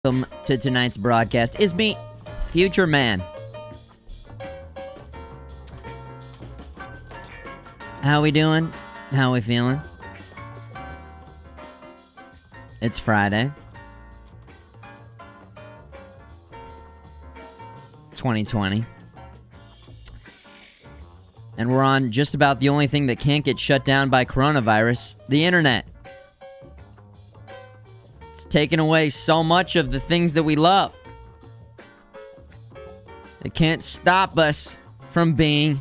Welcome to tonight's broadcast. It's me, Futureman. How we doing? How we feeling? It's Friday. 2020. And we're on just about the only thing that can't get shut down by coronavirus, the internet. It's taken away so much of the things that we love. It can't stop us from being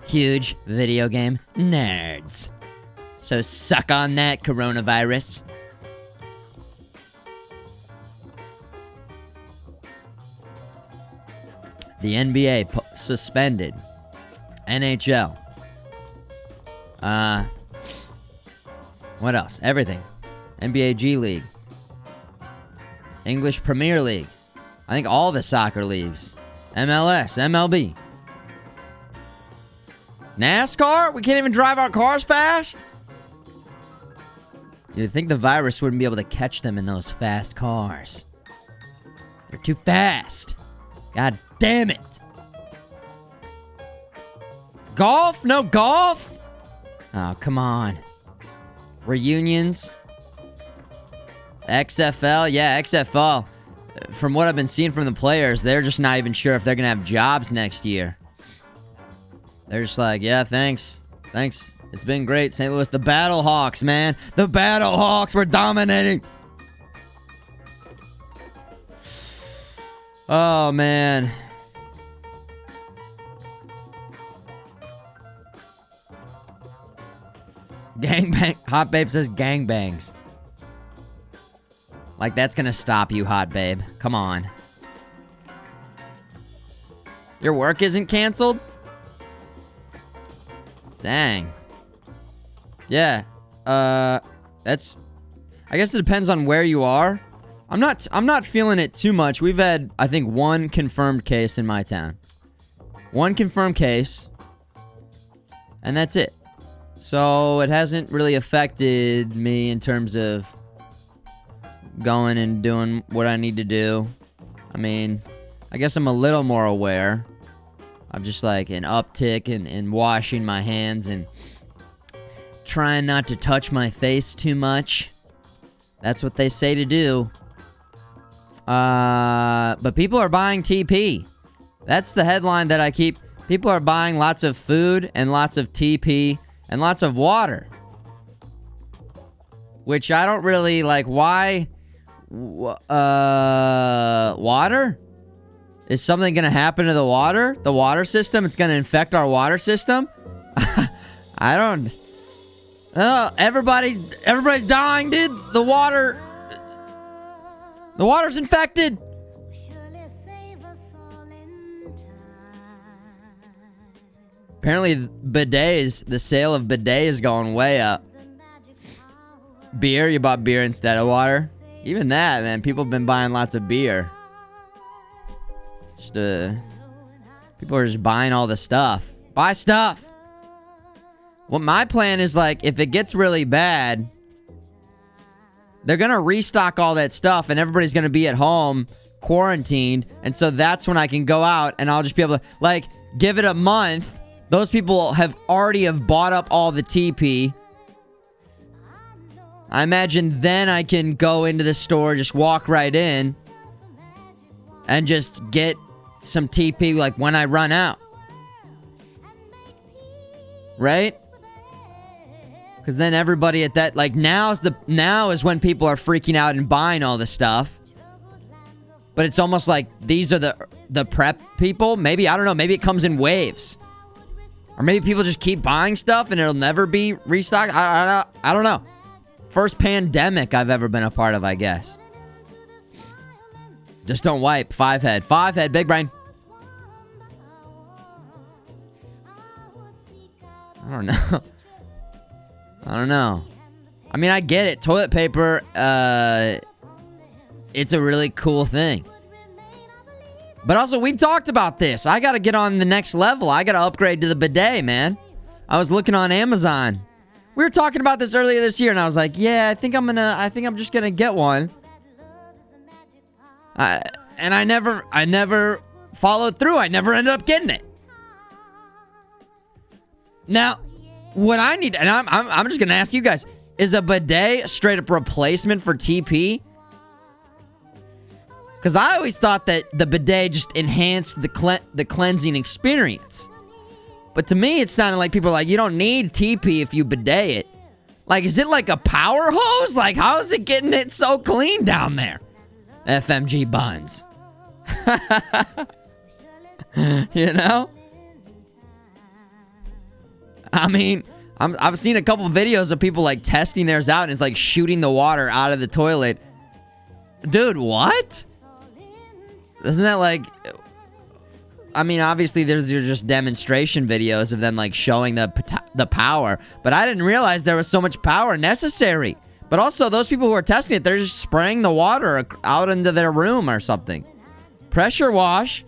huge video game nerds. So suck on that, coronavirus. The NBA suspended. NHL. What else? Everything. NBA G League. English Premier League. I think all the soccer leagues. MLS, MLB. NASCAR? We can't even drive our cars fast? You'd think the virus wouldn't be able to catch them in those fast cars. They're too fast. God damn it. Golf? No golf? Oh, come on. Reunions? XFL? Yeah, XFL. From what I've been seeing from the players, they're just not even sure if they're going to have jobs next year. They're just like, yeah, thanks. Thanks. It's been great, St. Louis. The Battlehawks, man. The Battlehawks were dominating. Oh, man. Gangbang. Hot Babe says gangbangs. Like, that's gonna stop you, Hot Babe. Come on. Your work isn't canceled? Dang. Yeah. That's... I guess it depends on where you are. I'm not feeling it too much. We've had, I think, one confirmed case in my town. One confirmed case. And that's it. So, it hasn't really affected me in terms of going and doing what I need to do. I mean, I guess I'm a little more aware. I'm just like an uptick in washing my hands and trying not to touch my face too much. That's what they say to do. But people are buying TP. That's the headline that I keep. People are buying lots of food and lots of TP and lots of water. Which I don't really like. Why? Water? Is something gonna happen to the water? The water system? It's gonna infect our water system? I don't... everybody's dying, dude. The water's infected. Apparently bidets, the sale of bidets is going way up. Beer? You bought beer instead of water? Even that, man. People have been buying lots of beer. Just, people are just buying all the stuff. Buy stuff! Well, my plan is, like, if it gets really bad, they're gonna restock all that stuff, and everybody's gonna be at home, quarantined, and so that's when I can go out, and I'll just be able to, like, give it a month. Those people already have bought up all the TP. I imagine then I can go into the store, just walk right in, and just get some TP, like, when I run out. Right? Because then everybody at that, like, now is when people are freaking out and buying all the stuff. But it's almost like these are the prep people. Maybe, I don't know, maybe it comes in waves. Or maybe people just keep buying stuff and it'll never be restocked. I don't know. First pandemic I've ever been a part of, I guess. Just don't wipe. Five head, big brain. I don't know. I don't know. I mean, I get it. Toilet paper, it's a really cool thing. But also, we've talked about this. I gotta get on the next level. I gotta upgrade to the bidet, man. I was looking on Amazon. We were talking about this earlier this year, and I was like, yeah, I think I'm just gonna get one. And I never followed through. I never ended up getting it. Now, what I need, and I'm just gonna ask you guys, is a bidet a straight up replacement for TP? Because I always thought that the bidet just enhanced the cleansing experience. But to me, it sounded like people are like, you don't need TP if you bidet it. Like, is it like a power hose? Like, how is it getting it so clean down there? FMG buns. You know? I mean, I've seen a couple videos of people like testing theirs out and it's like shooting the water out of the toilet. Dude, what? Isn't that like... I mean, obviously there's just demonstration videos of them like showing the power, but I didn't realize there was so much power necessary. But also those people who are testing it, they're just spraying the water out into their room or something. Pressure wash.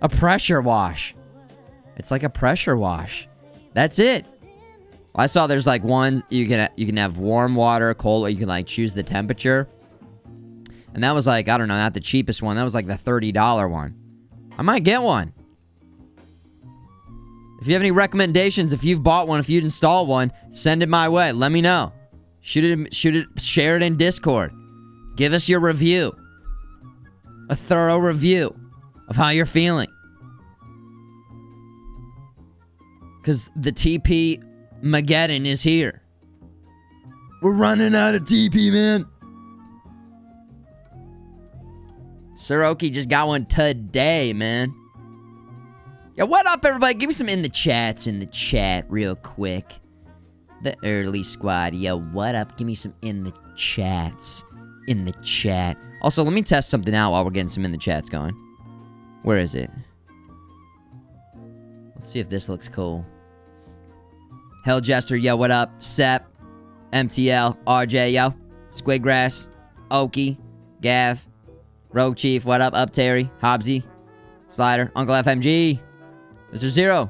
A pressure wash. It's like a pressure wash. That's it. I saw there's like one, you can have warm water, cold, or you can like choose the temperature. And that was like, I don't know, not the cheapest one. That was like the $30 one. I might get one. If you have any recommendations, if you've bought one, if you'd installed one, send it my way. Let me know. Shoot it, share it in Discord. Give us your review. A thorough review of how you're feeling. Because the TP Mageddon is here. We're running out of TP, man. Siroki just got one today, man. Yeah, what up, everybody? Give me some in the chat real quick. The early squad. Yo, what up? Give me some in the chats. In the chat. Also, let me test something out while we're getting some in the chats going. Where is it? Let's see if this looks cool. Hell Jester, yo, what up? Sep, MTL, RJ, yo. Squidgrass, Okie, Gav, Rogue Chief, what up? Up Terry, Hobbsy, Slider, Uncle FMG, Mr. Zero,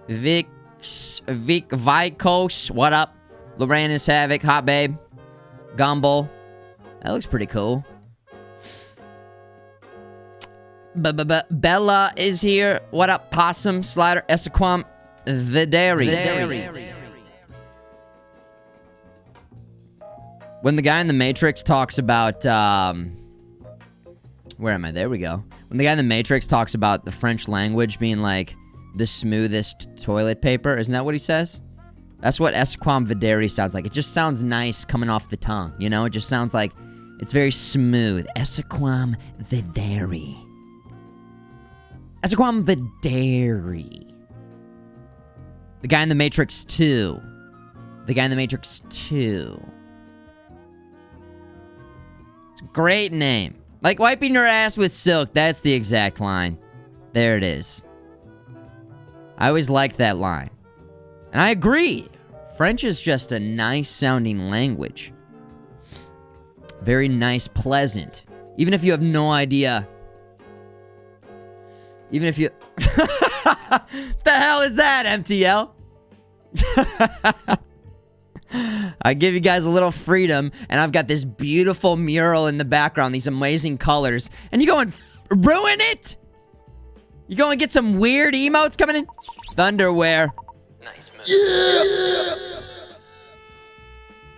Vic Vikos, what up? Loranus Havoc, Hot Babe, Gumball. That looks pretty cool. Bella is here. What up, Possum, Slider, Essequam, Videri. When the guy in the Matrix talks about, where am I? There we go. When the guy in the Matrix talks about the French language being like the smoothest toilet paper, isn't that what he says? That's what Esquam Videri sounds like. It just sounds nice coming off the tongue, you know? It just sounds like it's very smooth. Esquam Videri. Esquam Videri. The guy in the Matrix 2. The guy in the Matrix 2. It's a great name. Like wiping your ass with silk. That's the exact line. There it is. I always liked that line. And I agree. French is just a nice sounding language. Very nice, pleasant. Even if you have no idea. Even if you... The hell is that, MTL? I give you guys a little freedom, and I've got this beautiful mural in the background, these amazing colors, and you go and ruin it? You go and get some weird emotes coming in? Thunderwear. Nice move. Yeah.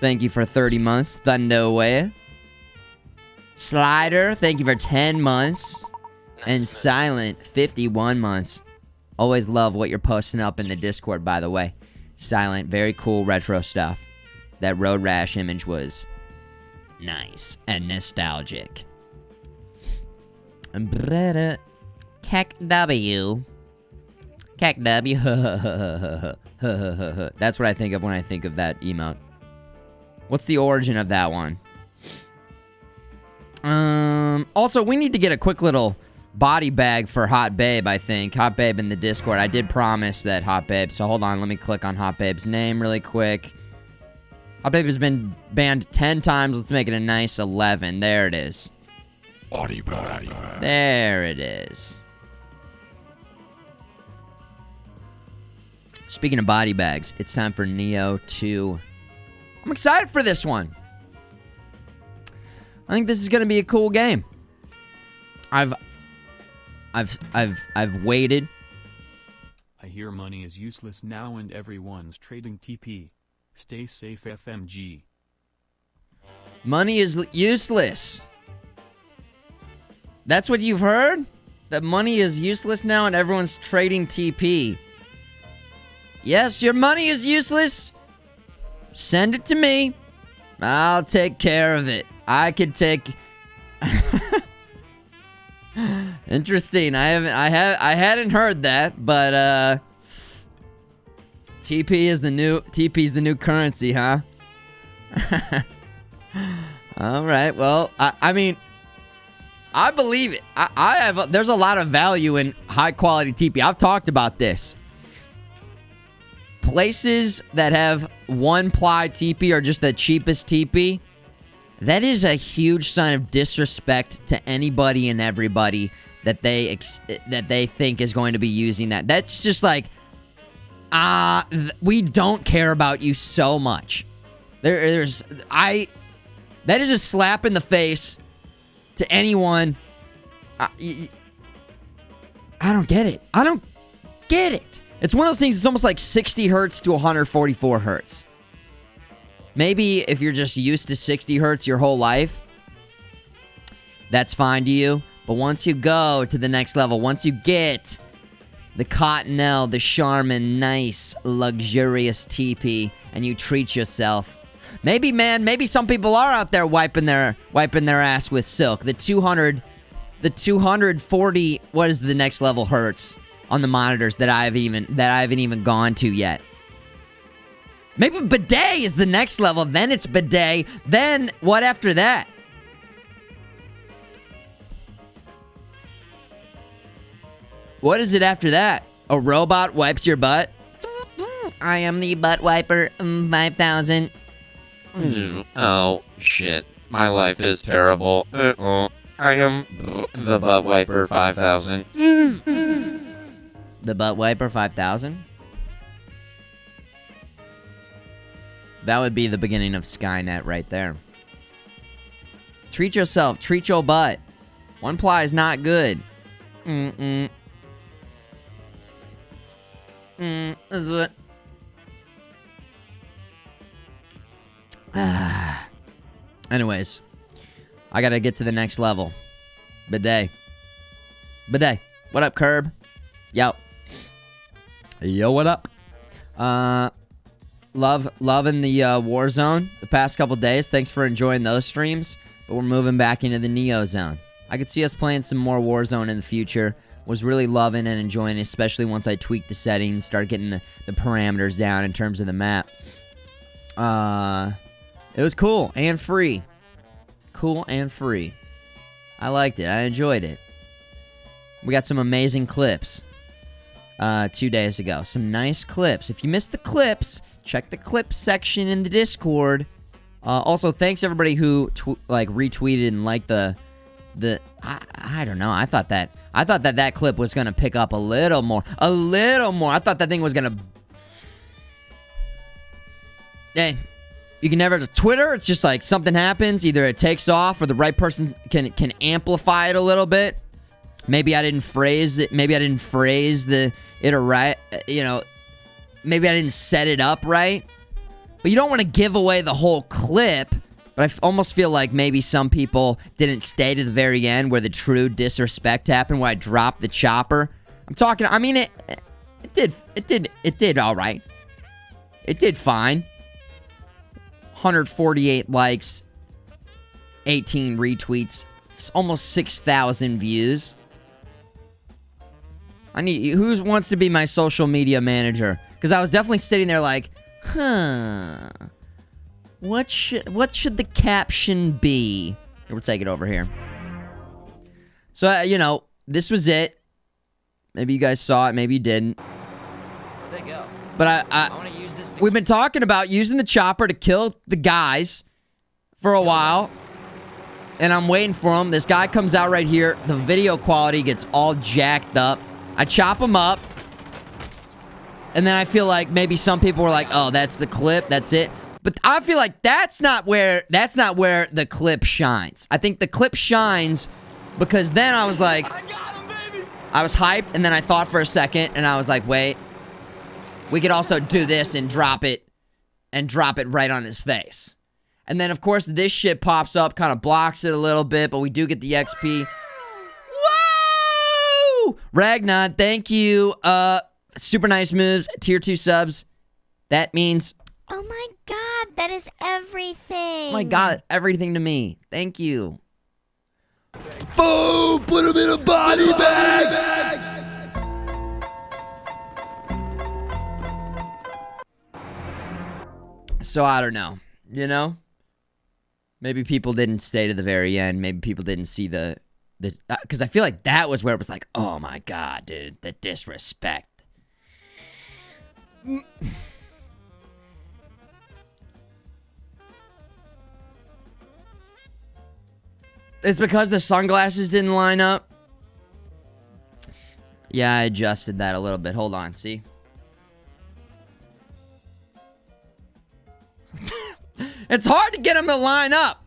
Thank you for 30 months, Thunderwear. Slider, thank you for 10 months. And Silent, 51 months. Always love what you're posting up in the Discord, by the way. Silent, very cool retro stuff. That Road Rash image was nice and nostalgic. Cac W. Cac W. That's what I think of when I think of that emote. What's the origin of that one? Also, we need to get a quick little body bag for Hot Babe, I think. Hot Babe in the Discord. I did promise that Hot Babe. So hold on, let me click on Hot Babe's name really quick. Hot Babe has been banned 10 times. Let's make it a nice 11. There it is. Body bag. There it is. Speaking of body bags, it's time for Nioh 2. I'm excited for this one. I think this is gonna be a cool game. I've waited. I hear money is useless now and everyone's trading TP. Stay safe, FMG. Money is useless. That's what you've heard? That money is useless now and everyone's trading TP. Yes, your money is useless. Send it to me. I'll take care of it. I could take... Interesting. I hadn't heard that, but TP's the new currency, huh? All right. Well, I mean, I believe it. There's a lot of value in high quality TP. I've talked about this. Places that have one ply TP are just the cheapest TP. That is a huge sign of disrespect to anybody and everybody that they think is going to be using that. That's just like, we don't care about you so much. That is a slap in the face to anyone. I don't get it. I don't get it. It's one of those things, it's almost like 60 hertz to 144 hertz. Maybe if you're just used to 60 hertz your whole life, that's fine to you. But once you go to the next level, once you get the Cottonelle, the Charmin, nice, luxurious TP, and you treat yourself, maybe, man, maybe some people are out there wiping their ass with silk. The 240, what is the next level hertz on the monitors that I haven't even gone to yet? Maybe bidet is the next level, then it's bidet, then what after that? What is it after that? A robot wipes your butt? I am the butt wiper 5000. Oh, shit. My life is terrible. I am the butt wiper 5000. The butt wiper 5000? That would be the beginning of Skynet right there. Treat yourself. Treat your butt. One ply is not good. Anyways, I gotta get to the next level. Bidet. Bidet. What up, Curb? Yo. Yo, what up? Loving the Warzone the past couple days. Thanks for enjoying those streams. But we're moving back into the Nioh zone. I could see us playing some more Warzone in the future. Was really loving and enjoying it, especially once I tweaked the settings, started getting the parameters down in terms of the map. It was cool and free. Cool and free. I liked it. I enjoyed it. We got some amazing clips 2 days ago. Some nice clips. If you missed the clips, check the clips section in the Discord. Also, thanks everybody who retweeted and liked the I don't know. I thought that clip was gonna pick up a little more. I thought that thing was gonna. Hey, you can never Twitter. It's just like something happens. Either it takes off, or the right person can amplify it a little bit. Maybe I didn't phrase it. Maybe I didn't phrase it right. You know, maybe I didn't set it up right. But you don't want to give away the whole clip. But I almost feel like maybe some people didn't stay to the very end where the true disrespect happened, where I dropped the chopper. I mean, it did all right. It did fine. 148 likes, 18 retweets, almost 6,000 views. Who wants to be my social media manager? Because I was definitely sitting there like, what should the caption be? Here, we'll take it over here. So, this was it. Maybe you guys saw it, maybe you didn't. Where'd they go? But I want to use this. We've been talking about using the chopper to kill the guys for a while. And I'm waiting for him. This guy comes out right here. The video quality gets all jacked up. I chop him up. And then I feel like maybe some people were like, oh, that's the clip. That's it. But I feel like that's not where the clip shines. I think the clip shines because then I was like, I was hyped, and then I thought for a second, and I was like, wait, we could also do this and drop it right on his face. And then, of course, this shit pops up, kind of blocks it a little bit, but we do get the XP. Woo! Ragnar, thank you. Super nice moves. Tier 2 subs. That means... Oh my god, that is everything. Oh my god, everything to me. Thank you. Boom! Put him in a body bag! So I don't know, you know? Maybe people didn't stay to the very end. Maybe people didn't see the because I feel like that was where it was like, oh my god, dude, the disrespect. It's because the sunglasses didn't line up. Yeah, I adjusted that a little bit. Hold on, see? It's hard to get them to line up.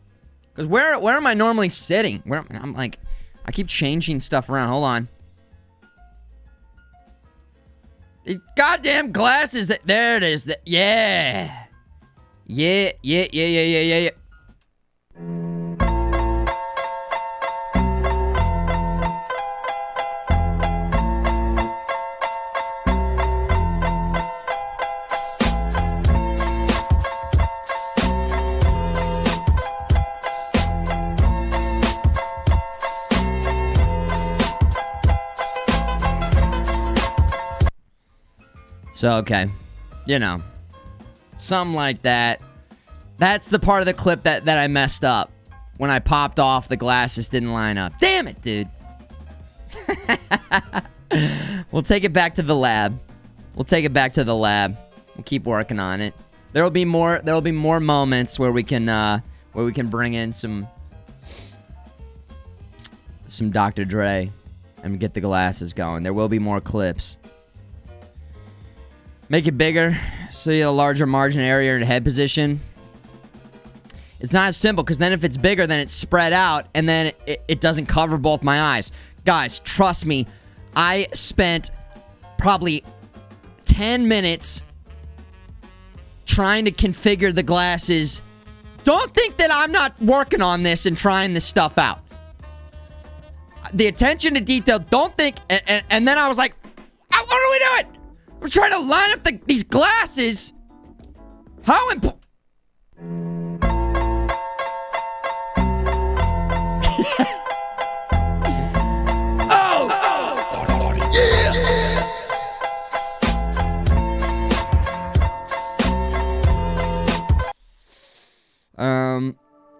Because where am I normally sitting? I'm like, I keep changing stuff around. Hold on. These goddamn glasses. There it is. Yeah. Yeah. So, okay, you know, something like that. That's the part of the clip that I messed up. When I popped off, the glasses didn't line up. Damn it, dude. We'll take it back to the lab. We'll keep working on it. There'll be more moments where we can bring in some Dr. Dre and get the glasses going. There will be more clips. Make it bigger, so you have a larger margin area in head position. It's not as simple, because then if it's bigger, then it's spread out, and then it doesn't cover both my eyes. Guys, trust me, I spent probably 10 minutes trying to configure the glasses. Don't think that I'm not working on this and trying this stuff out. The attention to detail, don't think, and then I was like, what are we doing? We're trying to line up these glasses. How important?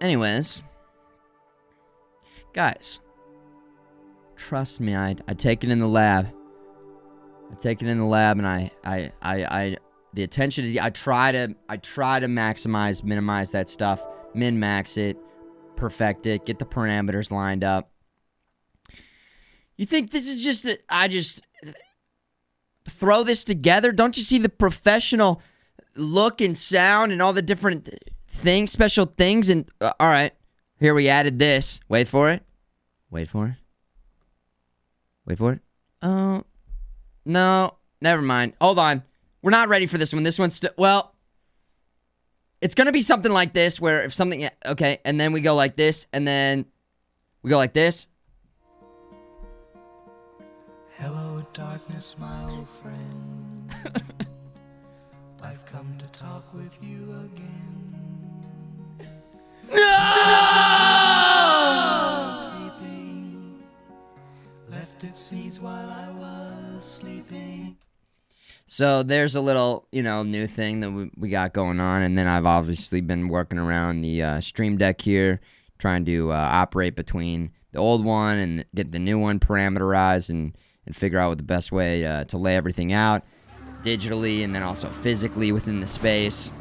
Anyways, guys, trust me, I take it in the lab. I take it in the lab, and the attention to I try to maximize, minimize that stuff, min-max it, perfect it, get the parameters lined up. You think this is just I just throw this together? Don't you see the professional look and sound and all the different things, special things? And all right, here we added this. Wait for it. Oh. No, never mind. Hold on. We're not ready for this one. This one's well, it's going to be something like this where if something, okay, and then we go like this, and then we go like this. Hello, darkness, my old friend. I've come to talk with you again. No! Creeping, left its seeds while I was sleeping. So there's a little, new thing that we got going on, and then I've obviously been working around the Stream Deck here, trying to operate between the old one and get the new one parameterized and figure out what the best way to lay everything out digitally and then also physically within the space.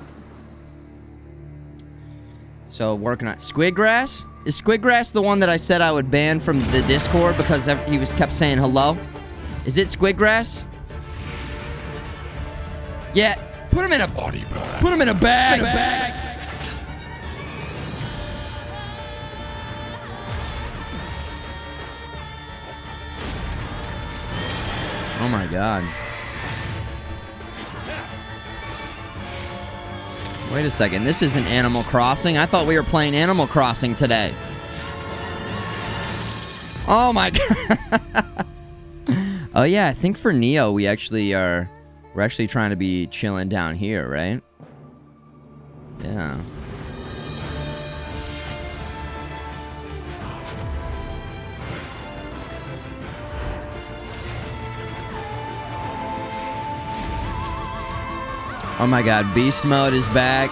So working on Squidgrass. Is Squidgrass the one that I said I would ban from the Discord because he kept saying hello? Is it Squidgrass? Yeah, put him in a body bag. Put him in a bag. Oh my god. Wait a second, this isn't Animal Crossing. I thought we were playing Animal Crossing today. Oh my god. Oh yeah, I think for Nioh we're actually trying to be chilling down here, right? Yeah. Oh my god, Beast Mode is back.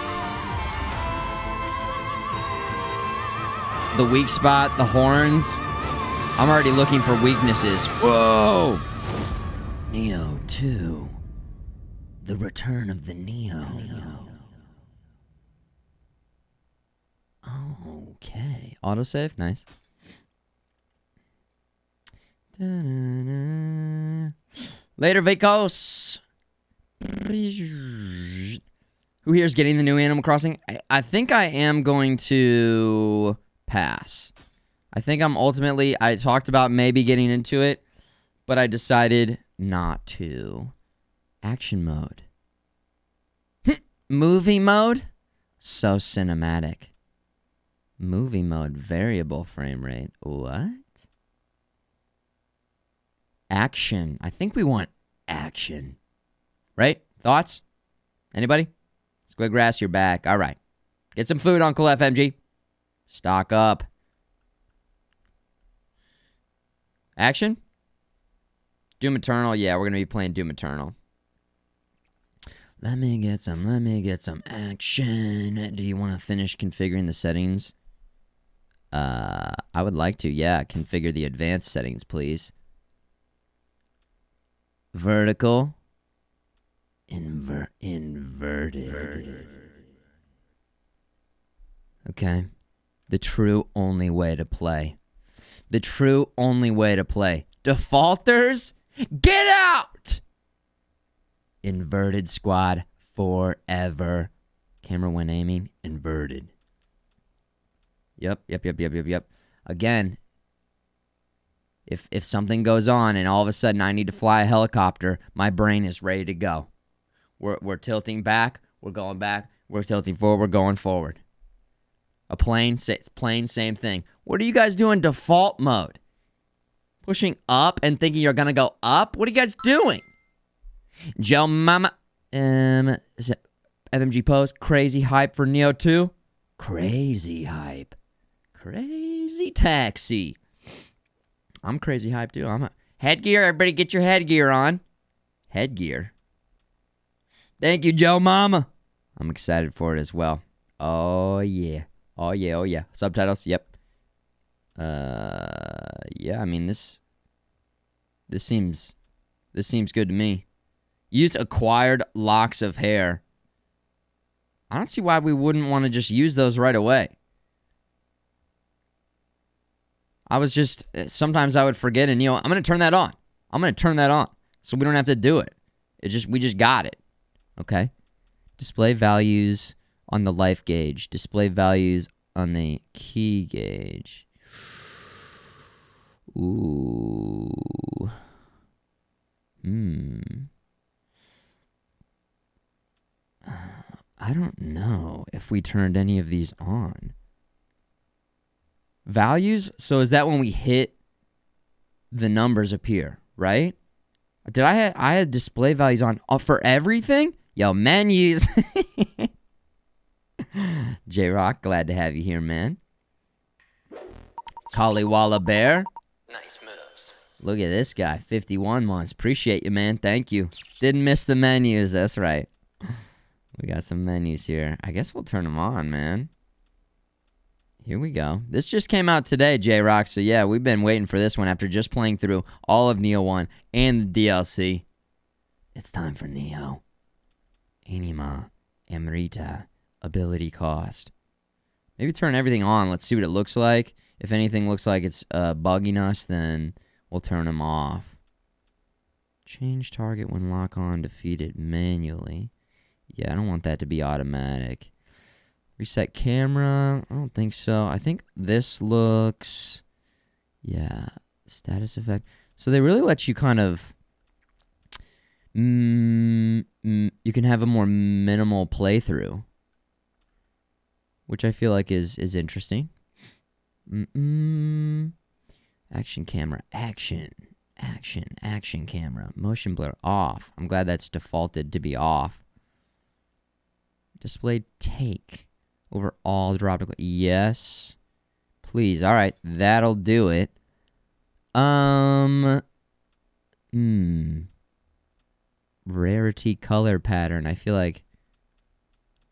The weak spot, the horns. I'm already looking for weaknesses. Whoa! Nioh 2. The Return of the Nioh. Okay. Autosave, nice. Da-da-da. Later, Vacos. Who here is getting the new Animal Crossing? I think I am going to pass. I think I talked about maybe getting into it, but I decided not to. Action mode. Movie mode? So cinematic. Movie mode, variable frame rate. What? Action. I think we want action. Right? Thoughts? Anybody? Squidgrass, you're back. All right. Get some food, Uncle FMG. Stock up. Action? Doom Eternal. Yeah, we're going to be playing Doom Eternal. Let me get some action. Do you want to finish configuring the settings? I would like to, yeah. Configure the advanced settings, please. Vertical. Inverted. Okay. The true only way to play. The true only way to play. Defaulters, get out! Inverted squad forever. Camera when aiming, inverted. Yep. Again, if something goes on and all of a sudden I need to fly a helicopter, my brain is ready to go. We're tilting back, we're going back, we're tilting forward, we're going forward. A plane, same thing. What are you guys doing default mode? Pushing up and thinking you're gonna go up? What are you guys doing? Joe Mama, FMG post, crazy hype for Nioh 2. Crazy hype. Crazy taxi. I'm crazy hype too. Headgear, everybody get your headgear on. Headgear. Thank you, Joe Mama. I'm excited for it as well. Oh yeah. Subtitles, yep. Yeah, I mean this seems good to me. Use acquired locks of hair. I don't see why we wouldn't want to just use those right away. Sometimes I would forget, and I'm going to turn that on. So we don't have to do it. We just got it. Okay? Display values on the life gauge. Display values on the key gauge. Ooh. I don't know if we turned any of these on. Values? So is that when we hit the numbers appear, right? I had display values on for everything? Yo, menus. J-Rock, glad to have you here, man. Kaliwala Bear. Nice moves. Look at this guy, 51 months. Appreciate you, man. Thank you. Didn't miss the menus. That's right. We got some menus here. I guess we'll turn them on, man. Here we go. This just came out today, J-Rock. So, yeah, we've been waiting for this one after just playing through all of Nioh 1 and the DLC. It's time for Nioh. Anima. Amrita. Ability cost. Maybe turn everything on. Let's see what it looks like. If anything looks like it's bugging us, then we'll turn them off. Change target when lock on defeated manually. Yeah, I don't want that to be automatic. Reset camera. I don't think so. I think this looks... Yeah. Status effect. So they really let you kind of You can have a more minimal playthrough, which I feel like is interesting. Action camera, action camera, motion blur off. I'm glad that's defaulted to be off. Display take over all drop. Yes, please. All right, that'll do it. Rarity color pattern. I feel like,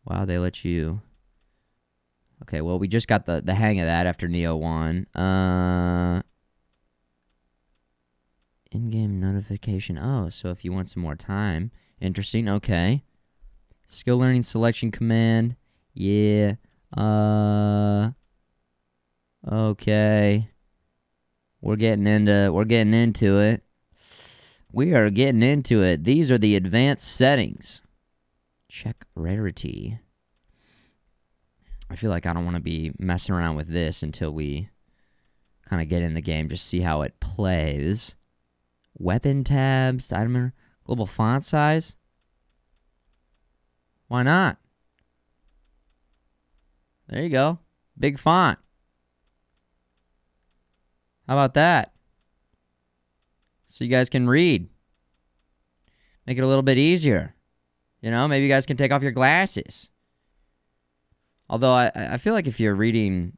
wow, they let you. Okay, well, we just got the hang of that after Nioh 1. In-game notification. Oh, so if you want some more time. Interesting, okay. Skill learning selection command. Yeah. Okay. We're getting into it. We are getting into it. These are the advanced settings. Check rarity. I feel like I don't want to be messing around with this until we kind of get in the game, just see how it plays. Weapon tabs, item, global font size. Why not? There you go. Big font. How about that? So you guys can read. Make it a little bit easier. You know, maybe you guys can take off your glasses. Although I feel like if you're reading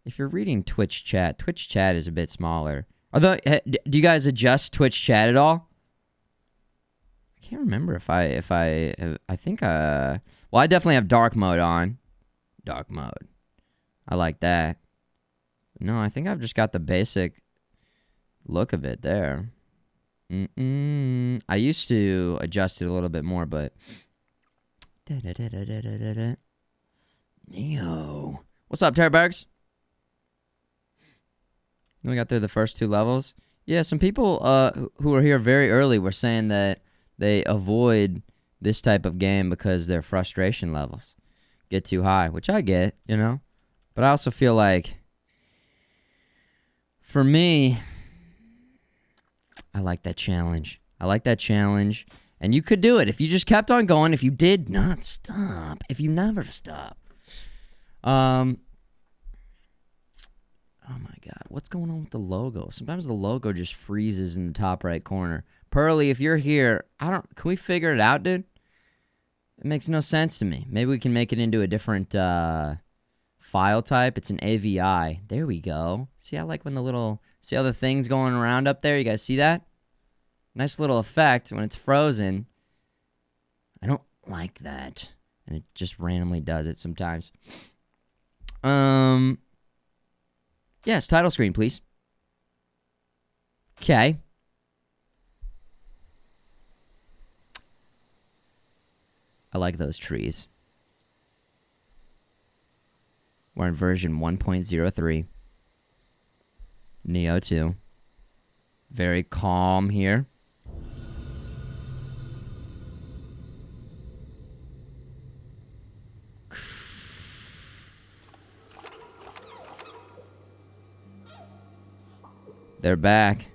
Twitch chat is a bit smaller. Although, do you guys adjust Twitch chat at all? I can't remember if I think well, I definitely have dark mode on. Dark mode. I like that. No, I think I've just got the basic look of it there. I used to adjust it a little bit more, but Nioh. What's up, Terrorbergs? We got through the first 2 levels. Yeah, some people who were here very early were saying that they avoid this type of game because their frustration levels get too high, which I get, you know. But I also feel like, for me, I like that challenge. And you could do it if you just kept on going, if you did not stop, if you never stop. Oh my God, what's going on with the logo? Sometimes the logo just freezes in the top right corner. Pearly, if you're here, can we figure it out, dude? It makes no sense to me. Maybe we can make it into a different file type. It's an AVI. There we go. See, I like when see how the thing's going around up there? You guys see that? Nice little effect when it's frozen. I don't like that. And it just randomly does it sometimes. Yes, title screen, please. Okay. I like those trees. We're in version 1.03. Nioh 2. Very calm here. They're back.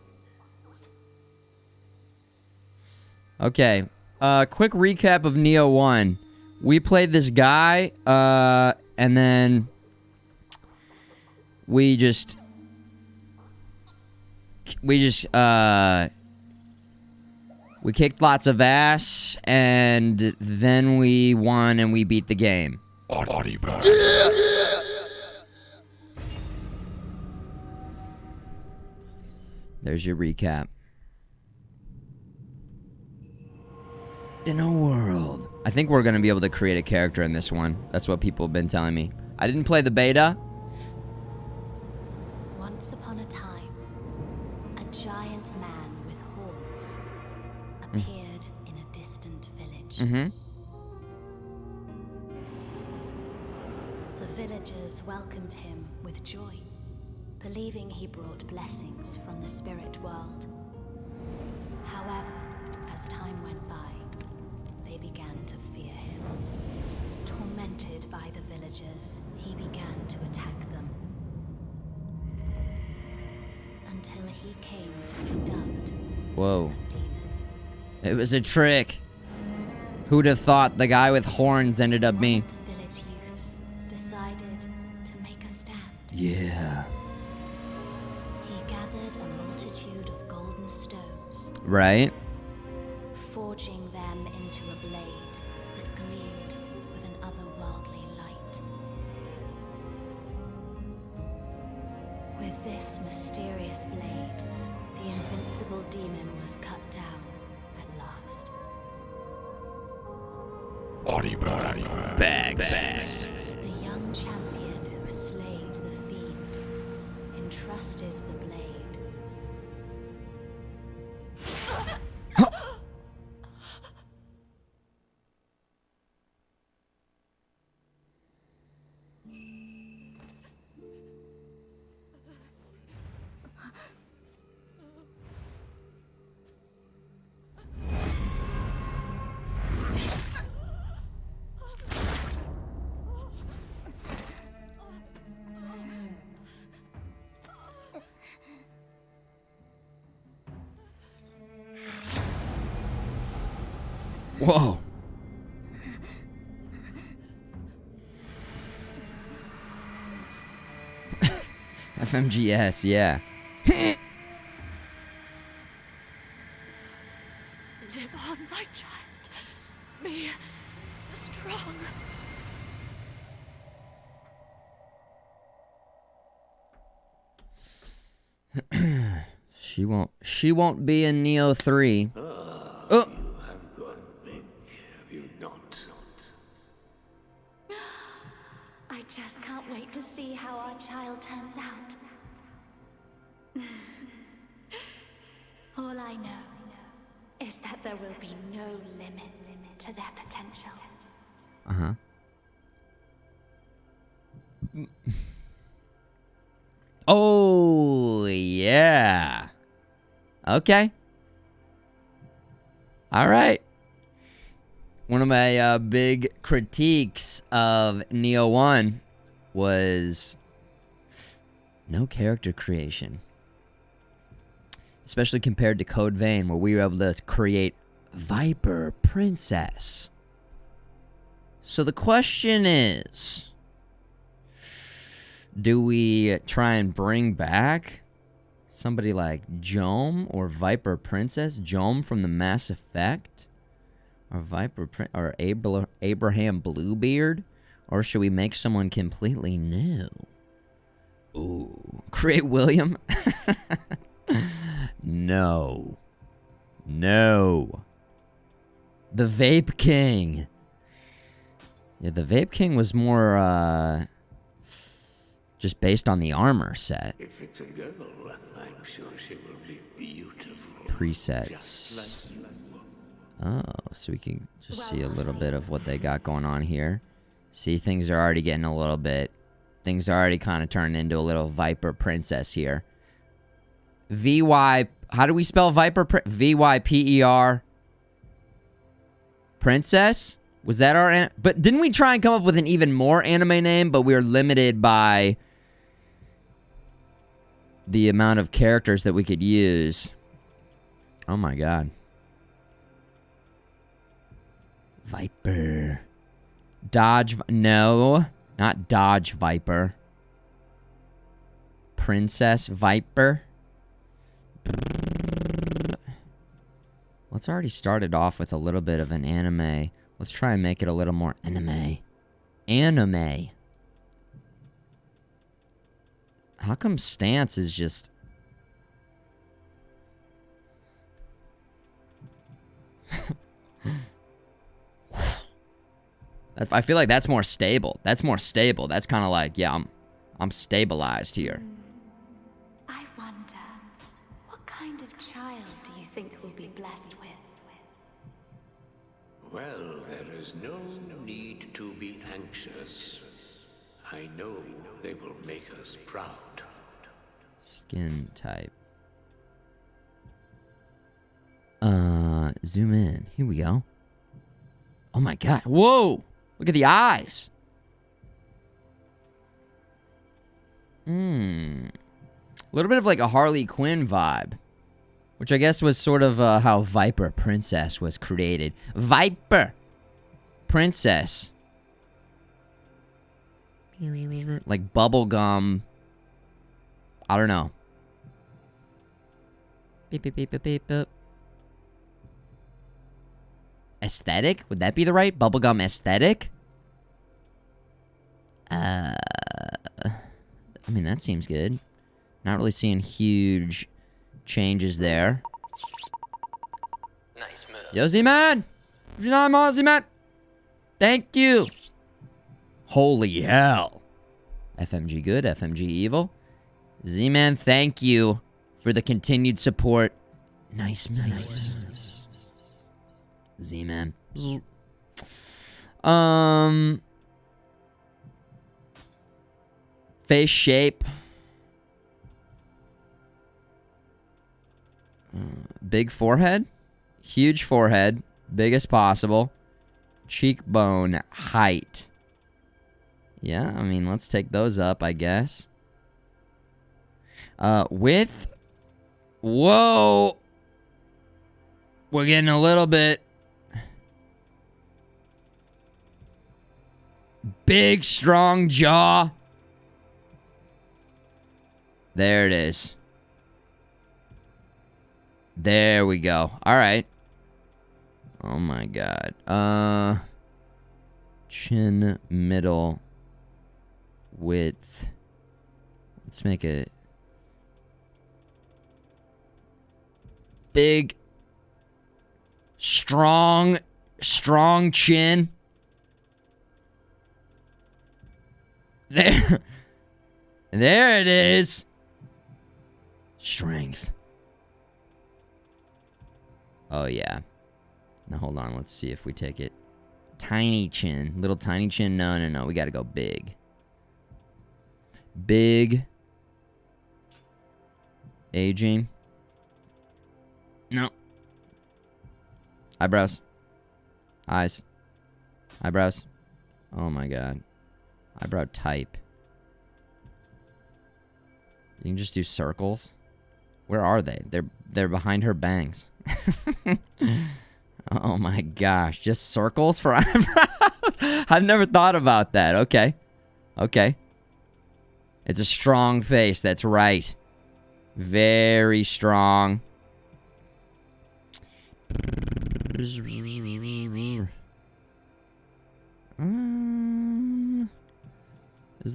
Okay. Quick recap of Nioh 1. We played this guy, and then we kicked lots of ass, and then we won and we beat the game. There's your recap. In a world. I think we're going to be able to create a character in this one. That's what people have been telling me. I didn't play the beta. Once upon a time, a giant man with horns appeared in a distant village. The villagers welcomed him with joy, believing he brought blessings from the spirit world. However, as time went by, they began to fear him. Tormented by the villagers, he began to attack them. Until he came to be dubbed Whoa. a demon. It was a trick. Who'd have thought the guy with horns ended up being... One of the village youths decided to make a stand. Yeah. He gathered a multitude of golden stones, Right? forging them into a blade that gleamed with an otherworldly light. With this mysterious blade, the invincible demon was cut down at last. Bags. The young champion who slayed the fiend entrusted the blade. Whoa. FMGS, yeah. Live on, my child. Be strong. She won't be in Nioh 3. Oh. I've gone big, have you not? I just can't wait to see how our child turns out. All I know is that there will be no limit to their potential. Uh-huh. Oh, yeah. Okay. All right. One of my big critiques of Nioh 1 was no character creation. Especially compared to Code Vein, where we were able to create Viper Princess. So the question is, do we try and bring back somebody like Jome or Viper Princess? Jome from the Mass Effect? Or or Abraham Bluebeard? Or should we make someone completely new? Ooh. Create William? No. No. The Vape King. Yeah, the Vape King was more, just based on the armor set. If it's a girl, I'm sure she will be beautiful. Presets. Just like you. Oh, so we can just see a little bit of what they got going on here. See, things are already getting a little bit... Things are already kind of turning into a little Viper Princess here. VY... How do we spell Viper? VYPER? Princess? Was that our... But didn't we try and come up with an even more anime name, but we were limited by the amount of characters that we could use? Oh my god. Viper. Dodge... No. Not Dodge Viper. Princess Viper. Let's already started off with a little bit of an anime. Let's try and make it a little more anime. Anime. How come stance is just... I feel like that's more stable. That's more stable. That's kind of like, yeah, I'm stabilized here. I wonder, what kind of child do you think we'll be blessed with? Well, there is no need to be anxious. I know they will make us proud. Skin type. Zoom in. Here we go. Oh my god. Whoa! Look at the eyes. A little bit of like a Harley Quinn vibe. Which I guess was sort of how Viper Princess was created. Viper Princess. Like bubblegum. I don't know. Beep, beep, beep, beep, beep, beep. Aesthetic? Would that be the right bubblegum aesthetic? I mean, that seems good. Not really seeing huge changes there. Nice move. Yo, Z-Man! If you're not on Z-Man! Thank you! Holy hell. FMG good, FMG evil. Z-Man, thank you for the continued support. Nice moves. Z-Man. Face shape. Big forehead. Huge forehead. Biggest possible. Cheekbone height. Yeah, I mean, let's take those up, I guess. Width. Whoa. We're getting a little bit. Big, strong jaw. There it is. There we go. All right. Oh my god. Chin, middle, width. Let's make it big, strong chin. There. There it is. Strength. Oh, yeah. Now, hold on. Let's see if we take it. Tiny chin. Little tiny chin. No. We gotta go big. Big. Aging. No. Eyebrows. Eyes. Eyebrows. Oh, my God. Eyebrow type. You can just do circles. Where are they? They're behind her bangs. Oh my gosh. Just circles for eyebrows? I've never thought about that. Okay. Okay. It's a strong face. That's right. Very strong. Is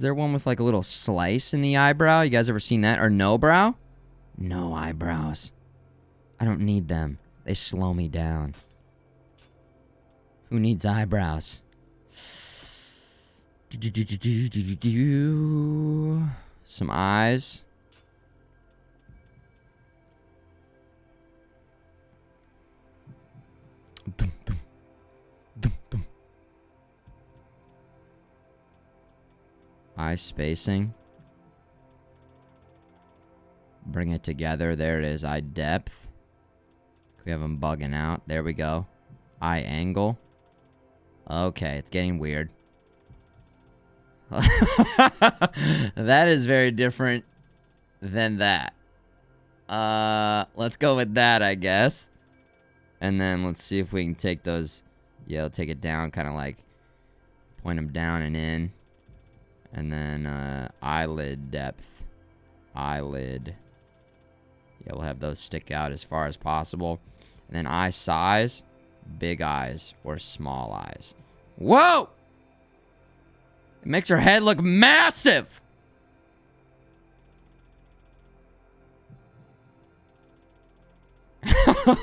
there one with like a little slice in the eyebrow? You guys ever seen that? Or no brow? No eyebrows. I don't need them. They slow me down. Who needs eyebrows? Some eyes. Eye spacing. Bring it together. There it is. Eye depth. We have them bugging out. There we go. Eye angle. Okay, it's getting weird. That is very different than that. Let's go with that, I guess. And then let's see if we can take those. Yeah, take it down, kind of like point them down and in. And then eyelid depth. Eyelid. Yeah, we'll have those stick out as far as possible. And then eye size. Big eyes or small eyes. Whoa! It makes her head look massive!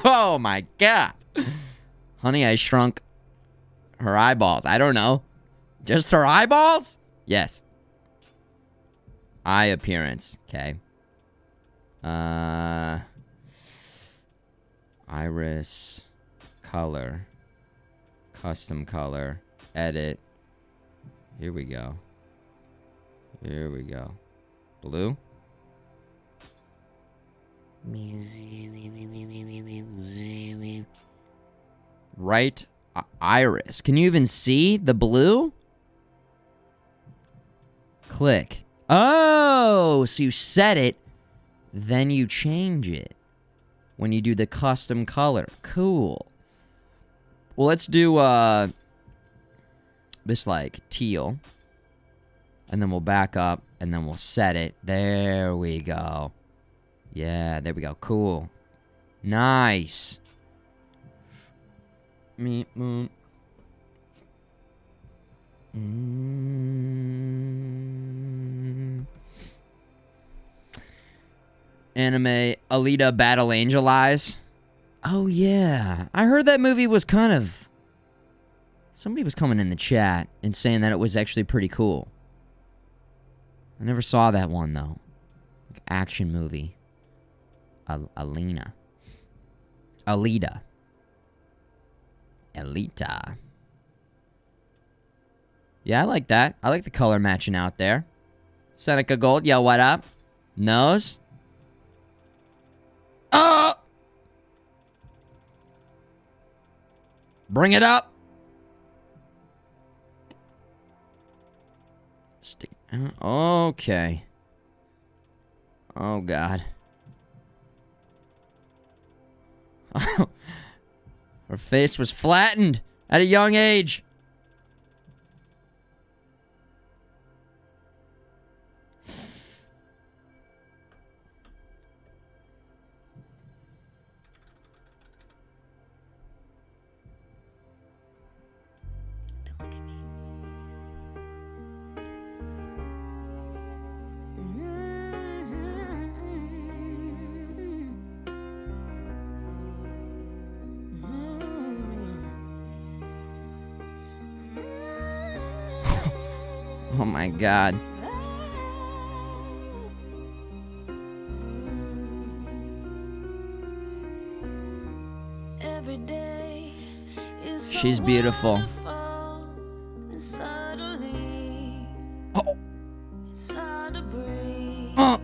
Oh my god. Honey, I shrunk her eyeballs. I don't know. Just her eyeballs? Yes. Eye appearance. Okay. Iris. Color. Custom color. Edit. Here we go. Here we go. Blue. Right iris. Can you even see the blue? Click. Oh, so you set it, then you change it. when you do the custom color. Cool. Well, let's do this like teal. And then we'll back up and then we'll set it. There we go. Yeah, there we go. Cool. Nice. Meep moop. Anime Alita Battle Angel Eyes. Oh yeah, I heard that movie was kind of... Somebody was coming in the chat and saying that it was actually pretty cool. I never saw that one though. Like action movie. Alita. Alita. Yeah, I like that. I like the color matching out there. Seneca Gold, yo, what up? Nose. Oh! Bring it up. Stick. Okay. Oh, God. Her face was flattened at a young age. Don't look at me. Oh, my God. Every day is She's beautiful. and suddenly Oh. it's hard to breathe. Oh.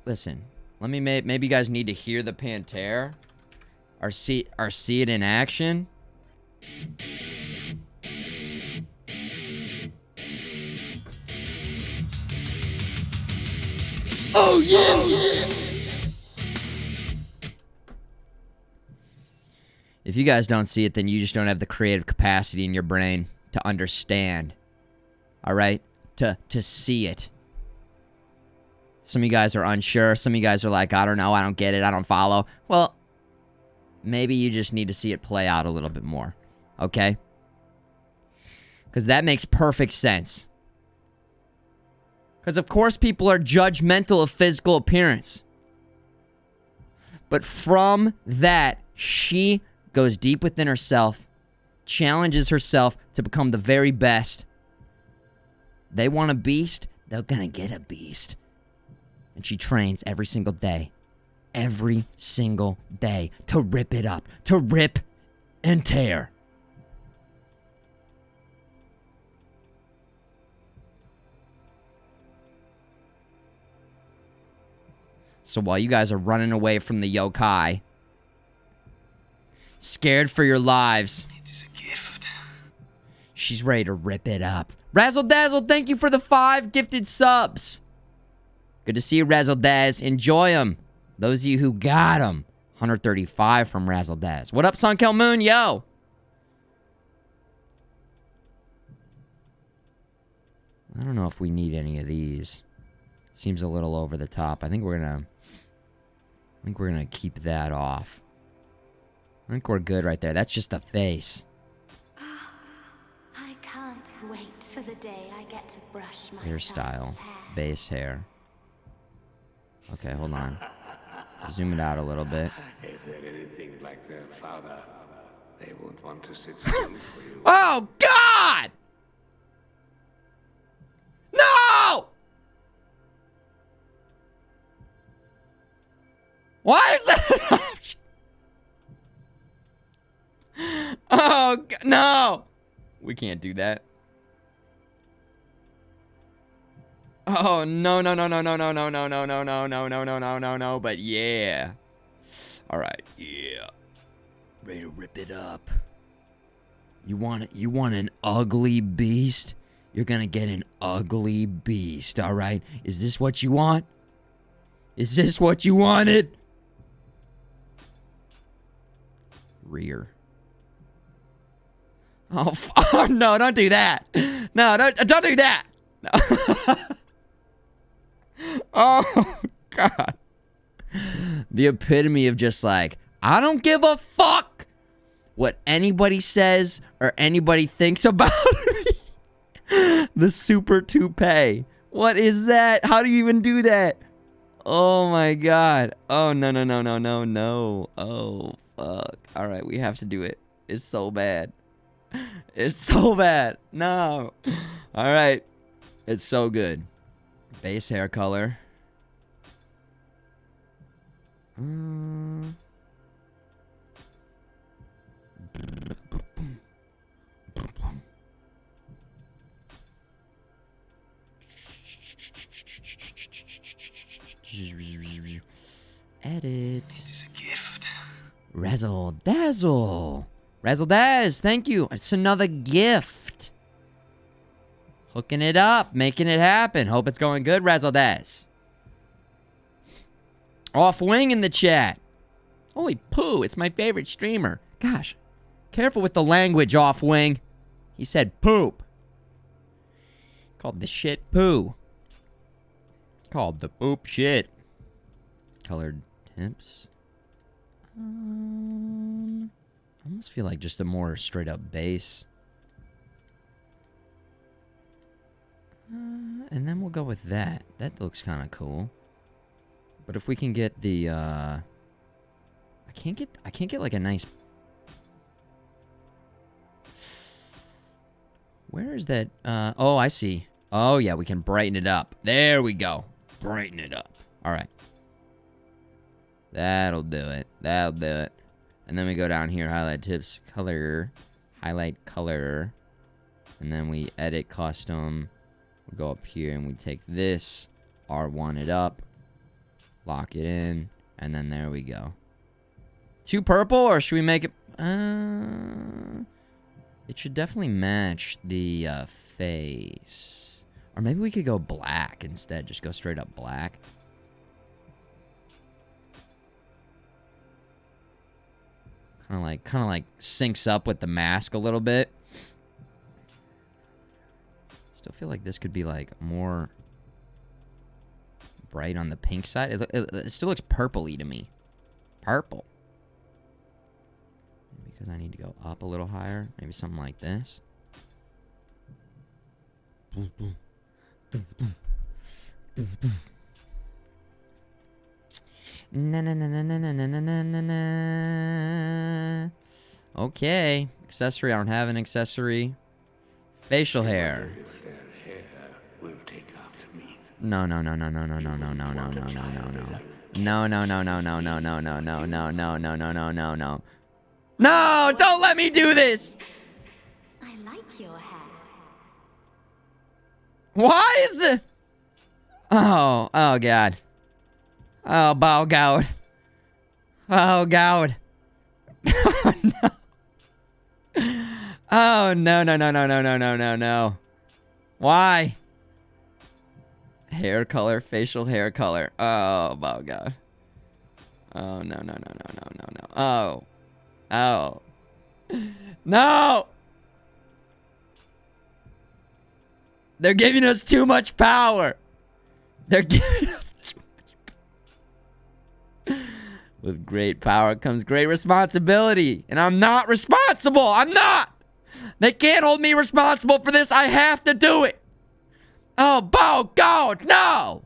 listen. Let me maybe you guys need to hear the Pantera or see it in action. Oh yeah! If you guys don't see it, then you just don't have the creative capacity in your brain to understand. All right? To see it. Some of you guys are unsure. Some of you guys are like, I don't know, I don't get it, I don't follow. Well, maybe you just need to see it play out a little bit more. Okay? Because that makes perfect sense. Because, of course, people are judgmental of physical appearance. But from that, she goes deep within herself, challenges herself to become the very best. They want a beast, they're gonna get a beast. And she trains every single day. Every single day. To rip it up. To rip and tear. So while you guys are running away from the yokai, scared for your lives, It is a gift. she's ready to rip it up. Razzle Dazzle, thank you for the 5 gifted subs. Good to see you, Razzle Daz. Enjoy them. Those of you who got them. 135 from Razzle Daz. What up, Sunkel Moon? Yo. I don't know if we need any of these. Seems a little over the top. I think we're gonna keep that off. I think we're good right there. That's just the face. I can't wait for the day I get to brush my Hairstyle. father's hair. Base hair. Okay, hold on. Zoom it out a little bit. If they're anything like their father, they won't want to sit still for you. Oh, God! No! Why is that? Oh, God, no! We can't do that. Oh, no, no, no, no, no, no, no, no, no, no, no, no, no, no, no, no, no, but yeah. All right, yeah. Ready to rip it up. You want an ugly beast? You're gonna get an ugly beast, all right? Is this what you want? Is this what you wanted? Rear. Oh, oh no, don't do that. No, don't do that. No. Oh, God. The epitome of just like, I don't give a fuck what anybody says or anybody thinks about me. The super toupee. What is that? How do you even do that? Oh, my God. Oh, no, no, no, no, no, no. Oh, fuck. All right, we have to do it. It's so bad. It's so bad. No. All right. It's so good. Base hair color. Edit. It is a gift. Razzle Dazzle. Razzle Daz, thank you. It's another gift. Hooking it up, making it happen. Hope it's going good, Razzle Daz. Off Wing in the chat. Holy poo, it's my favorite streamer. Gosh, careful with the language, Off Wing. He said poop. Called the shit poo. Called the poop shit. Colored tips. I almost feel like just a more straight up base. And then we'll go with that. That looks kind of cool. But if we can get the I can't get like a nice. Where is that? Oh, I see. Oh yeah, we can brighten it up. There we go. Brighten it up. All right. That'll do it. That'll do it. And then we go down here, highlight tips, color, highlight color, and then we edit custom. We go up here and we take this, R1 it up, Lock it in. And then there we go. 2 purple, or should we make it... it should definitely match the face. Or maybe we could go black instead. Just go straight up black. Kind of like syncs up with the mask a little bit. Still feel like this could be like more bright on the pink side. It still looks purpley to me. Purple. Because I need to go up a little higher. Maybe something like this. Na na na na na na na na na na. Okay. Accessory. I don't have an accessory. Facial hair. If their hair will take after me. No. No, don't let me do this! I like your hair. Why is it? Oh God. Oh, God. Oh, God. Oh, no. Oh, no. Why? Hair color, facial hair color. Oh, God. Oh, no. Oh. No! They're giving us too much power. They're giving us too much power. With great power comes great responsibility. And I'm not responsible. I'm not. They can't hold me responsible for this. I have to do it. Oh, God, no.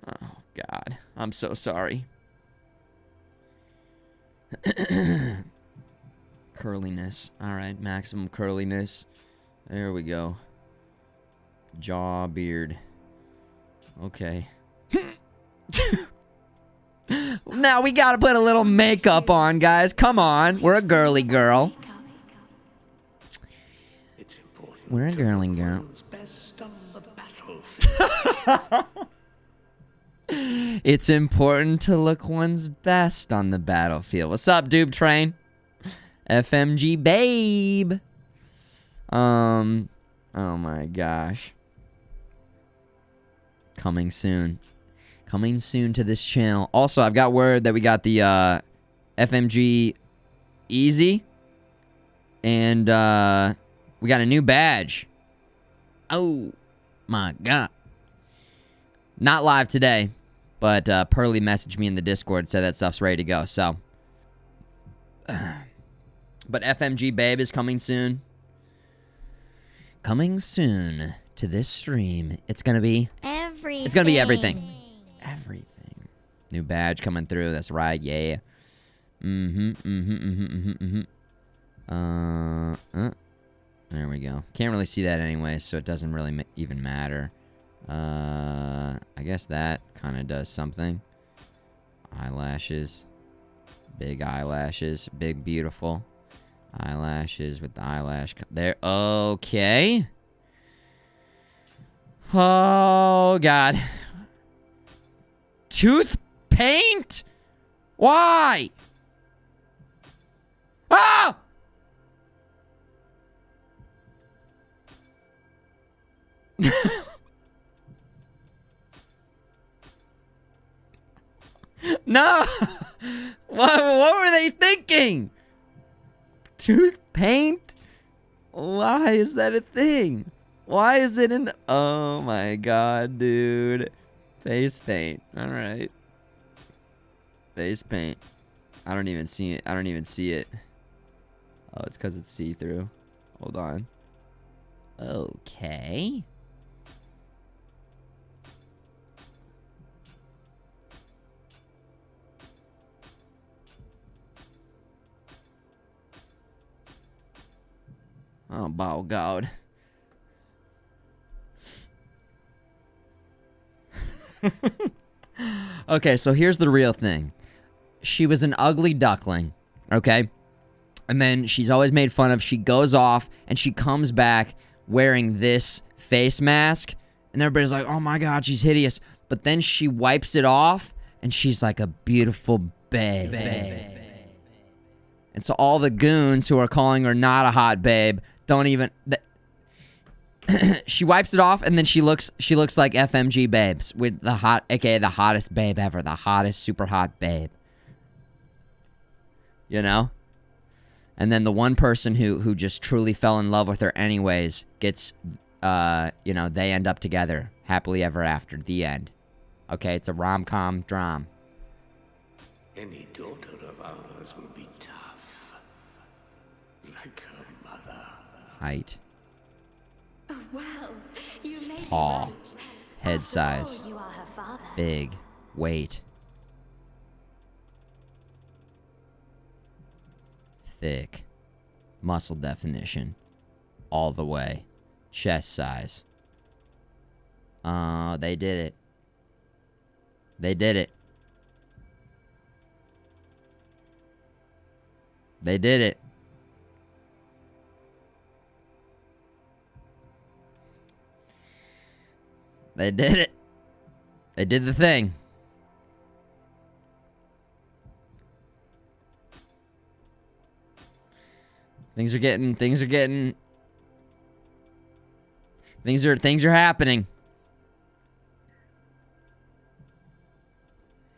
Oh, God. I'm so sorry. Curliness. All right, maximum curliness. There we go. Jaw, beard. Okay. Now we gotta put a little makeup on, guys. Come on. We're a girly girl. It's important. We're a girly girl. One's best on the battlefield. It's important to look one's best on the battlefield. What's up, Doob Train? FMG babe. Oh my gosh. Coming soon. Coming soon to this channel. Also, I've got word that we got the FMG Easy. And we got a new badge. Oh my God. Not live today, but Pearly messaged me in the Discord, said that stuff's ready to go, so. But FMG Babe is coming soon. Coming soon to this stream. It's gonna be Everything. It's gonna be everything. Everything. New badge coming through. That's right. Yeah. There we go. Can't really see that anyway, so it doesn't really even matter. I guess that kind of does something. Eyelashes. Big eyelashes. Big, beautiful eyelashes with the eyelash. There. Okay. Oh, God. Tooth paint? Why? Ah! No. What were they thinking? Tooth paint? Why is that a thing? Why is it in the... Oh my God, dude. Face paint. All right. Face paint. I don't even see it. I don't even see it. Oh, it's because it's see-through. Hold on. Okay. Oh, by God. Okay, so here's the real thing. She was an ugly duckling, okay? And then she's always made fun of. She goes off, and she comes back wearing this face mask, And everybody's like, oh my God, she's hideous. But then she wipes it off, and she's like a beautiful babe. And so all the goons who are calling her not a hot babe don't even... she wipes it off, and then she looks like FMG babes with the hot, aka the hottest babe ever, the hottest super hot babe. You know? And then the one person who just truly fell in love with her anyways gets, you know, they end up together happily ever after. The end. Okay, it's a rom-com drama. Any daughter of ours will be tough, like her mother. Height. Oh, well, you may be Tall. right. Head After size. all, you are her father. Big. Weight. Thick. Muscle definition. All the way. Chest size. They did it. They did it. They did it. They did it. They did the thing. Things are happening.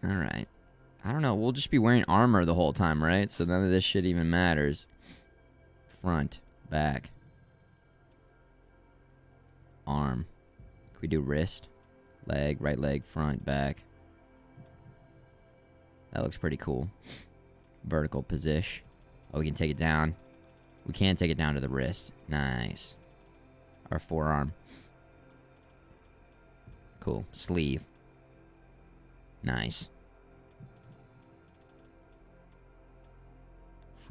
All right. I don't know. We'll just be wearing armor the whole time, right? So none of this shit even matters. Front, back, arm. Can we do wrist, leg, right leg, front, back? That looks pretty cool. Vertical position. Oh, we can take it down. We can take it down to the wrist. Nice. Our forearm. Cool. Sleeve. Nice.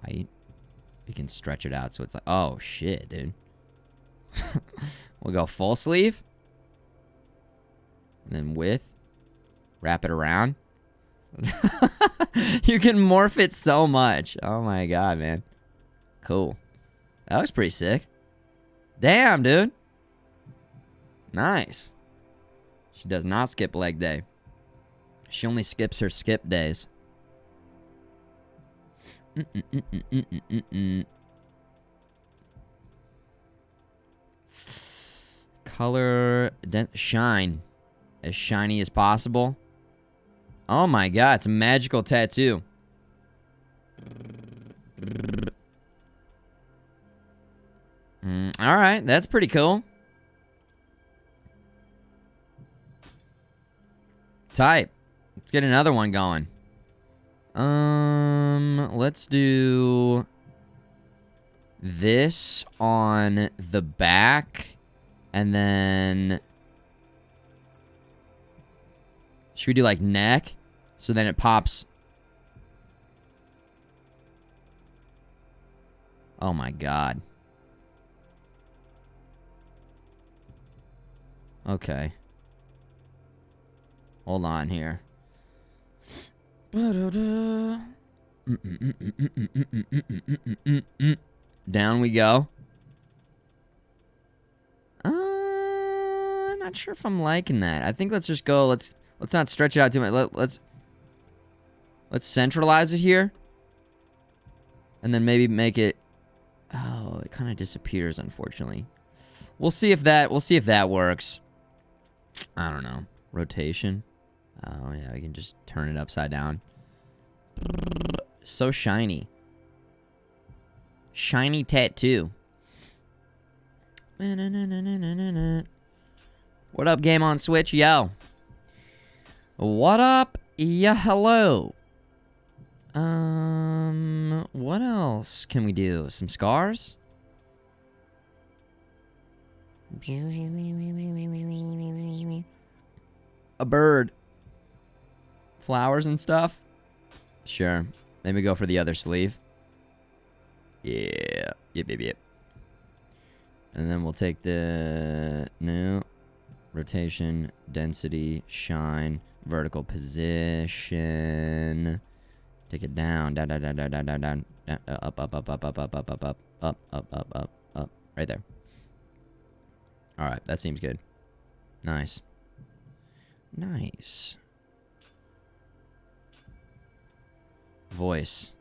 Height. We can stretch it out so it's like, oh shit, dude. We'll go full sleeve. And then width. Wrap it around. You can morph it so much. Oh my god, man. Cool. That looks pretty sick. Damn, dude. Nice. She does not skip leg day. She only skips her skip days. Color, shine. As shiny as possible. Oh my god, it's a magical tattoo. Alright, that's pretty cool. Type. Let's get another one going. Let's do this on the back, and then should we do like neck? So then it pops. Oh my god. Okay. Hold on here. Down we go. I'm not sure if I'm liking that. I think let's just go. Let's not stretch it out too much. Let's centralize it here, and then maybe make it. Oh, it kind of disappears, unfortunately. We'll see if that works. I don't know. Rotation. Oh yeah, we can just turn it upside down. So shiny. Shiny tattoo. What up, Game on Switch? Yo. What up? Yeah, hello. What else can we do? Some scars? A bird. Flowers and stuff? Sure. Maybe go for the other sleeve. Yeah. Yep. And then we'll take the new rotation, density, shine, vertical position. Take it down. Down. Up. Right there. Alright, that seems good. Nice. Nice. Voice.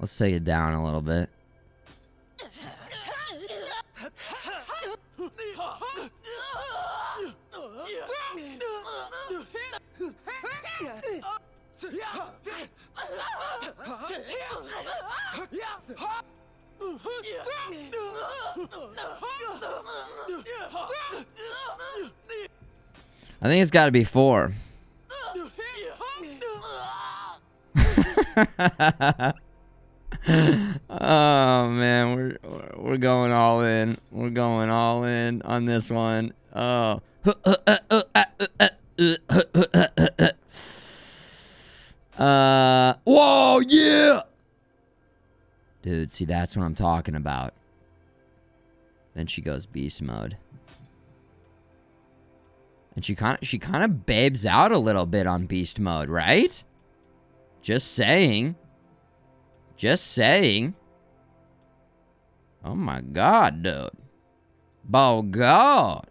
Let's take it down a little bit. I think it's got to be 4. Oh man, we're going all in. We're going all in on this one. Oh. Whoa, yeah. Dude, see, that's what I'm talking about. Then she goes beast mode. And she kind of babes out a little bit on beast mode, right? Just saying. Just saying. Oh my god, dude. Oh god.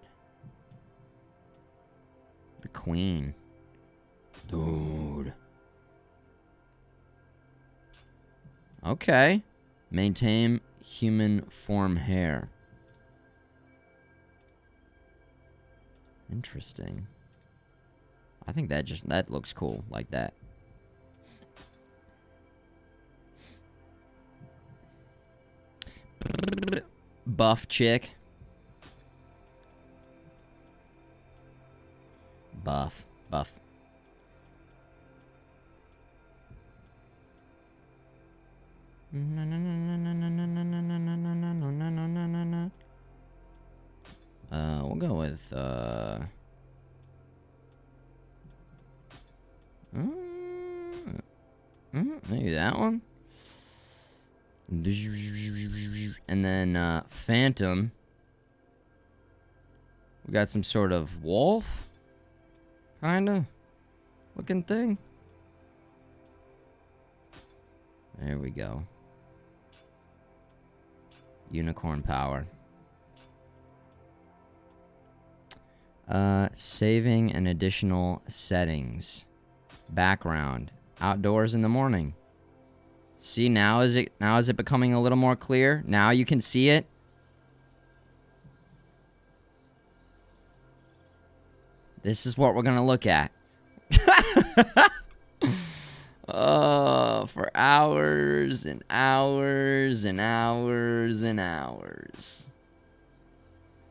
The queen. Dude. Okay. Maintain human form hair. Interesting. I think that looks cool like that. Buff chick. Buff. We'll go with maybe that one. And then Phantom. We got some sort of wolf kinda looking thing. There we go. Unicorn power. Saving and additional settings. Background. Outdoors in the morning. See, now is it becoming a little more clear? Now you can see it. This is what we're gonna look at. Oh, for hours and hours and hours and hours.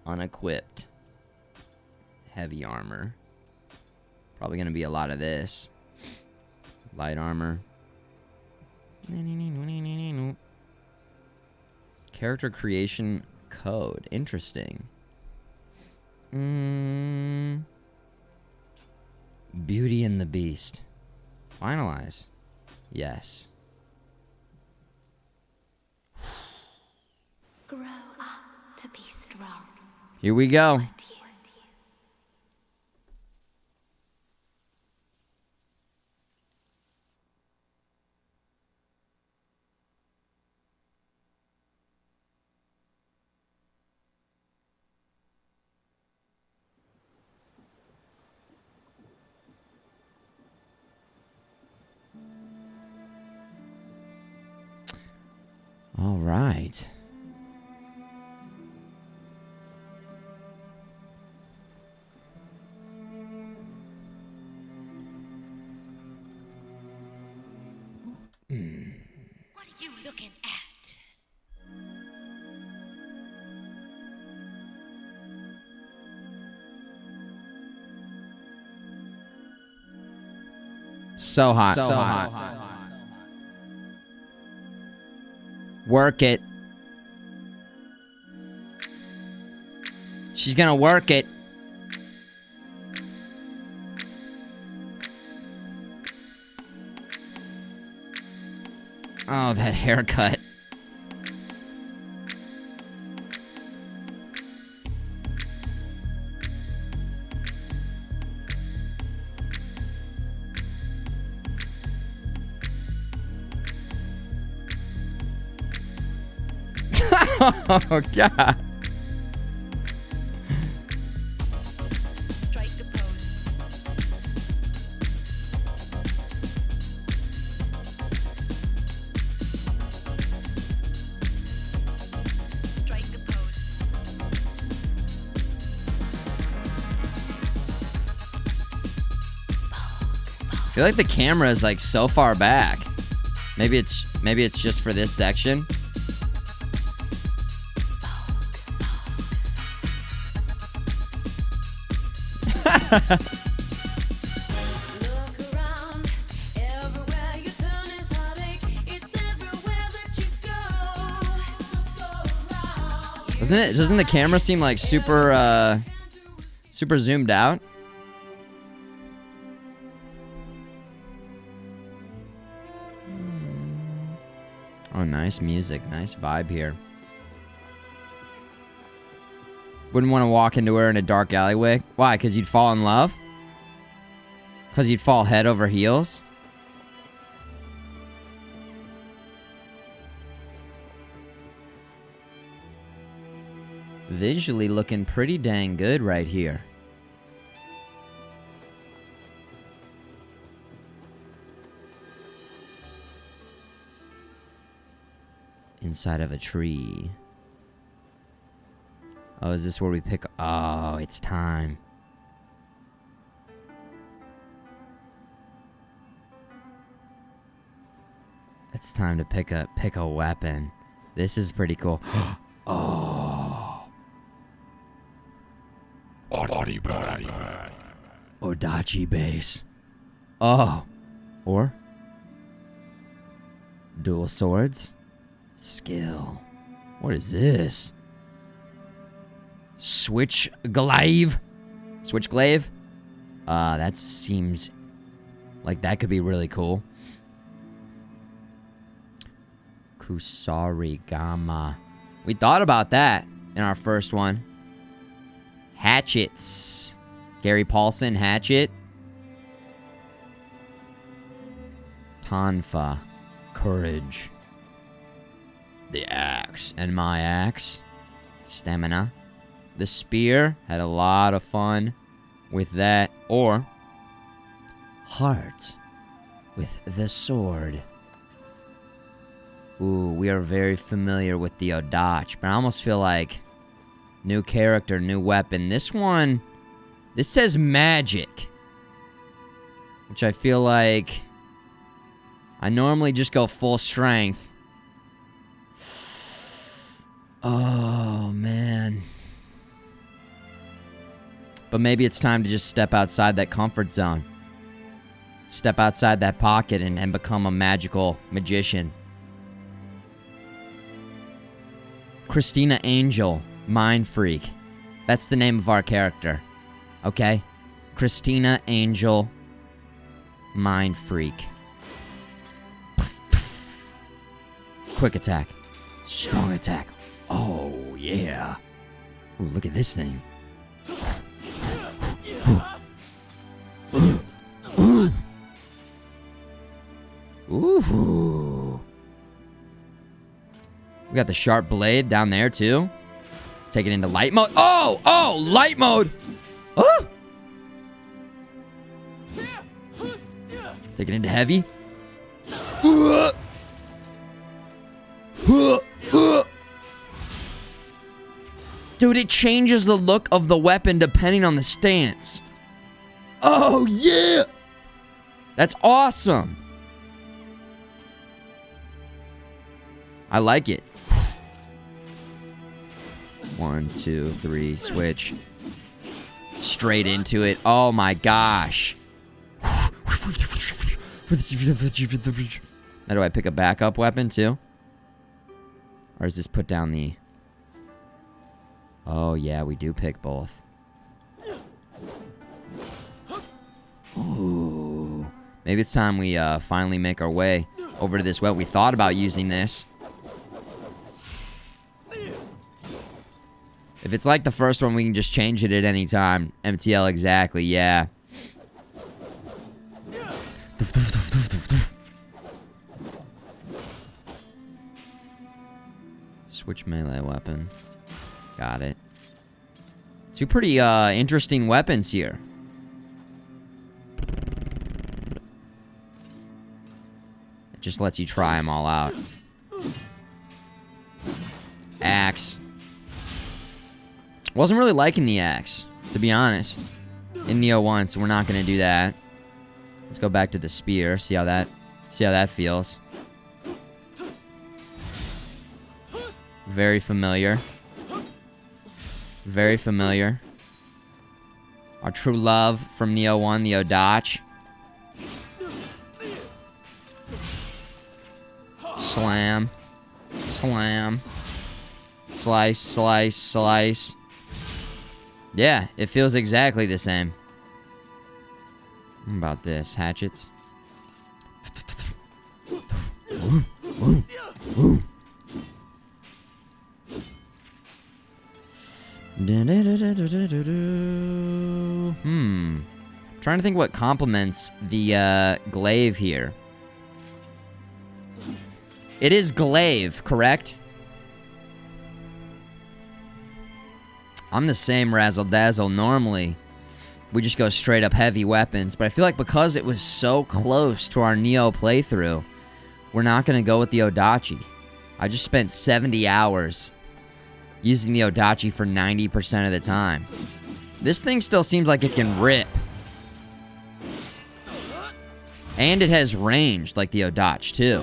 Unequipped. Heavy armor. Probably gonna be a lot of this. Light armor. Character creation code. Interesting. Beauty and the Beast. Finalize. Yes. Grow up to be strong. Here we go. All right. What are you looking at? So hot. So hot. Work it. She's gonna work it. Oh, that haircut. Oh, God. Strike a pose. Strike a pose. I feel like the camera is like so far back. Maybe it's just for this section. Look around, everywhere you turn is heartache. It's everywhere that you go. Doesn't the camera seem like super zoomed out? Oh, nice music. Nice vibe here. Wouldn't want to walk into her in a dark alleyway. Why? Because you'd fall in love? Because you'd fall head over heels? Visually looking pretty dang good right here. Inside of a tree. Oh, is this where we pick? Oh, it's time. It's time to pick a weapon. This is pretty cool. Oh. Odachi base. Oh. Or dual swords. Skill. What is this? Switch glaive. Switch glaive? That seems like that could be really cool. Kusarigama. We thought about that in our first one. Hatchets. Gary Paulson hatchet. Tonfa. Courage. The axe. And my axe. Stamina. The spear. Had a lot of fun with that. Or heart with the sword. Ooh, we are very familiar with the Odach, but I almost feel like new character, new weapon. This one, this says magic, which I feel like I normally just go full strength. Oh, man. But maybe it's time to just step outside that comfort zone. Step outside that pocket and become a magical magician. Christina Angel, Mind Freak. That's the name of our character. Okay? Christina Angel, Mind Freak. Quick attack. Strong attack. Oh, yeah. Ooh, look at this thing. Ooh. We got the sharp blade down there, too. Take it into light mode. Oh! Oh! Light mode! Oh! Take it into heavy. Dude, it changes the look of the weapon depending on the stance. Oh, yeah! That's awesome. I like it. 1, 2, 3, switch. Straight into it. Oh my gosh. Now do I pick a backup weapon too? Or is this put down the... Oh yeah, we do pick both. Ooh. Maybe it's time we finally make our way over to this weapon. We thought about using this. If it's like the first one, we can just change it at any time. MTL exactly, yeah. Switch melee weapon. Got it. Two pretty interesting weapons here. It just lets you try them all out. Axe. Wasn't really liking the axe, to be honest. In Nioh 1, so we're not gonna do that. Let's go back to the spear, see how that feels. Very familiar. Very familiar. Our true love from Nioh 1, the Odach. Slam. Slam. Slice, slice, slice. Yeah, it feels exactly the same. What about this? Hatchets? Trying to think what complements the glaive here. It is glaive, correct? I'm the same razzle dazzle normally. We just go straight up heavy weapons, but I feel like because it was so close to our Nioh playthrough, we're not gonna go with the Odachi. I just spent 70 hours using the Odachi for 90% of the time. This thing still seems like it can rip. And it has range like the Odachi too.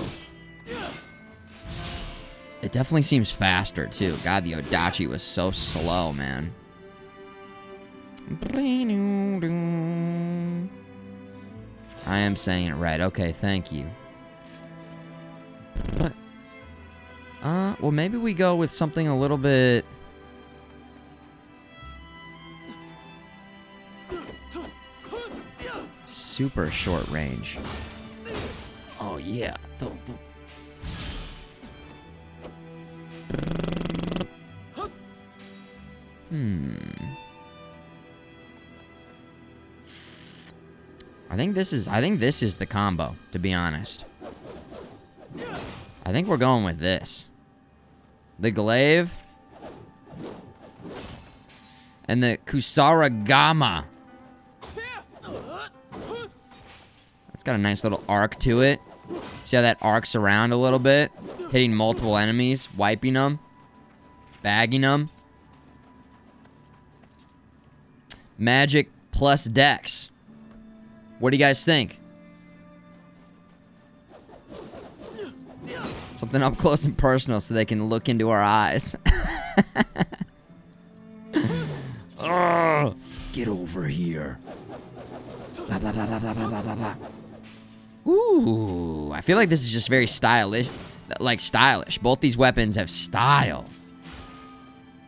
It definitely seems faster too. God, the Odachi was so slow, man. I am saying it right. Okay, thank you. Well, maybe we go with something a little bit... super short range. Oh, yeah. I think this is the combo, to be honest. I think we're going with this. The glaive. And the Kusaragama. That's got a nice little arc to it. See how that arcs around a little bit? Hitting multiple enemies, wiping them, bagging them. Magic plus dex. What do you guys think? Something up close and personal so they can look into our eyes. Get over here. Blah, blah, blah, blah, blah, blah, blah, blah. Ooh, I feel like this is just very stylish. Like, stylish. Both these weapons have style.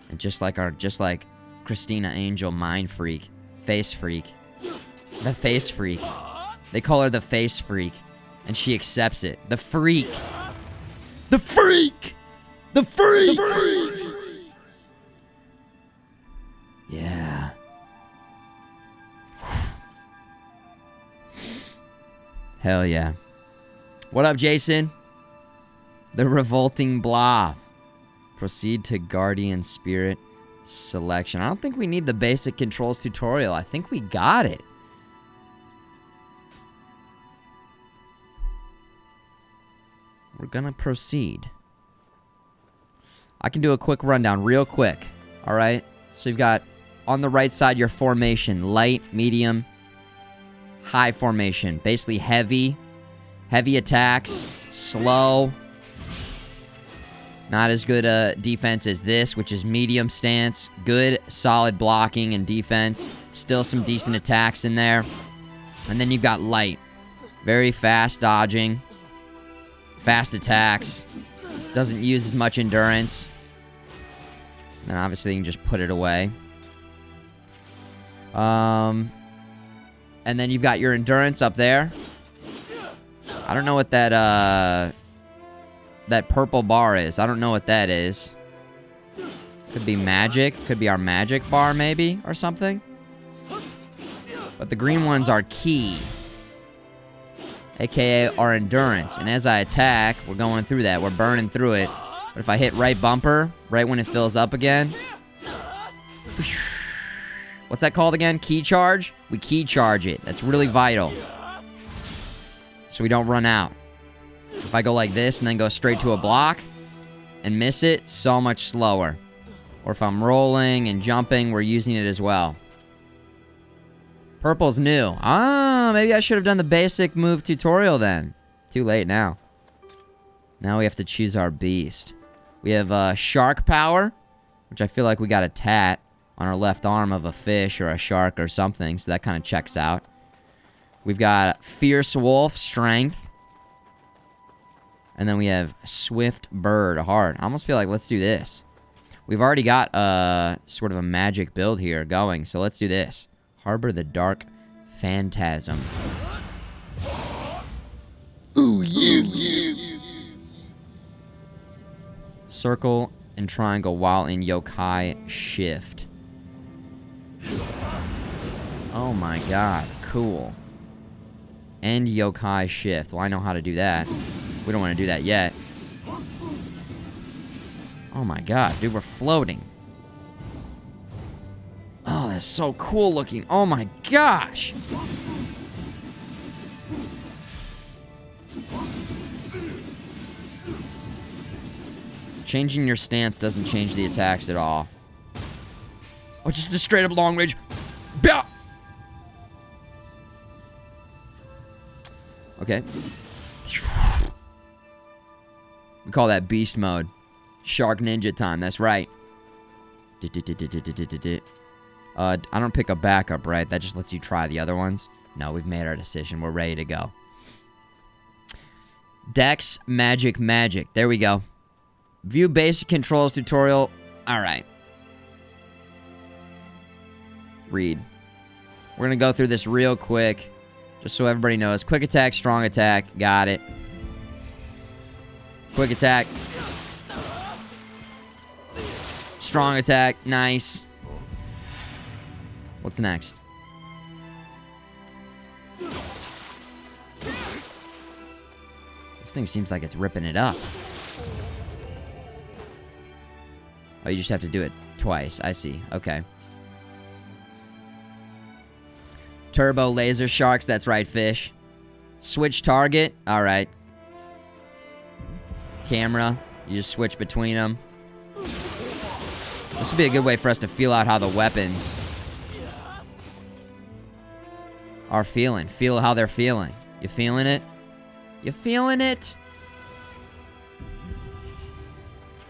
And just like Christina Angel, Mind Freak, Face Freak. The Face Freak. They call her the Face Freak. And she accepts it. The Freak. The Freak! The Freak! The Freak! Yeah. Hell yeah. What up, Jason? The Revolting Blob. Proceed to Guardian Spirit selection. I don't think we need the basic controls tutorial. I think we got it. We're gonna proceed. I can do a quick rundown real quick. Alright? So you've got on the right side your formation. Light, medium, high formation. Basically heavy. Heavy attacks. Slow. Not as good a defense as this, which is medium stance. Good, solid blocking and defense. Still some decent attacks in there. And then you've got light. Very fast dodging. Fast attacks. Doesn't use as much endurance. And obviously you can just put it away. And then you've got your endurance up there. I don't know what that purple bar is. I don't know what that is. Could be magic. Could be our magic bar, maybe, or something. But the green ones are key. AKA our endurance. And as I attack, we're going through that. We're burning through it. But if I hit right bumper, right when it fills up again. What's that called again? Key charge? We key charge it. That's really vital. So we don't run out. If I go like this and then go straight to a block and miss it, so much slower. Or if I'm rolling and jumping, we're using it as well. Purple's new. Ah, maybe I should have done the basic move tutorial then. Too late now. Now we have to choose our beast. We have shark power, which I feel like we got a tat on our left arm of a fish or a shark or something, so that kind of checks out. We've got fierce wolf, strength. And then we have swift bird, heart. I almost feel like let's do this. We've already got sort of a magic build here going, so let's do this. Harbor the dark phantasm. Ooh, you. Circle and triangle while in yokai shift. Oh my god, cool. And yokai shift. Well, I know how to do that. We don't want to do that yet. Oh my god, dude, we're floating. Oh, that's so cool looking. Oh my gosh. Changing your stance doesn't change the attacks at all. Oh, just a straight up long range. Bah! Okay. We call that beast mode. Shark ninja time, that's right. I don't pick a backup, right? That just lets you try the other ones. No, we've made our decision. We're ready to go. Dex, magic. There we go. View basic controls tutorial. Alright. Read. We're going to go through this real quick. Just so everybody knows. Quick attack, strong attack. Got it. Quick attack. Strong attack. Nice. What's next? This thing seems like it's ripping it up. Oh, you just have to do it twice. I see. Okay. Turbo laser sharks. That's right, fish. Switch target. All right. Camera. You just switch between them. This would be a good way for us to feel out how the weapons are feeling. Feel how they're feeling. You feeling it? You feeling it?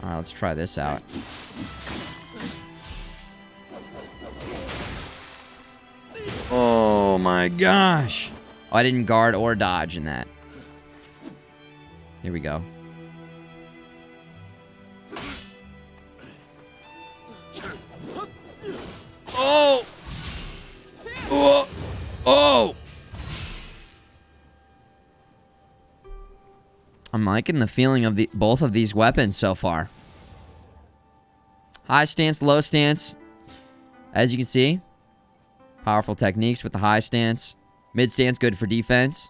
Alright, let's try this out. Oh my gosh. Oh, I didn't guard or dodge in that. Here we go. Oh! Oh! Oh! I'm liking the feeling of both of these weapons so far. High stance, low stance. As you can see, powerful techniques with the high stance. Mid stance, good for defense.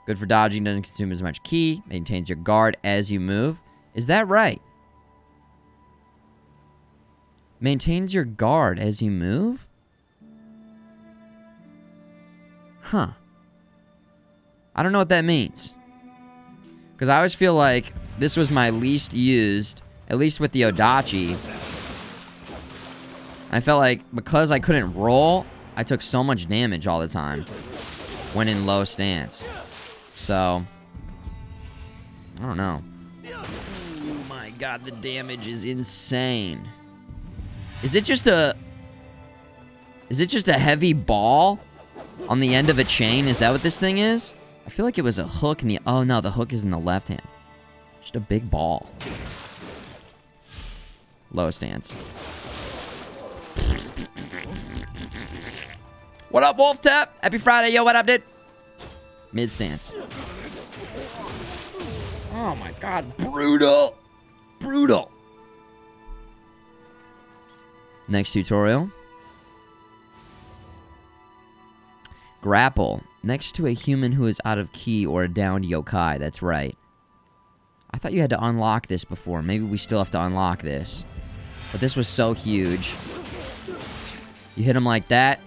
Good for dodging, doesn't consume as much ki. Maintains your guard as you move. Is that right? Maintains your guard as you move? Huh. I don't know what that means. Because I always feel like this was my least used, at least with the Odachi. I felt like because I couldn't roll, I took so much damage all the time when in low stance. So, I don't know. Oh my god, the damage is insane. Is it just a heavy ball on the end of a chain? Is that what this thing is? I feel like it was a hook in the... Oh, no, the hook is in the left hand. Just a big ball. Low stance. What up, Wolf Tap? Happy Friday. Yo, what up, dude? Mid stance. Oh my god, brutal! Brutal! Next tutorial. Grapple. Next to a human who is out of ki or a downed yokai. That's right. I thought you had to unlock this before. Maybe we still have to unlock this. But this was so huge. You hit him like that.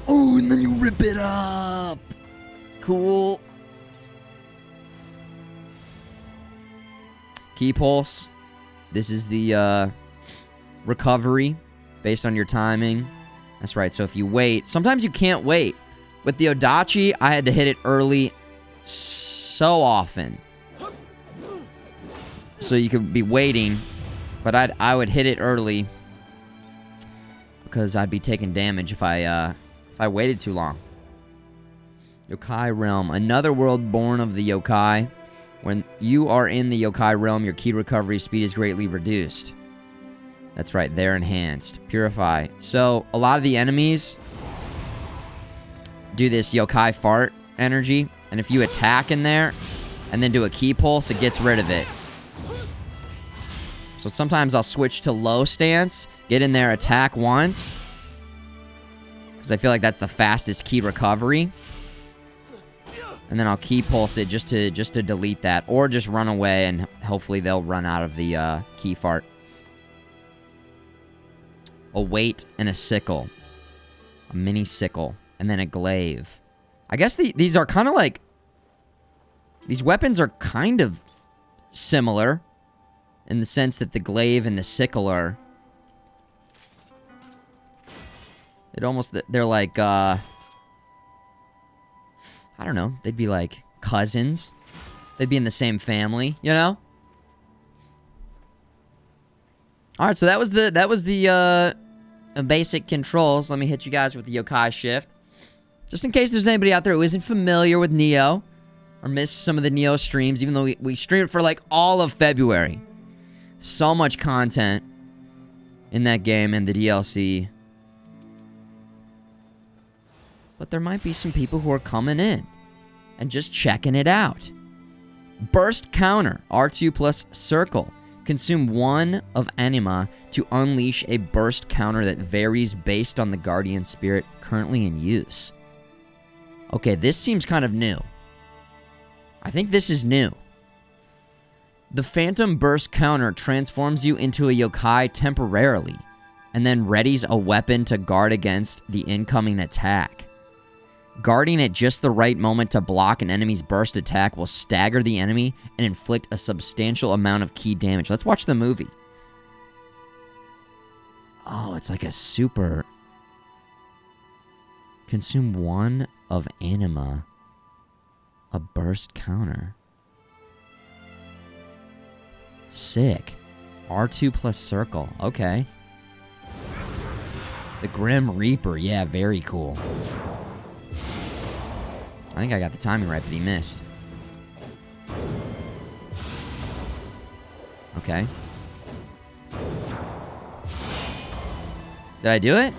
Oh, and then you rip it up. Cool. Key pulse. This is the recovery based on your timing. That's right. So if you wait, sometimes you can't wait. With the Odachi, I had to hit it early so often. So you could be waiting, but I would hit it early because I'd be taking damage if I waited too long. Yokai realm, another world born of the yokai. When you are in the yokai realm, your ki recovery speed is greatly reduced. That's right, they're enhanced. Purify. So, a lot of the enemies do this yokai fart energy, and if you attack in there and then do a ki pulse, it gets rid of it. So sometimes I'll switch to low stance, get in there, attack once, because I feel like that's the fastest ki recovery. And then I'll ki pulse it just to delete that, or just run away and hopefully they'll run out of the ki fart. A weight and a sickle. A mini sickle. And then a glaive. I guess these are kind of like... These weapons are kind of similar. In the sense that the glaive and the sickle are... They're like, I don't know. They'd be like cousins. They'd be in the same family, you know? Alright, so that was the basic controls. Let me hit you guys with the yokai shift. Just in case there's anybody out there who isn't familiar with Nioh, or missed some of the Nioh streams, even though we streamed for like all of February. So much content in that game and the DLC. But there might be some people who are coming in and just checking it out. Burst counter, R2 plus circle. Consume 1 of anima to unleash a burst counter that varies based on the guardian spirit currently in use. Okay, this seems kind of new. I think this is new. The phantom burst counter transforms you into a yokai temporarily, and then readies a weapon to guard against the incoming attack. Guarding at just the right moment to block an enemy's burst attack will stagger the enemy and inflict a substantial amount of key damage. Let's watch the movie. Oh, it's like a super... Consume 1 of anima. A burst counter. Sick. R2 plus circle. Okay. The Grim Reaper. Yeah, very cool. I think I got the timing right, but he missed. Okay. Did I do it?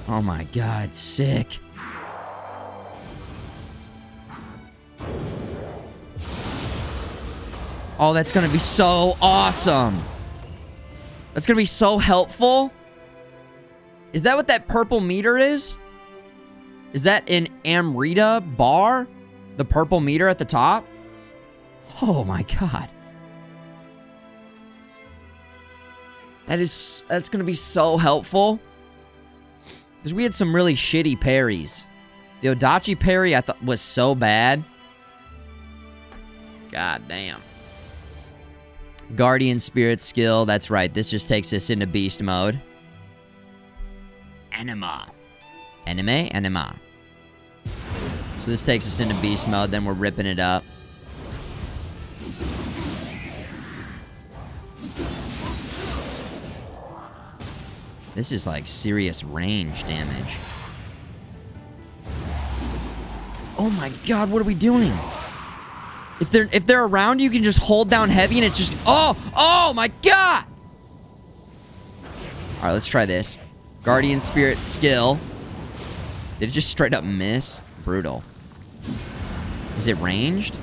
Oh my god, sick. Oh, that's gonna be so awesome. That's gonna be so helpful. Is that what that purple meter is? Is that an Amrita bar? The purple meter at the top? Oh my god. That's gonna be so helpful. Because we had some really shitty parries. The Odachi parry I thought was so bad. God damn. Guardian Spirit skill. That's right. This just takes us into beast mode. Anima. Anime? Anima. So this takes us into beast mode. Then we're ripping it up. This is like serious range damage. Oh my god, what are we doing? If they're around, you can just hold down heavy and it's just... Oh! Oh my god! All right, let's try this. Guardian Spirit skill. Did it just straight up miss? Brutal. Is it ranged?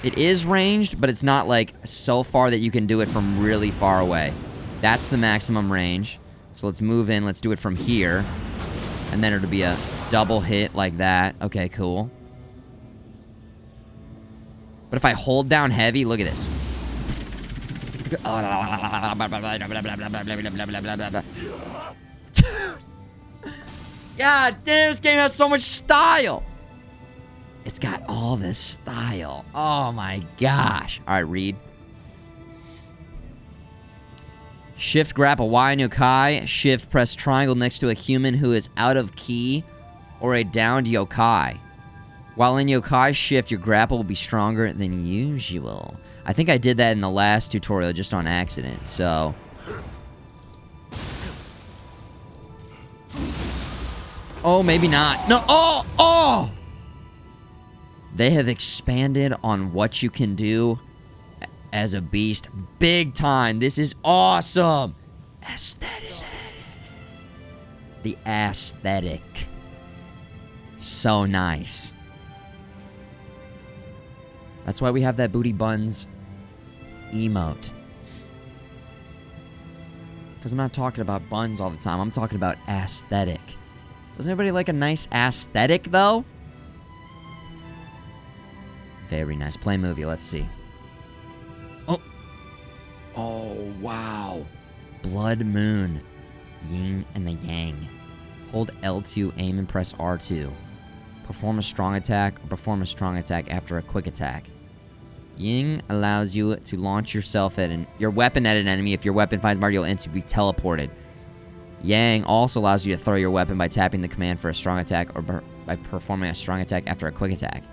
It is ranged, but it's not like so far that you can do it from really far away. That's the maximum range. So let's move in. Let's do it from here. And then it'll be a double hit like that. Okay, cool. But if I hold down heavy, look at this. God damn, this game has so much style. It's got all this style. Oh my gosh. All right, read. Shift grapple Y yokai. Shift press triangle next to a human who is out of key or a downed yokai. While in yokai shift, your grapple will be stronger than usual. I think I did that in the last tutorial just on accident, so... Oh, maybe not. No, oh! They have expanded on what you can do as a beast big time. This is awesome. Aesthetic. The aesthetic. So nice. That's why we have that booty buns emote. Because I'm not talking about buns all the time. I'm talking about aesthetic. Doesn't everybody like a nice aesthetic, though? Very nice. Play movie. Let's see. Oh. Oh, wow. Blood Moon. Yin and the Yang. Hold L2, aim and press R2. Perform a strong attack or perform a strong attack after a quick attack. Yin allows you to launch yourself at your weapon at an enemy. If your weapon finds mark, you'll instantly be teleported. Yang also allows you to throw your weapon by tapping the command for a strong attack or by performing a strong attack after a quick attack.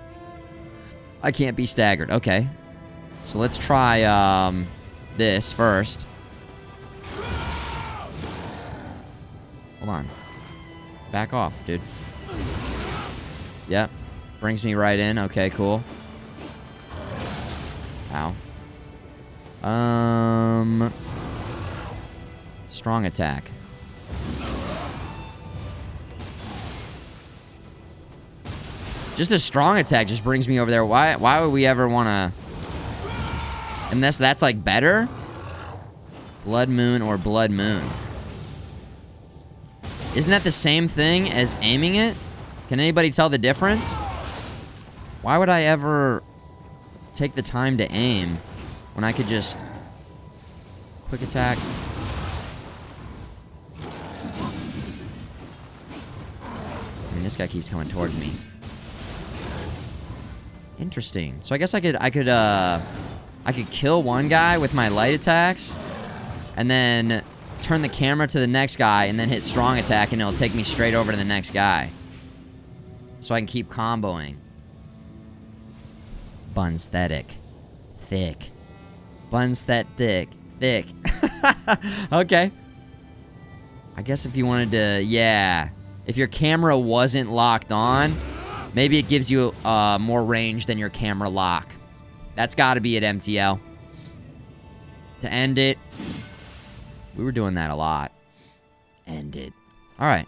I can't be staggered. Okay. So let's try this first. Hold on. Back off, dude. Yep. Brings me right in. Okay, cool. Ow. Strong attack. Just a strong attack just brings me over there. Why would we ever want to... Unless that's, like, better? Blood Moon or Blood Moon. Isn't that the same thing as aiming it? Can anybody tell the difference? Why would I ever take the time to aim when I could just... Quick attack. I mean, this guy keeps coming towards me. Interesting. So I guess I could kill one guy with my light attacks, and then turn the camera to the next guy, and then hit strong attack, and it'll take me straight over to the next guy. So I can keep comboing. Bunsthetic. Thick. Buns that thick. Thick. Okay. I guess if you wanted to, yeah. If your camera wasn't locked on, maybe it gives you more range than your camera lock. That's got to be at MTL. To end it. We were doing that a lot. End it. All right.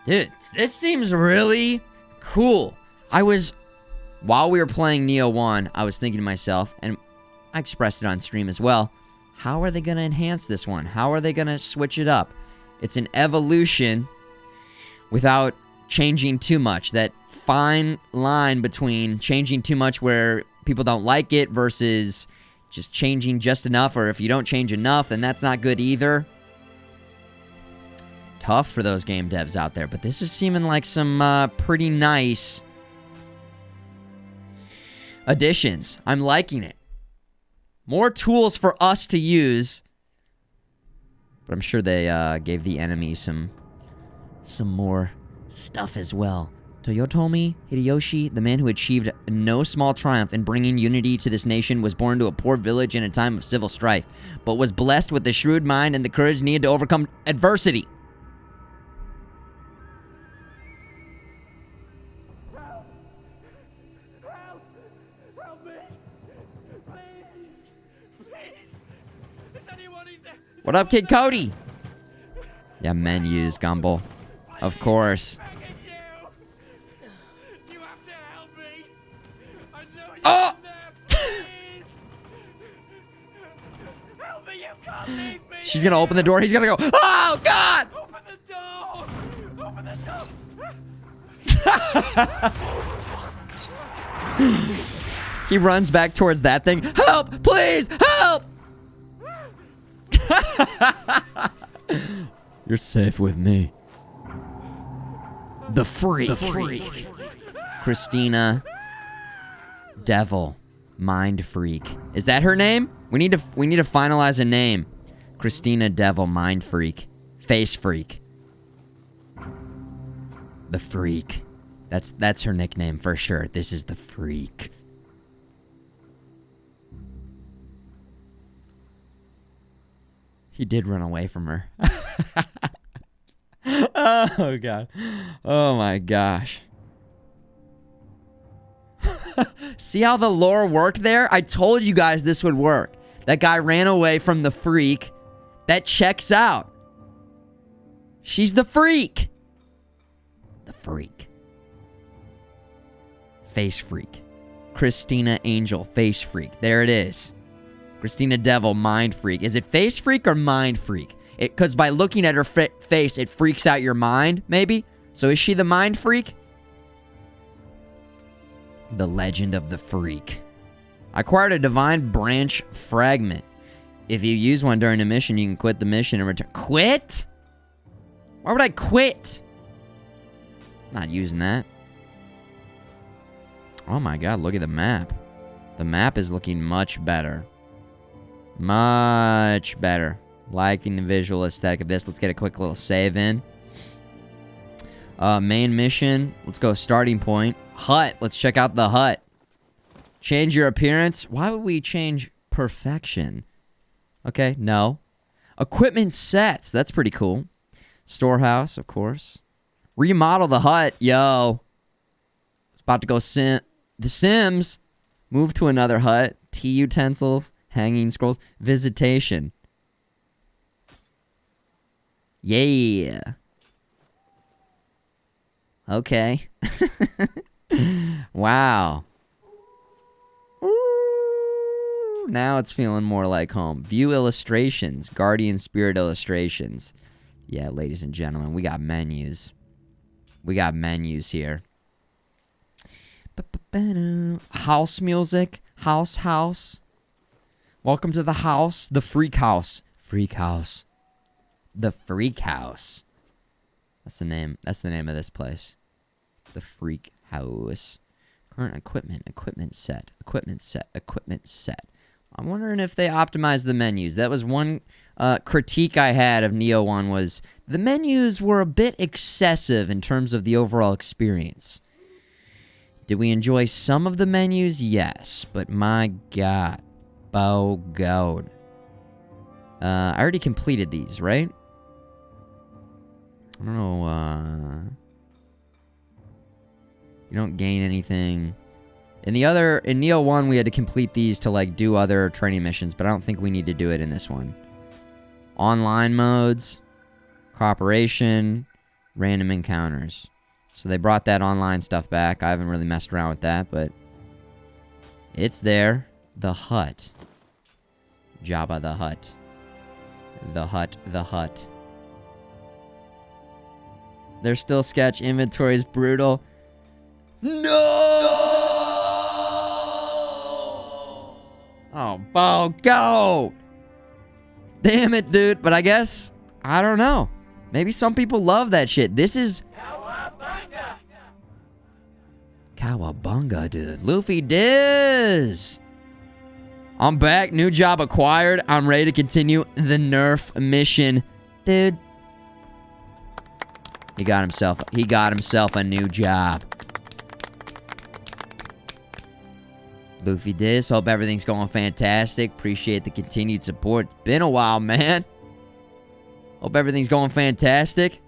Dude, this seems really cool. While we were playing Nioh 1, I was thinking to myself, and I expressed it on stream as well, how are they going to enhance this one? How are they going to switch it up? It's an evolution without changing too much. That fine line between changing too much where people don't like it versus just changing just enough, or if you don't change enough, then that's not good either. Tough for those game devs out there, but this is seeming like some pretty nice additions. I'm liking it. More tools for us to use, but I'm sure they gave the enemy some more stuff as well. Toyotomi Hideyoshi, the man who achieved no small triumph in bringing unity to this nation, was born to a poor village in a time of civil strife, but was blessed with the shrewd mind and the courage needed to overcome adversity. Help me! Please! Please! Is anyone What up, Kid Cody? Yeah, menus, Gumble. Of course. Oh! She's gonna open the door. He's gonna go, oh, God! Open the door! Open the door! He runs back towards that thing. Help! Please! Help! You're safe with me. The freak. Christina Devil. Mind Freak. Is that her name? We need to finalize a name. Christina Devil Mind Freak. Face Freak. The Freak. That's her nickname for sure. This is the Freak. He did run away from her. Oh, God. Oh, my gosh. See how the lore worked there? I told you guys this would work. That guy ran away from the freak. That checks out. She's the freak. The freak. Face freak. Christina Angel, face freak. There it is. Christina Devil, mind freak. Is it face freak or mind freak? Because by looking at her face, it freaks out your mind, maybe? So is she the mind freak? The Legend of the Freak. Acquired a divine branch fragment. If you use one during a mission, you can quit the mission and return. Quit? Why would I quit? Not using that. Oh my God, look at the map. The map is looking much better. Much better. Liking the visual aesthetic of this. Let's get a quick little save in. Main mission. Let's go starting point. Hut. Let's check out the hut. Change your appearance. Why would we change perfection? Okay, no. Equipment sets. That's pretty cool. Storehouse, of course. Remodel the hut. Yo. It's about to go The Sims. Move to another hut. Tea utensils. Hanging scrolls. Visitation. Yeah. Okay. Wow. Ooh, now it's feeling more like home. View illustrations. Guardian Spirit illustrations. Yeah, ladies and gentlemen, we got menus. We got menus here. House music. House. Welcome to the house. The Freak House. Freak House. The Freak House. That's the name. That's the name of this place. The Freak House. Current equipment. Equipment set. I'm wondering if they optimized the menus. That was one critique I had of Nioh 1 was the menus were a bit excessive in terms of the overall experience. Did we enjoy some of the menus? Yes. But my God. Oh, God. I already completed these, right? I don't know, you don't gain anything. In Nioh 1, we had to complete these to, like, do other training missions, but I don't think we need to do it in this one. Online modes, cooperation, random encounters. So they brought that online stuff back. I haven't really messed around with that, but it's there. The hut. Jabba the Hutt. The hut. There's still sketch. Inventory is brutal. No! Oh, go! Damn it, dude. But I guess, I don't know. Maybe some people love that shit. This is... Cowabunga, dude. Luffy Diz! I'm back. New job acquired. I'm ready to continue the nerf mission. Dude. He got himself a new job. Luffy Diz, hope everything's going fantastic. Appreciate the continued support. It's been a while, man. Hope everything's going fantastic.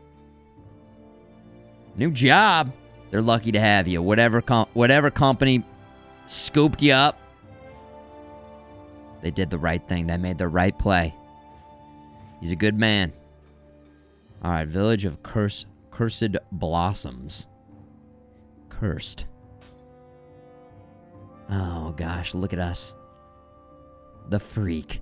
New job. They're lucky to have you. Whatever company scooped you up, they did the right thing. They made the right play. He's a good man. Alright, village of cursed blossoms. Cursed. Oh gosh, look at us. The freak.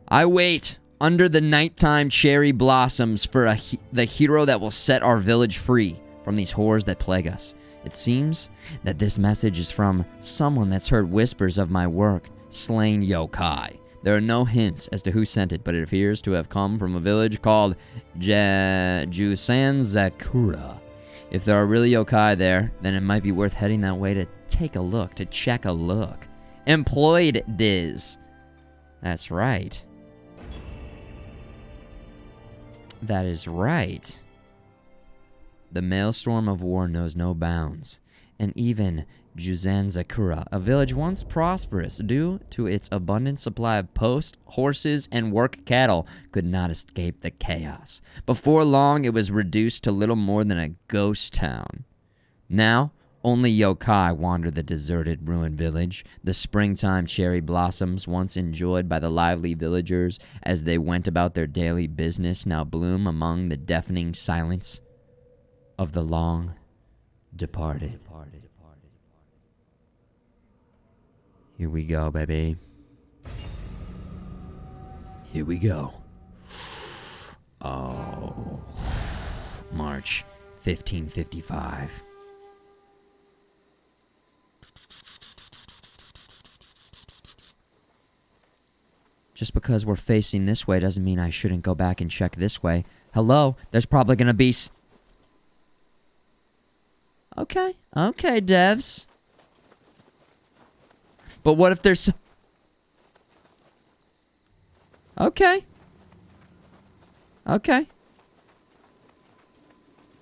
I wait under the nighttime cherry blossoms for the hero that will set our village free from these horrors that plague us. It seems that this message is from someone that's heard whispers of my work, slain yokai. There are no hints as to who sent it, but it appears to have come from a village called Jusanzakura. If there are really yokai there, then it might be worth heading that way to take a look, to check a look. Employed Diz. That's right. That is right. The maelstrom of war knows no bounds, and even Jusanzakura, a village once prosperous due to its abundant supply of post, horses, and work cattle, could not escape the chaos. Before long, it was reduced to little more than a ghost town. Now, only yokai wander the deserted, ruined village. The springtime cherry blossoms, once enjoyed by the lively villagers as they went about their daily business, now bloom among the deafening silence of the long departed. Here we go, baby. Here we go. Oh. March 1555. Just because we're facing this way doesn't mean I shouldn't go back and check this way. Hello? There's probably gonna be Okay, devs. But what if there's... Okay.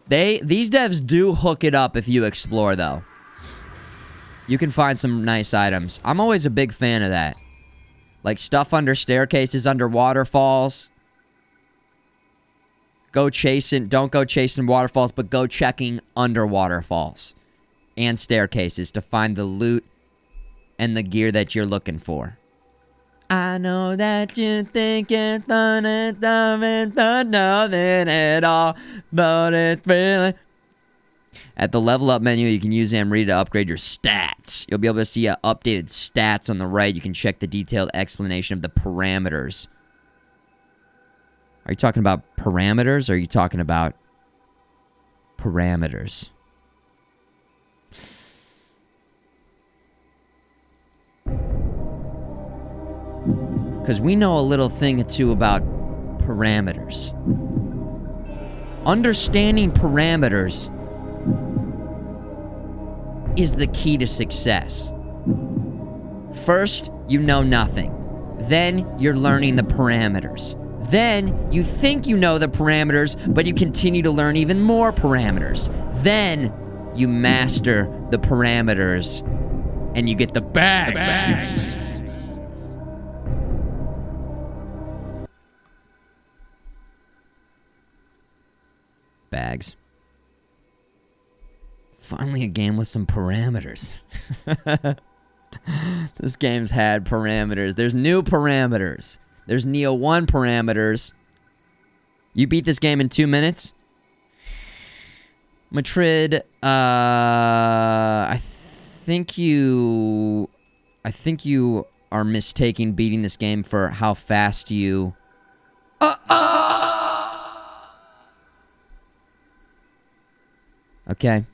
These devs do hook it up if you explore, though. You can find some nice items. I'm always a big fan of that. Like stuff under staircases, under waterfalls. Don't go chasing waterfalls, but go checking under waterfalls and staircases to find the loot and the gear that you're looking for. I know that you think it's fun and dumb and fun, nothing at all, but it's really... At the level up menu, you can use Amrita to upgrade your stats. You'll be able to see updated stats on the right. You can check the detailed explanation of the parameters. Are you talking about parameters, or are you talking about parameters? Because we know a little thing or two about parameters. Understanding parameters is the key to success. First, you know nothing. Then, you're learning the parameters. Then, you think you know the parameters, but you continue to learn even more parameters. Then, you master the parameters, and you get the bags. Bags. Finally a game with some parameters. This game's had parameters. There's new parameters. There's Nioh 1 parameters. You beat this game in 2 minutes? Madrid, I think you are mistaking beating this game for how fast you... Okay.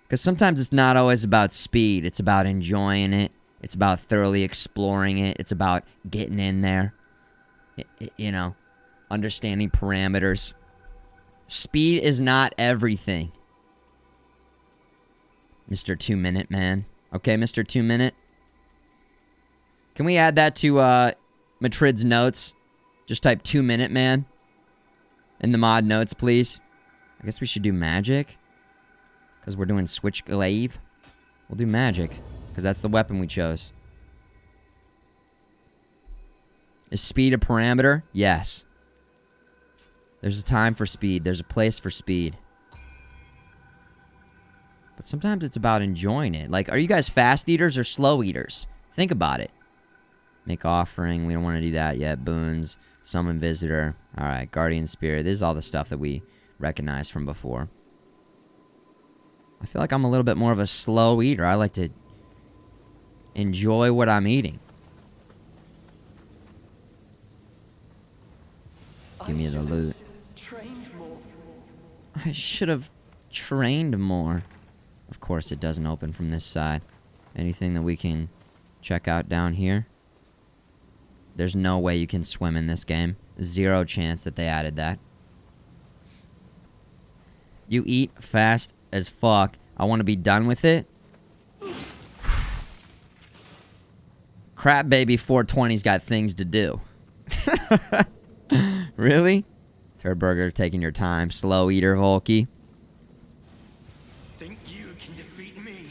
Because sometimes it's not always about speed. It's about enjoying it. It's about thoroughly exploring it. It's about getting in there. You know, understanding parameters. Speed is not everything. Mr. 2 Minute Man. Okay, Mr. 2 Minute. Can we add that to Madrid's notes? Just type 2 Minute Man in the mod notes, please. I guess we should do magic. Because we're doing switch glaive. We'll do magic. Because that's the weapon we chose. Is speed a parameter? Yes. There's a time for speed. There's a place for speed. But sometimes it's about enjoying it. Like, are you guys fast eaters or slow eaters? Think about it. Make offering. We don't want to do that yet. Boons. Summon visitor. Alright, guardian spirit. This is all the stuff that we recognized from before. I feel like I'm a little bit more of a slow eater. I like to enjoy what I'm eating. Give me the loot. I should have trained more. Of course it doesn't open from this side. Anything that we can check out down here? There's no way you can swim in this game. Zero chance that they added that. You eat fast as fuck. I want to be done with it. Crap baby 420's got things to do. Really? Turd Burger taking your time. Slow eater, Volky. Think you can defeat me?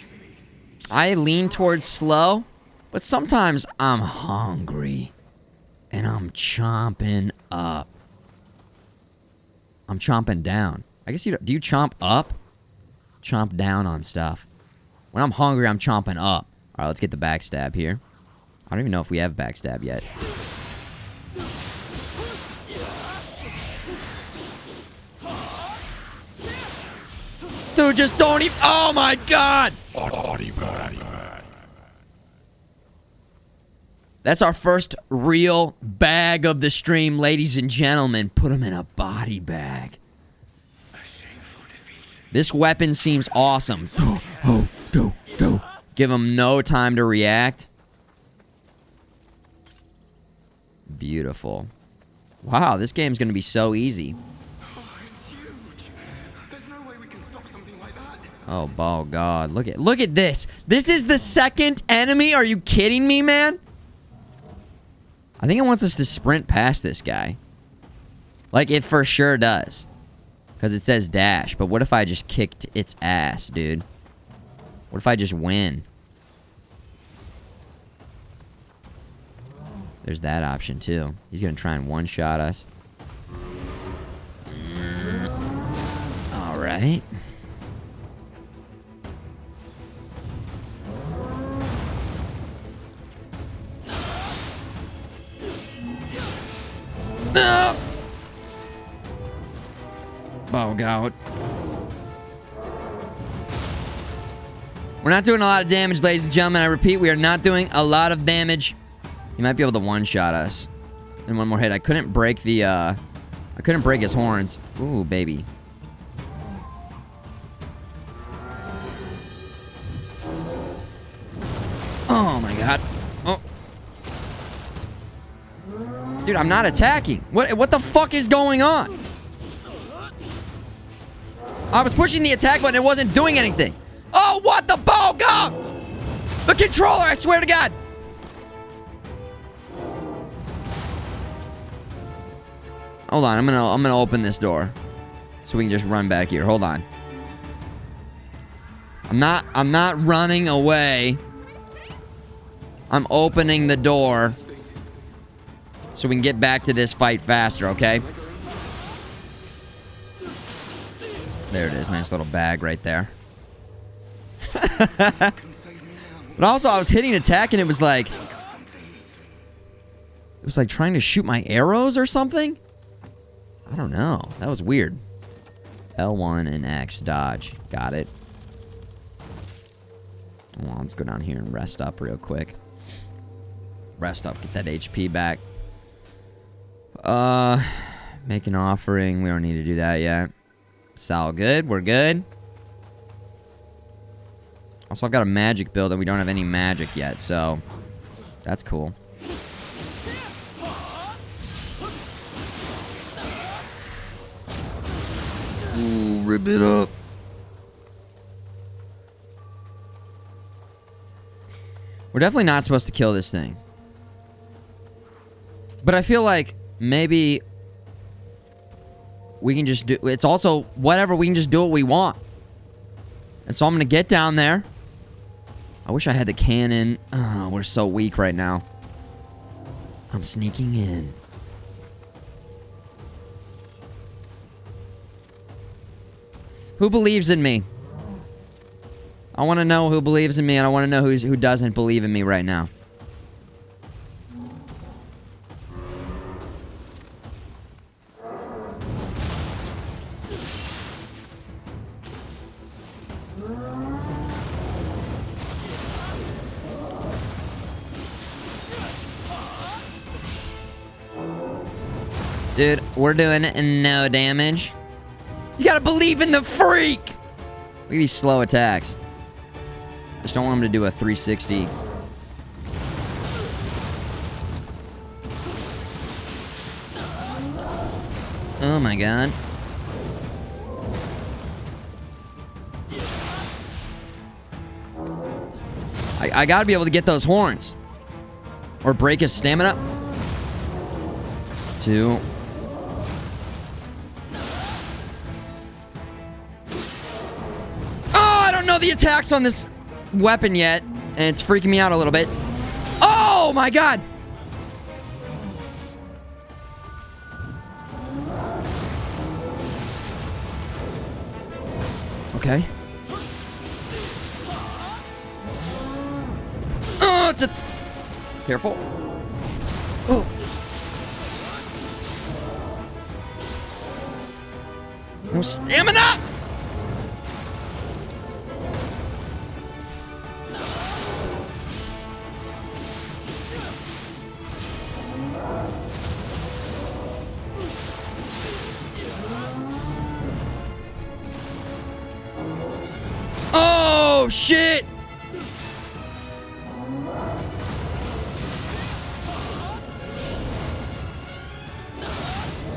I lean towards slow, but sometimes I'm hungry. And I'm chomping up. I'm chomping down. I guess you don't, do you chomp up? Chomp down on stuff. When I'm hungry, I'm chomping up. Alright, let's get the backstab here. I don't even know if we have backstab yet. Dude, just don't even. Oh my god! That's our first real bag of the stream, ladies and gentlemen. Put him in a body bag. This weapon seems awesome. Give him no time to react. Beautiful. Wow, this game's gonna be so easy. Oh, god. Look at this. This is the second enemy? Are you kidding me, man? I think it wants us to sprint past this guy. Like, it for sure does. Because it says dash. But what if I just kicked its ass, dude? What if I just win? There's that option, too. He's going to try and one-shot us. Alright. No! Oh, God. We're not doing a lot of damage, ladies and gentlemen. I repeat, we are not doing a lot of damage. He might be able to one-shot us. And one more hit. I couldn't break the, I couldn't break his horns. Ooh, baby. Oh, my God. Oh. Dude, I'm not attacking. What the fuck is going on? I was pushing the attack button. It wasn't doing anything. Oh, what the ball go? The controller, I swear to God. Hold on, I'm gonna open this door. So we can just run back here. Hold on. I'm not running away. I'm opening the door. So we can get back to this fight faster, okay? There it is. Nice little bag right there. But also, I was hitting attack and it was like trying to shoot my arrows or something? I don't know. That was weird. L1 and X, dodge. Got it. Well, let's go down here and rest up real quick. Rest up, get that HP back. Make an offering. We don't need to do that yet. It's all good. We're good. Also, I've got a magic build and we don't have any magic yet, so that's cool. Ooh, rip it up. We're definitely not supposed to kill this thing. But I feel like maybe we can just do... It's also whatever. We can just do what we want. And so I'm going to get down there. I wish I had the cannon. Oh, we're so weak right now. I'm sneaking in. Who believes in me? I want to know who believes in me, and I want to know who doesn't believe in me right now. Dude, we're doing no damage. You gotta believe in the freak! Look at these slow attacks. I just don't want him to do a 360. Oh my god. I gotta be able to get those horns. Or break his stamina. 2. Oh, I don't know the attacks on this weapon yet. And it's freaking me out a little bit. Oh my god! Okay. Oh, it's a... Careful. Oh. No stamina! Oh, shit!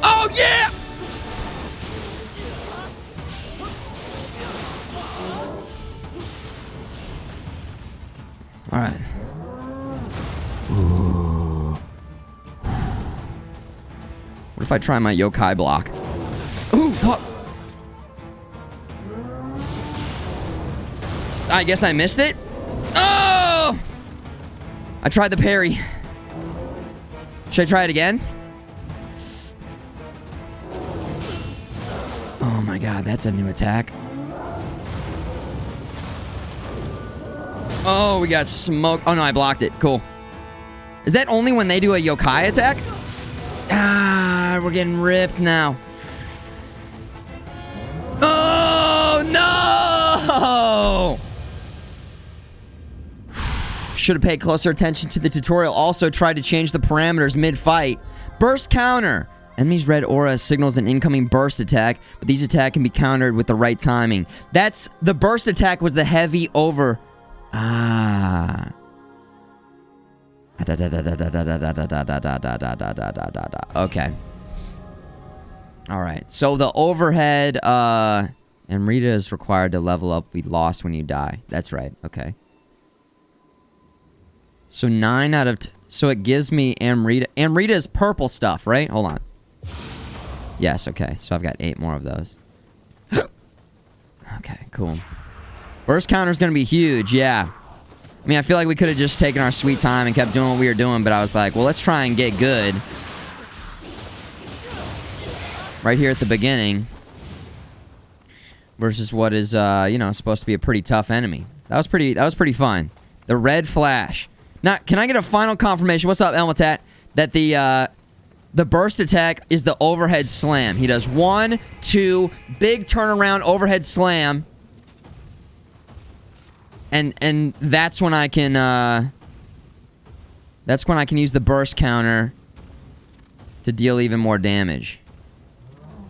Oh, yeah! All right. What if I try my yokai block? Ooh, fuck. I guess I missed it. Oh! I tried the parry. Should I try it again? Oh my god, that's a new attack. Oh, we got smoked. Oh no, I blocked it. Cool. Is that only when they do a yokai attack? Ah, we're getting ripped now. Oh no! Should have paid closer attention to the tutorial. Also tried to change the parameters mid-fight. Burst counter. Enemy's red aura signals an incoming burst attack, but these attacks can be countered with the right timing. That's... The burst attack was the heavy over... Ah. Okay. Alright. So the overhead, Amrita is required to level up. We lost when you die. That's right. Okay. So 9 out of... So it gives me Amrita. Amrita is purple stuff, right? Hold on. Yes, okay. So I've got 8 more of those. Okay, cool. Burst counter is going to be huge, yeah. I mean, I feel like we could have just taken our sweet time and kept doing what we were doing, but I was like, well, let's try and get good. Right here at the beginning. Versus what is, you know, supposed to be a pretty tough enemy. That was pretty fun. The red flash. Now, can I get a final confirmation? What's up, Elmatat? That the burst attack is the overhead slam. He does 1, 2, big turnaround overhead slam. And that's when I can use the burst counter to deal even more damage.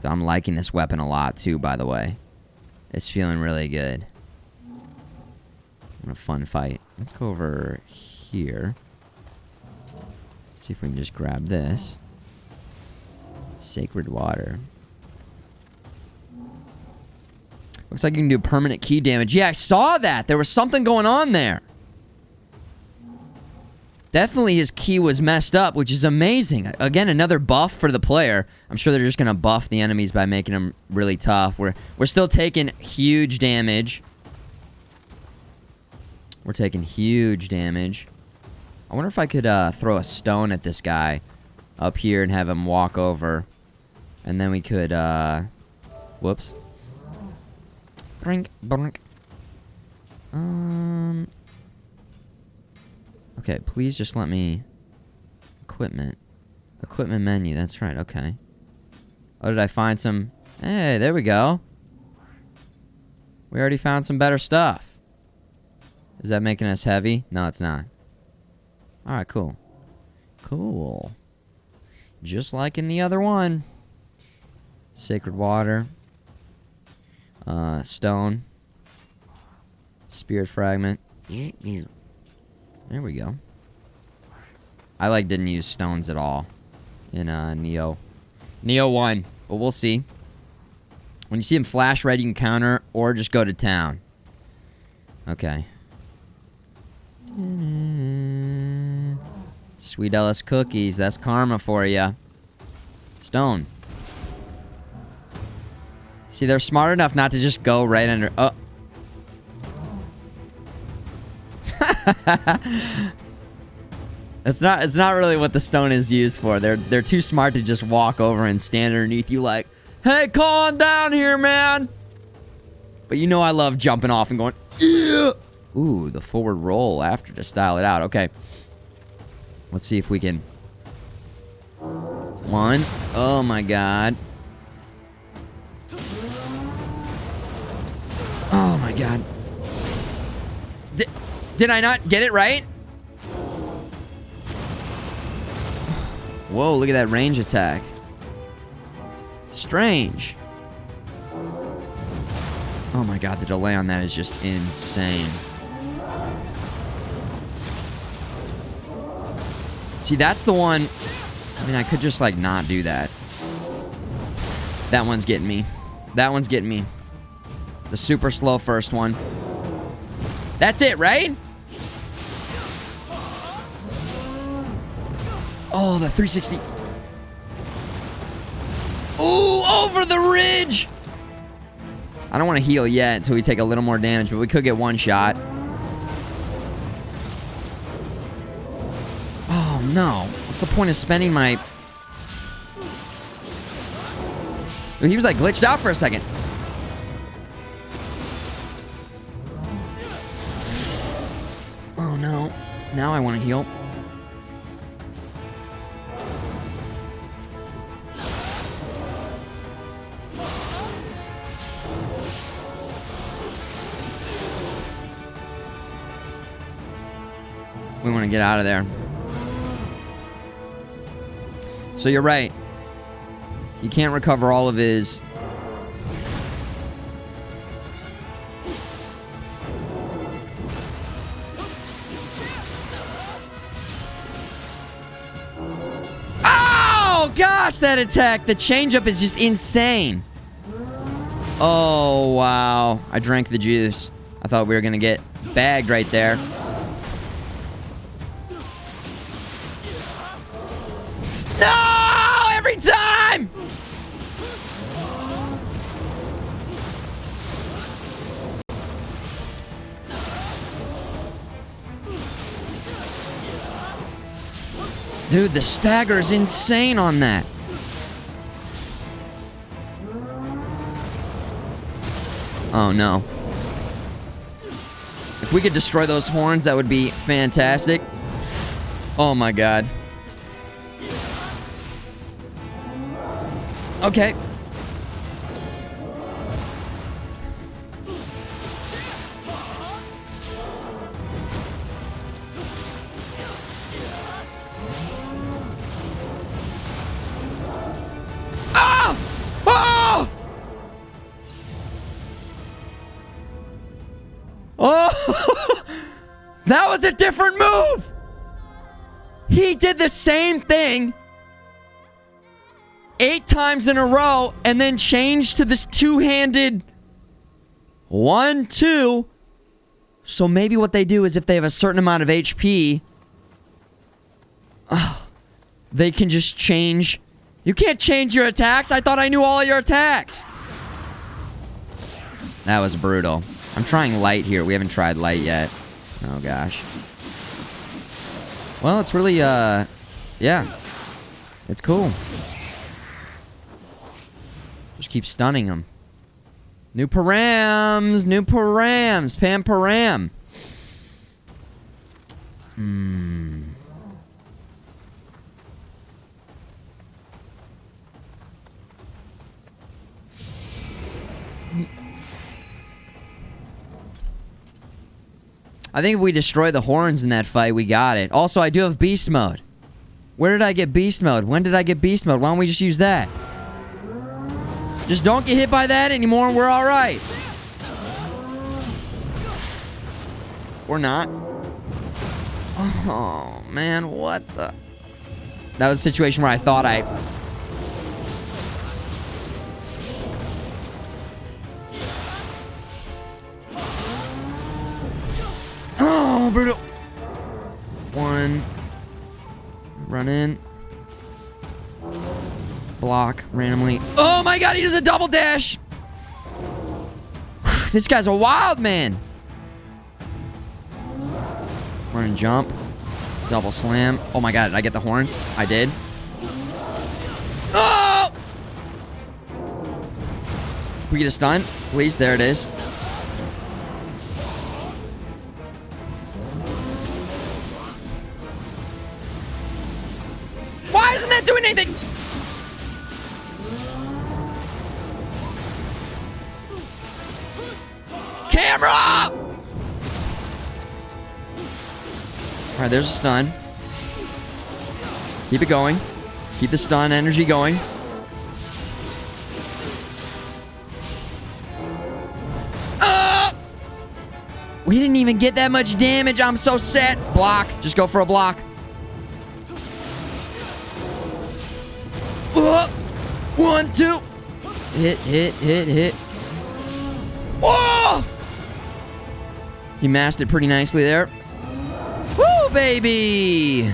So I'm liking this weapon a lot too, by the way. It's feeling really good. What a fun fight. Let's go over here. See if we can just grab this. Sacred water. Looks like you can do permanent key damage. Yeah, I saw that. There was something going on there. Definitely his key was messed up, which is amazing. Again, another buff for the player. I'm sure they're just going to buff the enemies by making them really tough. We're still taking huge damage. We're taking huge damage. I wonder if I could throw a stone at this guy up here and have him walk over. And then we could, whoops. Brink, brink. Okay, please just let me... Equipment. Equipment menu, that's right, okay. Oh, did I find some... Hey, there we go. We already found some better stuff. Is that making us heavy? No, it's not. Alright, cool. Cool. Just like in the other one. Sacred water. Stone. Spirit fragment. There we go. I didn't use stones at all in Nioh. Nioh 1, but we'll see. When you see him flash red, you can counter or just go to town. Okay. Sweet Ellis cookies. That's karma for ya. Stone. See, they're smart enough not to just go right under. Oh. It's not really what the stone is used for. They're too smart to just walk over and stand underneath you like, "Hey, calm down here, man." But you know I love jumping off and going, "Yeah." Ooh, the forward roll after to style it out. Okay. Let's see if we can. One. Oh my god. Oh my god. Did I not get it right? Whoa, look at that range attack. Strange. Oh my god, the delay on that is just insane. See, that's the one. I mean, I could just, not do that. That one's getting me. That one's getting me. The super slow first one. That's it, right? Oh, the 360. Ooh, over the ridge! I don't want to heal yet until we take a little more damage, but we could get one shot. Oh, no. What's the point of spending my... He was, glitched out for a second. Oh, no. Now I want to heal. We want to get out of there. So you're right. He can't recover all of his... Oh, gosh, that attack. The change-up is just insane. Oh, wow. I drank the juice. I thought we were going to get bagged right there. No! Every time! Dude, the stagger is insane on that. Oh, no. If we could destroy those horns, that would be fantastic. Oh, my God. Okay. Ah! Oh! Oh! That was a different move! He did the same thing 8 times in a row and then changed to this two-handed 1-2. So maybe what they do is if they have a certain amount of HP, they can just change. You can't change your attacks. I thought I knew all of your attacks. That was brutal. I'm trying light here. We haven't tried light yet. Oh gosh. Well, it's really yeah. It's cool. Just keep stunning him. New params! New params! Pam param! I think if we destroy the horns in that fight, we got it. Also, I do have beast mode. Where did I get beast mode? When did I get beast mode? Why don't we just use that? Just don't get hit by that anymore and we're alright. Or not. Oh, man, what the... That was a situation where I thought I... Oh, brutal. One. Run in. Block randomly. Oh my god, he does a double dash. This guy's a wild man. Run and jump. Double slam. Oh my god, did I get the horns? I did. Oh! Can we get a stun? Please, there it is. Why isn't that doing anything? Camera! Alright, there's a stun. Keep it going. Keep the stun energy going. We didn't even get that much damage. I'm so set. Block. Just go for a block. 1, 2. Hit. Whoa! He masked it pretty nicely there. Woo, baby!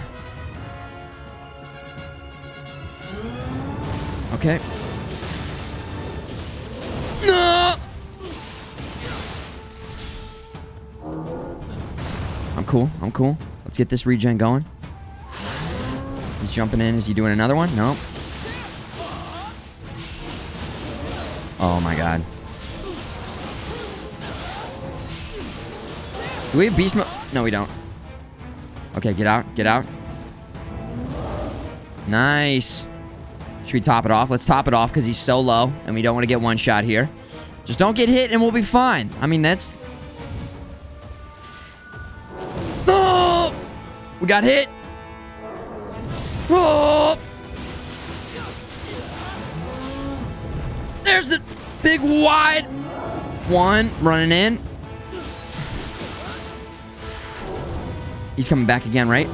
Okay. No! I'm cool. Let's get this regen going. He's jumping in. Is he doing another one? No. Oh my god. Do we have beast mode? No, we don't. Okay, get out. Nice. Should we top it off? Let's top it off because he's so low and we don't want to get one shot here. Just don't get hit and we'll be fine. I mean, that's... Oh! We got hit. Oh! There's the big wide one running in. He's coming back again, right?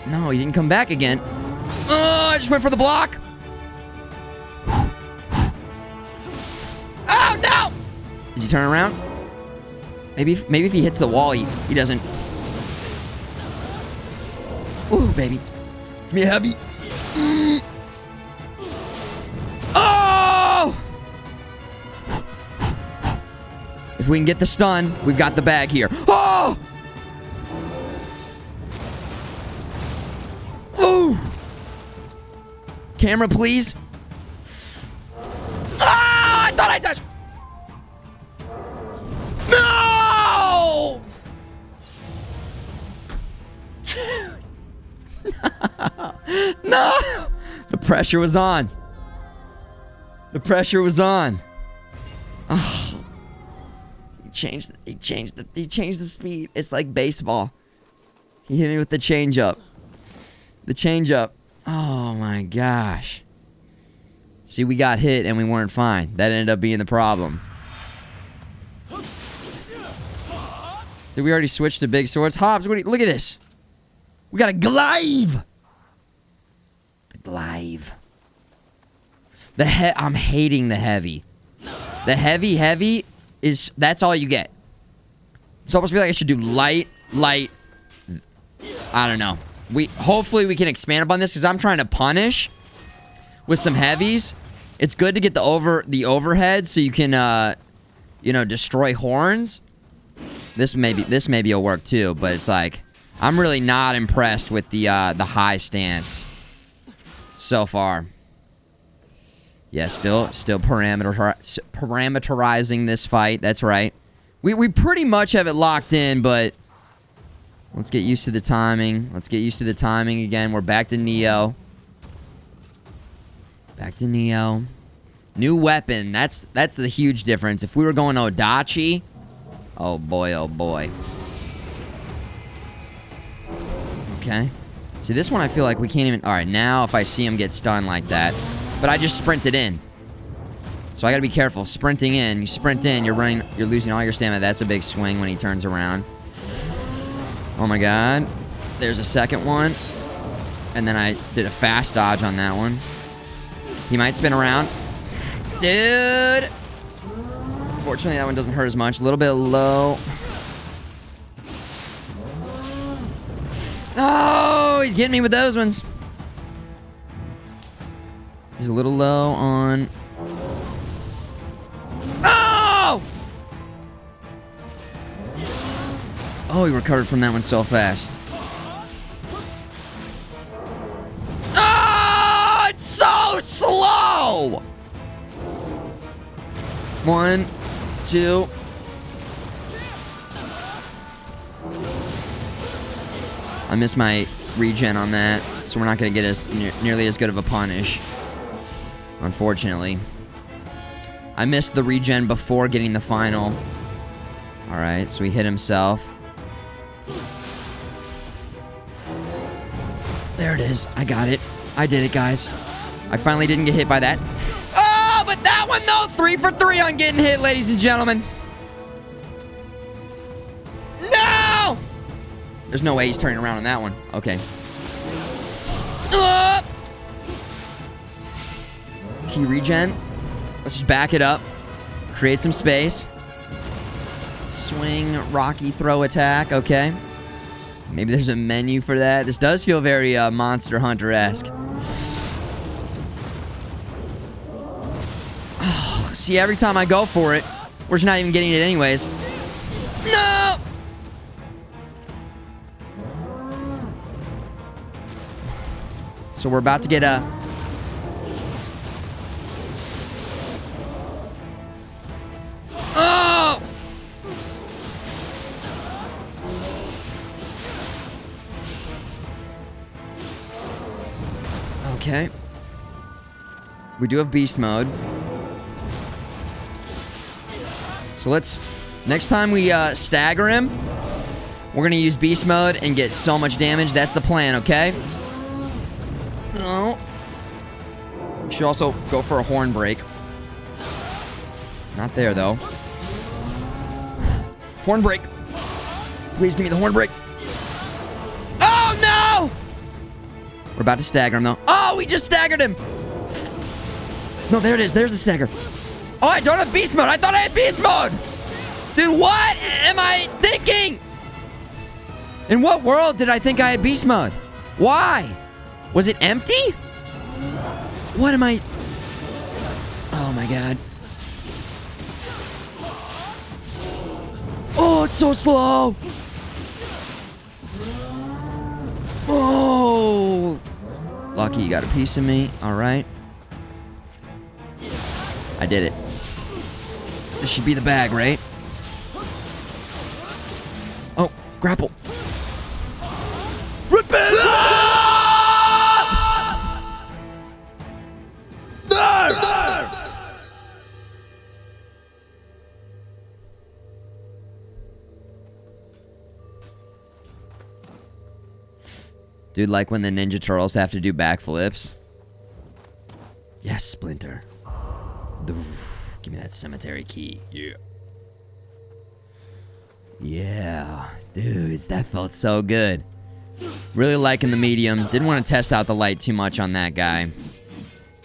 No, he didn't come back again. Oh, I just went for the block. Oh, no! Does he turn around? Maybe if he hits the wall, he doesn't. Ooh, baby. Give me a heavy. Oh! If we can get the stun, we've got the bag here. Oh! Ooh! Camera, please. Ah! I thought I touched. No! No! The pressure was on. Oh. He changed the speed. It's like baseball. He hit me with the changeup. Oh my gosh. See, we got hit and we weren't fine. That ended up being the problem. Did we already switch to big swords? Hobbs, look at this. We got a glaive. I'm hating the heavy. The heavy is, that's all you get. It's almost feel like I should do light. I don't know. Hopefully we can expand upon this because I'm trying to punish with some heavies. It's good to get the overhead so you can destroy horns. This maybe will work too, but it's like I'm really not impressed with the high stance so far. Yeah, still parameterizing this fight. That's right. We pretty much have it locked in, but let's get used to the timing. Again. We're back to Nioh. New weapon. That's the huge difference. If we were going Odachi, oh boy. Okay. See, this one I feel like we can't even... Alright, now if I see him get stunned like that... But I just sprinted in. So I gotta be careful. Sprinting in. You sprint in, you're losing all your stamina. That's a big swing when he turns around. Oh my god. There's a second one. And then I did a fast dodge on that one. He might spin around. Dude! Fortunately, that one doesn't hurt as much. A little bit low. Oh, he's getting me with those ones. He's a little low on... Oh! Oh, he recovered from that one so fast. Oh, it's so slow! 1, 2. I missed my regen on that, so we're not going to get as nearly as good of a punish. Unfortunately. I missed the regen before getting the final. Alright, so he hit himself. There it is. I got it. I did it, guys. I finally didn't get hit by that. Oh, but that one, though, 3 for 3 on getting hit, ladies and gentlemen. No! There's no way he's turning around on that one. Okay. Key regen. Let's just back it up. Create some space. Swing, rocky throw attack. Okay. Maybe there's a menu for that. This does feel very Monster Hunter-esque. Oh, see, every time I go for it, we're just not even getting it anyways. No! So we're about to get a... Oh! Okay. We do have beast mode. So let's... Next time we stagger him, we're going to use beast mode and get so much damage. That's the plan, okay? No. We should also go for a horn break. Not there, though. Horn break. Please give me the horn break. Oh, no! We're about to stagger him, though. Oh, we just staggered him. No, there it is. There's the stagger. Oh, I don't have beast mode. I thought I had beast mode. Dude, what am I thinking? In what world did I think I had beast mode? Why? Was it empty? What am I... Oh, my God. Oh, it's so slow. Oh. Lucky you got a piece of me. All right. I did it. This should be the bag, right? Oh, grapple. Rip it up! Dude, like when the Ninja Turtles have to do backflips. Yes, Splinter. Give me that cemetery key. Yeah. Yeah. Dudes, that felt so good. Really liking the medium. Didn't want to test out the light too much on that guy.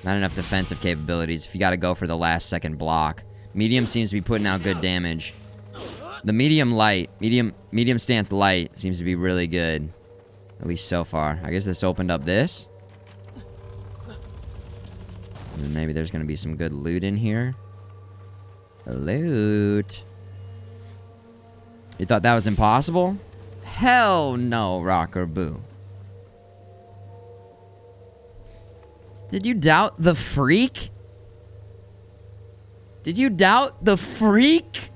Not enough defensive capabilities if you got to go for the last second block. Medium seems to be putting out good damage. The medium stance light seems to be really good. At least so far. I guess this opened up this. And then maybe there's going to be some good loot in here. Loot. You thought that was impossible? Hell no, Rocker Boo. Did you doubt the freak? Did you doubt the freak?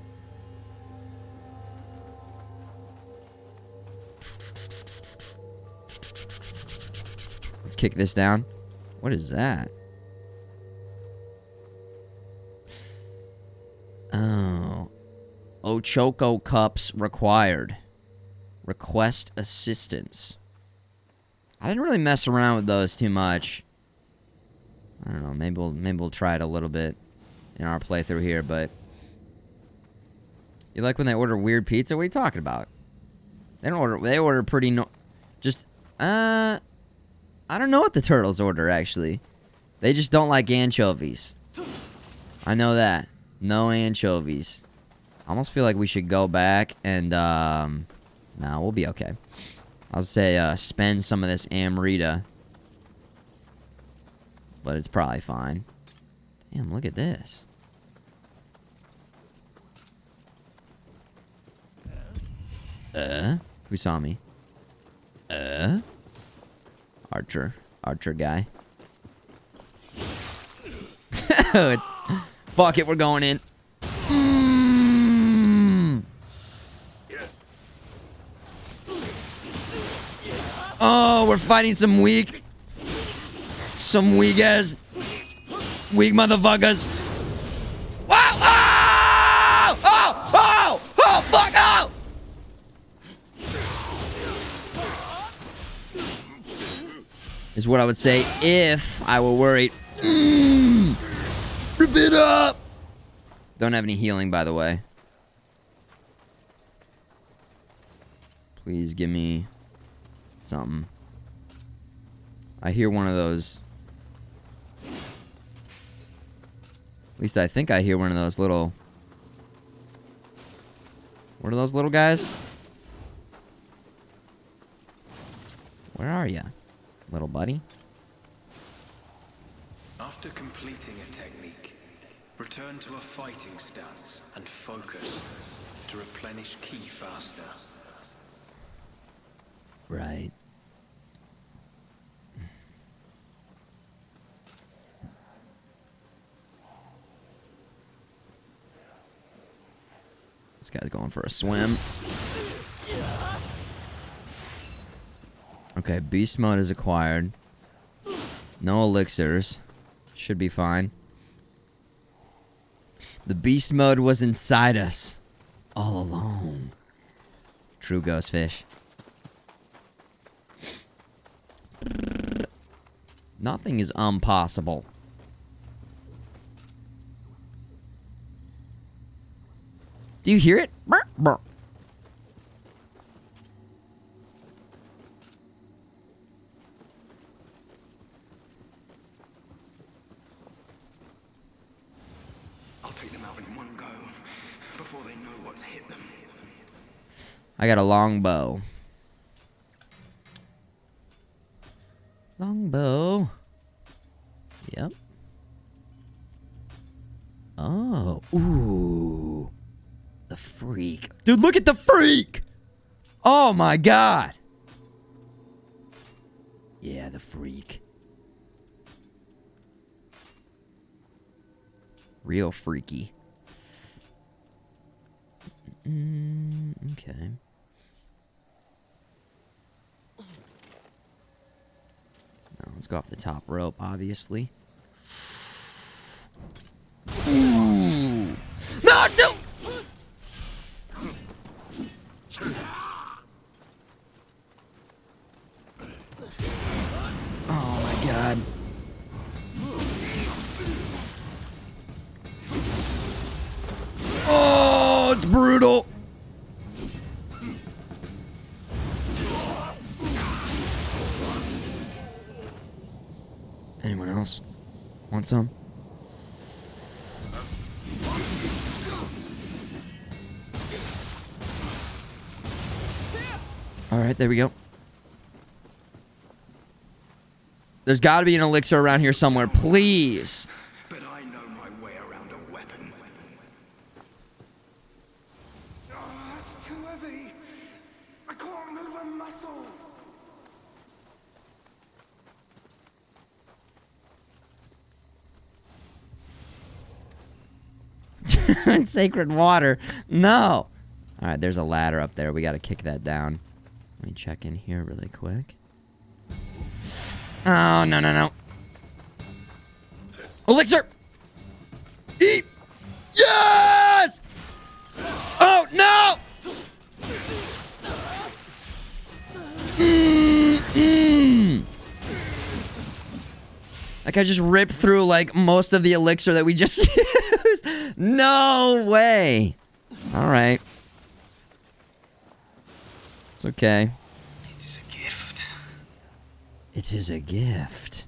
Let's kick this down. What is that? Oh. Ochoko cups required. Request assistance. I didn't really mess around with those too much. I don't know. Maybe we'll try it a little bit in our playthrough here. But you like when they order weird pizza? What are you talking about? They don't order. They order pretty just I don't know what the turtles order actually. They just don't like anchovies. I know that. No anchovies. I almost feel like we should go back and no, we'll be okay. I'll say spend some of this Amrita. But it's probably fine. Damn, look at this. Who saw me? Archer guy. Dude. Fuck it, we're going in. Oh, we're fighting some weak ass weak motherfuckers. Wow! Oh! Oh! Oh! Oh! Fuck! Oh! Is what I would say if I were worried. Rip it up! Don't have any healing, by the way. Please give me something. I hear one of those. At least I think I hear one of those little... What are those little guys? Where are ya, little buddy? After completing a technique, return to a fighting stance and focus to replenish ki faster. Right. This guy's going for a swim. Okay, beast mode is acquired. No elixirs. Should be fine. The beast mode was inside us. All along. True ghost fish. Nothing is impossible. Do you hear it? Burr, burr. I'll take them out in one go before they know what's hit them. I got a long bow. Long bow. Yep. Oh. Ooh. The freak. Dude, look at the freak! Oh my god. Yeah, the freak. Real freaky. Okay. Now, let's go off the top rope, obviously. Ooh. No, no! Oh my god. Oh, it's brutal. Anyone else want some? All right, there we go. There's got to be an elixir around here somewhere, please. But I know my way around a weapon. Oh, that's too heavy. I can't move a muscle. Sacred water. No. All right, there's a ladder up there. We got to kick that down. Let me check in here really quick. Oh, no, no, no. Elixir! Eat! Yes! Oh, no! Like I just ripped through like most of the elixir that we just used. No way. All right. It's okay. It is a gift. It is a gift.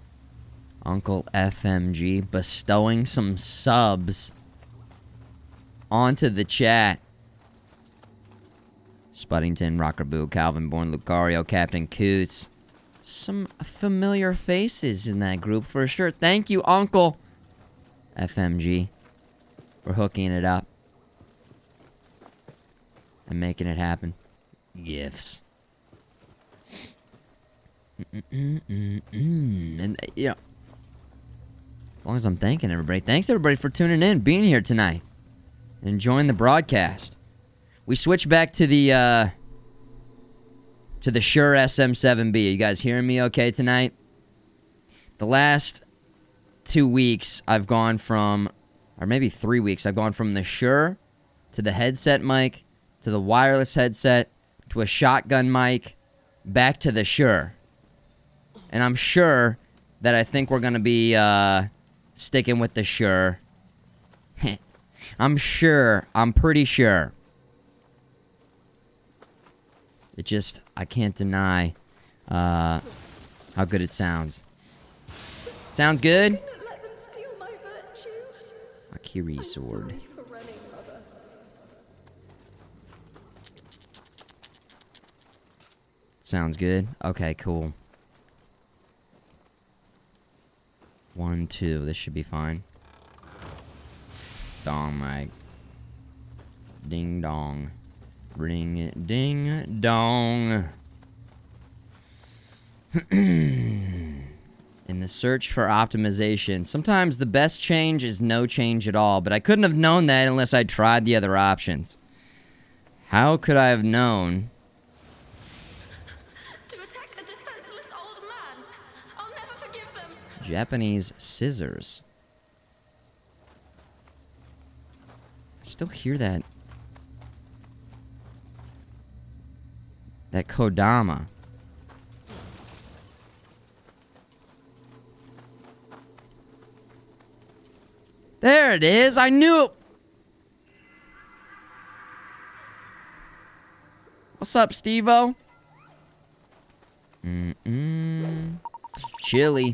Uncle FMG bestowing some subs onto the chat. Spuddington, Rockerboo, Calvin Bourne, Lucario, Captain Coots. Some familiar faces in that group for sure. Thank you, Uncle FMG, for hooking it up and making it happen. Gifts. And, yeah. As long as I'm thanking everybody. Thanks, everybody, for tuning in, being here tonight, and enjoying the broadcast. We switch back to the Shure SM7B. Are you guys hearing me okay tonight? The last 2 weeks, I've gone from, or maybe 3 weeks, I've gone from the Shure to the headset mic to the wireless headset to a shotgun mic back to the Shure. And I'm sure that I think we're going to be sticking with the Shure. I'm pretty sure. It just, I can't deny how good it sounds. Sounds good? Let them steal my virtue. A Kiri sword. Sorry for running, Mother. Sounds good. Okay, cool. 1, 2. This should be fine. Dong, Mike. Ding dong. Ring it, ding dong. In the search for optimization, sometimes the best change is no change at all, but I couldn't have known that unless I tried the other options. How could I have known? To attack a defenseless old man. I'll never forgive them. Japanese scissors. I still hear that. That Kodama. There it is. I knew it. What's up, Steve-O? Chili.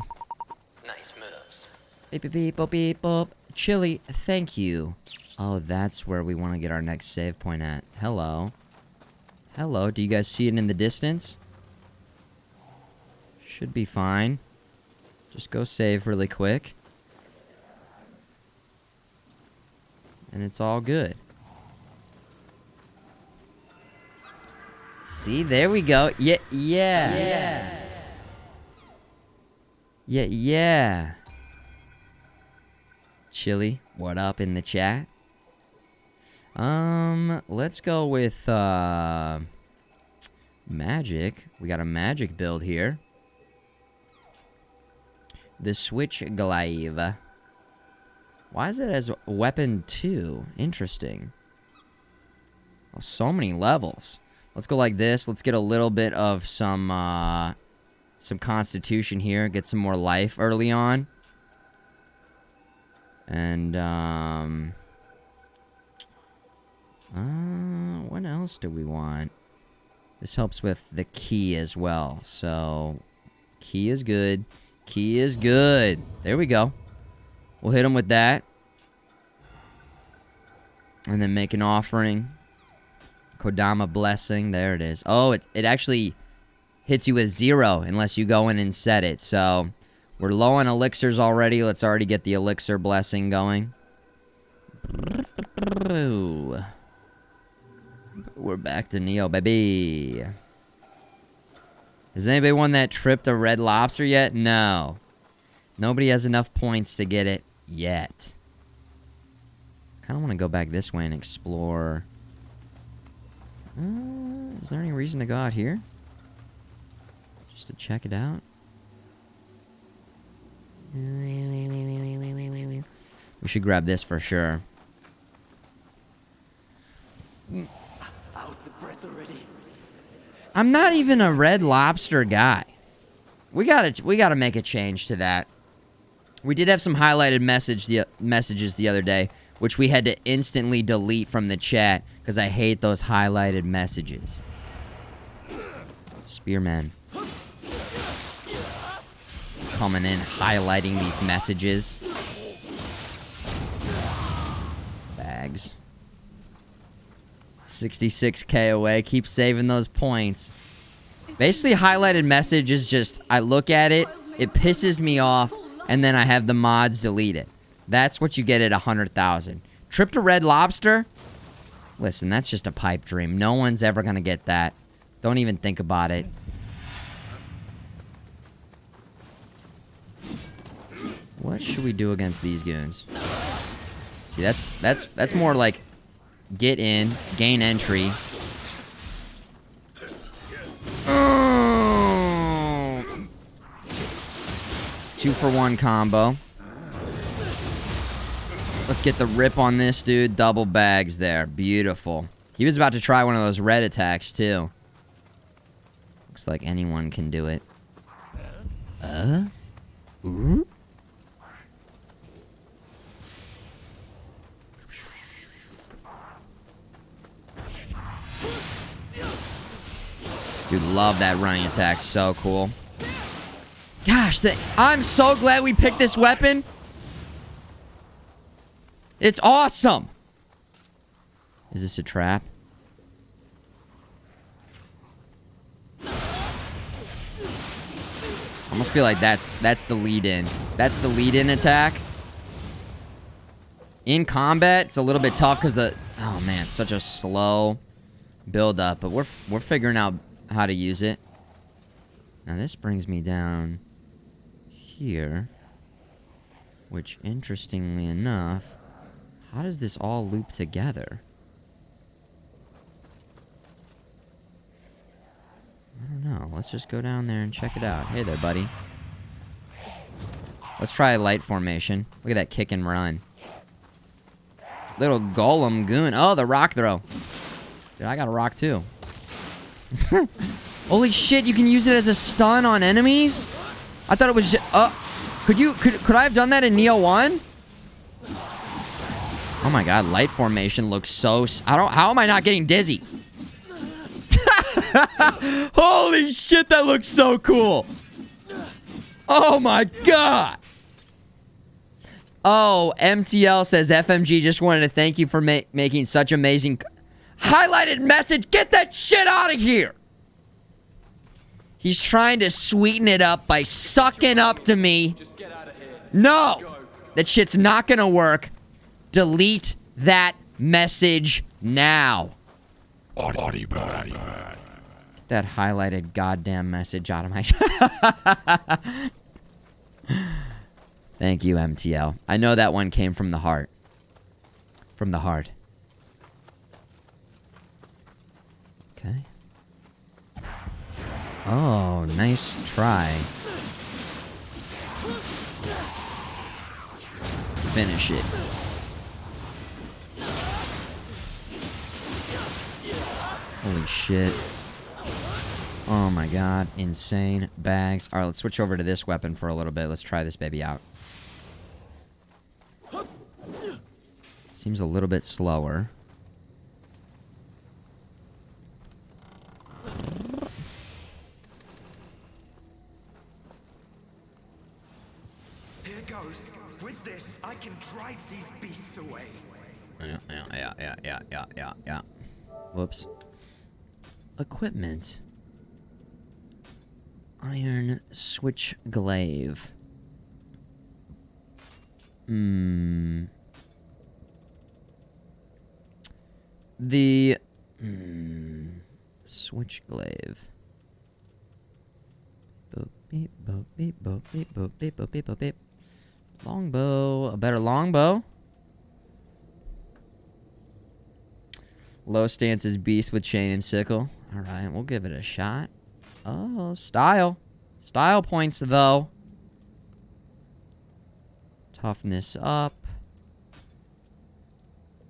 Nice moves. Beep, beep, beep, boop, beep, boop. Chili, thank you. Oh, that's where we want to get our next save point at. Hello. Hello, do you guys see it in the distance? Should be fine. Just go save really quick. And it's all good. See, there we go. Yeah. Chili, what up in the chat? Let's go with, magic. We got a magic build here. The Switch Glaive. Why is it as weapon 2? Interesting. Oh, so many levels. Let's go like this. Let's get a little bit of some constitution here. Get some more life early on. And, what else do we want? This helps with the key as well. So, key is good. Key is good. There we go. We'll hit him with that. And then make an offering. Kodama blessing. There it is. Oh, it actually hits you with 0 unless you go in and set it. So, we're low on elixirs already. Let's already get the elixir blessing going. We're back to Nioh, baby. Has anybody won that trip to Red Lobster yet? No. Nobody has enough points to get it yet. Kind of want to go back this way and explore. Is there any reason to go out here? Just to check it out? We should grab this for sure. I'm not even a Red Lobster guy. We gotta make a change to that. We did have some highlighted messages the other day, which we had to instantly delete from the chat because I hate those highlighted messages. Spearman. Coming in, highlighting these messages. Bags. 66k away. Keep saving those points. Basically, highlighted message is just, I look at it, it pisses me off, and then I have the mods delete it. That's what you get at 100,000. Trip to Red Lobster? Listen, that's just a pipe dream. No one's ever gonna get that. Don't even think about it. What should we do against these goons? See, that's more like get in, gain entry. Oh. 2-for-1 combo. Let's get the rip on this dude. Double bags there. Beautiful. He was about to try one of those red attacks too. Looks like anyone can do it. Ooh? Dude, love that running attack. So cool. Gosh, I'm so glad we picked this weapon. It's awesome. Is this a trap? I almost feel like that's the lead-in. That's the lead-in attack. In combat, it's a little bit tough because oh man, it's such a slow build-up. But we're figuring out how to use it. Now this brings me down here, which interestingly enough, how does this all loop together? I don't know. Let's just go down there and check it out. Hey there, buddy. Let's try a light formation. Look at that kick and run. Little golem goon. Oh, the rock throw. Dude, I got a rock too. Holy shit, you can use it as a stun on enemies? I thought it was just, could I have done that in Nioh 1? Oh my god, light formation looks so how am I not getting dizzy? Holy shit, that looks so cool. Oh my god. Oh, MTL says FMG just wanted to thank you for making such amazing highlighted message. Get that shit out of here. He's trying to sweeten it up by sucking up to me. No, that shit's not gonna work. Delete that message now. Get that highlighted goddamn message out of my... Thank you, MTL. I know that one came from the heart. From the heart. Okay. Oh, nice try. Finish it. Holy shit. Oh my god. Insane. Bags. Alright, let's switch over to this weapon for a little bit. Let's try this baby out. Seems a little bit slower. Here goes. With this, I can drive these beasts away. Yeah. Whoops. Equipment. Iron switch glaive. The switch glaive. Boop beep boop beep boop beep boop beep boop beep boop beep. Longbow, a better longbow. Low stance is beast with chain and sickle. All right, we'll give it a shot. Oh, style. Style points, though. Toughness up.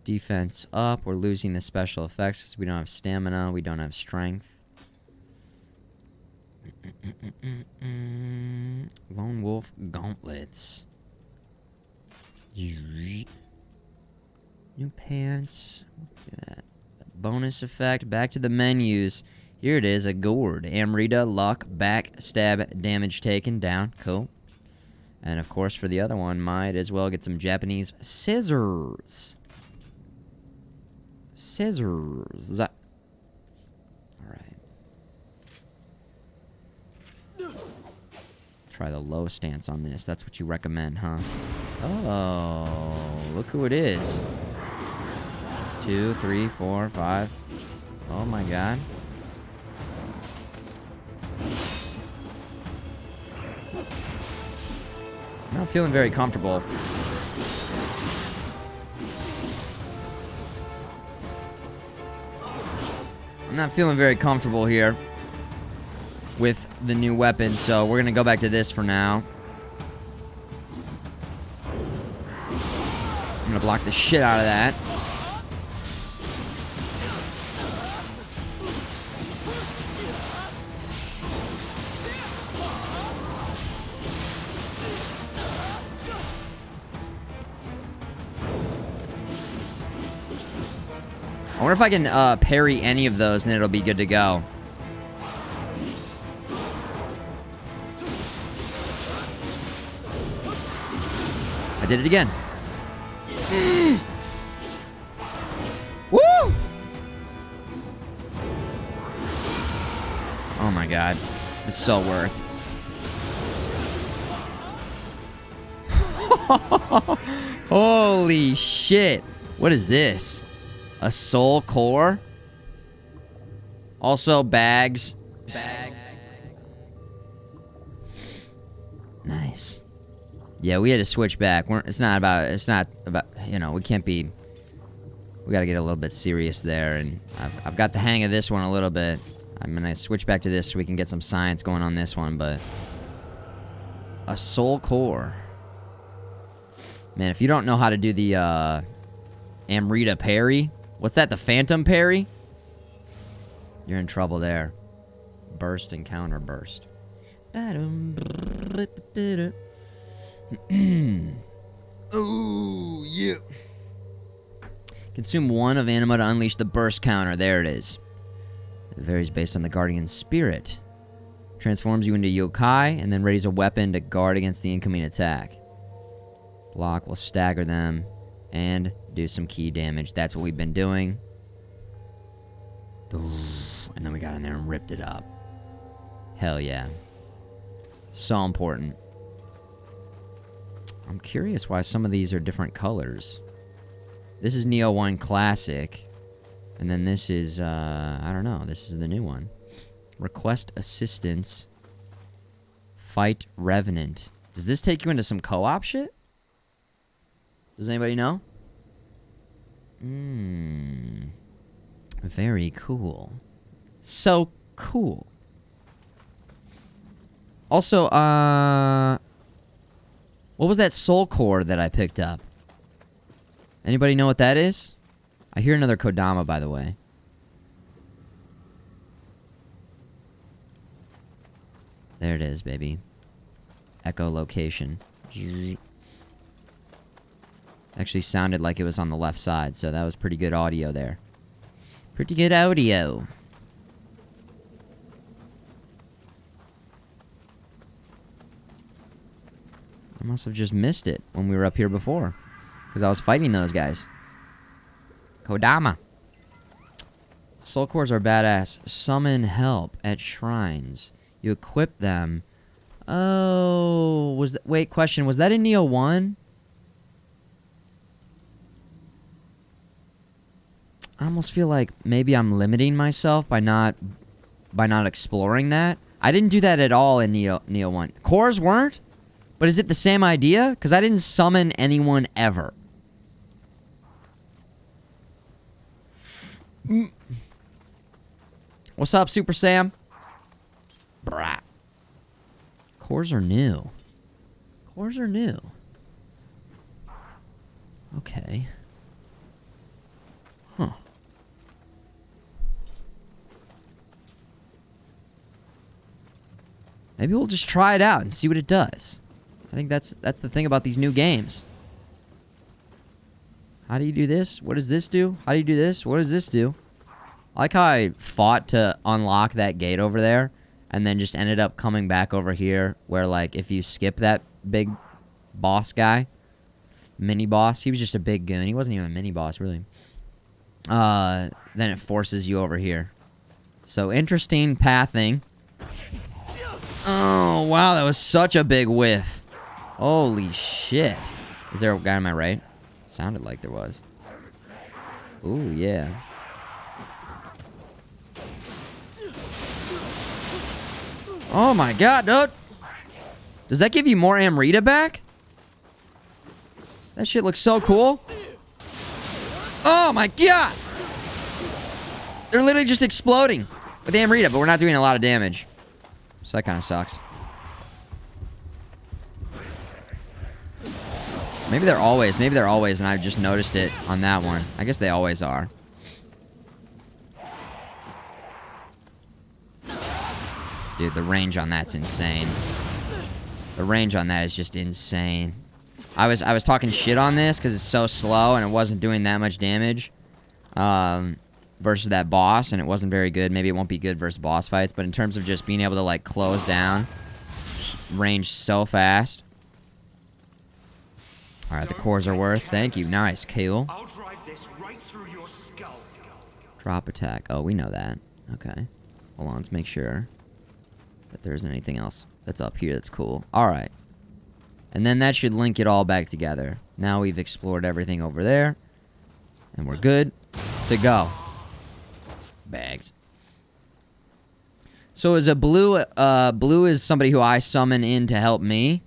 Defense up. We're losing the special effects because we don't have stamina. We don't have strength. Lone Wolf gauntlets. New pants. Look at that. Bonus effect. Back to the menus. Here it is. A gourd. Amrita, luck, back, stab, damage taken, down. Cool. And of course, for the other one, might as well get some Japanese scissors. Scissors. Alright. Try the low stance on this. That's what you recommend, huh? Oh, look who it is. 2, 3, 4, 5. Oh my god. I'm not feeling very comfortable. I'm not feeling very comfortable here with the new weapon, so we're gonna go back to this for now. I'm gonna block the shit out of that. I wonder if I can parry any of those and it'll be good to go. I did it again. Woo! Oh my god. It's so worth. Holy shit. What is this? A soul core? Also bags. Nice. Yeah, we had to switch back. It's not about, you know, we can't be, we gotta get a little bit serious there, and I've got the hang of this one a little bit. I'm gonna switch back to this so we can get some science going on this one, but a soul core. Man, if you don't know how to do the, Amrita parry, what's that, the phantom parry? You're in trouble there. Burst and counter burst. Ooh, yeah. Consume 1 of anima to unleash the burst counter. There it is. It varies based on the guardian's spirit. Transforms you into yokai and then readies a weapon to guard against the incoming attack. Block will stagger them and do some key damage. That's what we've been doing. And then we got in there and ripped it up. Hell yeah. So important. I'm curious why some of these are different colors. This is Nioh 1 Classic. And then this is, I don't know. This is the new one. Request assistance. Fight Revenant. Does this take you into some co-op shit? Does anybody know? Very cool. So cool. Also, what was that soul core that I picked up? Anybody know what that is? I hear another Kodama, by the way. There it is, baby. Echolocation. Actually sounded like it was on the left side, so that was pretty good audio there. Pretty good audio. I must have just missed it when we were up here before, because I was fighting those guys. Kodama. Soul cores are badass. Summon help at shrines. You equip them. Oh, wait, question. Was that in Nioh 1? I almost feel like maybe I'm limiting myself by not exploring that. I didn't do that at all in Nioh 1. Cores weren't? But is it the same idea? Because I didn't summon anyone ever. What's up, Super Sam? Brah. Cores are new. Cores are new. Okay. Huh. Maybe we'll just try it out and see what it does. I think that's the thing about these new games. How do you do this? What does this do? How do you do this? What does this do? I like how I fought to unlock that gate over there, and then just ended up coming back over here, where, like, if you skip that big boss guy, mini boss, he was just a big goon. He wasn't even a mini boss, really. Then it forces you over here. So, interesting pathing. Oh, wow, that was such a big whiff. Holy shit. Is there a guy on my right? Sounded like there was. Ooh, yeah. Oh my god, dude. Does that give you more Amrita back? That shit looks so cool. Oh my god. They're literally just exploding with Amrita, but we're not doing a lot of damage. So that kind of sucks. Maybe they're always, and I've just noticed it on that one. I guess they always are. Dude, the range on that's insane. The range on that is just insane. I was talking shit on this because it's so slow and it wasn't doing that much damage versus that boss, and it wasn't very good. Maybe it won't be good versus boss fights, but in terms of just being able to, like, close down, range so fast. All right, the cores are worth. Thank you. Nice. Cool. I'll drive this right through your skull. Drop attack. Oh, we know that. Okay. Hold on. Let's make sure that there's anything else that's up here that's cool. All right. And then that should link it all back together. Now we've explored everything over there. And we're good to go. Bags. So is a blue... blue is somebody who I summon in to help me.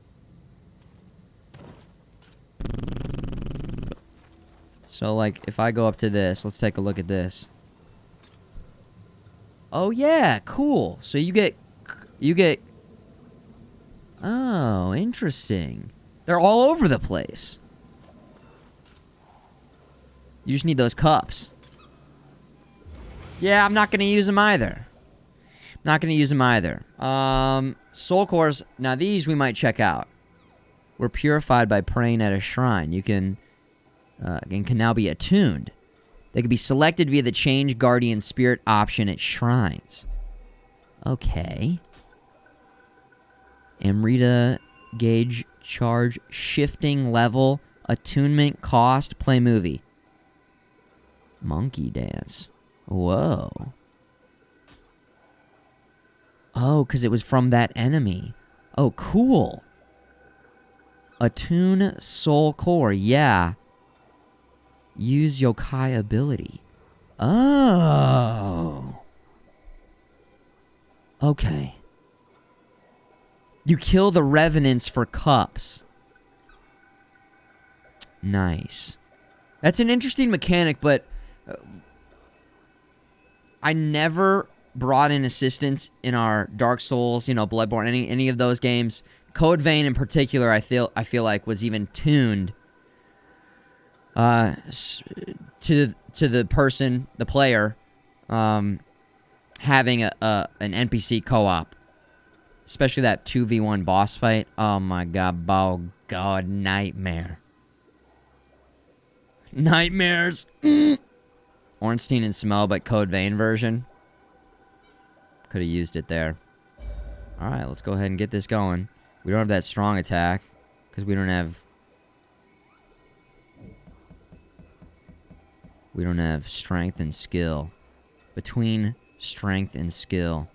So, like, if I go up to this, let's take a look at this. Oh, yeah, cool. So you get... Oh, interesting. They're all over the place. You just need those cups. Yeah, I'm not going to use them either. Not going to use them either. Soul cores. Now, these we might check out. We're purified by praying at a shrine. You can... and can now be attuned. They can be selected via the Change Guardian Spirit option at shrines. Okay. Amrita gauge charge shifting level attunement cost play movie. Monkey dance. Whoa. Oh, because it was from that enemy. Oh, cool. Attune soul core. Yeah. Use yokai ability. Oh. Okay. You kill the revenants for cups. Nice. That's an interesting mechanic, but I never brought in assistance in our Dark Souls, you know, Bloodborne, any of those games. Code Vein in particular, I feel like was even tuned to the person, the player, having an NPC co-op, especially that 2v1 boss fight. Oh my god, nightmare. Nightmares. Ornstein and Smell, but Code Vein version. Could have used it there. All right, let's go ahead and get this going. We don't have that strong attack because we don't have strength and skill. Between strength and skill,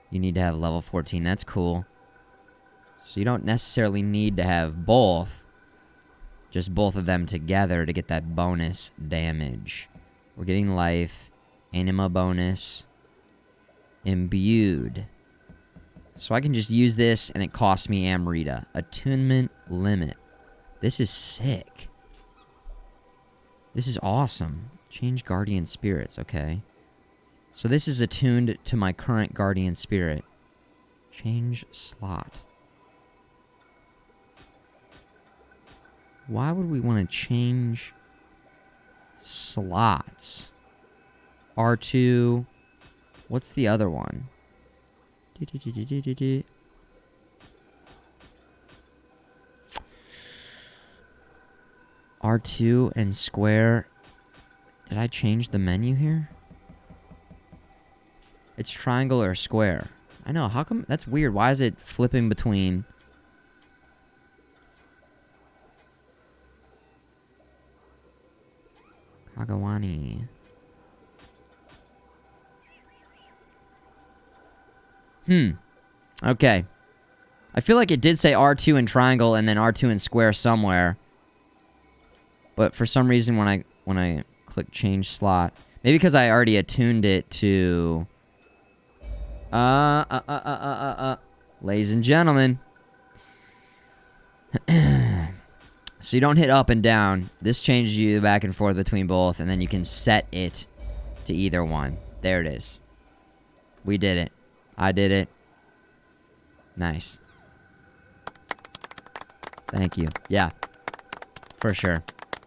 you need to have level 14. That's cool. So you don't necessarily need to have both. Just both of them together to get that bonus damage. We're getting life, anima bonus, imbued. So I can just use this and it costs me Amrita. Attunement limit. This is sick. This is awesome. Change guardian spirits, okay. So this is attuned to my current guardian spirit. Change slot. Why would we want to change slots? R2. What's the other one? R2 and square. Did I change the menu here? It's triangle or square. I know, how come? That's weird. Why is it flipping between? Kagawani. Okay. I feel like it did say R2 and triangle and then R2 and square somewhere. But for some reason when I click change slot, maybe because I already attuned it to ladies and gentlemen. So you don't hit up and down. This changes you back and forth between both, and then you can set it to either one. There it is. We did it. I did it. Nice. Thank you. Yeah. For sure.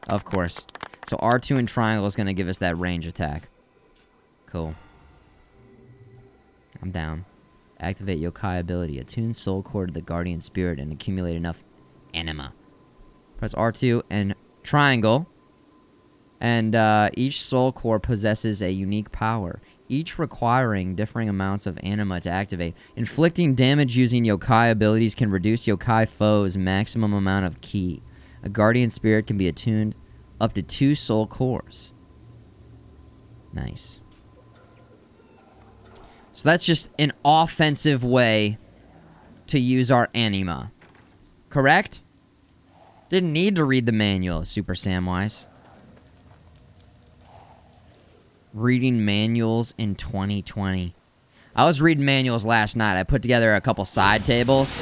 Of course. So R2 and triangle is going to give us that range attack. Cool. I'm down. Activate yokai ability. Attune soul core to the guardian spirit and accumulate enough anima. Press R2 and triangle. And each soul core possesses a unique power, each requiring differing amounts of anima to activate. Inflicting damage using yokai abilities can reduce yokai foes' maximum amount of ki. A guardian spirit can be attuned up to 2 soul cores. Nice. So that's just an offensive way to use our anima. Correct? Didn't need to read the manual, Super Samwise. Reading manuals in 2020. I was reading manuals last night. I put together a couple side tables.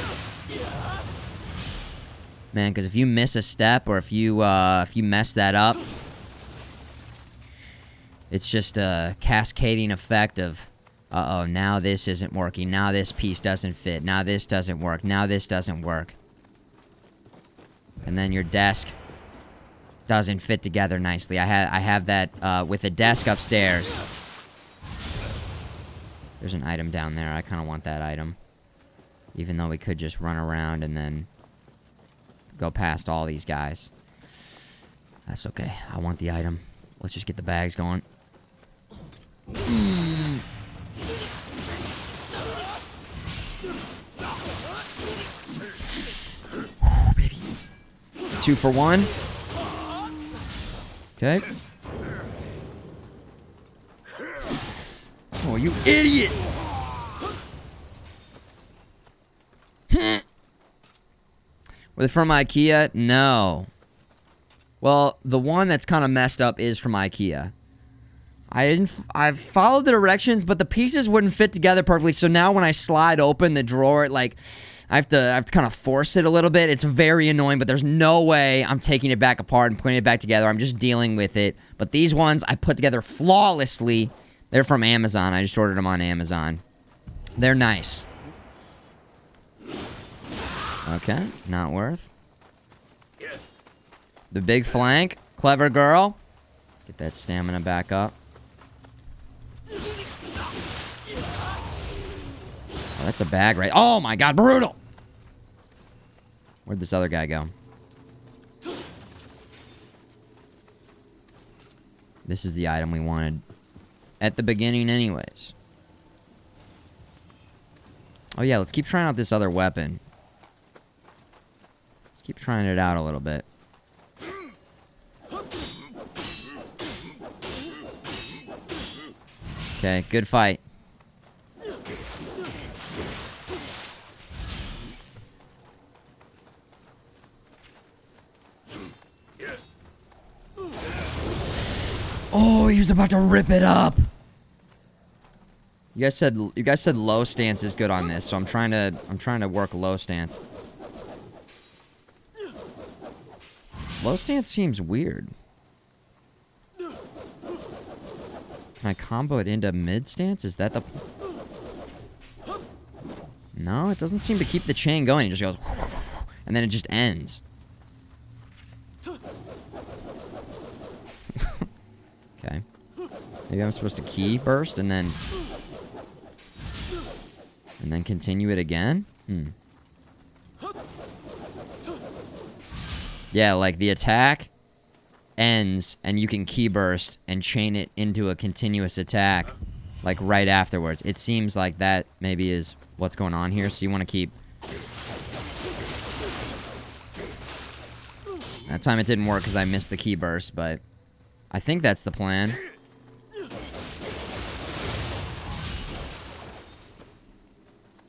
Man, because if you miss a step or if you mess that up, it's just a cascading effect of, uh-oh, now this isn't working. Now this piece doesn't fit. Now this doesn't work. Now this doesn't work. And then your desk doesn't fit together nicely. I have that with a desk upstairs. There's an item down there. I kind of want that item. Even though we could just run around and then go past all these guys. That's okay. I want the item. Let's just get the bags going. Baby. 2 for 1. Okay. Oh, you idiot! Were they from IKEA? No. Well, the one that's kind of messed up is from IKEA. I've followed the directions, but the pieces wouldn't fit together perfectly. So now when I slide open the drawer, like I have to kind of force it a little bit. It's very annoying, but there's no way I'm taking it back apart and putting it back together. I'm just dealing with it. But these ones I put together flawlessly. They're from Amazon. I just ordered them on Amazon. They're nice. Okay, not worth. The big flank. Clever girl. Get that stamina back up. Oh, that's a bag, right? Oh my god, brutal! Where'd this other guy go? This is the item we wanted at the beginning anyways. Oh yeah, let's keep trying out this other weapon. Let's keep trying it out a little bit. Okay, good fight. Oh, he was about to rip it up. You guys said low stance is good on this, so I'm trying to work low stance. Low stance seems weird. Can I combo it into mid stance? Is that the... No, it doesn't seem to keep the chain going. It just goes... And then it just ends. Okay. Maybe I'm supposed to key burst and then... And then continue it again? Yeah, like the attack ends and you can key burst and chain it into a continuous attack like right afterwards. It seems like that maybe is what's going on here, so you want to keep... That time it didn't work because I missed the key burst, but I think that's the plan.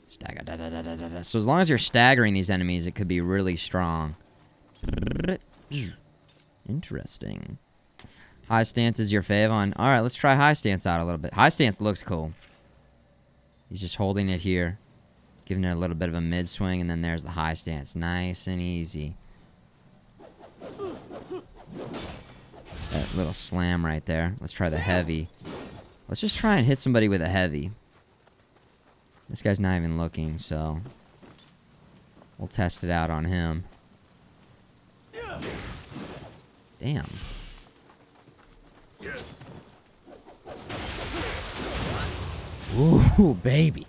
Stagger. So as long as you're staggering these enemies, it could be really strong. Interesting. High stance is your fave on... Alright, let's try high stance out a little bit. High stance looks cool. He's just holding it here. Giving it a little bit of a mid-swing, and then there's the high stance. Nice and easy. That little slam right there. Let's try the heavy. Let's just try and hit somebody with a heavy. This guy's not even looking, so... We'll test it out on him. Damn. Ooh, baby.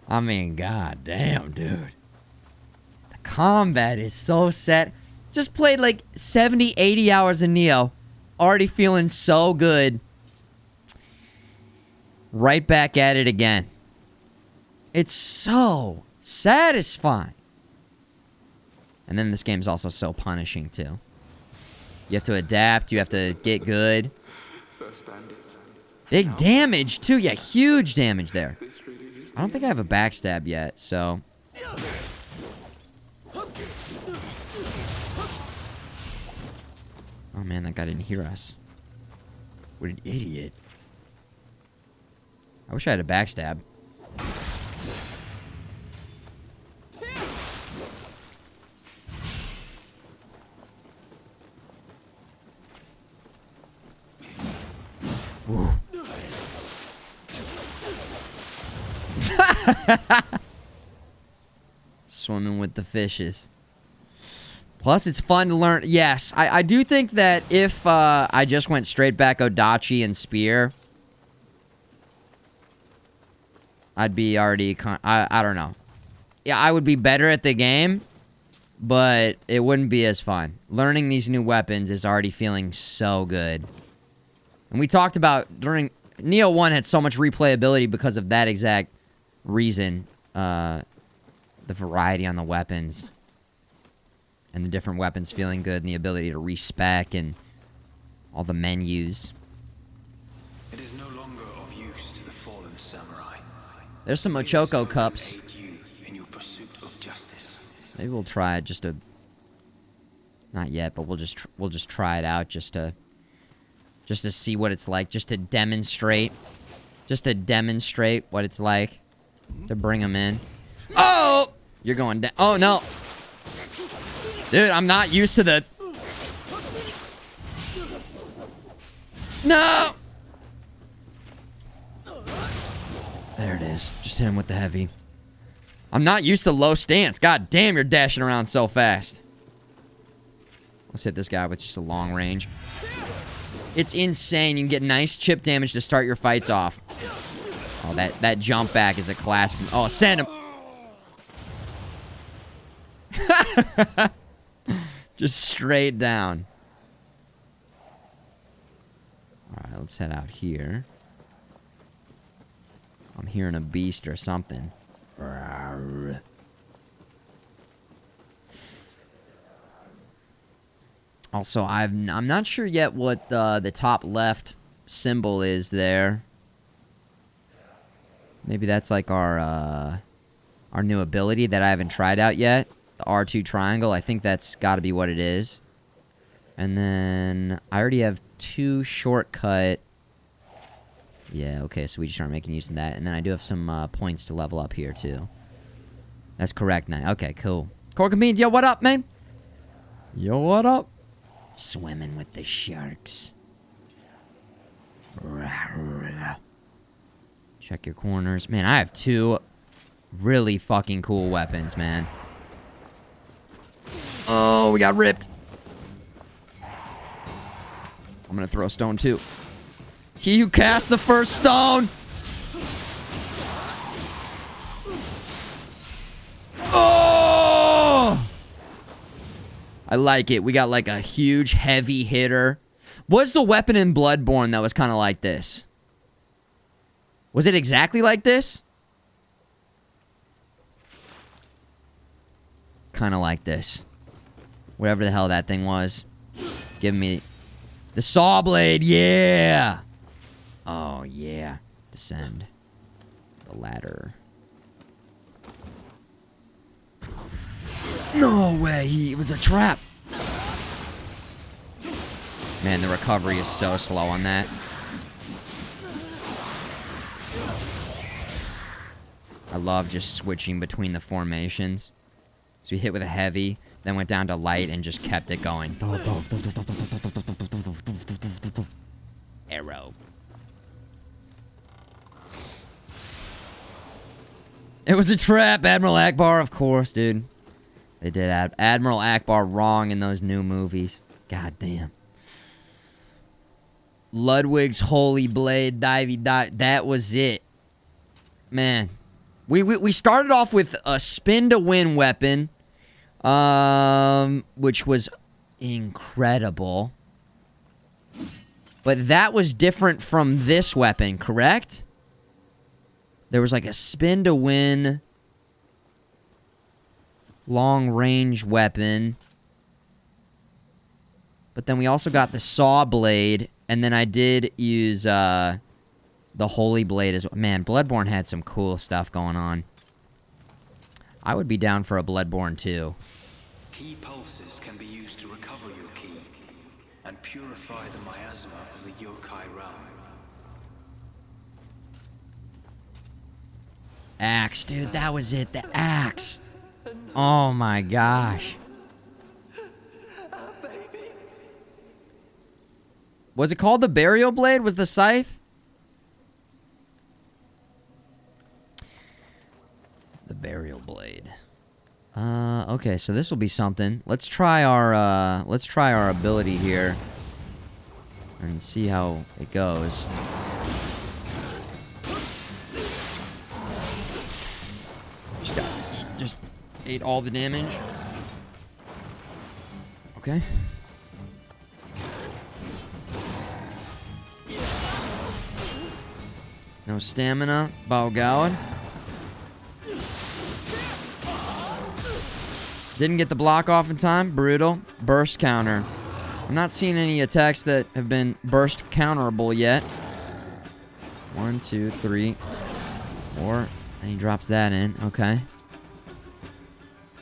I mean, god damn, dude. The combat is so set. Just played like 70, 80 hours in Nioh. Already feeling so good. Right back at it again. It's so satisfying. And then this game's also so punishing, too. You have to adapt. You have to get good. Big damage, too. Yeah, huge damage there. I don't think I have a backstab yet, so... Oh, man, that guy didn't hear us. What an idiot. I wish I had a backstab. Swimming with the fishes. Plus, it's fun to learn. Yes, I do think that if I just went straight back Odachi and Spear, I'd be already... I don't know. Yeah, I would be better at the game, but it wouldn't be as fun. Learning these new weapons is already feeling so good. And we talked about during... Nioh 1 had so much replayability because of that exact reason. The variety on the weapons. And the different weapons feeling good and the ability to respec and all the menus. It is no longer of use to the fallen samurai. There's some Ochoko cups. Aid you in your pursuit of justice. Maybe we'll try it just to... Not yet, but we'll just try it out just to see what it's like. Just to demonstrate. Just to demonstrate what it's like. To bring them in. Oh! You're going down. Oh, no. Dude, I'm not used to the... No! There it is. Just hit him with the heavy. I'm not used to low stance. God damn, you're dashing around so fast. Let's hit this guy with just a long range. It's insane. You can get nice chip damage to start your fights off. Oh, that jump back is a classic. Oh, send him. Just straight down. Alright, let's head out here. I'm hearing a beast or something. Also, I'm not sure yet what the top left symbol is there. Maybe that's like our new ability that I haven't tried out yet. The R2 triangle, I think that's got to be what it is. And then I already have 2 shortcut. Yeah, okay, so we just aren't making use of that. And then I do have some points to level up here, too. That's correct now. Okay, cool. Cork and Beans, yo, what up, man? Yo, what up? Swimming with the sharks. Check your corners. Man, I have 2 really fucking cool weapons, man. Oh, we got ripped. I'm gonna throw a stone, too. He who cast the first stone! Oh! I like it. We got like a huge heavy hitter. What's the weapon in Bloodborne that was kind of like this? Was it exactly like this? Kind of like this. Whatever the hell that thing was. Give me the saw blade. Yeah. Oh, yeah. Descend the ladder. No way. It was a trap. Man, the recovery is so slow on that. I love just switching between the formations. So we hit with a heavy, then went down to light and just kept it going. Arrow. It was a trap, Admiral Akbar, of course, dude. They did Admiral Akbar wrong in those new movies. God damn. Ludwig's Holy Blade, divey dive. That was it. Man. We started off with a spin to win weapon. Which was incredible. But that was different from this weapon, correct? There was like a spin to win long range weapon. But then we also got the saw blade. And then I did use the Holy Blade as well. Man, Bloodborne had some cool stuff going on. I would be down for a Bloodborne too. Key pulses can be used to recover your key and purify the miasma of the yokai realm. Axe, dude, that was it. The axe. Oh my gosh. Was it called the Burial Blade? Was the scythe? The Burial Blade. Okay, so this will be something. Let's try our ability here and see how it goes. Just ate all the damage. Okay. No stamina. Bow Goward. Didn't get the block off in time. Brutal. Burst counter. I'm not seeing any attacks that have been burst counterable yet. 1, 2, 3, 4. And he drops that in. Okay.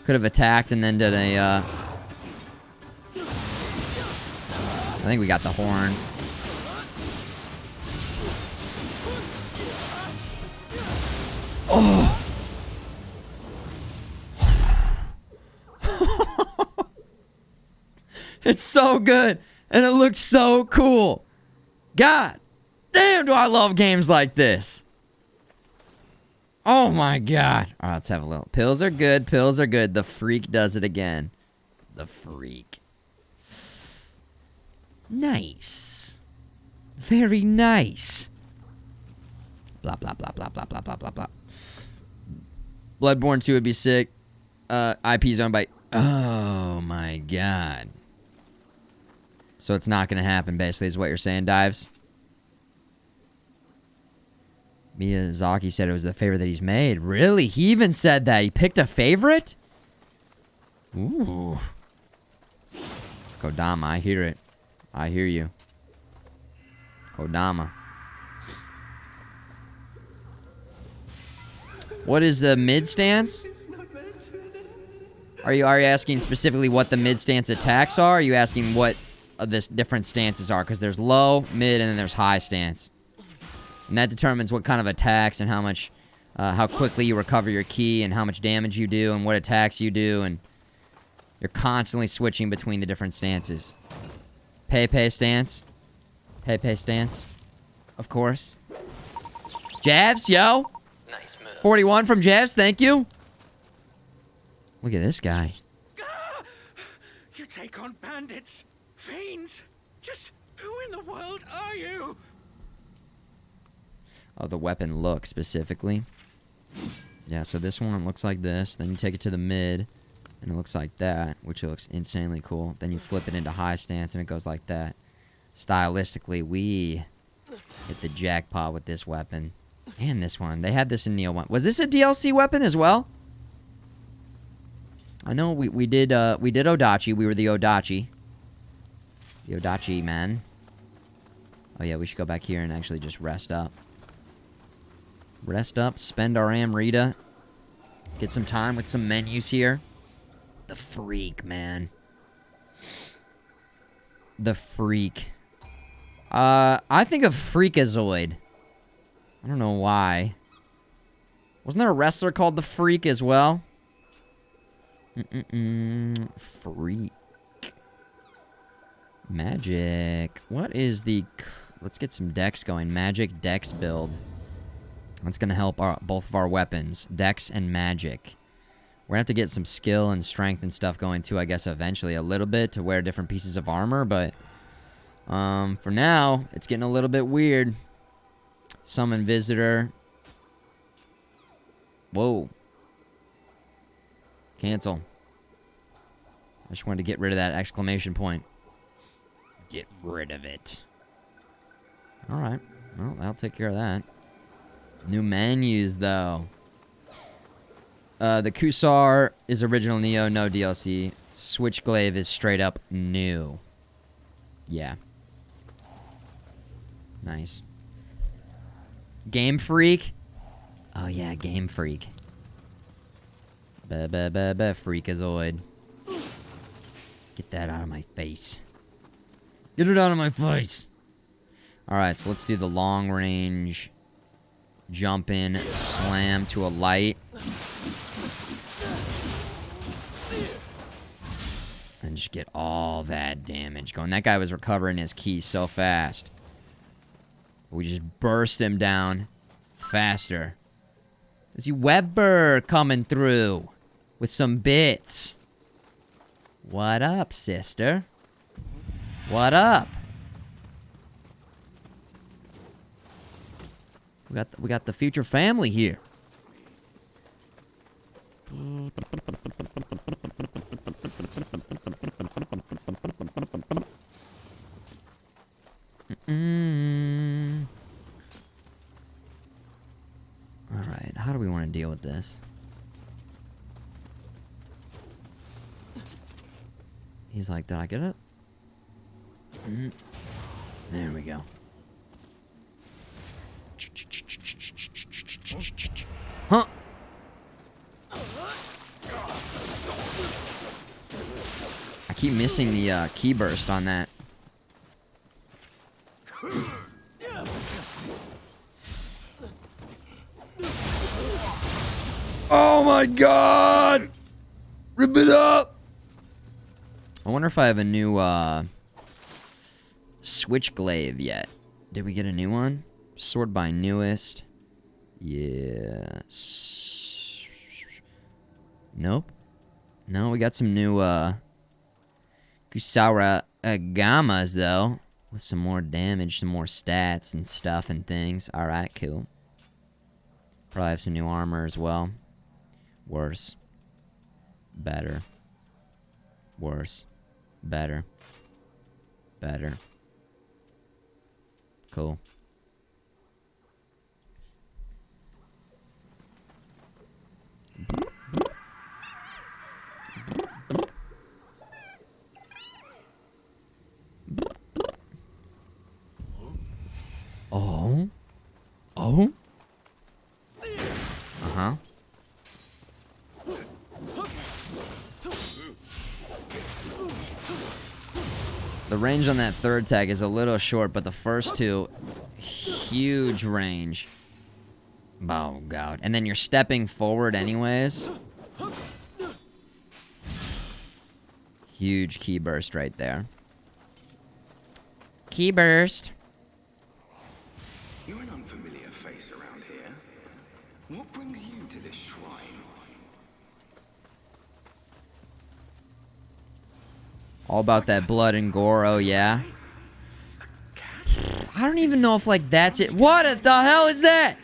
Could have attacked and then did a, I think we got the horn. Oh! It's so good. And it looks so cool. God damn, do I love games like this. Oh my god. Alright, let's have a little. Pills are good. Pills are good. The freak does it again. The freak. Nice. Very nice. Blah, blah, blah, blah, blah, blah, blah, blah, blah. Bloodborne 2 would be sick. IP zone by... Oh my god. So it's not going to happen, basically, is what you're saying, Dives? Miyazaki said it was the favorite that he's made. Really? He even said that. He picked a favorite? Ooh. Kodama, I hear it. I hear you. Kodama. What is the mid stance? Are you asking specifically what the mid stance attacks are? Or are you asking what the different stances are? Because there's low, mid, and then there's high stance. And that determines what kind of attacks and how much, how quickly you recover your key and how much damage you do and what attacks you do. And you're constantly switching between the different stances. Pepe stance. Pepe stance. Of course. Jabs, yo. Nice move. 41 from Jabs, thank you. Look at this guy. You take on bandits, fiends. Just who in the world are you? Oh, the weapon look specifically. Yeah, so this one looks like this. Then you take it to the mid. And it looks like that, which looks insanely cool. Then you flip it into high stance and it goes like that. Stylistically, we hit the jackpot with this weapon. And this one. They had this in Nioh 1. Was this a DLC weapon as well? I know we did Odachi. We were the Odachi. The Odachi man. Oh yeah, we should go back here and actually just rest up. Rest up, spend our Amrita. Get some time with some menus here. The freak, man. The freak. I think of Freakazoid. I don't know why. Wasn't there a wrestler called the Freak as well? Freak. Magic. What is the... Let's get some dex going. Magic dex build. That's going to help both of our weapons. Dex and magic. We're going to have to get some skill and strength and stuff going too, I guess, eventually. A little bit to wear different pieces of armor, but... for now, it's getting a little bit weird. Summon visitor. Whoa. Cancel. I just wanted to get rid of that exclamation point. Get rid of it. Alright. Well, I'll take care of that. New menus, though. The Kusar is original Nioh, no DLC. Switchglaive is straight up new. Yeah. Nice. Game Freak? Oh yeah, Game Freak. Freakazoid. Get that out of my face. Get it out of my face! Alright, so let's do the long range jump in, slam to a light. And just get all that damage going. That guy was recovering his key so fast. We just burst him down faster. There's you Weber coming through with some bits. What up, sister? What up? We got the future family here. Alright, how do we want to deal with this? He's like, did I get it? There we go. Huh? I keep missing the key burst on that. Oh my god! Rip it up! I wonder if I have a new Switchglaive yet. Did we get a new one? Sort by newest. Yes. Nope. No, we got some new Kusaura Gammas though. With some more damage, some more stats and stuff and things. Alright, cool. Probably have some new armor as well. Worse. Better. Worse. Better. Better. Cool. Oh? Oh? Uh-huh. The range on that third tag is a little short, but the first two, huge range. Oh, God. And then you're stepping forward anyways. Huge key burst right there. Key burst. You're an unfamiliar face around here. What brings you to this shrine? All about that blood and gore, oh yeah. I don't even know if, like, that's it. What the hell is that?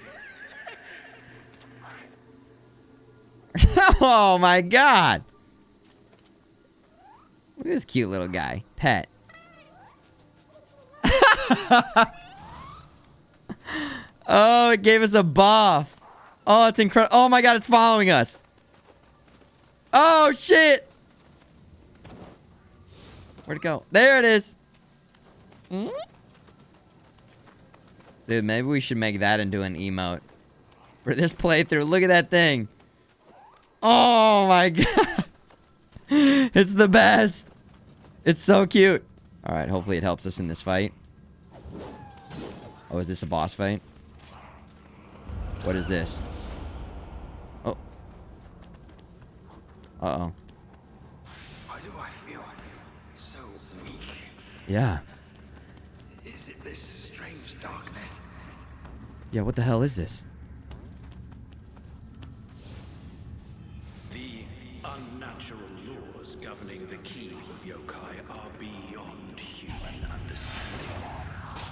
Oh my god. at this cute little guy. Pet. Oh, it gave us a buff. Oh, it's incredible. Oh my god, it's following us. Oh, shit. Where'd it go? There it is. Dude, maybe we should make that into an emote for this playthrough. Look at that thing. Oh my god. It's the best. It's so cute. All right, hopefully it helps us in this fight. Oh, is this a boss fight? What is this? Oh. Uh-oh. Why do I feel so weak? Yeah. Is it this strange darkness? Yeah, what the hell is this? The unnatural laws governing the key of yokai are beyond human understanding.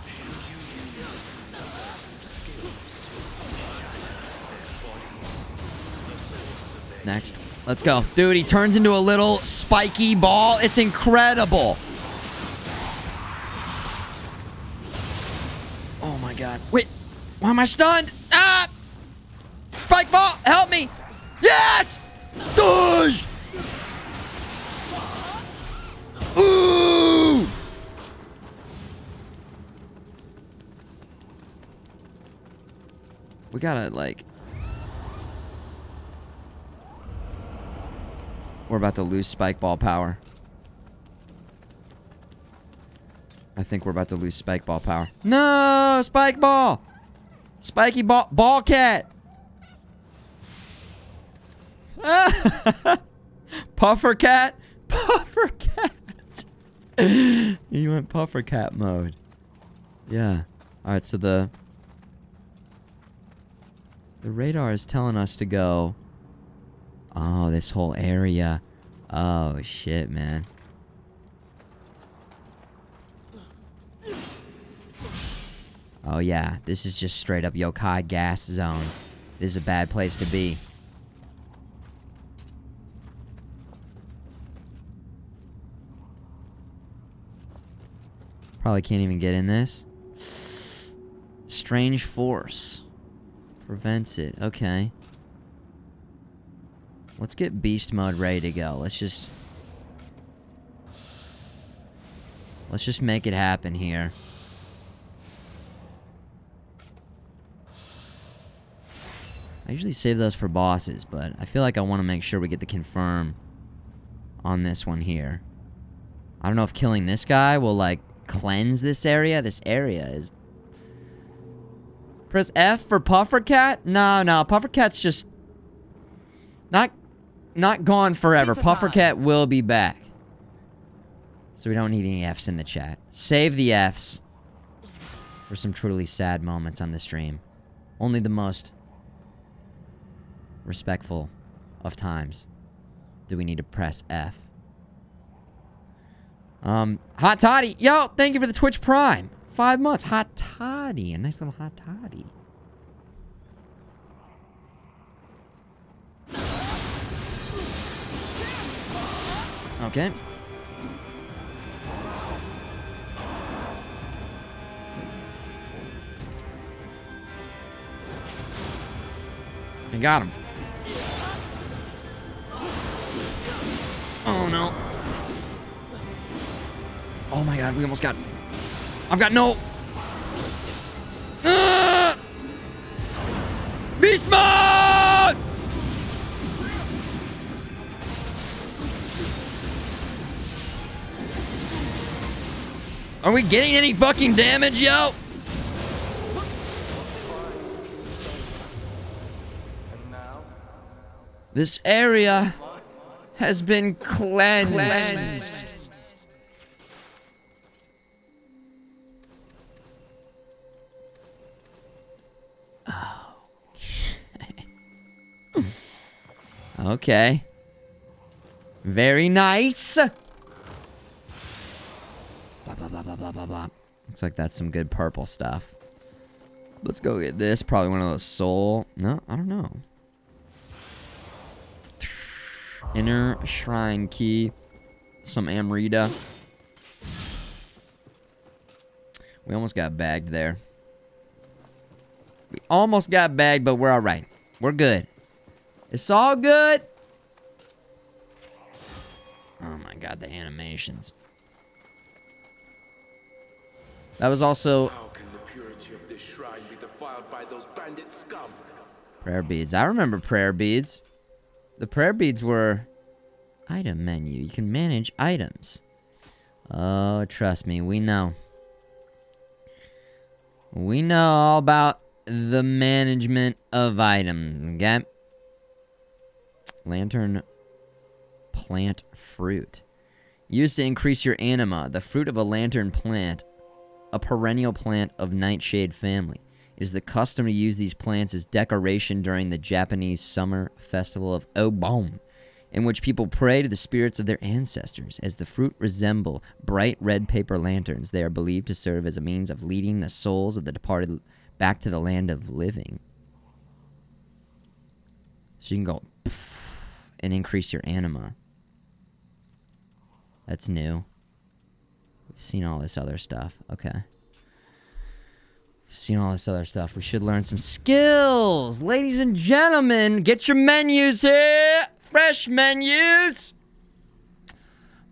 Should you use a person's skills Next. Let's go. Dude, he turns into a little spiky ball. It's incredible. Oh my god. Wait. Why am I stunned? Ah! Spike ball! Help me! Yes! Dodge! Ooh! We gotta, like... We're about to lose spike ball power. I think we're about to lose spike ball power. No! Spike ball! Spiky ball... Ball cat! Puffer cat? Puffer cat! You went puffer cat mode. Yeah. Alright, so the radar is telling us to go... Oh, this whole area. Oh, shit, man. Oh, yeah. This is just straight up yokai gas zone. This is a bad place to be. Probably can't even get in this. Strange force. Prevents it. Okay. Let's get beast mode ready to go. Let's just make it happen here. I usually save those for bosses, but I feel like I want to make sure we get the confirm on this one here. I don't know if killing this guy will, like, cleanse this area. This area is... Press F for Puffer Cat? No. Puffer Cat's just... Not gone forever. Puffer Cat will be back. So we don't need any Fs in the chat. Save the Fs for some truly sad moments on the stream. Only the most respectful of times do we need to press F. Hot Toddy. Yo, thank you for the Twitch Prime. 5 months. Hot Toddy. A nice little Hot Toddy. Okay. I got him. Oh no. Oh my god, we almost got... I've got no... Beast mode! Are we getting any fucking damage, yo? This area has been cleansed. Oh. Okay. Very nice. Blah, blah, blah, blah, blah, blah, blah. Looks like that's some good purple stuff. Let's go get this. Probably one of those soul... No, I don't know. Inner shrine key. Some Amrita. We almost got bagged there. We almost got bagged, but we're alright. We're good. It's all good. Oh my god, the animations. That was also... How can the purity of this shrine be defiled by those bandit scum? prayer beads. I remember prayer beads. The prayer beads were... item menu. You can manage items. Oh, trust me, we know. We know all about the management of items, okay? Lantern plant fruit. Used to increase your anima. The fruit of a lantern plant, a perennial plant of nightshade family. It is the custom to use these plants as decoration during the Japanese summer festival of Obon, in which people pray to the spirits of their ancestors. As the fruit resemble bright red paper lanterns, they are believed to serve as a means of leading the souls of the departed back to the land of living. So you can go and increase your anima. That's new. We've seen all this other stuff. Okay. We've seen all this other stuff. We should learn some skills. Ladies and gentlemen, get your menus here. Fresh menus.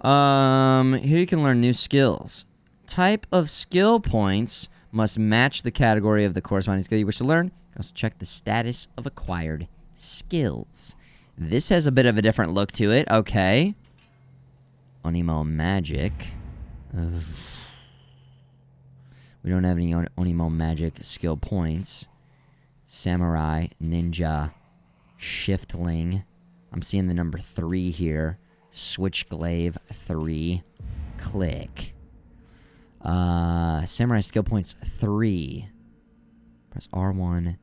Here you can learn new skills. Type of skill points must match the category of the corresponding skill you wish to learn. You can also check the status of acquired skills. This has a bit of a different look to it. Okay. Onimo magic. Ugh. We don't have any Onimo magic skill points. Samurai, ninja, shiftling. I'm seeing the number 3 here. Switchglaive 3. Click. Samurai skill points 3. Press R1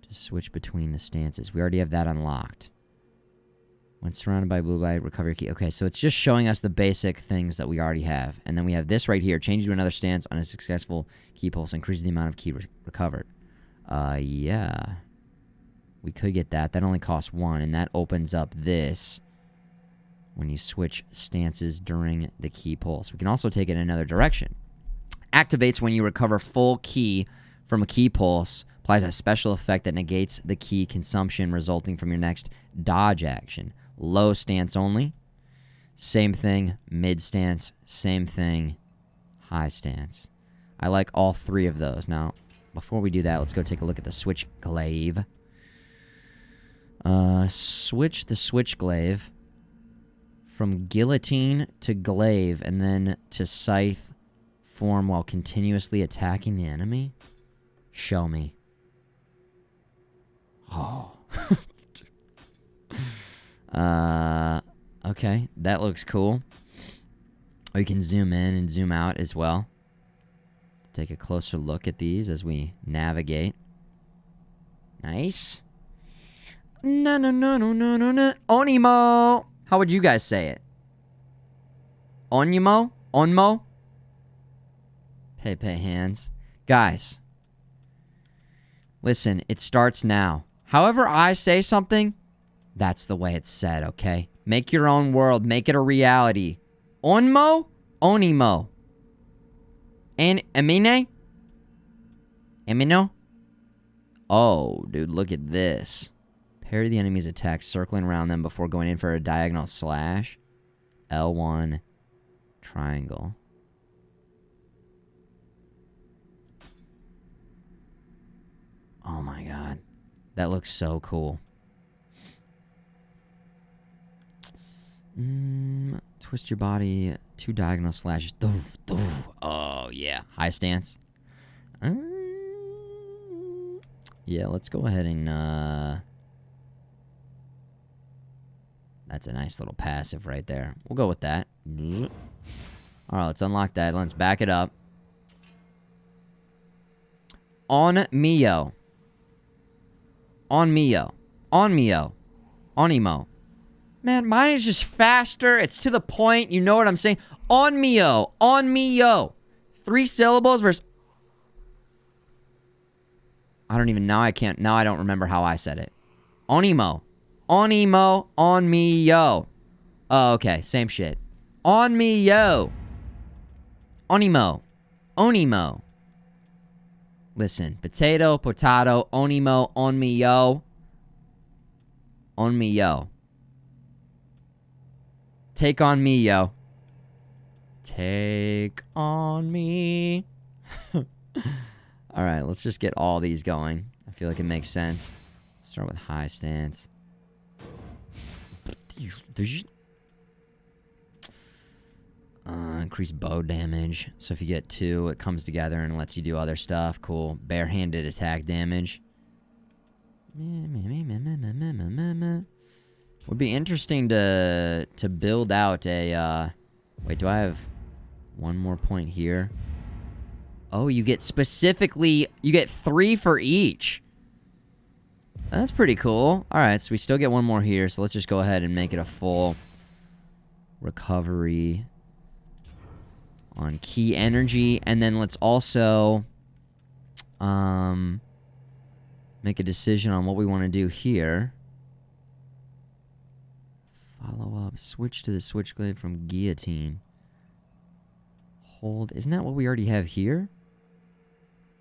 to switch between the stances. We already have that unlocked. When surrounded by blue light, recover your key. Okay, so it's just showing us the basic things that we already have. And then we have this right here. Change to another stance on a successful key pulse. Increases the amount of key recovered. Yeah. We could get that. That only costs 1, and that opens up this when you switch stances during the key pulse. We can also take it in another direction. Activates when you recover full key from a key pulse. Applies a special effect that negates the key consumption resulting from your next dodge action. Low stance only. Same thing. Mid stance. Same thing. High stance. I like all 3 of those. Now, before we do that, let's go take a look at the Switchglaive. Switch the Switchglaive from guillotine to glaive and then to scythe form while continuously attacking the enemy. Show me. Oh. Okay, that looks cool. Or you can zoom in and zoom out as well. Take a closer look at these as we navigate. Nice. No. Onimo. How would you guys say it? Onimo? Onmo? Pay hands. Guys. Listen, it starts now. However I say something, that's the way it's said, okay? Make your own world. Make it a reality. Onmo? Onimo. And Emine? Emino? Oh, dude, look at this. Parry the enemy's attacks, circling around them before going in for a diagonal slash. L1 triangle. Oh my god. That looks so cool. Twist your body, 2 diagonal slashes. Oh, yeah. High stance. Yeah, let's go ahead and, that's a nice little passive right there. We'll go with that. Alright, let's unlock that. Let's back it up. On Nioh. On Nioh. On Nioh. Onimo. Man, mine is just faster. It's to the point. You know what I'm saying? On Nioh. On Nioh. 3 syllables versus... I don't even... Now I can't... Now I don't remember how I said it. Onimo. Onimo. On Nioh. Oh, okay. Same shit. On me, yo. Onimo. Onimo. Listen. Potato, potato, onimo, on me, yo. On me, yo. Take on me, yo. Take on me. Alright, let's just get all these going. I feel like it makes sense. Start with high stance. Increase bow damage. So if you get 2, it comes together and lets you do other stuff. Cool. Barehanded attack damage. Would be interesting to build out a wait, do I have one more point here? Oh, you get 3 for each. That's pretty cool. Alright, so we still get one more here, so let's just go ahead and make it a full recovery on key energy, and then let's also make a decision on what we want to do here. Follow up. Switch to the switchblade from guillotine. Hold. Isn't that what we already have here?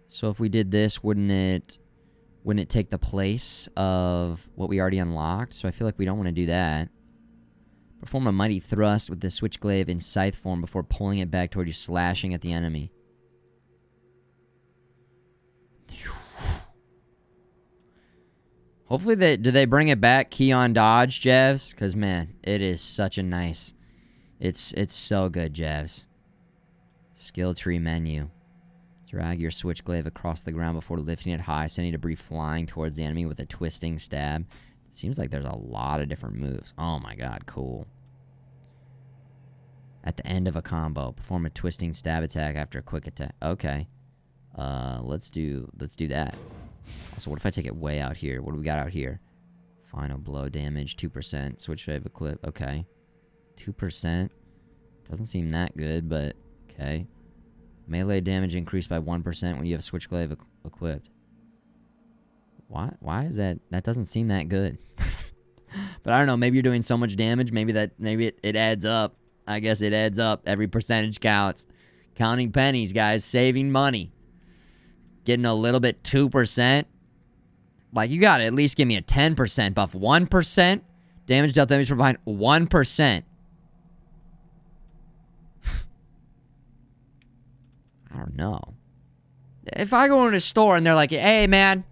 So if we did this, wouldn't it take the place of what we already unlocked? So I feel like we don't want to do that. Perform a mighty thrust with the switchblade in scythe form before pulling it back toward you, slashing at the enemy. Hopefully do they bring it back, key on dodge, Javs? Because, man, it is such a nice... It's so good, Javs. Skill tree menu. Drag your switchblade across the ground before lifting it high, sending debris flying towards the enemy with a twisting stab. Seems like there's a lot of different moves. Oh my god, cool. At the end of a combo, perform a twisting stab attack after a quick attack. Okay. Let's do that. Also, what if I take it way out here? What do we got out here? Final blow damage, 2%. Switchblade equip. Okay. 2%. Doesn't seem that good, but okay. Melee damage increased by 1% when you have Switchblade equipped. Why is that? That doesn't seem that good. But I don't know. Maybe you're doing so much damage. Maybe it adds up. I guess it adds up. Every percentage counts. Counting pennies, guys. Saving money. Getting a little bit 2%. Like, you gotta at least give me a 10% buff. 1%. Damage dealt damage from behind. 1%. I don't know. If I go into a store and they're like, hey, man,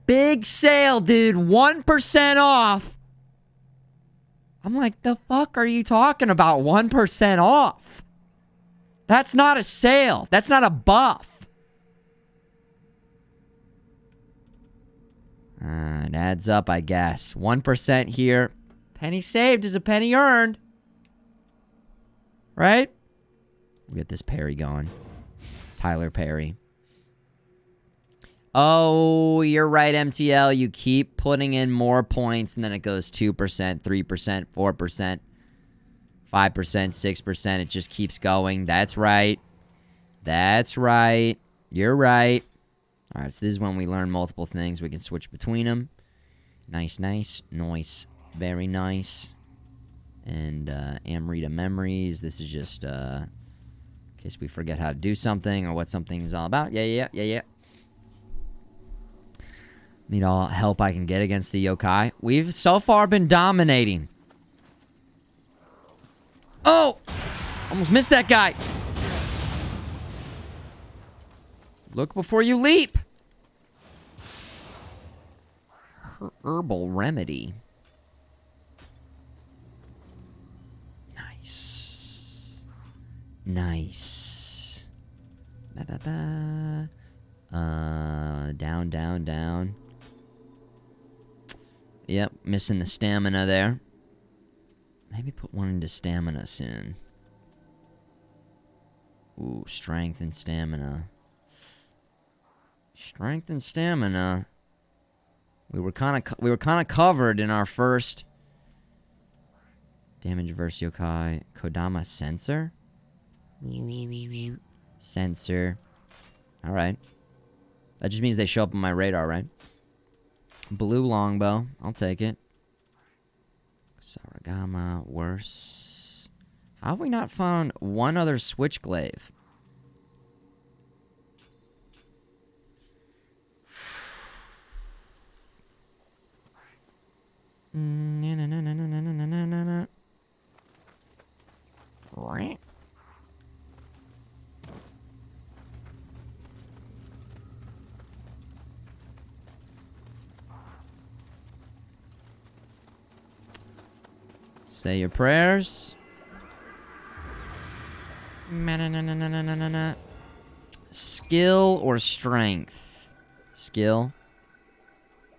big sale, dude, 1% off. I'm like, the fuck are you talking about? 1% off? That's not a sale. That's not a buff. It adds up, I guess. 1% here. Penny saved is a penny earned. Right? We get this Perry going. Tyler Perry. Oh, you're right, MTL. You keep putting in more points, and then it goes 2%, 3%, 4%, 5%, 6%. It just keeps going. That's right. That's right. You're right. All right, so this is when we learn multiple things. We can switch between them. Nice, nice. Nice. Very nice. And Amrita Memories. This is just... in case we forget how to do something or what something is all about. Yeah. Need all help I can get against the yokai. We've so far been dominating. Oh! Almost missed that guy. Look before you leap. Herbal remedy. Nice. Nice. Down. Yep, missing the stamina there. Maybe put one into stamina soon. Ooh, strength and stamina. Strength and stamina. We were kind of covered in our first damage versus yokai. Kodama sensor. Sensor. All right. That just means they show up on my radar, right? Blue longbow. I'll take it. Saragama. Worse. How have we not found one other switchglaive? Say your prayers. Skill or strength? Skill.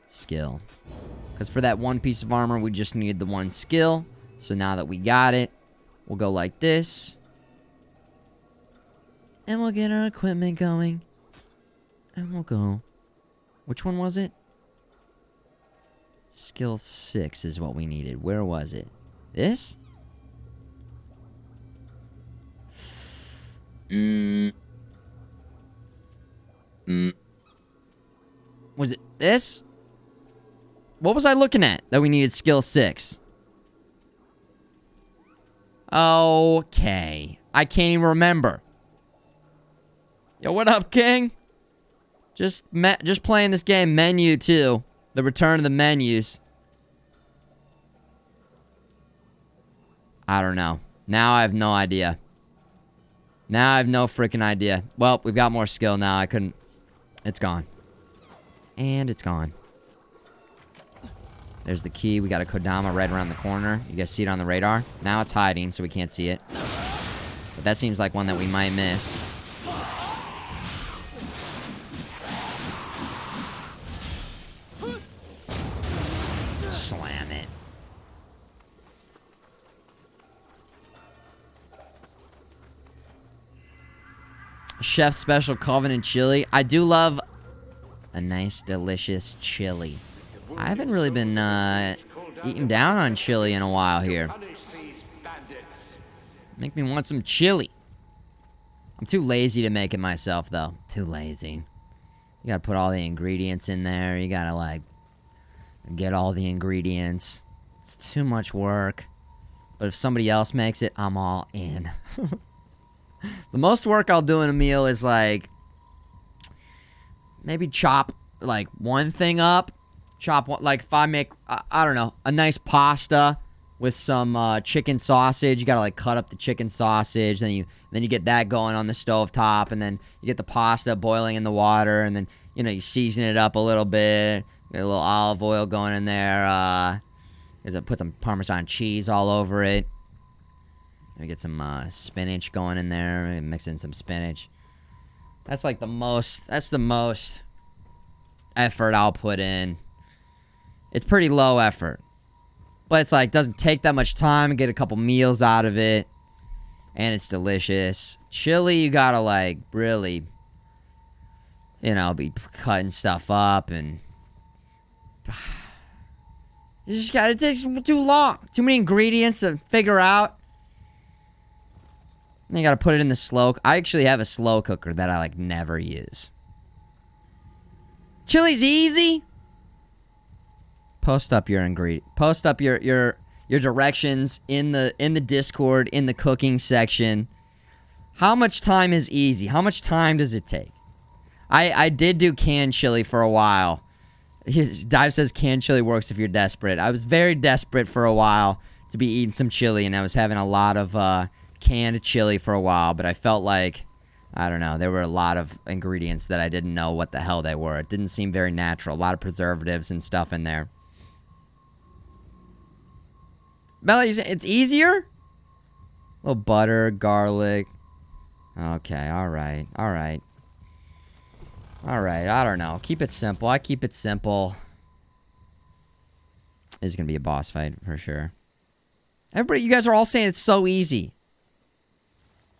Skill. Because for that one piece of armor, we just needed the one skill. So now that we got it, we'll go like this. And we'll get our equipment going. And we'll go. Which one was it? Skill 6 is what we needed. Where was it? This? Was it this? What was I looking at that we needed skill 6? Okay. I can't even remember. Yo, what up, King? Just playing this game, Menu 2. The return of the menus. I don't know. Now I have no idea. Now I have no freaking idea. Well, we've got more skill now. I couldn't... It's gone. And it's gone. There's the key. We got a Kodama right around the corner. You guys see it on the radar? Now it's hiding, so we can't see it. But that seems like one that we might miss. Slam it. Chef Special Covenant Chili. I do love a nice, delicious chili. I haven't really been eating down on chili in a while here. Make me want some chili. I'm too lazy to make it myself, though. Too lazy. You gotta put all the ingredients in there. You gotta, like, get all the ingredients. It's too much work. But if somebody else makes it, I'm all in. The most work I'll do in a meal is, like, maybe chop, like, one thing up. Chop one, like, if I make, I don't know, a nice pasta with some chicken sausage. You gotta, like, cut up the chicken sausage. Then you get that going on the stove top. And then you get the pasta boiling in the water. And then, you know, you season it up a little bit. Get a little olive oil going in there. Put some Parmesan cheese all over it. Get some spinach going in there. Mix in some spinach. That's like the most effort I'll put in. It's pretty low effort. But it's like, doesn't take that much time. Get a couple meals out of it. And it's delicious. Chili, you gotta, like, really, you know, be cutting stuff up and... it takes too long. Too many ingredients to figure out. Then you gotta put it in the slow... I actually have a slow cooker that I, like, never use. Chili's easy. Post up your ingredient. Post up your directions in the Discord, in the cooking section. How much time is easy? How much time does it take? I did do canned chili for a while. Dive says canned chili works if you're desperate. I was very desperate for a while to be eating some chili, and I was having a lot of canned chili for a while, but I felt like, I don't know, there were a lot of ingredients that I didn't know what the hell they were. It didn't seem very natural. A lot of preservatives and stuff in there. Melly, it's easier? A little butter, garlic. Okay, alright. Alright, I don't know. Keep it simple. I keep it simple. This is going to be a boss fight for sure. Everybody, you guys are all saying it's so easy.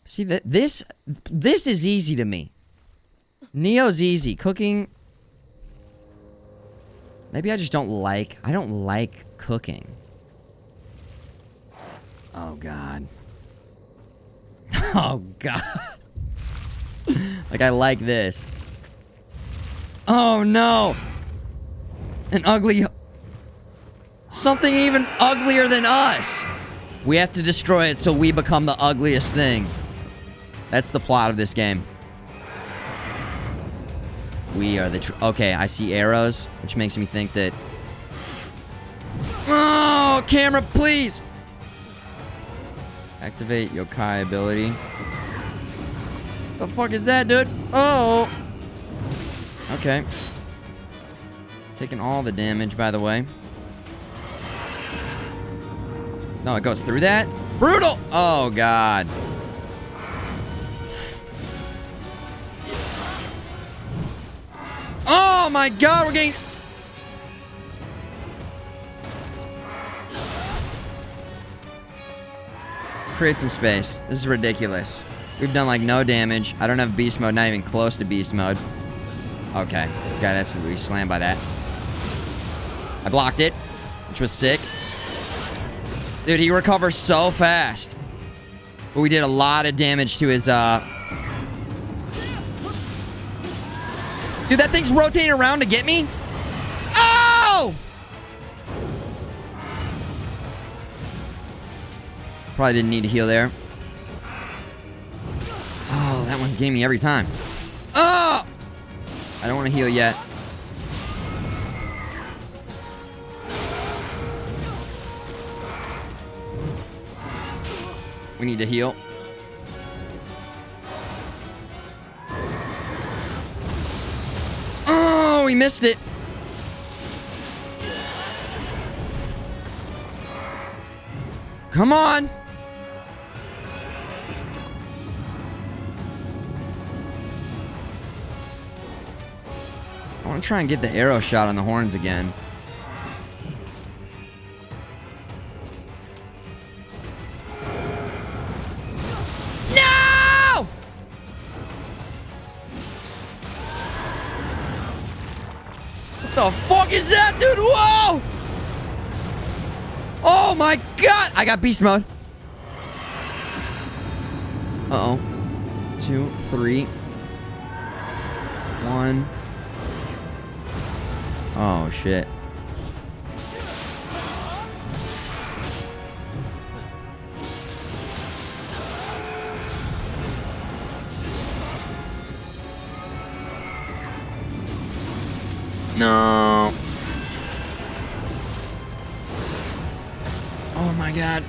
See, this is easy to me. Nioh's easy. Cooking... Maybe I just don't like... I don't like cooking. Oh, God. Oh, God. Like, I like this. Oh, no. An ugly... Something even uglier than us. We have to destroy it so we become the ugliest thing. That's the plot of this game. We are the okay, I see arrows, which makes me think that... Oh, camera, please! Activate yokai ability. The fuck is that, dude? Oh! Okay. Taking all the damage, by the way. No, it goes through that? Brutal! Oh, God. Oh, my God, we're getting... Create some space. This is ridiculous. We've done, like, no damage. I don't have beast mode, not even close to beast mode. Okay. Got absolutely slammed by that. I blocked it, which was sick. Dude, he recovers so fast. But we did a lot of damage to his, Dude, that thing's rotating around to get me? Oh! Probably didn't need to heal there. Oh, that one's getting me every time. Oh! I don't want to heal yet. We need to heal. Oh, we missed it. Come on. I want to try and get the arrow shot on the horns again. No! What the fuck is that, dude? Whoa! Oh my God! I got beast mode. Uh-oh. 2, 3. 1. Oh, shit. No. Oh, my God.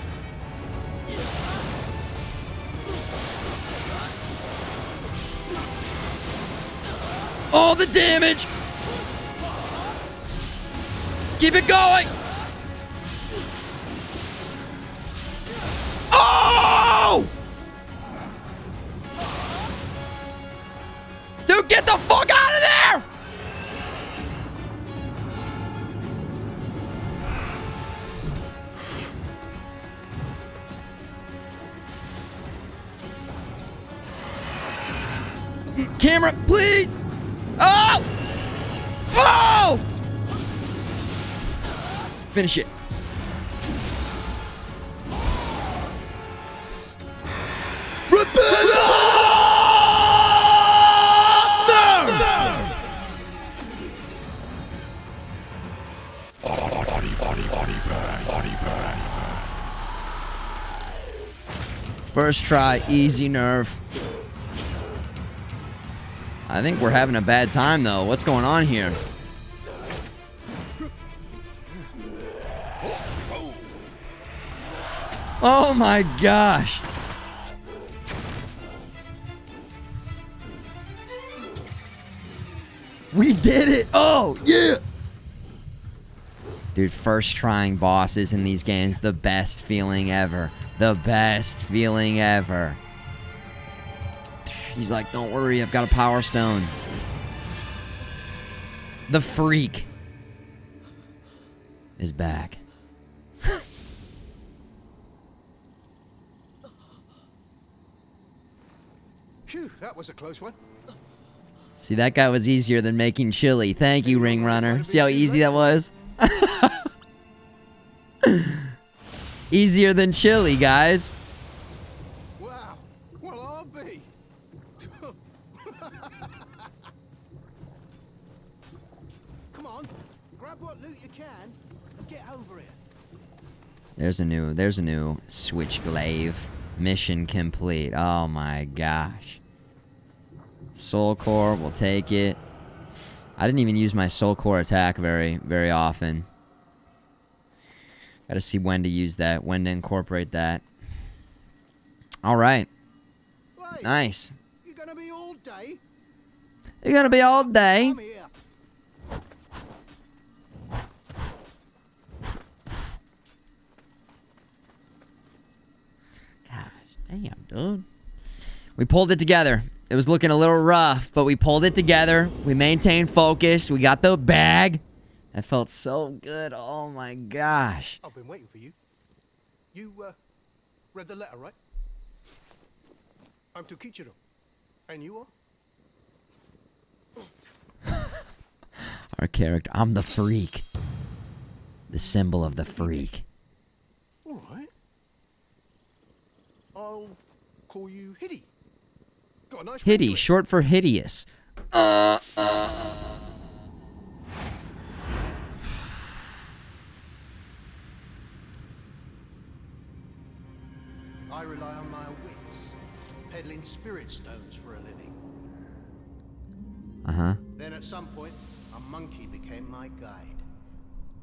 All the damage. Keep it going! Oh! Dude, get the fuck out of there! Camera, please! Oh! Oh! Finish it. First try, easy nerf. I think we're having a bad time though. What's going on here? Oh my gosh. We did it. Oh, yeah. Dude, first trying bosses in these games, the best feeling ever. The best feeling ever. He's like, don't worry, I've got a power stone. The freak is back. Phew, that was a close one. See, that guy was easier than making chili. Thank you, Ring Runner. See how easy that was? Easier than chili, guys. Wow. Well, I'll be. Come on, grab what loot you can and get over here. There's a new Switchglaive. Mission complete. Oh my gosh. Soul Core, we'll take it. I didn't even use my Soul Core attack very often. Gotta see when to use that, when to incorporate that. Alright. Hey, Nice. you gonna be all day? You're gonna be all day. Come here. Gosh, damn, dude. We pulled it together. It was looking a little rough, but we pulled it together. We maintained focus. We got the bag. That felt so good. Oh my gosh. I've been waiting for you. You, read the letter, right? I'm Tukichiro. And you are? Our character. I'm the freak. The symbol of the freak. All right. I'll call you Hiddy. Got a nice ring to Hitty, it. short for hideous. I rely on my wits, peddling spirit stones for a living. Uh-huh. Then at some point, a monkey became my guide.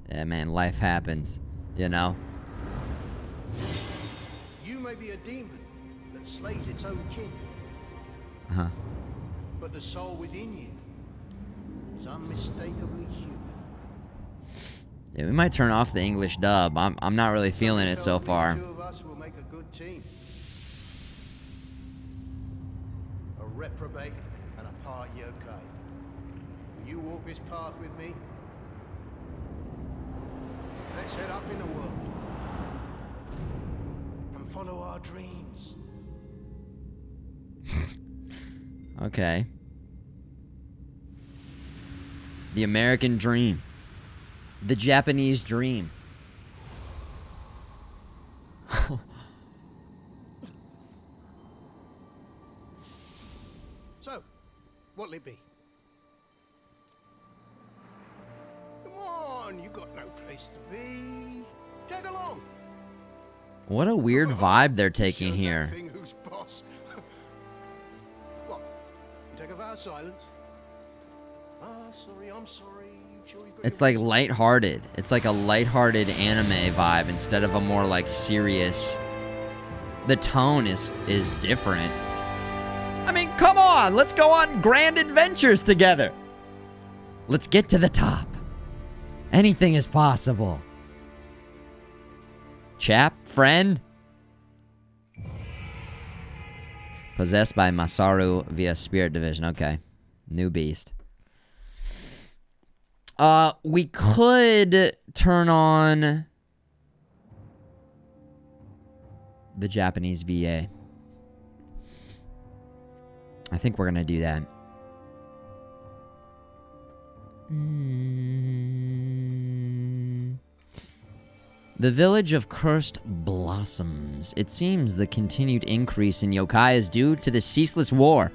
Yeah, man, life happens. You know? You may be a demon that slays its own kin, Uh-huh. but the soul within you is unmistakably human. Yeah, we might turn off the English dub. I'm not really feeling it so Something tells me far. The two of us will make a good team. A reprobate and a part yokai. Will you walk this path with me? Let's head up in the world and follow our dreams. Okay. The American dream. The Japanese dream. So, what'll it be? Come on, you got no place to be. Tag along. What a weird vibe they're taking Show here. that thing who's boss. What? You take a vow of silence? Ah, sorry, I'm sorry. You sure you got It's your like wits? lighthearted. It's like a lighthearted anime vibe instead of a more like serious. The tone is different. I mean, come on, let's go on grand adventures together. Let's get to the top. Anything is possible. Chap, friend. Possessed by Masaru via Spirit Division. Okay. New beast. We could turn on the Japanese VA. I think we're gonna do that. The village of Cursed Blossoms. It seems the continued increase in yokai is due to the ceaseless war.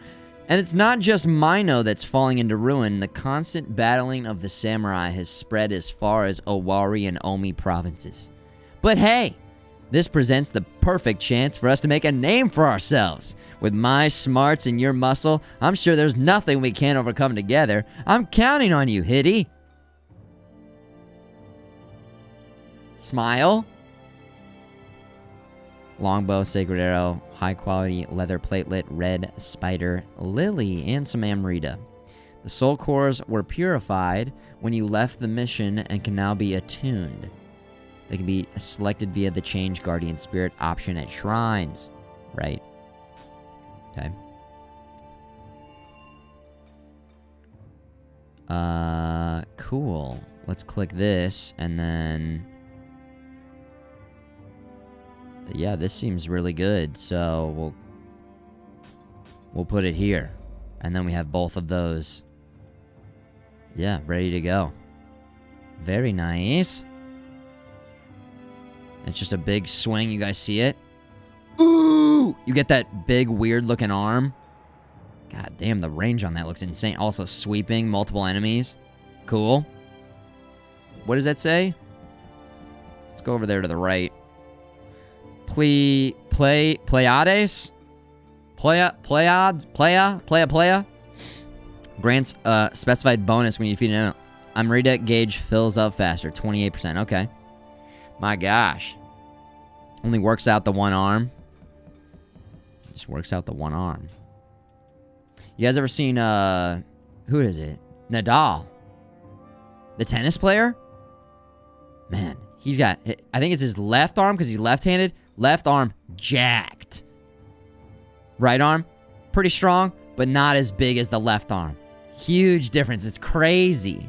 And it's not just Mino that's falling into ruin. The constant battling of the samurai has spread as far as Owari and Omi provinces. But hey, this presents the perfect chance for us to make a name for ourselves. With my smarts and your muscle, I'm sure there's nothing we can't overcome together. I'm counting on you, Hiddy. Smile. Longbow, sacred arrow, high quality leather platelet, red spider, lily, and some amrita. The soul cores were purified when you left the mission and can now be attuned. They can be selected via the change guardian spirit option at shrines. Right. Okay. Cool. Let's click this and then... Yeah, this seems really good, so we'll put it here. And then we have both of those. Yeah, ready to go. Very nice. It's just a big swing, you guys see it? Ooh! You get that big, weird-looking arm. God damn, the range on that looks insane. Also sweeping multiple enemies. Cool. What does that say? Let's go over there to the right. Pleiades? Playa? Grants specified bonus when you defeat an enemy. Amrita gauge fills up faster. 28%. Okay. My gosh. Only works out the one arm. Just works out the one arm. You guys ever seen, who is it? Nadal. The tennis player? Man, he's got, I think it's his left arm because he's left-handed. Left arm, jacked. Right arm, pretty strong, but not as big as the left arm. Huge difference. It's crazy.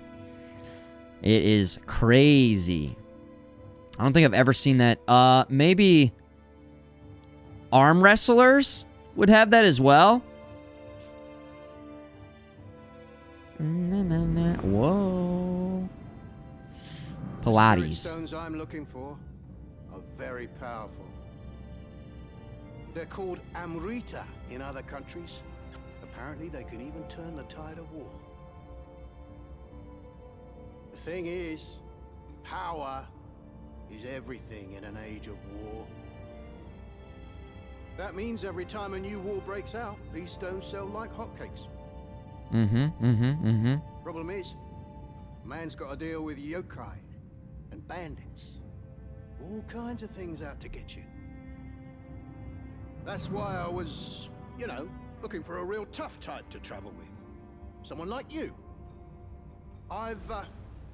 It is crazy. I don't think I've ever seen that. Maybe arm wrestlers would have that as well. Whoa. Spirit Pilates. stones I'm looking for are very powerful. They're called Amrita in other countries. Apparently they can even turn the tide of war. The thing is, power is everything in an age of war. That means every time a new war breaks out, these stones sell like hotcakes. Problem is, man's got to deal with yokai and bandits. All kinds of things out to get you. That's why I was, you know, looking for a real tough type to travel with. Someone like you. I've got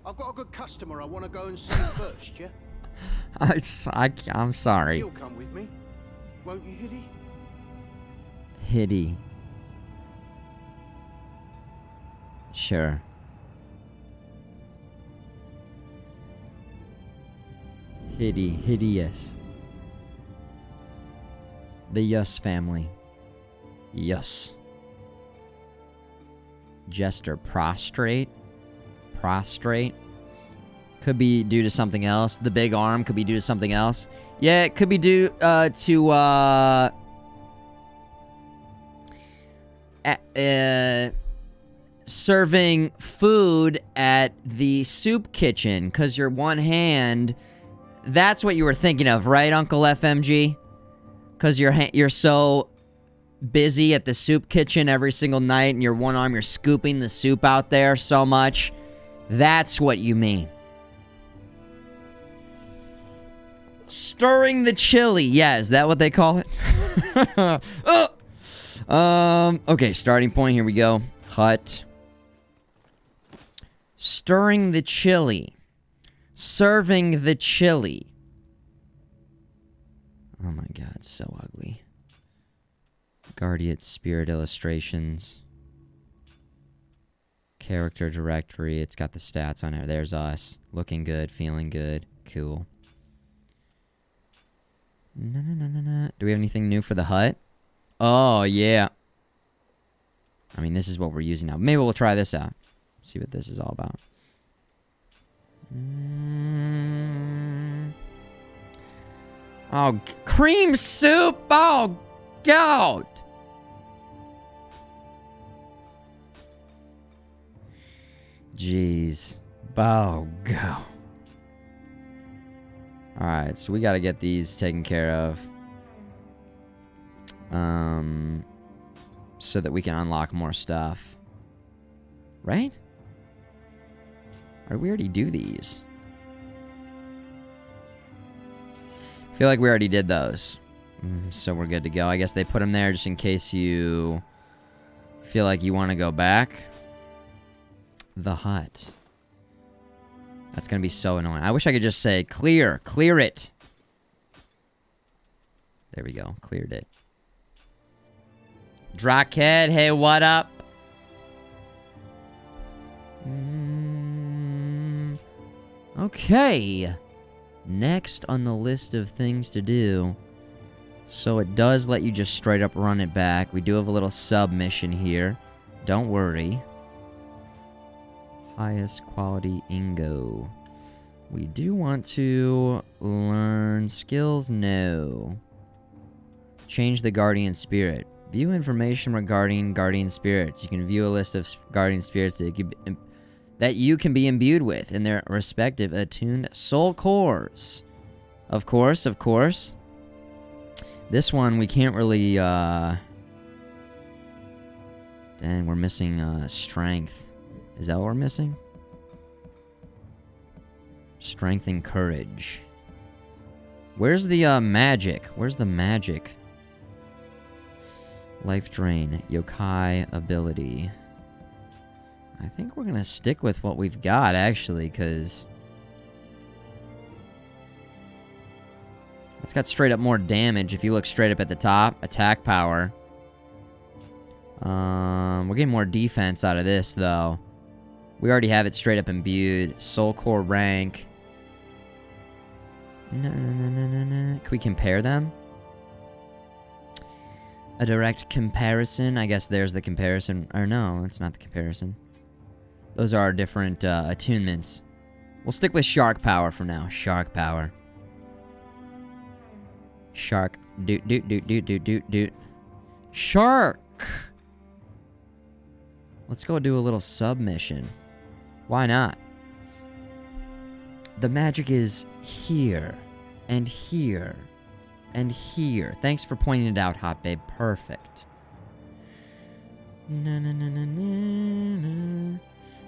a good customer I want to go and see first, yeah? I'm sorry. You'll come with me, won't you, Hiddy? Hiddy. Sure. Hideous. The Yus family. Yus. Jester prostrate. Could be due to something else. The big arm could be due to something else. Yeah, it could be due to serving food at the soup kitchen, because your one hand, that's what you were thinking of, right, Uncle FMG? Because you're so busy at the soup kitchen every single night, and your one arm, you're scooping the soup out there so much. That's what you mean. Stirring the chili. Yeah, is that what they call it? Okay, starting point, here we go. Hut. Stirring the chili. Serving the chili. Oh my god, it's so ugly. Guardian Spirit illustrations. Character directory. It's got the stats on it. There's us. Looking good, feeling good. Cool. Do we have anything new for the hut? Oh, yeah. I mean, this is what we're using now. Maybe we'll try this out. See what this is all about. Oh, cream soup! Oh, God! Jeez. Oh, go. Alright, so we gotta get these taken care of. So that we can unlock more stuff. Right? Or did we already do these? I feel like we already did those. So we're good to go. I guess they put them there just in case you feel like you want to go back. The hut. That's going to be so annoying. I wish I could just say, clear. Clear it. There we go. Cleared it. Drockhead, hey, what up? Okay. Next on the list of things to do. So it does let you just straight up run it back. We do have a little submission here. Don't worry. Highest quality Ingo. We do want to learn skills. No. Change the Guardian Spirit. View information regarding Guardian Spirits. You can view a list of Guardian Spirits that you can be imbued with in their respective attuned soul cores. Of course, of course. This one, we can't really, Dang, we're missing, strength. Is that what we're missing? Strength and courage. Where's the, magic? Where's the magic? Life drain. Yokai ability. I think we're gonna stick with what we've got, actually, because... It's got straight up more damage if you look straight up at the top. Attack power. We're getting more defense out of this, though. We already have it straight up imbued. Soul Core rank. Can we compare them? A direct comparison. I guess there's the comparison. Or no, that's not the comparison. Those are our different attunements. We'll stick with shark power for now. Shark power. Shark. Doot, doot, doot, doot, doot, doot, doot. Shark! Let's go do a little submission. Why not? The magic is here. And here. And here. Thanks for pointing it out, Hot Babe. Perfect. Na, na, na, na, na, na.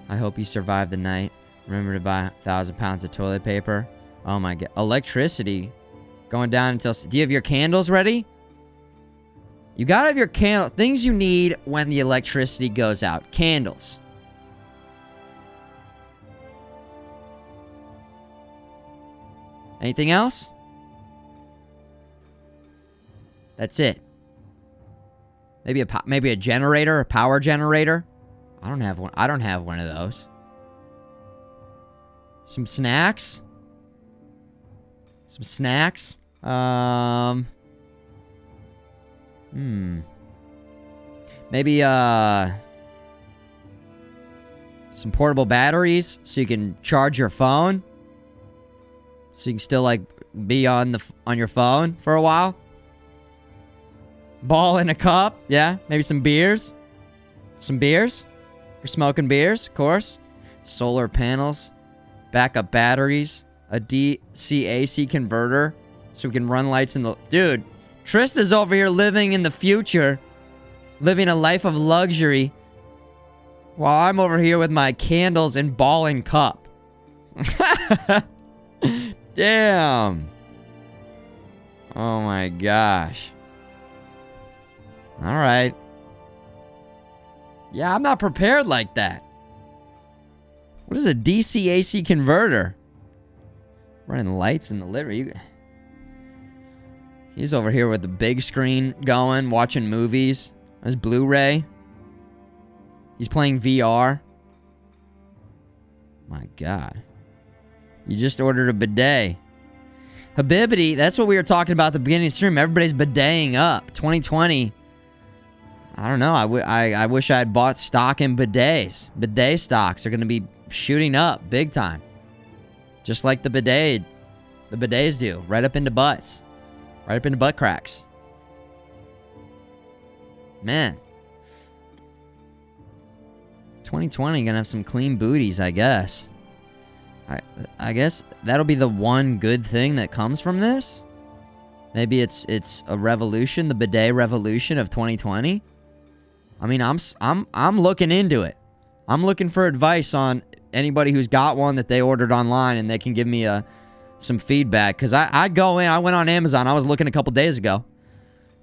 I hope you survive the night. Remember to buy 1,000 pounds of toilet paper. Oh my god. Electricity. Going down until... Do you have your candles ready? You gotta have your candle... Things you need when the electricity goes out. Candles. Anything else? That's it. Maybe a generator, a power generator. I don't have one. I don't have one of those. Some snacks. Some snacks. Maybe some portable batteries so you can charge your phone. So you can still like be on your phone for a while. Ball in a cup, yeah. Maybe some beers. Some beers for smoking beers, of course. Solar panels, backup batteries, a DC-AC converter so we can run lights in the... Dude, Trista's over here living in the future, living a life of luxury, while I'm over here with my candles and ball and cup. Damn. Oh my gosh. All right. Yeah, I'm not prepared like that. What is a DC-AC converter? Running lights in the living room. He's over here with the big screen going, watching movies. His Blu-ray. He's playing VR. My God. You just ordered a bidet. Habibity, that's what we were talking about at the beginning of the stream. Everybody's bideting up. 2020. I don't know. I wish I had bought stock in bidets. Bidet stocks are going to be shooting up big time. Just like the bidets do. Right up into butts. Right up into butt cracks. Man. 2020 gonna have some clean booties, I guess. I guess that'll be the one good thing that comes from this. Maybe it's a revolution, the bidet revolution of 2020. I mean, I'm looking into it. I'm looking for advice on anybody who's got one that they ordered online and they can give me some feedback. Because I went on Amazon. I was looking a couple days ago.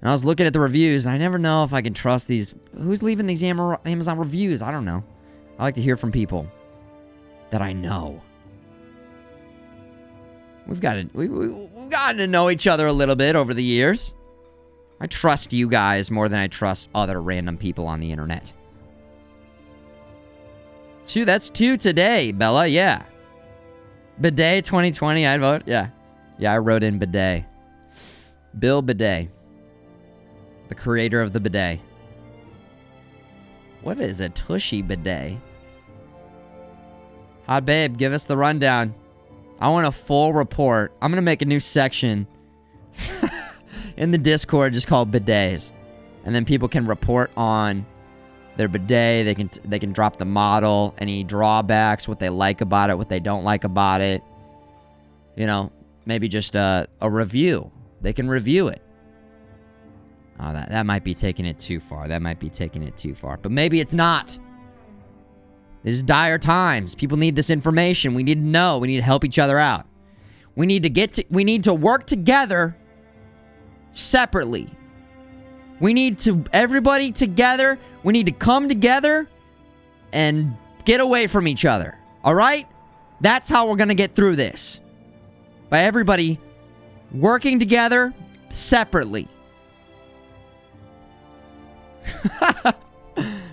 And I was looking at the reviews, and I never know if I can trust these. Who's leaving these Amazon reviews? I don't know. I like to hear from people that I know. We've gotten to know each other a little bit over the years. I trust you guys more than I trust other random people on the internet. That's 2 today, Bella, yeah. Bidet 2020, I'd vote, yeah. Yeah, I wrote in bidet. Bill Bidet. The creator of the bidet. What is a tushy bidet? Hot babe, give us the rundown. I want a full report. I'm going to make a new section in the Discord just called bidets. And then people can report on their bidet. They can drop the model, any drawbacks, what they like about it, what they don't like about it. You know, maybe just a review. They can review it. Oh, that might be taking it too far. That might be taking it too far. But maybe it's not. This is dire times. People need this information. We need to know. We need to help each other out. We need to work together separately. We need to, everybody together, we need to come together and get away from each other. All right? That's how we're going to get through this. By everybody working together separately.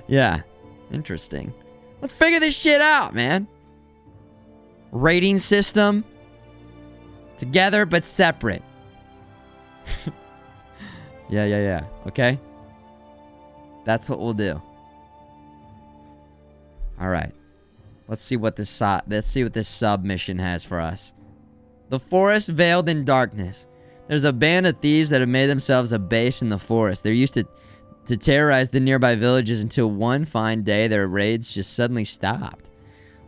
Yeah. Interesting. Let's figure this shit out, man. Rating system. Together, but separate. Yeah. Okay? That's what we'll do. Alright. Let's see what this submission has for us. The forest veiled in darkness. There's a band of thieves that have made themselves a base in the forest. They're used to terrorize the nearby villages until one fine day their raids just suddenly stopped.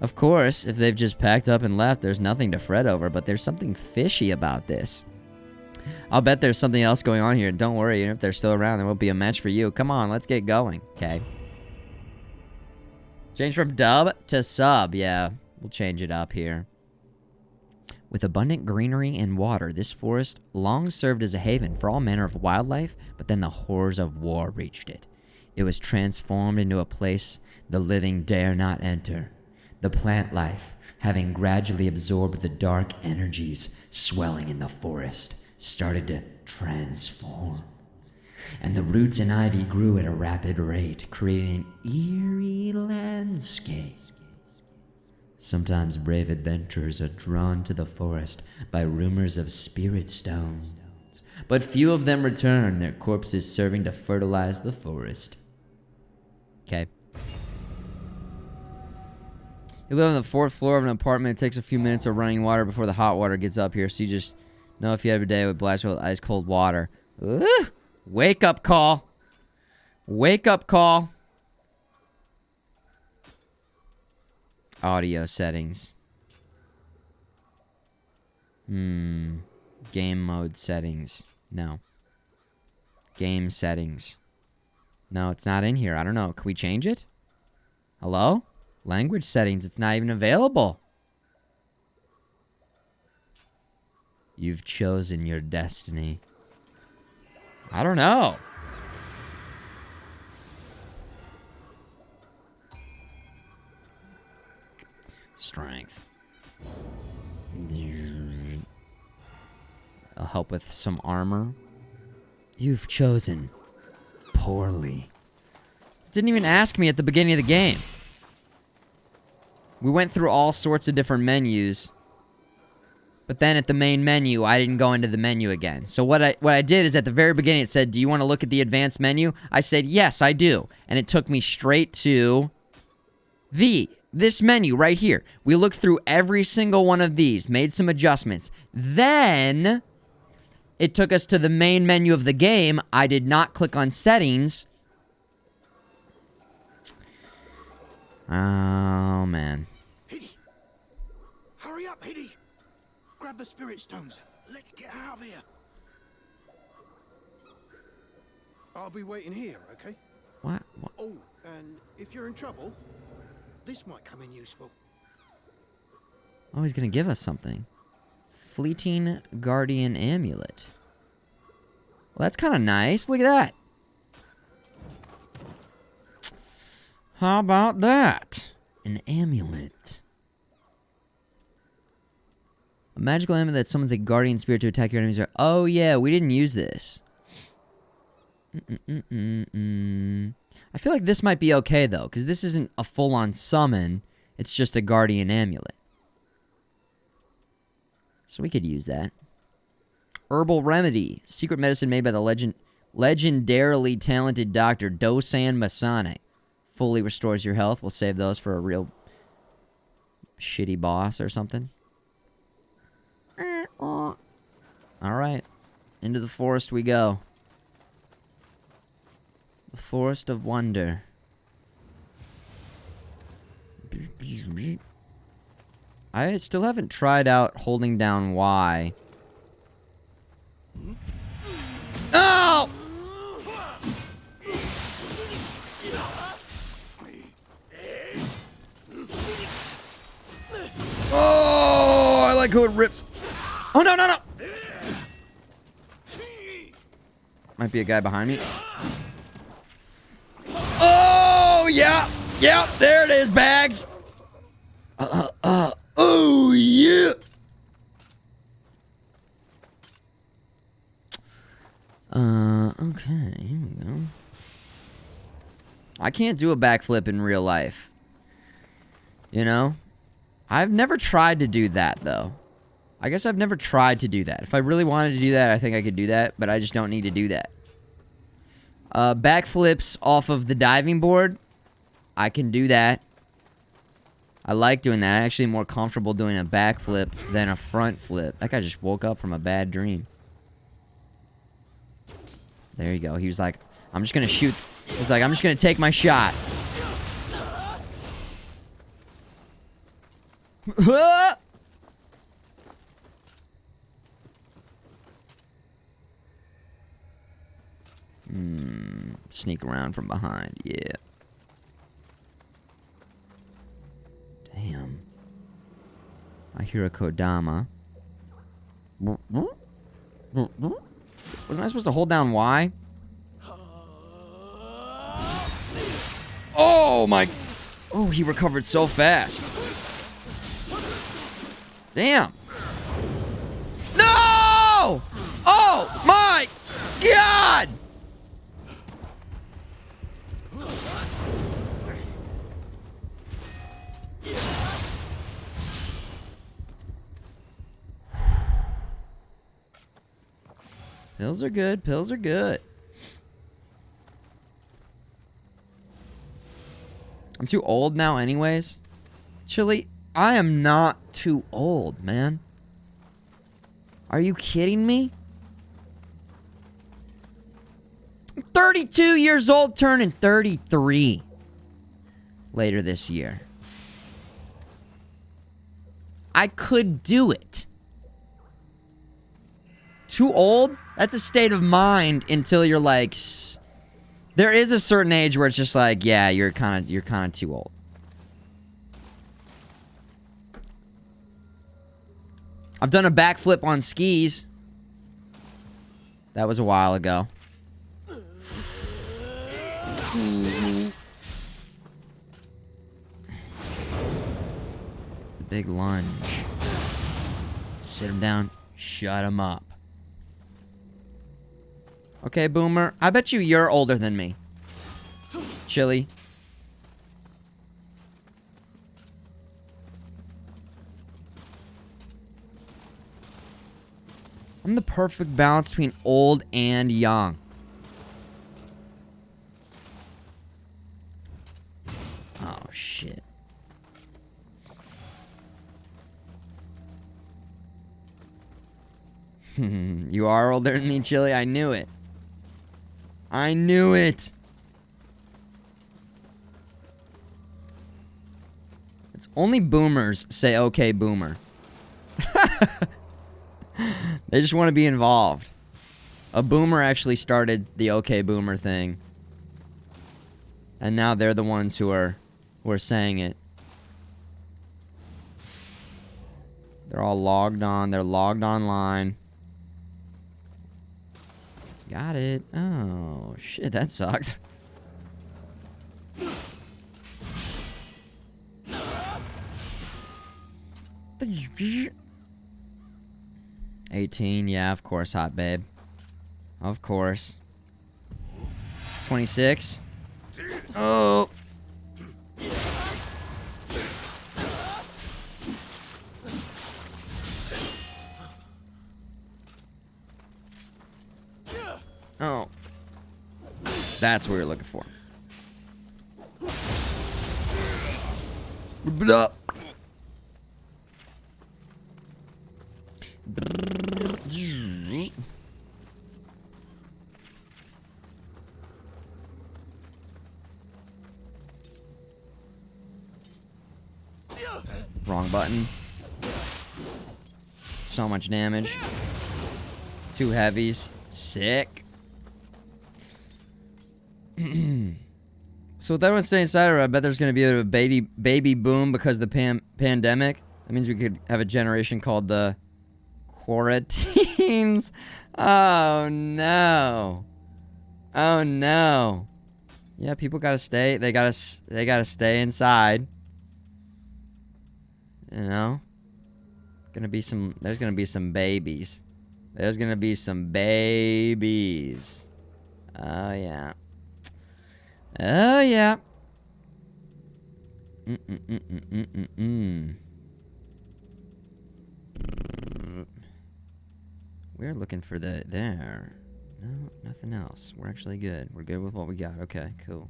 Of course, if they've just packed up and left, there's nothing to fret over, but there's something fishy about this. I'll bet there's something else going on here. Don't worry, even if they're still around, there won't be a match for you. Come on, let's get going. Okay. Change from dub to sub. Yeah, we'll change it up here. With abundant greenery and water, this forest long served as a haven for all manner of wildlife, but then the horrors of war reached it. It was transformed into a place the living dare not enter. The plant life, having gradually absorbed the dark energies swelling in the forest, started to transform. And the roots and ivy grew at a rapid rate, creating an eerie landscape. Sometimes brave adventurers are drawn to the forest by rumors of spirit stones, but few of them return, their corpses serving to fertilize the forest. Okay. You live on the 4th floor of an apartment. It takes a few minutes of running water before the hot water gets up here, so you just know if you have a day with blast with ice cold water. Ugh. Wake up call. Wake up call. Audio settings. Game mode settings. No. Game settings. No, it's not in here. I don't know. Can we change it? Hello? Language settings. It's not even available. You've chosen your destiny. I don't know. Strength. I'll help with some armor. You've chosen poorly. Didn't even ask me at the beginning of the game. We went through all sorts of different menus. But then at the main menu, I didn't go into the menu again. So what I did is at the very beginning it said, do you want to look at the advanced menu? I said, yes, I do. And it took me straight to this menu right here. We looked through every single one of these, made some adjustments. Then it took us to the main menu of the game. I did not click on settings. Oh, man. Hiddy! Hurry up, Hiddy! Grab the spirit stones. Let's get out of here. I'll be waiting here, okay? What? Oh, and if you're in trouble, this might come in useful. Oh, he's going to give us something. Fleeting Guardian Amulet. Well, that's kind of nice. Look at that. How about that? An amulet. A magical amulet that summons a guardian spirit to attack your enemies. Oh, yeah, we didn't use this. I feel like this might be okay, though, because this isn't a full-on summon. It's just a guardian amulet. So we could use that. Herbal remedy. Secret medicine made by the legendarily talented Dr. Dosan Masane. Fully restores your health. We'll save those for a real shitty boss or something. Alright. Into the forest we go. The Forest of Wonder. I still haven't tried out holding down Y. Oh! like how it rips. Oh, no, no, no. Might be a guy behind me. Oh, yeah. Yeah, there it is, bags. Oh, yeah. Okay, here we go. I can't do a backflip in real life. You know? I've never tried to do that, though. I guess I've never tried to do that. If I really wanted to do that, I think I could do that, but I just don't need to do that. Backflips off of the diving board, I can do that. I like doing that. I'm actually more comfortable doing a backflip than a front flip. That guy just woke up from a bad dream. There you go. He was like, I'm just going to shoot. He's like, I'm just going to take my shot. Sneak around from behind. Yeah. Damn. I hear a Kodama. Wasn't I supposed to hold down Y? Oh my. Oh, he recovered so fast. Damn. No! Oh my God! Pills are good. Pills are good. I'm too old now anyways. Chili, I am not too old, man. Are you kidding me? I'm 32 years old, turning 33 later this year. I could do it. Too old? That's a state of mind until you're like... There is a certain age where it's just like, yeah, you're kind of too old. I've done a backflip on skis. That was a while ago. The big lunge. Sit him down, shut him up. Okay, Boomer. I bet you're older than me. Chili. I'm the perfect balance between old and young. Oh, shit. You are older than me, Chili. I knew it. I knew it. It's only boomers say okay, boomer. They just want to be involved. A boomer actually started the okay boomer thing. And now they're the ones who are saying it. They're all logged on. They're logged online. Got it. Oh, shit, that sucked. $18, yeah, of course, hot babe. Of course. 26. Oh. Oh. That's what we were looking for. Blah. Wrong button. So much damage. 2 heavies. Sick. So with everyone staying inside, I bet there's going to be a baby boom because of the pandemic. That means we could have a generation called the Quarantines. Oh no. Oh no. Yeah, people gotta stay. They gotta stay inside. You know? There's gonna be some babies. There's gonna be some babies. Oh yeah. Oh yeah. We're looking for there. No, nothing else. We're actually good. We're good with what we got. Okay, cool.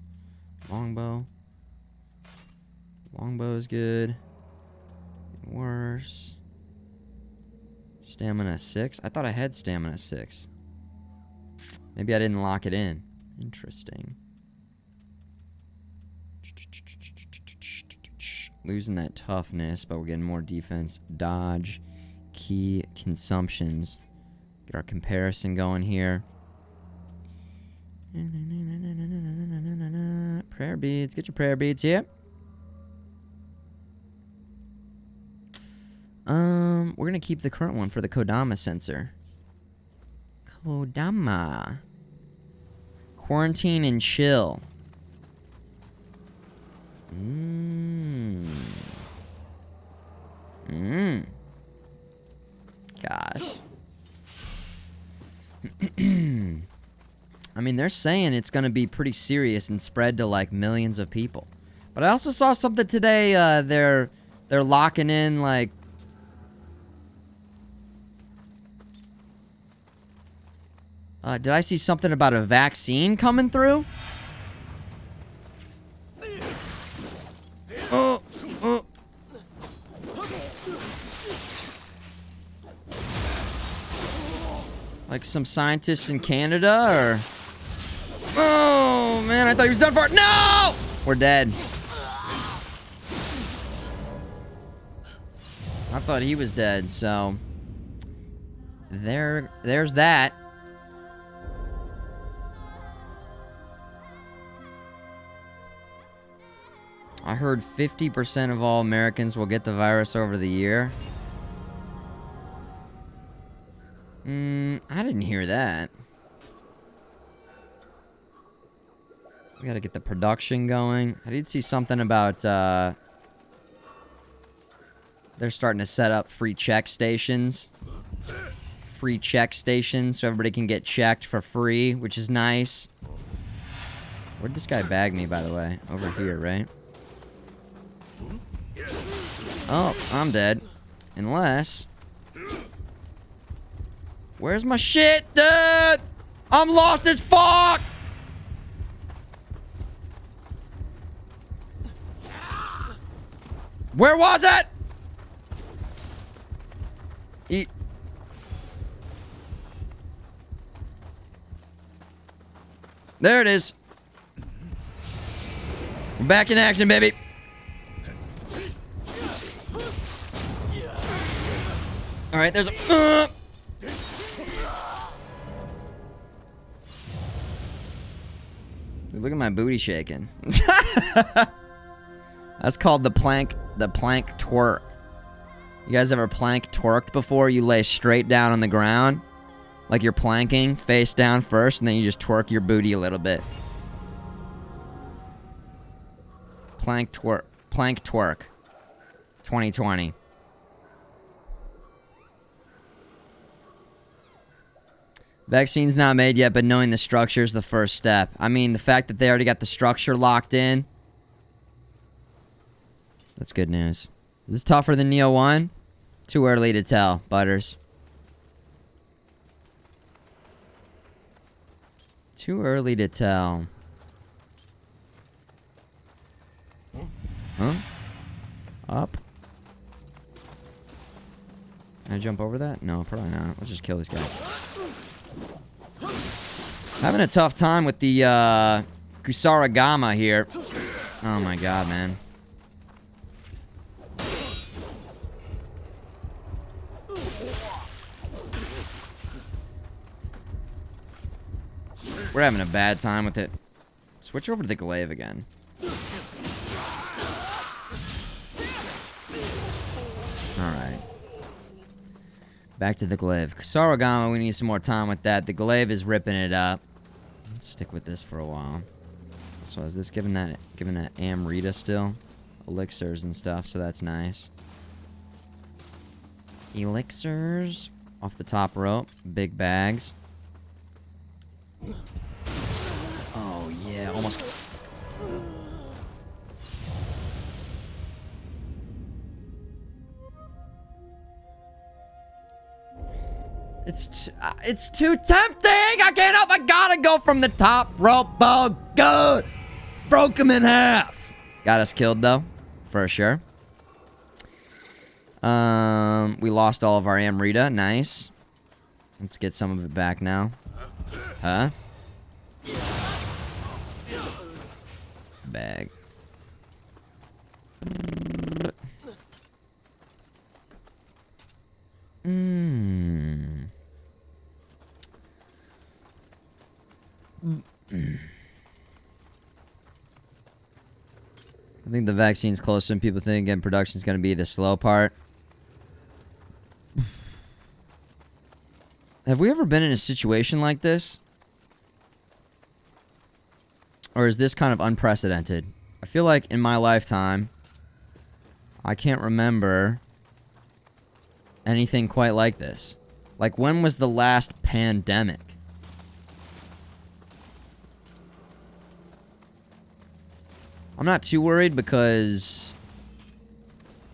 Longbow. Longbow's good. Worse. Stamina 6. I thought I had stamina 6. Maybe I didn't lock it in. Interesting. Losing that toughness, but we're getting more defense. Dodge. Key consumptions. Get our comparison going here. Prayer beads. Get your prayer beads here. We're gonna keep the current one for the Kodama sensor. Kodama. Quarantine and chill. Gosh. I mean, they're saying it's gonna be pretty serious and spread to like millions of people. But I also saw something today. They're locking in like. Did I see something about a vaccine coming through? Oh. Like some scientists in Canada, or... Oh, man, I thought he was done for. No! We're dead. I thought he was dead, so... There's that. I heard 50% of all Americans will get the virus over the year. I didn't hear that. We gotta get the production going. I did see something about, they're starting to set up free check stations. Free check stations so everybody can get checked for free, which is nice. Where'd this guy bag me, by the way? Over here, right? Oh, I'm dead. Unless... Where's my shit, dude? I'm lost as fuck! Where was it? Eat. There it is. We're back in action, baby. All right, there's a... Look at my booty shaking. That's called the plank twerk. You guys ever plank twerked before? You lay straight down on the ground, like you're planking, face down first, and then you just twerk your booty a little bit. Plank twerk. 2020. Vaccine's not made yet, but knowing the structure is the first step. I mean, the fact that they already got the structure locked in, that's good news. Is this tougher than Nioh 1? Too early to tell, Butters. Too early to tell. Huh? Up? Can I jump over that? No, probably not. Let's just kill this guy. Having a tough time with the Kusarigama here. Oh my god, man. We're having a bad time with it. Switch over to the glaive again. Back to the glaive. Sarogama, we need some more time with that. The glaive is ripping it up. Let's stick with this for a while. So is this giving that Amrita still? Elixirs and stuff, so that's nice. Elixirs. Off the top rope. Big bags. Oh, yeah. Almost. It's too tempting. I can't help. I gotta go from the top rope. Oh, good. Broke him in half. Got us killed though, for sure. We lost all of our Amrita. Nice. Let's get some of it back now. Huh? Bag. I think the vaccine's closer than people think, and production's going to be the slow part. Have we ever been in a situation like this? Or is this kind of unprecedented? I feel like in my lifetime, I can't remember anything quite like this. Like, when was the last pandemic? I'm not too worried because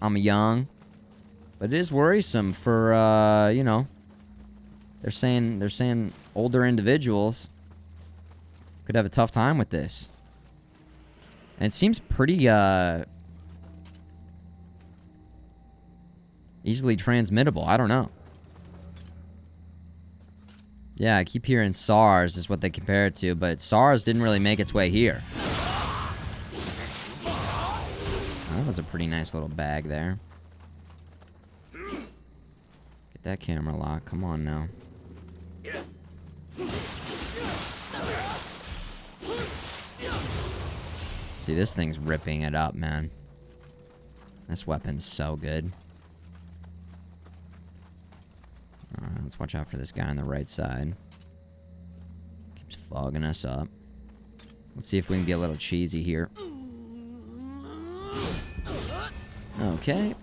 I'm young, but it is worrisome for, you know, they're saying older individuals could have a tough time with this. And it seems pretty, easily transmittable. I don't know. Yeah, I keep hearing SARS is what they compare it to, but SARS didn't really make its way here. That was a pretty nice little bag there. Get that camera lock. Come on now. See, this thing's ripping it up, man. This weapon's so good. Alright, let's watch out for this guy on the right side. Keeps fogging us up. Let's see if we can get a little cheesy here. Okay.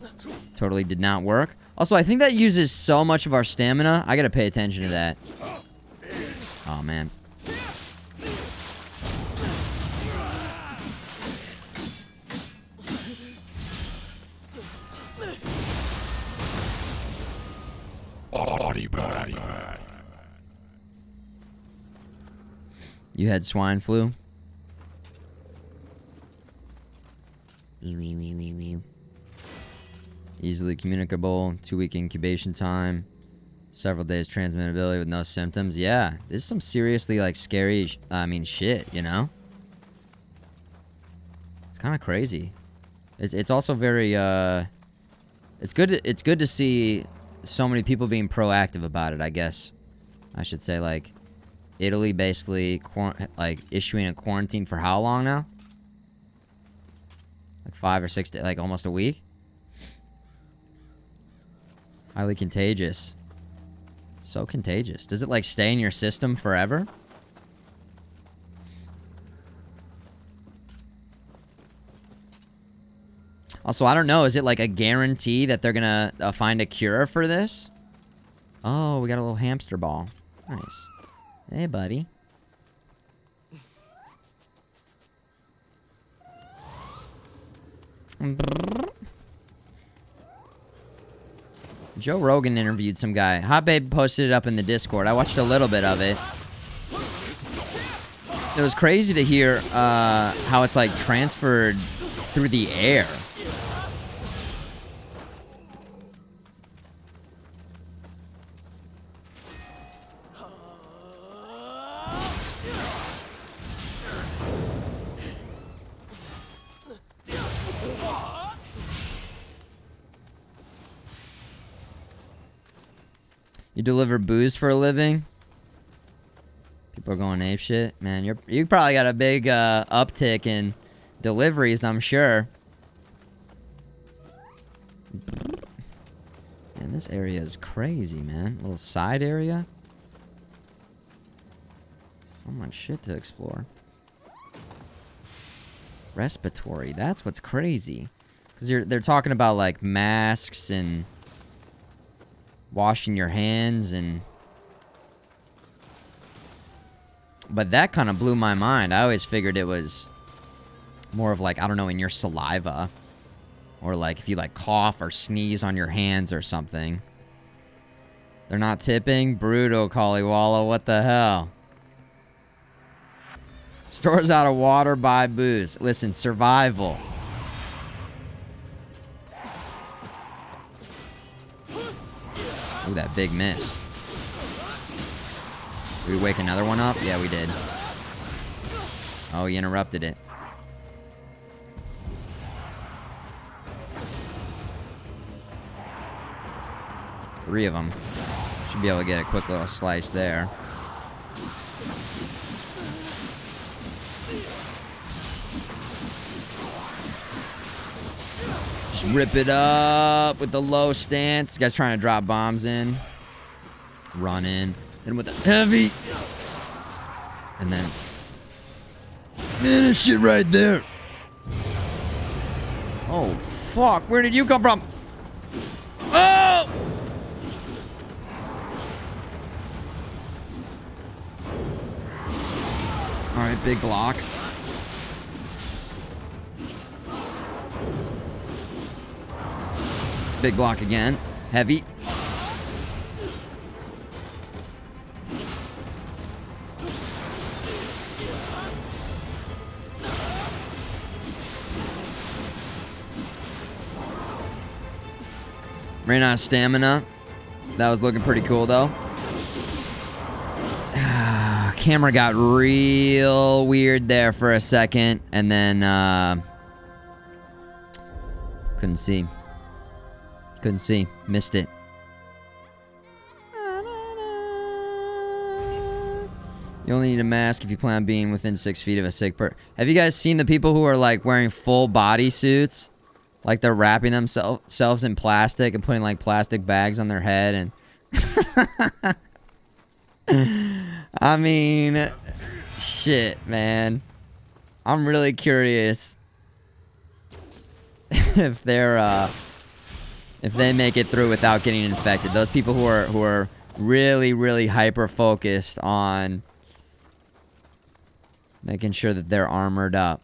Totally did not work. Also, I think that uses so much of our stamina. I gotta pay attention to that. Oh, man. You had swine flu? Easily communicable, 2-week incubation time, several days transmittability with no symptoms. Yeah, this is some seriously, like, scary, shit, you know? It's kind of crazy. It's also very, it's good to see so many people being proactive about it, I guess. I should say, like, Italy basically, issuing a quarantine for how long now? Like 5 or 6 days, like almost a week? Highly contagious. So contagious. Does it, like, stay in your system forever? Also, I don't know. Is it, like, a guarantee that they're gonna find a cure for this? Oh, we got a little hamster ball. Nice. Hey, buddy. Joe Rogan interviewed some guy. Hot Babe posted it up in the Discord. I watched a little bit of it. It was crazy to hear how it's, like, transferred through the air. You deliver booze for a living? People are going apeshit. Man, you probably got a big uptick in deliveries, I'm sure. Man, this area is crazy, man. Little side area. So much shit to explore. Respiratory. That's what's crazy. Because they're talking about, like, masks and washing your hands and... But that kind of blew my mind. I always figured it was more of, like, I don't know, in your saliva. Or, like, if you, like, cough or sneeze on your hands or something. They're not tipping? Brutal, Kaliwala. What the hell? Stores out of water, buy booze. Listen, survival. Ooh, that big miss. Did we wake another one up? Yeah, we did. Oh, he interrupted it. Three of them. Should be able to get a quick little slice there. Just rip it up with the low stance. This guy's trying to drop bombs in. Run in. Then with the heavy. And then. Finish it right there. Oh, fuck. Where did you come from? Oh! Alright, big block. Big block again. Heavy. Ran out of stamina. That was looking pretty cool, though. Camera got real weird there for a second, and then couldn't see. Couldn't see. Missed it. You only need a mask if you plan on being within 6 feet of a sick person. Have you guys seen the people who are like wearing full body suits? Like they're wrapping themselves in plastic and putting like plastic bags on their head and... I mean, shit, man. I'm really curious if they're if they make it through without getting infected. Those people who are really, really hyper focused on making sure that they're armored up.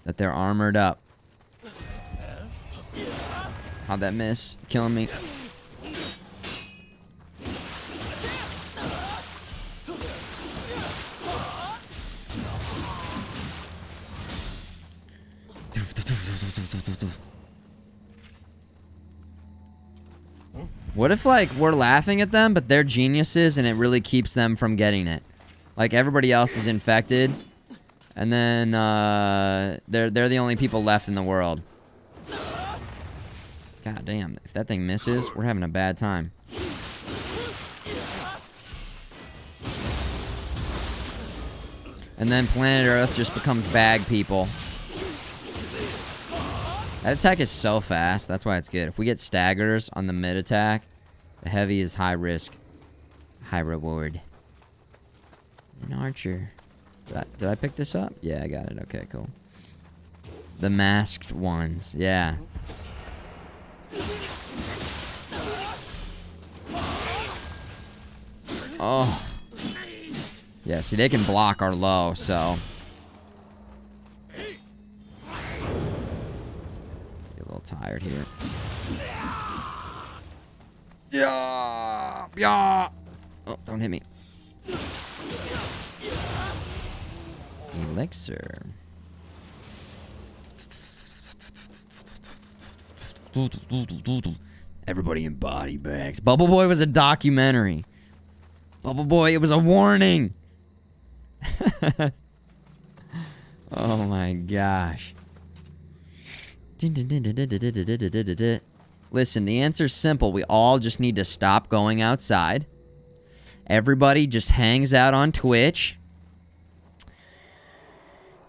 That they're armored up. How'd that miss? Killing me. What if, like, we're laughing at them, but they're geniuses and it really keeps them from getting it? Like, everybody else is infected, and then, they're the only people left in the world. God damn, if that thing misses, we're having a bad time. And then planet Earth just becomes bag people. That attack is so fast. That's why it's good. If we get staggers on the mid attack, the heavy is high risk, high reward. An archer. Did I pick this up? Yeah, I got it. Okay, cool. The masked ones. Yeah. Oh. Yeah, see, they can block our low, so... tired here. Yeah, yeah. Oh, don't hit me. Elixir. Everybody in body bags. Bubble Boy was a documentary. Bubble Boy, it was a warning. Oh my gosh. Listen, the answer's simple. We all just need to stop going outside. Everybody just hangs out on Twitch.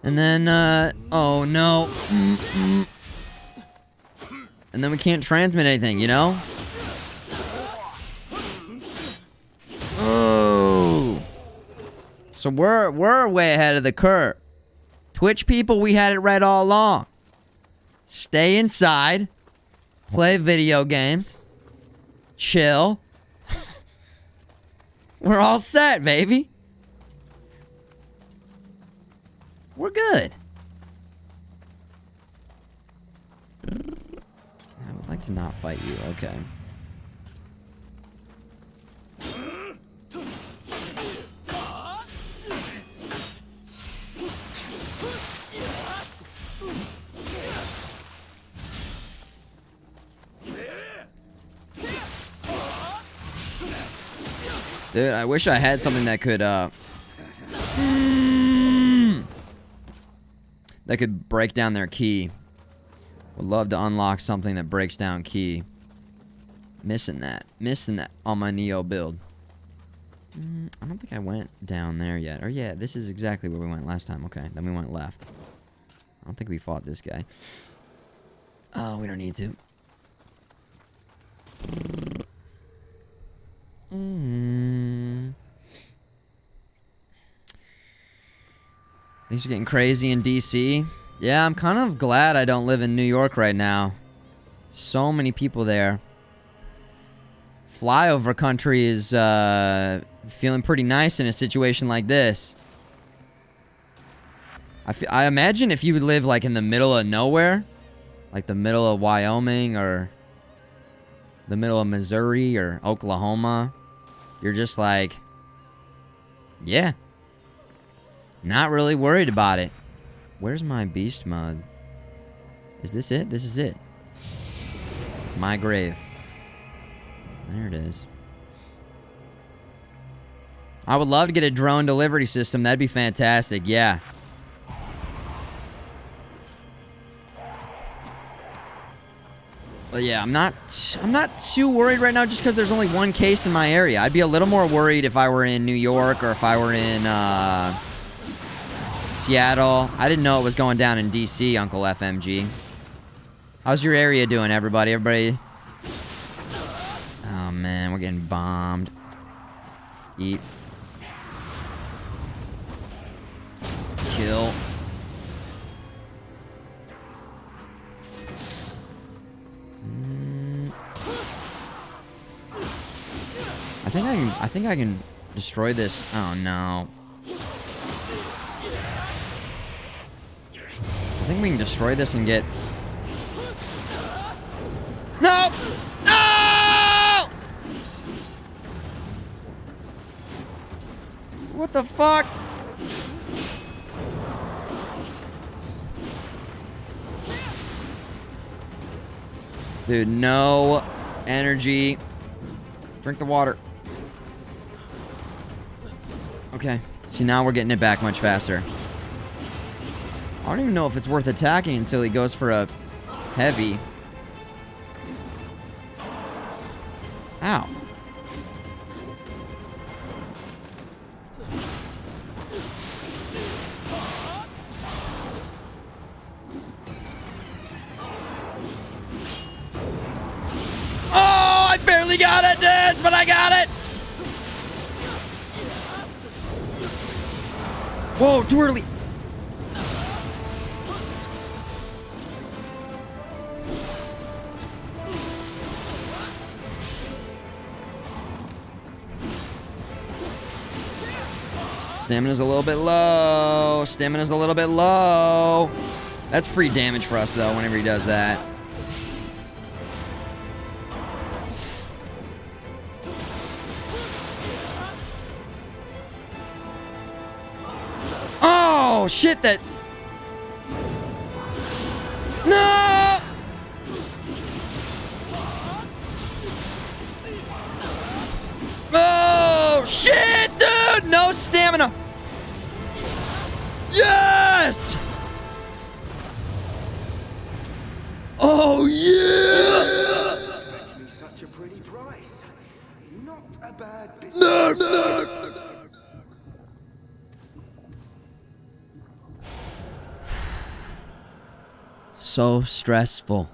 And then, oh no. And then we can't transmit anything, you know? So we're way ahead of the curve. Twitch people, we had it right all along. Stay inside, play video games, chill. We're all set, baby. We're good. I would like to not fight you. Okay. Dude, I wish I had something that could, that could break down their key. Would love to unlock something that breaks down key. Missing that on my Nioh build. I don't think I went down there yet. Or yeah, this is exactly where we went last time. Okay, then we went left. I don't think we fought this guy. Oh, we don't need to. Things are getting crazy in DC. Yeah, I'm kind of glad I don't live in New York right now. So many people there. Flyover country is feeling pretty nice in a situation like this. I imagine if you would live like in the middle of nowhere, like the middle of Wyoming or the middle of Missouri or Oklahoma, you're just like, yeah, not really worried about it. Where's my beast mode? Is this it? This is it. It's my grave. There it is. I would love to get a drone delivery system. That'd be fantastic. Yeah. But yeah, I'm not too worried right now just because there's only one case in my area. I'd be a little more worried if I were in New York or if I were in Seattle. I didn't know it was going down in DC, Uncle FMG. How's your area doing, everybody? Everybody? Oh man, we're getting bombed. Eat. Kill. I think I can destroy this. Oh no. I think we can destroy this and get... No! No! What the fuck? Dude, no energy. Drink the water. Okay. See, now we're getting it back much faster. I don't even know if it's worth attacking until he goes for a heavy. Ow. Oh, I barely got it, dudes, but I got it. Whoa, too early. Stamina's a little bit low. Stamina's a little bit low. That's free damage for us, though, whenever he does that. Oh, shit, that... No! Oh, shit, dude! No stamina. Yes! Oh, yeah! Fetch me such a pretty price. Not a bad business. No. So stressful.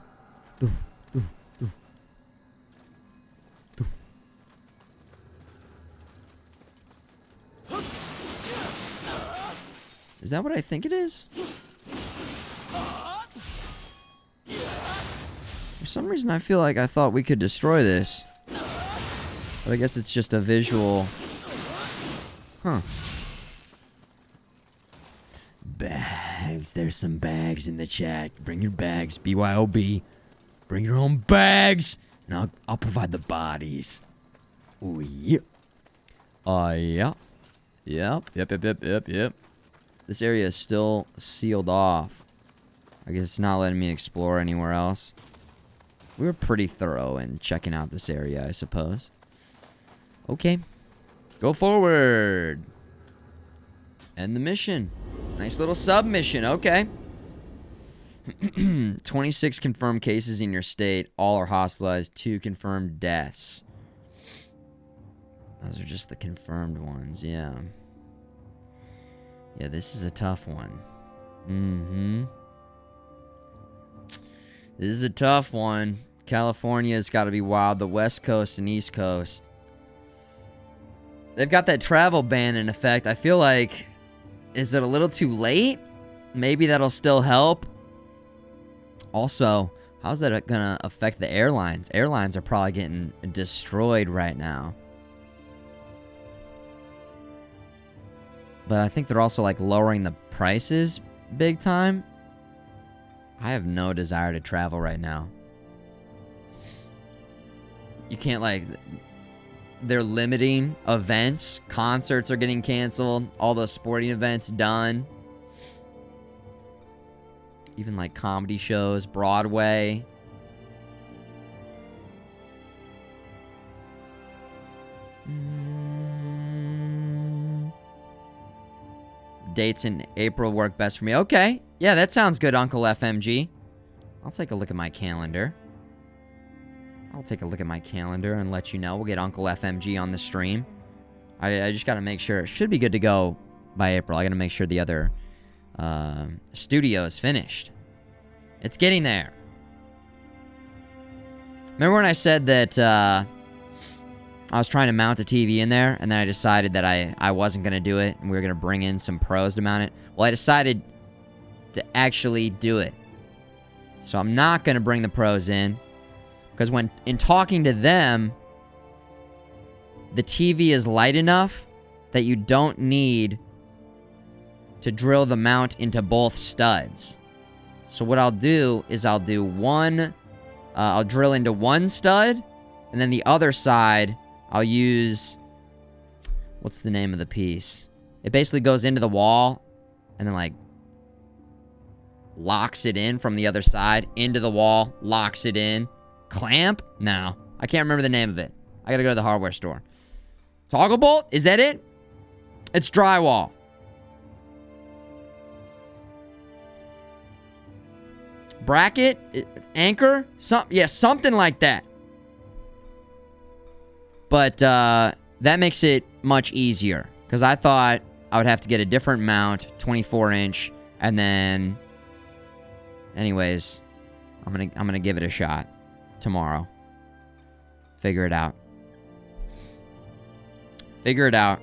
Is that what I think it is? For some reason, I feel like I thought we could destroy this. But I guess it's just a visual. Huh. Bags. There's some bags in the chat. Bring your bags. BYOB. Bring your own bags. And I'll provide the bodies. Oh, yeah. Yeah. Yep. This area is still sealed off. I guess it's not letting me explore anywhere else. We were pretty thorough in checking out this area, I suppose. Okay. Go forward. End the mission. Nice little submission. Okay. 26 confirmed cases in your state. All are hospitalized. 2 confirmed deaths. Those are just the confirmed ones. Yeah. Yeah, this is a tough one. This is a tough one. California's got to be wild. The West Coast and East Coast. They've got that travel ban in effect. I feel like... Is it a little too late? Maybe that'll still help. Also, how's that gonna affect the airlines? Airlines are probably getting destroyed right now. But I think they're also, like, lowering the prices big time. I have no desire to travel right now. You can't, like... They're limiting events. Concerts are getting canceled. All the sporting events done. Even, like, comedy shows. Broadway. Dates in April work best for me. Okay. Yeah, that sounds good, Uncle FMG. I'll take a look at my calendar. I'll take a look at my calendar and let you know. We'll get Uncle FMG on the stream. I just got to make sure. It should be good to go by April. I got to make sure the other studio is finished. It's getting there. Remember when I said that I was trying to mount a TV in there, and then I decided that I wasn't going to do it, and we were going to bring in some pros to mount it? Well, I decided to actually do it. So I'm not going to bring the pros in, because when in talking to them, the TV is light enough that you don't need to drill the mount into both studs. So what I'll do is I'll do one, I'll drill into one stud, and then the other side, I'll use, what's the name of the piece? It basically goes into the wall, and then, like, locks it in from the other side, into the wall, locks it in. Clamp? No. I can't remember the name of it. I gotta go to the hardware store. Toggle bolt? Is that it? It's drywall. Bracket? Anchor? Yeah, something like that. But that makes it much easier. Because I thought I would have to get a different mount, 24-inch, and then... Anyways, I'm gonna give it a shot tomorrow. Figure it out. Figure it out.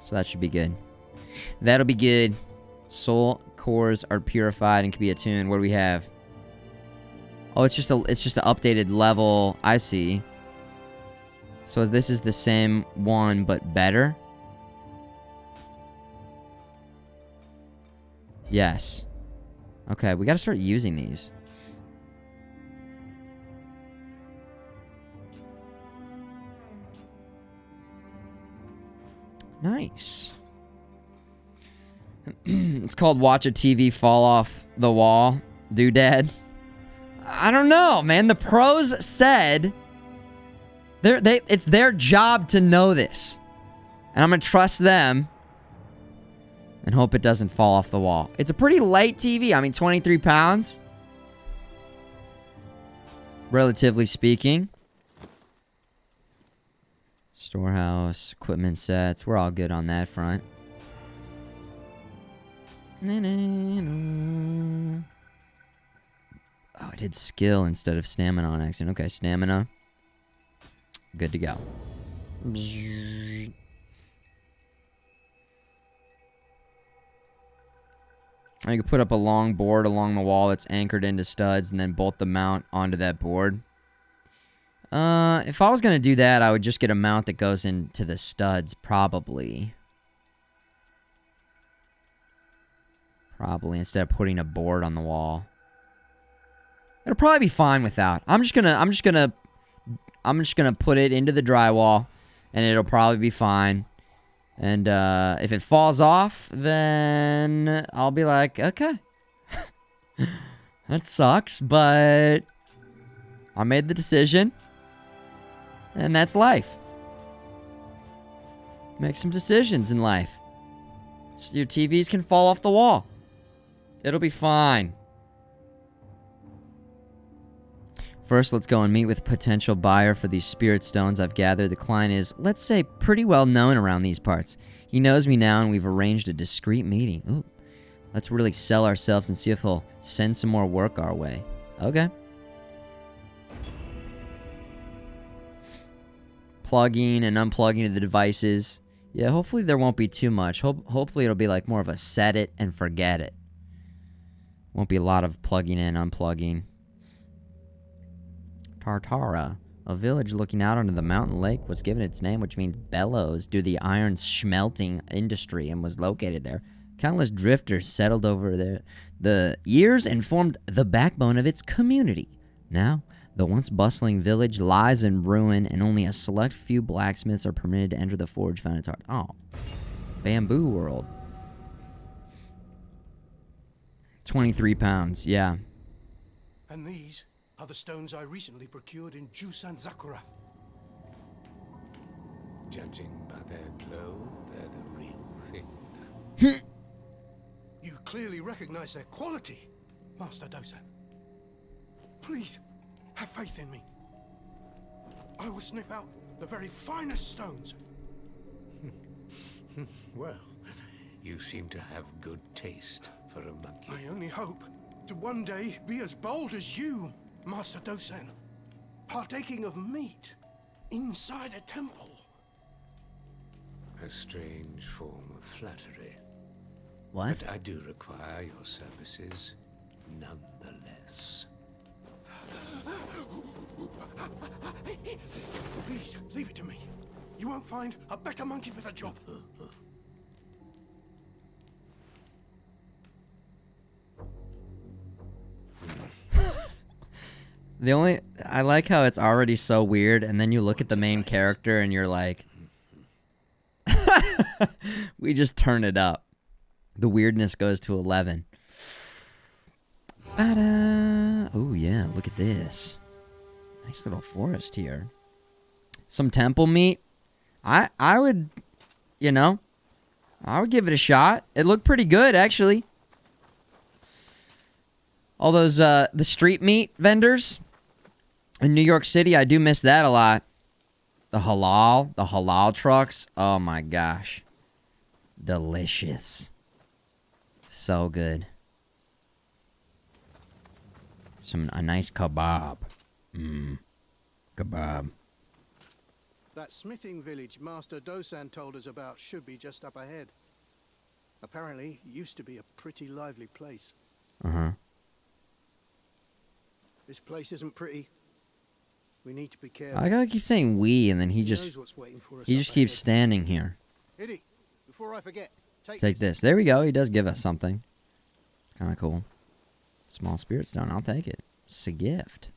So that should be good. That'll be good. Soul cores are purified and can be attuned. What do we have? Oh, it's just an updated level. I see. So this is the same one but better. Yes. Okay, we gotta start using these. Nice. It's called Watch a TV Fall Off the Wall, Doodad. I don't know, man. The pros said it's their job to know this. And I'm gonna trust them and hope it doesn't fall off the wall. It's a pretty light TV. I mean, 23 pounds. Relatively speaking. Storehouse, equipment sets. We're all good on that front. Oh, I did skill instead of stamina on accident. Okay, stamina. Good to go. You could put up a long board along the wall that's anchored into studs and then bolt the mount onto that board. If I was going to do that, I would just get a mount that goes into the studs, probably. Probably, instead of putting a board on the wall. It'll probably be fine without. I'm just gonna put it into the drywall, and it'll probably be fine. And if it falls off, then I'll be like, okay. That sucks, but I made the decision. And that's life. Make some decisions in life. So your TVs can fall off the wall. It'll be fine. First, let's go and meet with a potential buyer for these spirit stones I've gathered. The client is, let's say, pretty well known around these parts. He knows me now, and we've arranged a discreet meeting. Ooh. Let's really sell ourselves and see if he'll send some more work our way. Okay. Plugging and unplugging of the devices. Yeah, hopefully there won't be too much. Hopefully it'll be like more of a set it and forget it. Won't be a lot of plugging in, unplugging. Tartara, a village looking out onto the mountain lake, was given its name, which means bellows, due to the iron smelting industry, and was located there. Countless drifters settled over there the years and formed the backbone of its community. Now, the once bustling village lies in ruin, and only a select few blacksmiths are permitted to enter the forge found its heart. Oh, bamboo world. 23 pounds, yeah. And these are the stones I recently procured in Jusan Zakura. Judging by their glow, they're the real thing. You clearly recognize their quality, Master Dosan. Please, have faith in me. I will sniff out the very finest stones. Well, you seem to have good taste for a monkey. I only hope to one day be as bold as you, Master Dosan, partaking of meat inside a temple. A strange form of flattery. What? But I do require your services nonetheless. Please, leave it to me. You won't find a better monkey for the job. I like how it's already so weird, and then you look at the main character and you're like, we just turn it up. The weirdness goes to 11. Oh yeah, look at this. Nice little forest here. Some temple meat. I would, I would give it a shot. It looked pretty good, actually. All those, the street meat vendors in New York City, I do miss that a lot. The halal trucks. Oh my gosh. Delicious. So good. A nice kebab. Kebab. That smithing village Master Dosan told us about should be just up ahead. Apparently, it used to be a pretty lively place. Uh-huh. This place isn't pretty. We need to be careful. I gotta keep saying we, and then he knows just what's waiting for us he up just keeps ahead. standing here. Hiddy, before I forget, Take this. There we go. He does give us something. Kind of cool. Small spirit stone. I'll take it. It's a gift.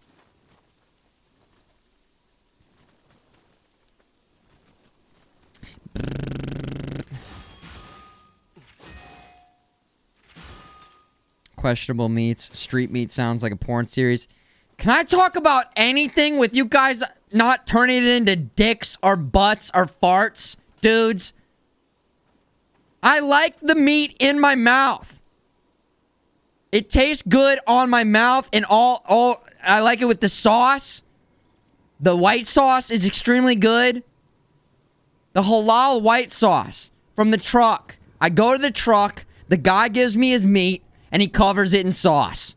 Questionable meats. Street meat sounds like a porn series. Can I talk about anything with you guys not turning it into dicks or butts or farts, dudes? I like the meat in my mouth. It tastes good on my mouth, and all I like it with the sauce. The white sauce is extremely good. The halal white sauce from the truck. I go to the truck, the guy gives me his meat, and he covers it in sauce.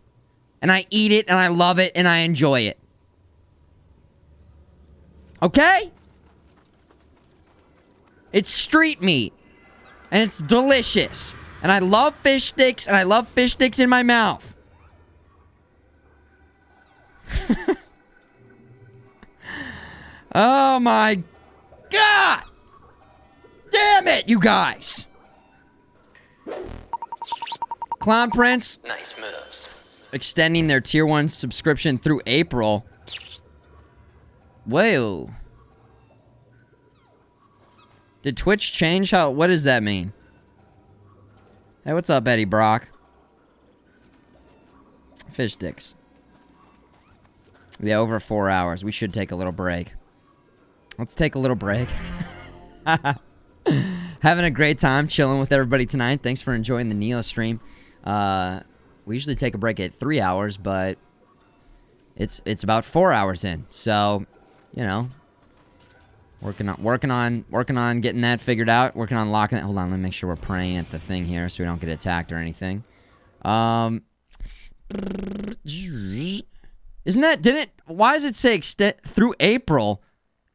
And I eat it, and I love it, and I enjoy it. Okay? It's street meat. And it's delicious. And I love fish sticks, and I love fish sticks in my mouth. Oh my God! Damn it, you guys! Clown Prince. Nice moves. Extending their tier 1 subscription through April. Whoa. Did Twitch change how... What does that mean? Hey, what's up, Eddie Brock? Fish sticks. Yeah, over 4 hours. We should take a little break. Let's take a little break. Having a great time chilling with everybody tonight. Thanks for enjoying the Nioh stream. We usually take a break at 3 hours, but it's about 4 hours in. So, you know, working on getting that figured out. Working on locking it. Hold on, let me make sure we're praying at the thing here so we don't get attacked or anything. Isn't that, didn't, why does it say through April?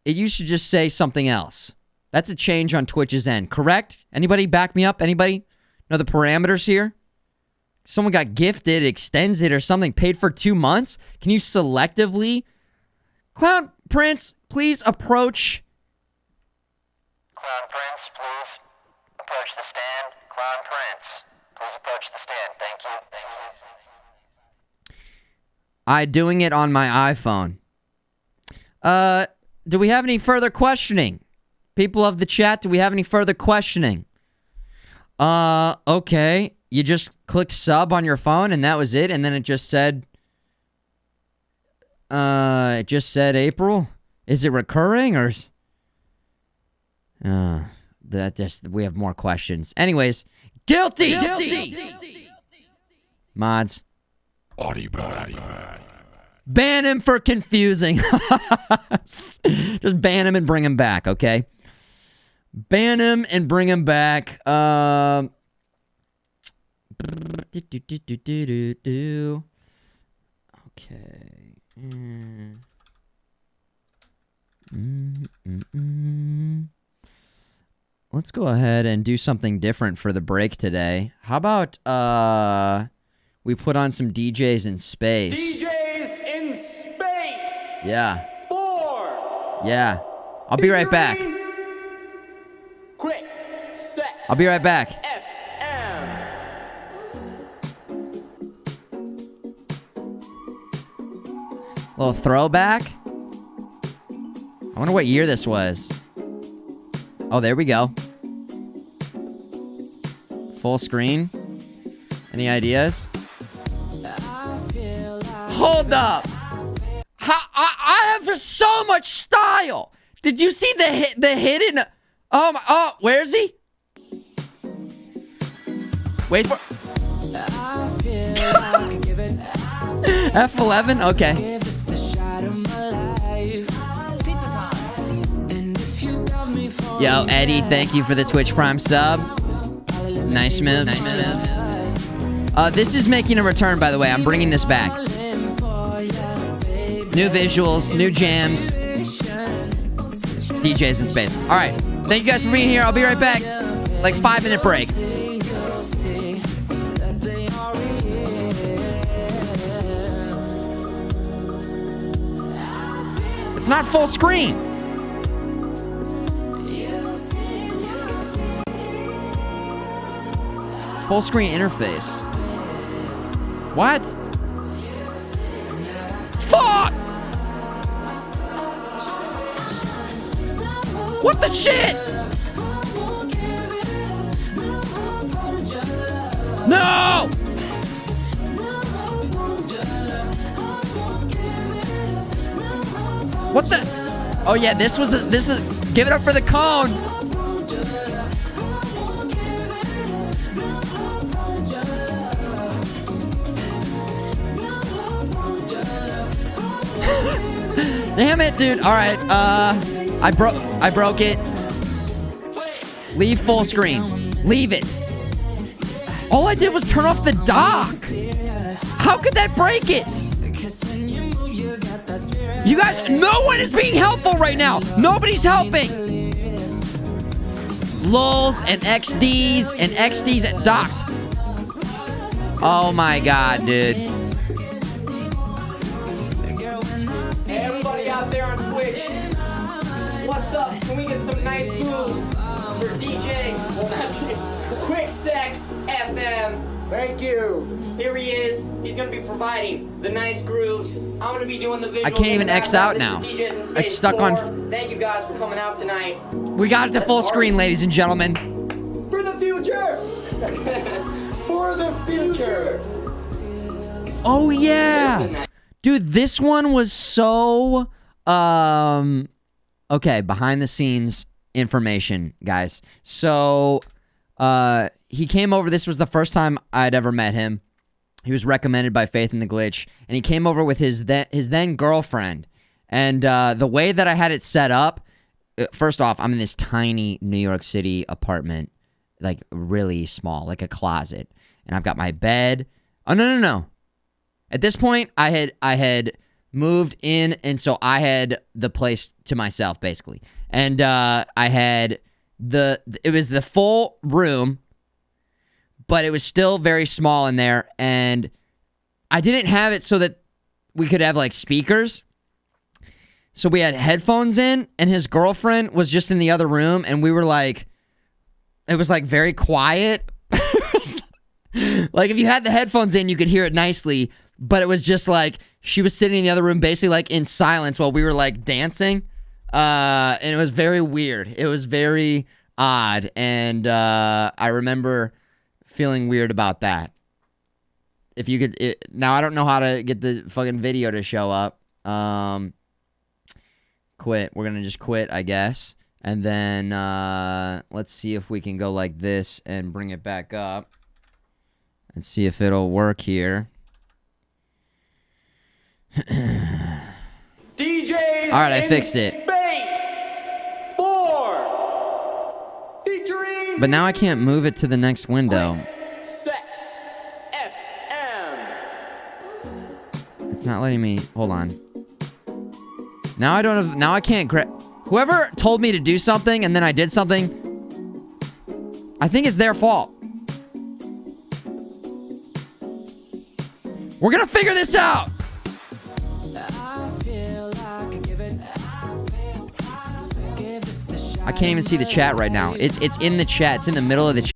It used to just say something else. That's a change on Twitch's end, correct? Anybody back me up? Anybody know the parameters here? Someone got gifted, extends it or something, paid for 2 months? Can you selectively? Clown Prince, please approach. Clown Prince, please approach the stand. Clown Prince, please approach the stand. Thank you. Thank you. I doing it on my iPhone. Do we have any further questioning? People of the chat, do we have any further questioning? Okay. You just clicked sub on your phone and that was it, and then it just said April? Is it recurring or that just we have more questions. Anyways, guilty. Mods. Ban him for confusing. Just ban him and bring him back, okay? Ban him and bring him back. Okay. Let's go ahead and do something different for the break today. How about we put on some DJs in space? DJs in space. Yeah. 4. Yeah. I'll be right back. Quick. Set. I'll be right back. FM. Little throwback. I wonder what year this was. Oh, there we go. Full screen. Any ideas? Hold up. I have so much style. Did you see the hidden? Oh, where is he? Wait for. F11. Okay. Yo, Eddie, thank you for the Twitch Prime sub. Nice moves. This is making a return, by the way. I'm bringing this back. New visuals, new jams. DJs in space. All right. Thank you guys for being here. I'll be right back. Like 5-minute break. It's not full screen. Full screen interface. What? Fuck! What the shit? No! What the? Oh yeah, this is, give it up for the cone. Damn it, dude. All right, I broke it. Leave full screen. Leave it. All I did was turn off the dock. How could that break it? You guys, no one is being helpful right now. Nobody's helping. lulz and XDs and XDs docked. Oh my god, dude. Hey, everybody out there on Twitch, what's up? Can we get some nice moves for DJ? Well, not DJ. Quick Sex FM. Thank you. Here he is. He's gonna be providing the nice grooves. I'm gonna be doing the visuals. I can't even X out This now. is DJs in Space It's stuck on 4. Thank you guys for coming out tonight. We got it to full screen, ladies and gentlemen. For the future. For the future. Oh yeah. Dude, this one was so okay, behind the scenes information, guys. So he came over. This was the first time I'd ever met him. He was recommended by Faith in the Glitch, and he came over with his then girlfriend. And the way that I had it set up, first off, I'm in this tiny New York City apartment, like really small, like a closet, and I've got my bed. Oh no. At this point, I had moved in, and so I had the place to myself basically, and I had it was the full room, but it was still very small in there, and I didn't have it so that we could have like speakers. So we had headphones in, and his girlfriend was just in the other room, and we were like, it was like very quiet. Like if you had the headphones in, you could hear it nicely, but it was just like she was sitting in the other room basically like in silence while we were like dancing. And it was very weird. It was very odd, and I remember feeling weird about that. If you could, now I don't know how to get the fucking video to show up. Quit. We're gonna just quit, I guess, and then let's see if we can go like this and bring it back up, and see if it'll work here. DJs. All right, I fixed it. Space 4. Featuring. But now I can't move it to the next window. Sex FM. It's not letting me. Hold on. Now I don't have. Now I can't grab. Whoever told me to do something and then I did something, I think it's their fault. We're gonna figure this out. I can't even see the chat right now. It's in the chat. It's in the middle of the chat.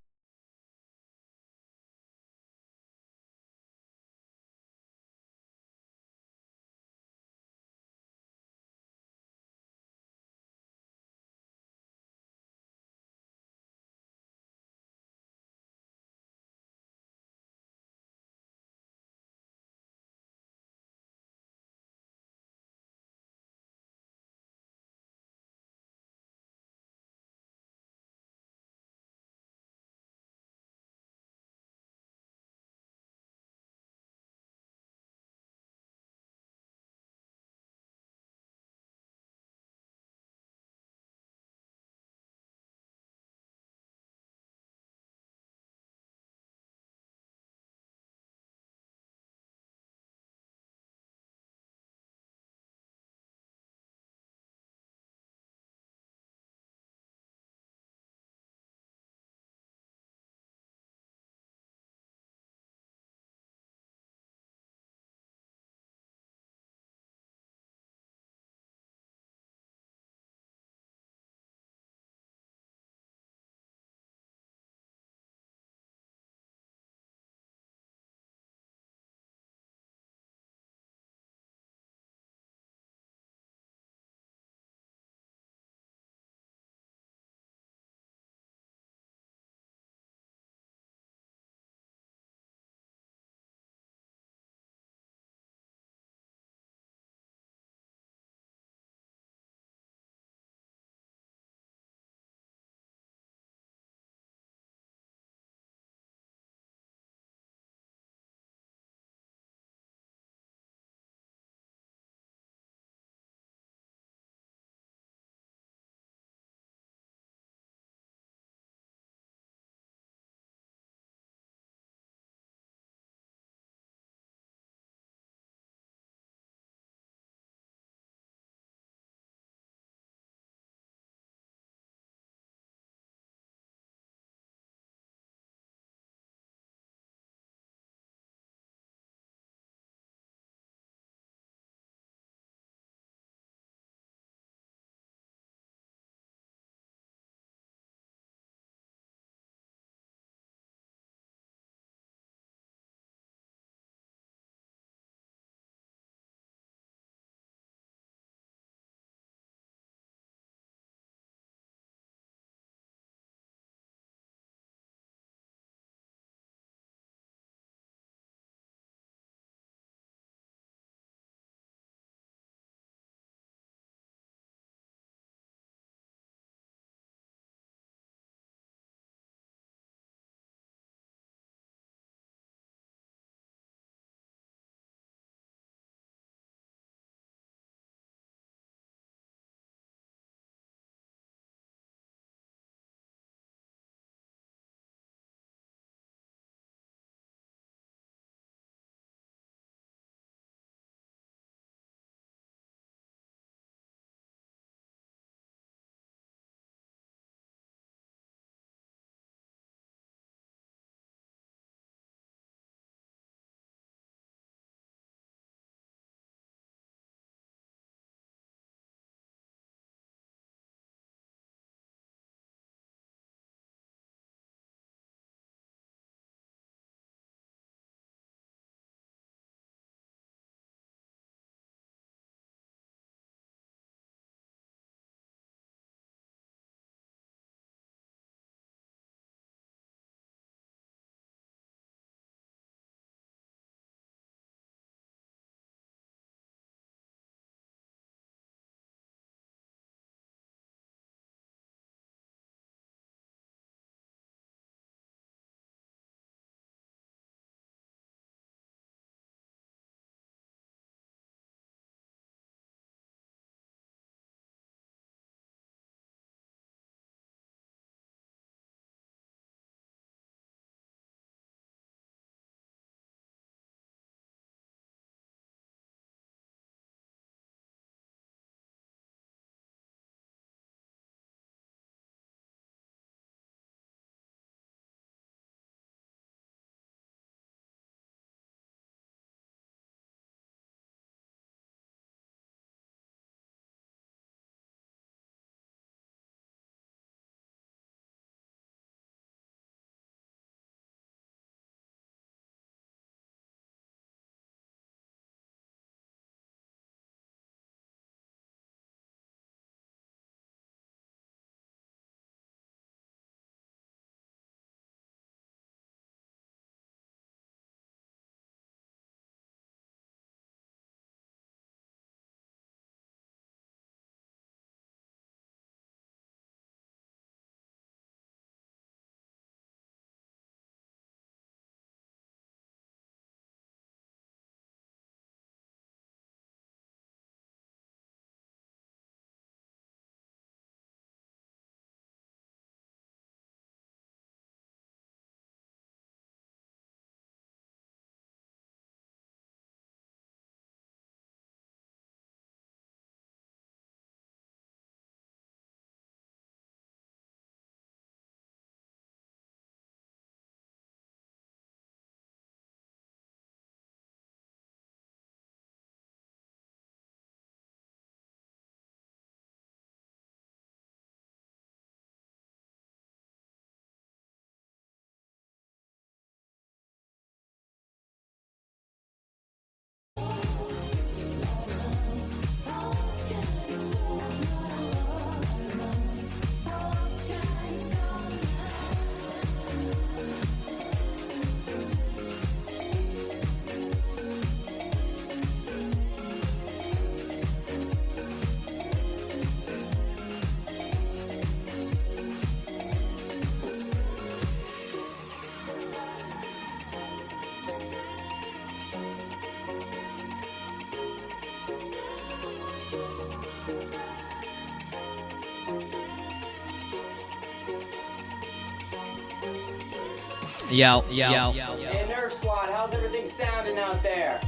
Yo. Hey, Nerve Squad, how's everything sounding out there?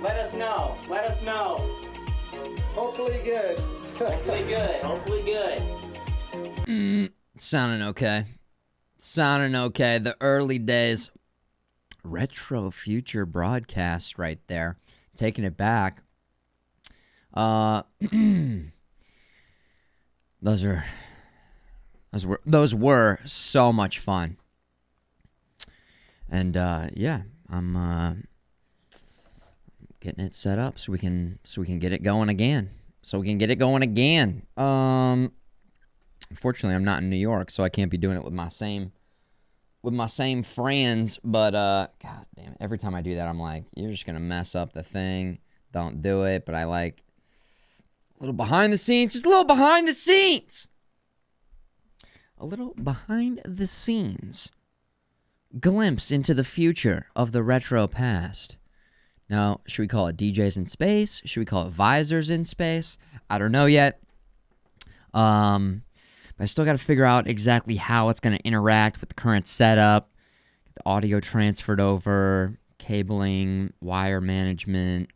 Let us know. Let us know. Hopefully good. Hopefully good. Hopefully good. Sounding okay. The early days. Retro future broadcast right there. Taking it back. Those were so much fun. And yeah, I'm getting it set up so we can get it going again. Unfortunately, I'm not in New York, so I can't be doing it with my same friends, but god damn it, every time I do that I'm like, you're just gonna mess up the thing. Don't do it. But I like a little behind the scenes, just a little behind the scenes. Glimpse into the future of the retro past. Now, should we call it DJs in space? Should we call it visors in space? I don't know yet. But I still got to figure out exactly how it's going to interact with the current setup. Get the audio transferred over, cabling, wire management,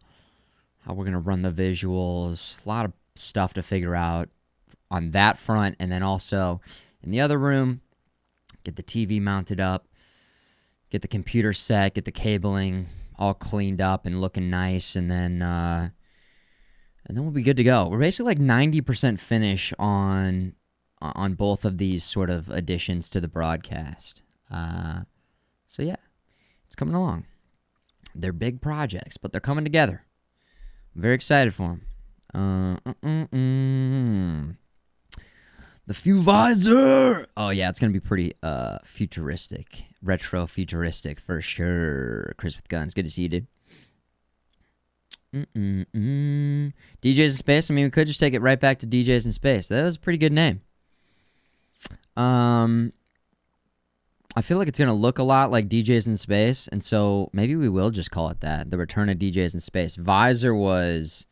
how we're going to run the visuals. A lot of stuff to figure out on that front. And then also in the other room, get the TV mounted up, get the computer set, get the cabling all cleaned up and looking nice, and then we'll be good to go. We're basically like 90% finish on both of these sort of additions to the broadcast. So yeah, it's coming along. They're big projects, but they're coming together. I'm very excited for them. The Fuvisor! Oh yeah, it's gonna be pretty futuristic. Retro futuristic for sure. Chris with Guns, good to see you, dude. DJs in Space, I mean, we could just take it right back to DJs in Space. That was a pretty good name. I feel like it's gonna look a lot like DJs in Space, and so maybe we will just call it that. The Return of DJs in Space. Visor was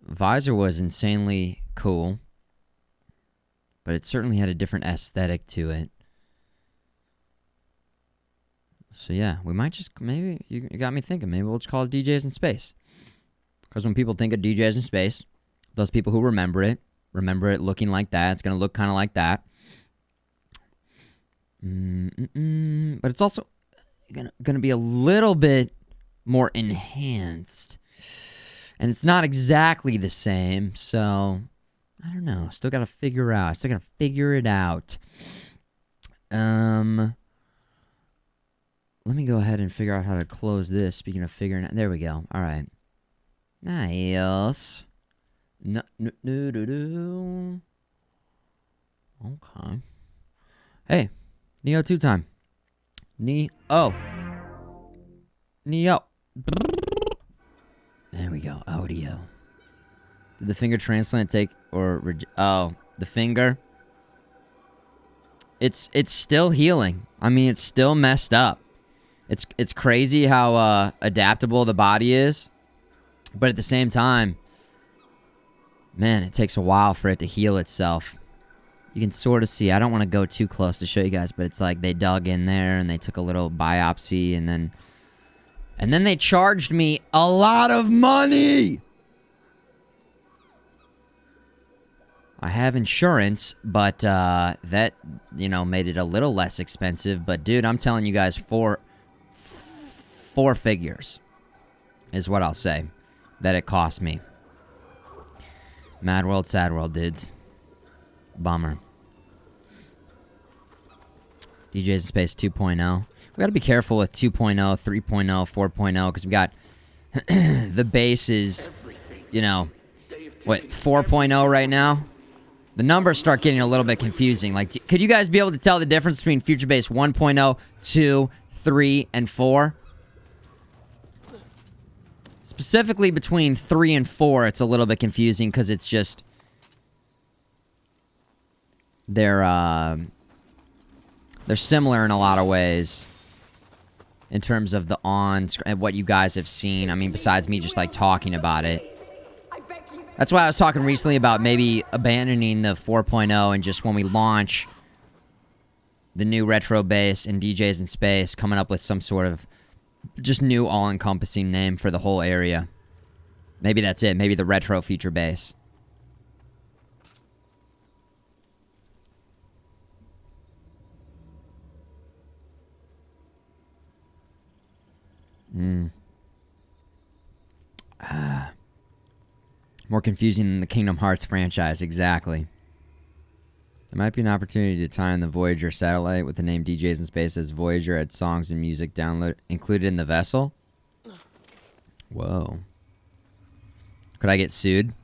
insanely cool, but it certainly had a different aesthetic to it. So yeah, we might just, maybe, you got me thinking, maybe we'll just call it DJs in Space. Because when people think of DJs in Space, those people who remember it looking like that. It's going to look kind of like that. But it's also going to be a little bit more enhanced. And it's not exactly the same, so I don't know. Still got to figure it out. Let me go ahead and figure out how to close this. Speaking of figuring out, there we go. All right. Nice. No. Okay. Hey, Nioh 2 time. Nioh. There we go. Audio. Did the finger transplant take or the finger? It's still healing. I mean, it's still messed up. It's crazy how adaptable the body is, but at the same time, man, it takes a while for it to heal itself. You can sort of see. I don't want to go too close to show you guys, but it's like they dug in there and they took a little biopsy, and then they charged me a lot of money. I have insurance, but that, made it a little less expensive. But dude, I'm telling you guys, four figures is what I'll say that it cost me. Mad world, sad world, dudes. Bummer. DJs in Space 2.0. We gotta be careful with 2.0, 3.0, 4.0, because we got the base is, 4.0 right now? The numbers start getting a little bit confusing. Like, could you guys be able to tell the difference between Future Base 1.0, 2, 3, and 4? Specifically between 3 and 4, it's a little bit confusing because it's just they're similar in a lot of ways in terms of the and what you guys have seen. I mean, besides me just like talking about it. That's why I was talking recently about maybe abandoning the 4.0 and just when we launch, the new retro bass and DJs in space coming up with some sort of just new all-encompassing name for the whole area. Maybe that's it. Maybe the retro future bass. More confusing than the Kingdom Hearts franchise, exactly. There might be an opportunity to tie in the Voyager satellite with the name DJs in Space as Voyager had songs and music included in the vessel. Whoa. Could I get sued?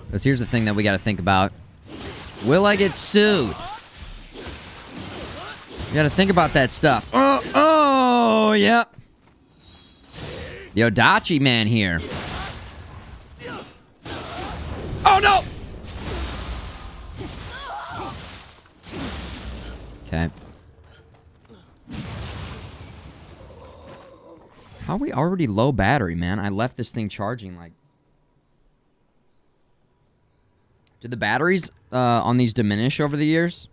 Because here's the thing that we got to think about. Will I get sued? You got to think about that stuff. Oh, yeah. Yo, Dachi man here. Oh, no! Okay. How are we already low battery, man? I left this thing charging like... Did the batteries on these diminish over the years?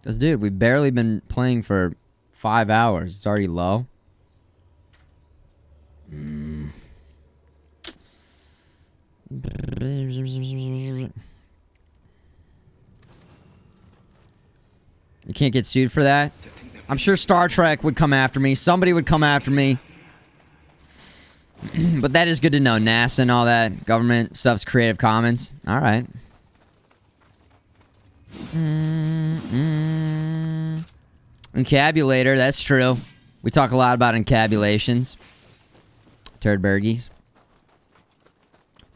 Because, dude, we've barely been playing for 5 hours. It's already low. You can't get sued for that? I'm sure Star Trek would come after me. Somebody would come after me. But that is good to know. NASA and all that government stuff's Creative Commons. All right. Encabulator, that's true. We talk a lot about encabulations. Turdbergies.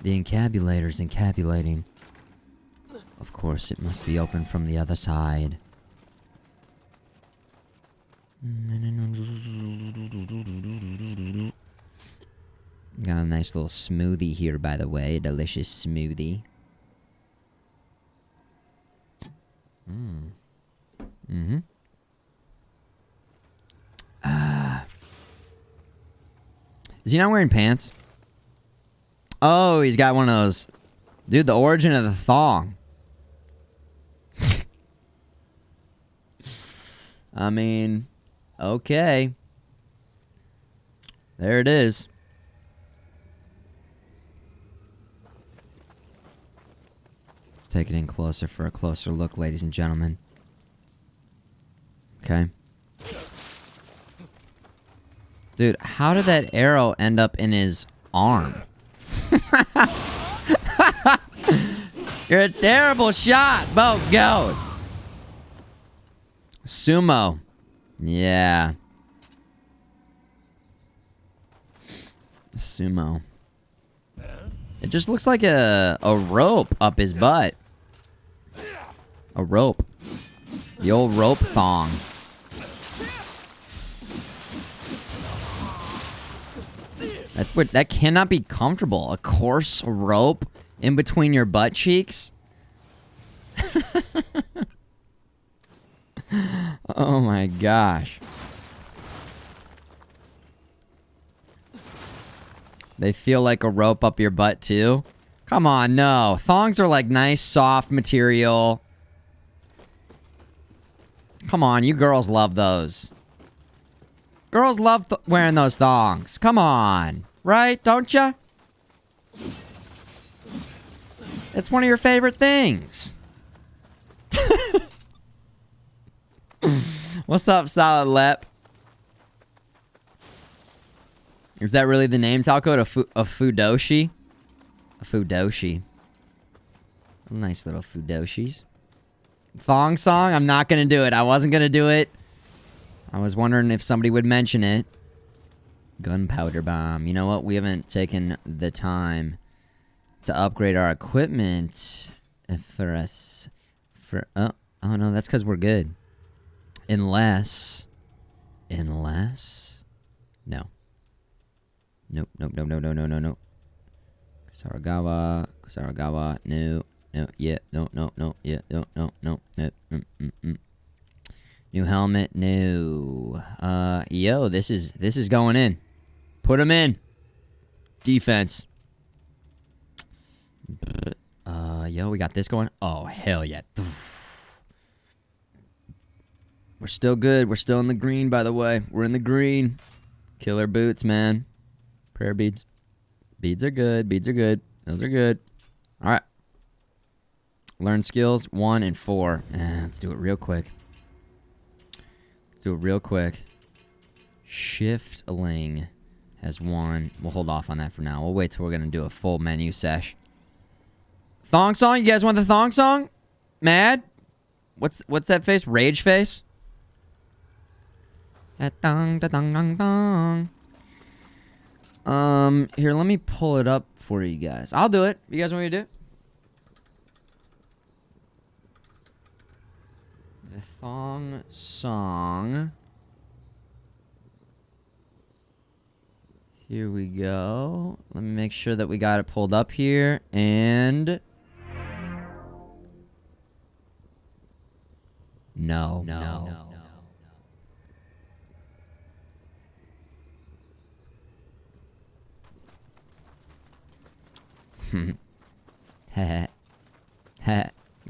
The encabulator's encabulating. Of course, it must be open from the other side. Got a nice little smoothie here, by the way. A delicious smoothie. Is he not wearing pants? Oh, he's got one of those. Dude, the origin of the thong. I mean, okay. There it is. Let's take it in closer for a closer look, ladies and gentlemen. Okay. Dude, how did that arrow end up in his arm? You're a terrible shot, Bo Goat. Sumo. Yeah. Sumo. It just looks like a rope up his butt. A rope. The old rope thong. That cannot be comfortable. A coarse rope in between your butt cheeks. Oh my gosh. They feel like a rope up your butt too? Come on, no. Thongs are like nice, soft material. Come on, you girls love those. Girls love wearing those thongs. Come on. Right? Don't ya? It's one of your favorite things. What's up, Solid Lep? Is that really the name, Talco? A Fudoshi? A Fudoshi. Nice little Fudoshis. Thong song? I'm not gonna do it. I wasn't gonna do it. I was wondering if somebody would mention it. Gunpowder bomb. You know what? We haven't taken the time to upgrade our equipment for us. Oh no, that's because we're good. Unless. No. Nope. Kusaragawa. No. Yeah. No. Yeah. No. New helmet. No. Yo, this is going in. Put him in. Defense. Yo, we got this going. Oh, hell yeah. We're still good. We're still in the green, by the way. We're in the green. Killer boots, man. Prayer beads. Beads are good. Beads are good. Those are good. All right. Learn skills 1 and 4. Let's do it real quick. Let's do it real quick. Shiftling has 1. We'll hold off on that for now. We'll wait till we're going to do a full menu sesh. Thong song? You guys want the thong song? Mad? What's that face? Rage face? That dong, da dong, dong, dong. Here, let me pull it up for you guys. I'll do it. You guys want me to do it? The thong song. Here we go. Let me make sure that we got it pulled up here. And... No.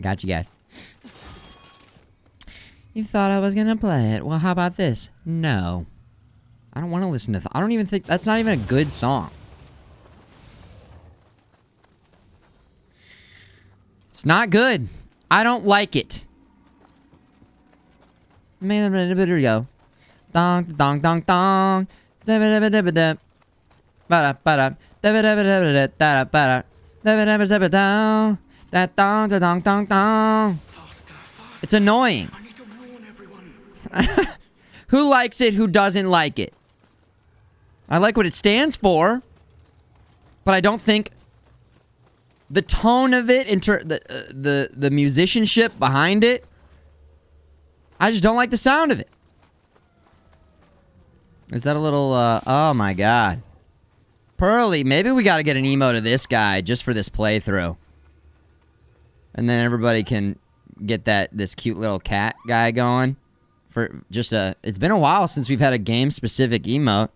Got you guys. You thought I was gonna play it. Well, how about this? No. I don't want to listen to I don't even think... That's not even a good song. It's not good. I don't like it. There we go. Dong, dong, dong, dong. Ba-da-ba-da-ba-da. Ba-da-ba-da. Da-ba-da-ba-da-ba-da. Da-ba-da-ba-da-ba-da. That dong, da dong, dong, dong. It's annoying. I need to warn everyone. Who likes it? Who doesn't like it? I like what it stands for, but I don't think the tone of it, the musicianship behind it, I just don't like the sound of it. Is that a little, oh my god. Pearly, maybe we gotta get an emote of this guy just for this playthrough. And then everybody can get this cute little cat guy going. For just it's been a while since we've had a game-specific emote.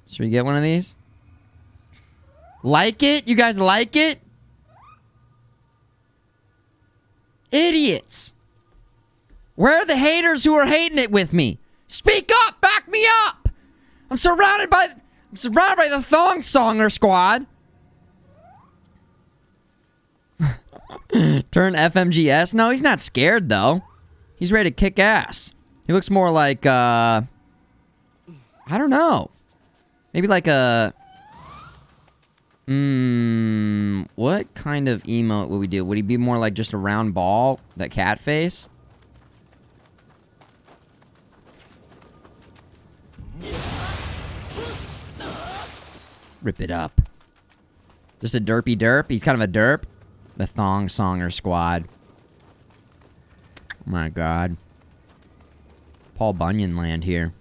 Should we get one of these? Like it? You guys like it? Idiots! Where are the haters who are hating it with me? Speak up! Back me up! I'm surrounded by the thong songer squad. Turn FMGS? No, he's not scared though. He's ready to kick ass. He looks more like I don't know. Maybe like a what kind of emote would we do? Would he be more like just a round ball? That cat face? Rip it up. Just a derpy derp? He's kind of a derp. The thong songer squad. My god. Paul Bunyan land here.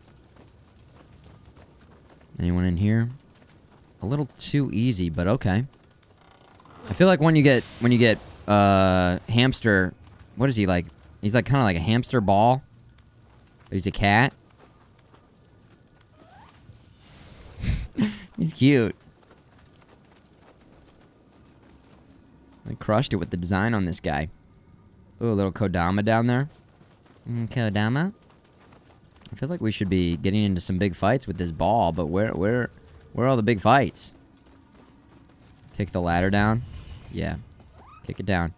Anyone in here? A little too easy, but okay. I feel like when you get hamster, what is he like? He's like kind of like a hamster ball. But he's a cat. He's cute. I crushed it with the design on this guy. Ooh, a little Kodama down there. Kodama? I feel like we should be getting into some big fights with this ball, but where are all the big fights? Kick the ladder down? Yeah. Kick it down.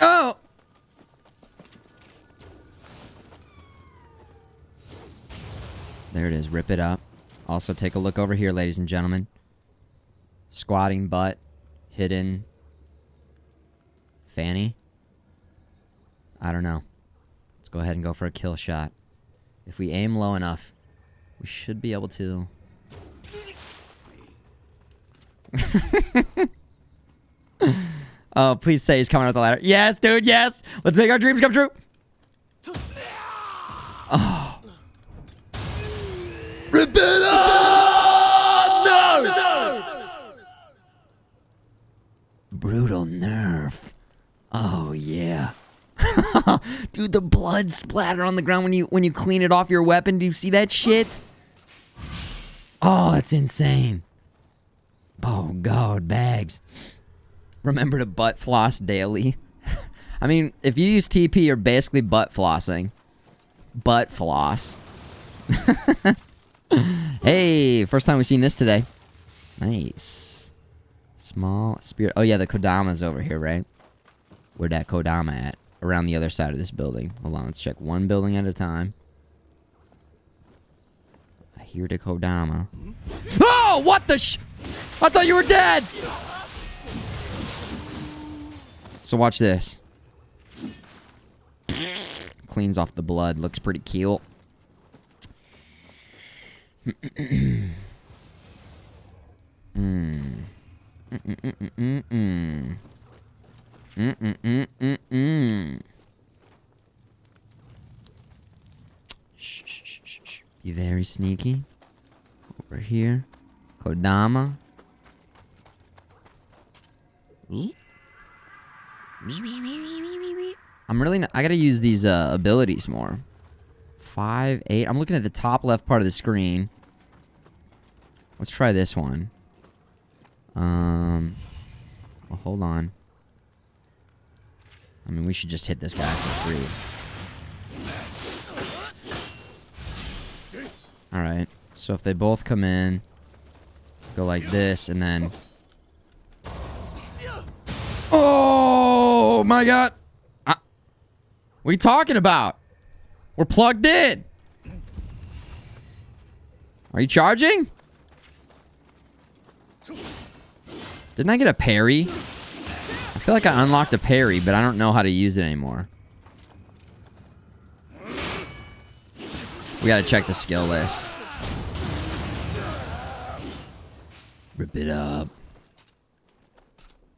Oh! There it is. Rip it up. Also, take a look over here, ladies and gentlemen. Squatting butt. Hidden. Fanny. I don't know. Let's go ahead and go for a kill shot. If we aim low enough, we should be able to... Oh, please say he's coming up the ladder. Yes, dude, yes! Let's make our dreams come true! Oh. Rip it up! No! Brutal nerf. Oh, yeah. Dude, the blood splatter on the ground when you clean it off your weapon. Do you see that shit? Oh, that's insane. Oh, God, bags. Remember to butt floss daily. I mean, if you use TP, you're basically butt flossing. Butt floss. Hey, first time we've seen this today. Nice. Small spirit. Oh, yeah, the Kodama's over here, right? Where that Kodama at? Around the other side of this building. Hold on, let's check one building at a time. I hear the Kodama. Oh, what the I thought you were dead! So watch this. Cleans off the blood. Looks pretty cute. Shh. Be very sneaky. Over here. Kodama. I'm really not, I gotta use these abilities more. 5, 8. I'm looking at the top left part of the screen. Let's try this one. Well, hold on. I mean, we should just hit this guy for free. Alright. So if they both come in, go like this, and then... Oh my god! What are you talking about? We're plugged in! Are you charging? Didn't I get a parry? I feel like I unlocked a parry, but I don't know how to use it anymore. We gotta check the skill list. Rip it up.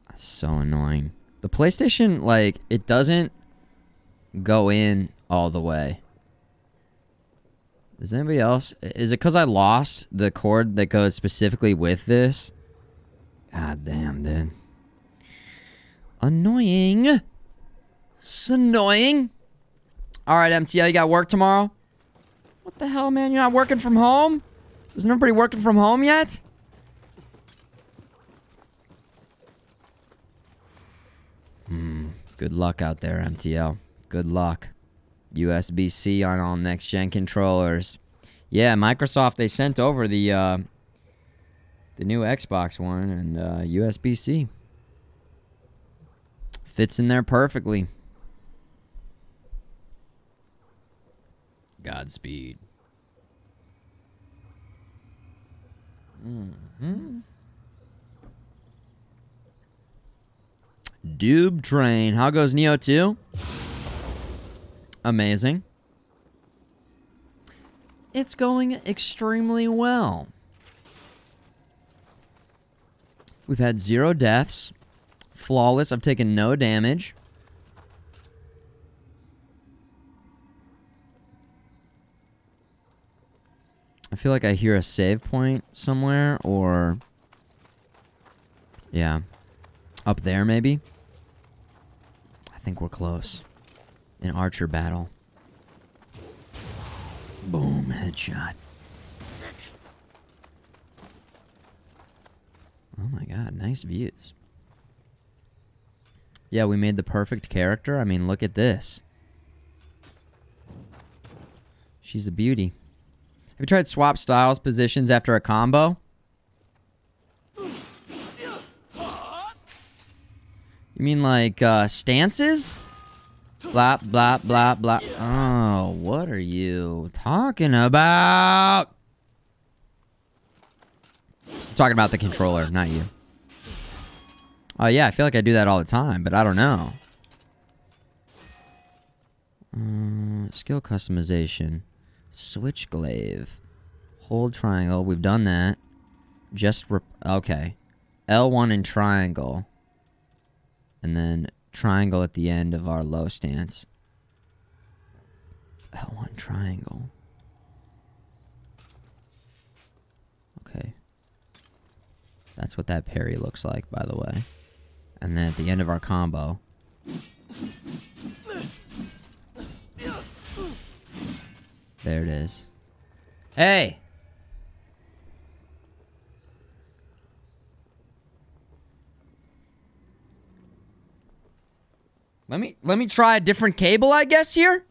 That's so annoying. The PlayStation, like, it doesn't go in all the way. Does anybody else? Is it because I lost the cord that goes specifically with this? God damn, dude. Annoying. It's annoying. Alright, MTL, you got work tomorrow? What the hell, man? You're not working from home? Isn't everybody working from home yet? Good luck out there, MTL. Good luck. USB-C on all next-gen controllers. Yeah, Microsoft, they sent over the new Xbox One and USB-C. Fits in there perfectly. Godspeed. Doob Train. How goes Nioh 2? Amazing. It's going extremely well. We've had 0 deaths. Flawless. I've taken no damage. I feel like I hear a save point somewhere, or... yeah. Up there, maybe? I think we're close. An archer battle. Boom, headshot. Oh my god, nice views. Yeah, we made the perfect character. I mean, look at this. She's a beauty. Have you tried swap styles positions after a combo? You mean like stances? Blah, blah, blah, blah. Oh, what are you talking about? I'm talking about the controller, not you. Oh, yeah, I feel like I do that all the time, but I don't know. Skill customization. Switch glaive. Hold triangle. We've done that. Just... okay. L1 and triangle. And then triangle at the end of our low stance. L1 triangle. Okay. That's what that parry looks like, by the way. And then at the end of our combo. There it is. Hey! Let me try a different cable, I guess, here.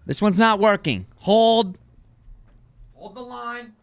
This one's not working. Hold the line.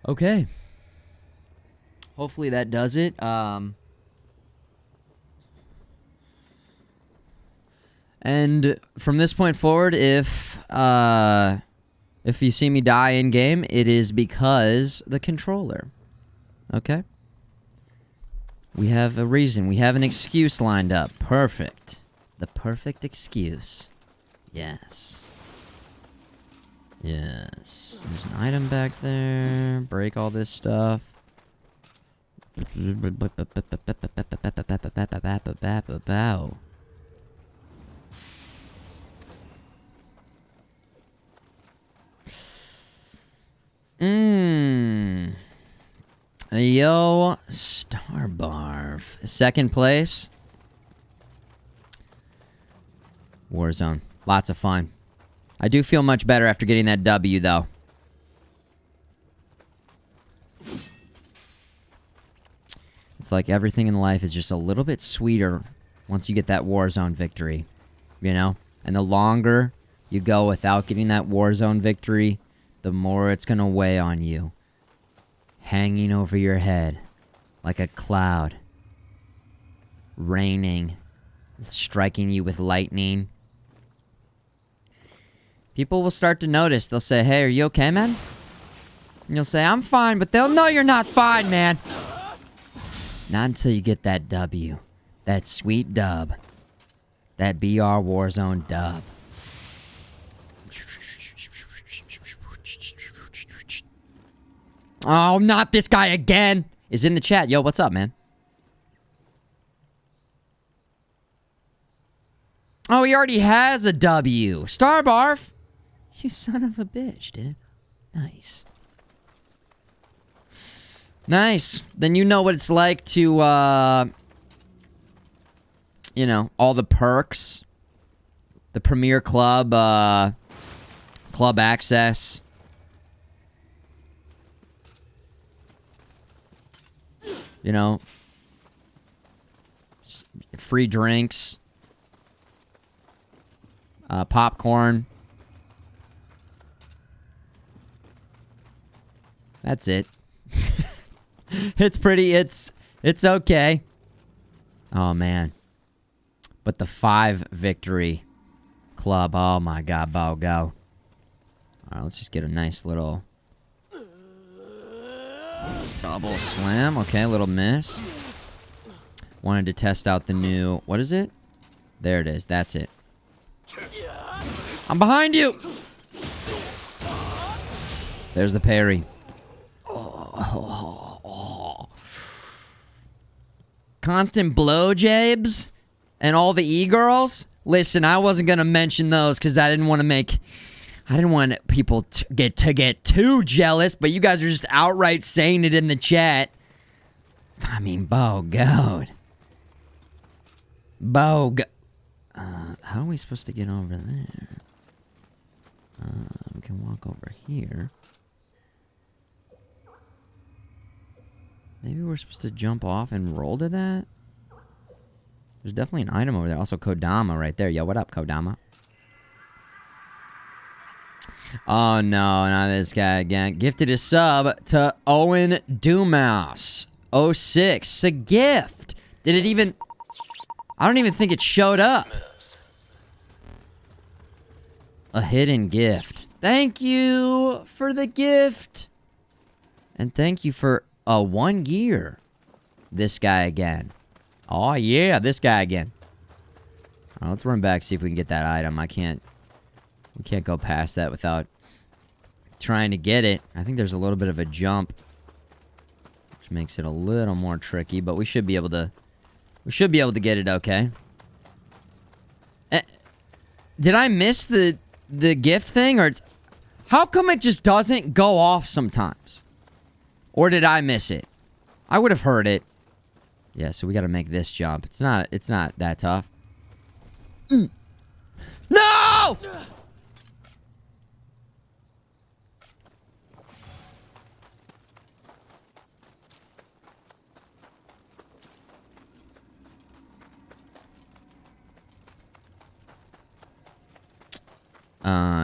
Okay. Hopefully that does it. And from this point forward, if you see me die in game, it is because the controller. Okay? We have a reason. We have an excuse lined up. Perfect. The perfect excuse. Yes. Yes. There's an item back there. Break all this stuff. Yo, Starbarf. Second place. Warzone. Lots of fun. I do feel much better after getting that W, though. It's like everything in life is just a little bit sweeter once you get that Warzone victory. You know? And the longer you go without getting that Warzone victory, the more it's gonna weigh on you. Hanging over your head like a cloud. Raining. Striking you with lightning. People will start to notice. They'll say, hey, are you okay, man? And you'll say, I'm fine, but they'll know you're not fine, man. Not until you get that W. That sweet dub. That BR Warzone dub. Oh, not this guy again. Is in the chat. Yo, what's up, man? Oh, he already has a W. Starbarf. You son of a bitch, dude. Nice. Nice. Then you know what it's like to, you know, all the perks. The Premier Club, Club Access. You know. Free drinks. Popcorn. That's it. It's pretty, it's okay. Oh, man. But the 5 victory club, oh my god, Bo, go. Alright, let's just get a nice little double slam. Okay, little miss. Wanted to test out the new, what is it? There it is, that's it. I'm behind you! There's the parry. Constant blowjabs and all the e-girls. Listen, I wasn't gonna mention those because I didn't want people to get too jealous. But you guys are just outright saying it in the chat. I mean, How are we supposed to get over there? We can walk over here. Maybe we're supposed to jump off and roll to that? There's definitely an item over there. Also, Kodama right there. Yo, what up, Kodama? Oh, no, not this guy again. Gifted a sub to Owen Dumouse. 06. It's a gift. Did it even... I don't even think it showed up. A hidden gift. Thank you for the gift. And thank you for... 1 year. this guy again. Oh, yeah, this guy again. All right, let's run back, see if we can get that item. We can't go past that without trying to get it. I think there's a little bit of a jump, which makes it a little more tricky, but we should be able to get it okay. Did I miss the gift thing, or how come it just doesn't go off sometimes? Or did I miss it? I would have heard it. Yeah, so we got to make this jump. It's not that tough. No!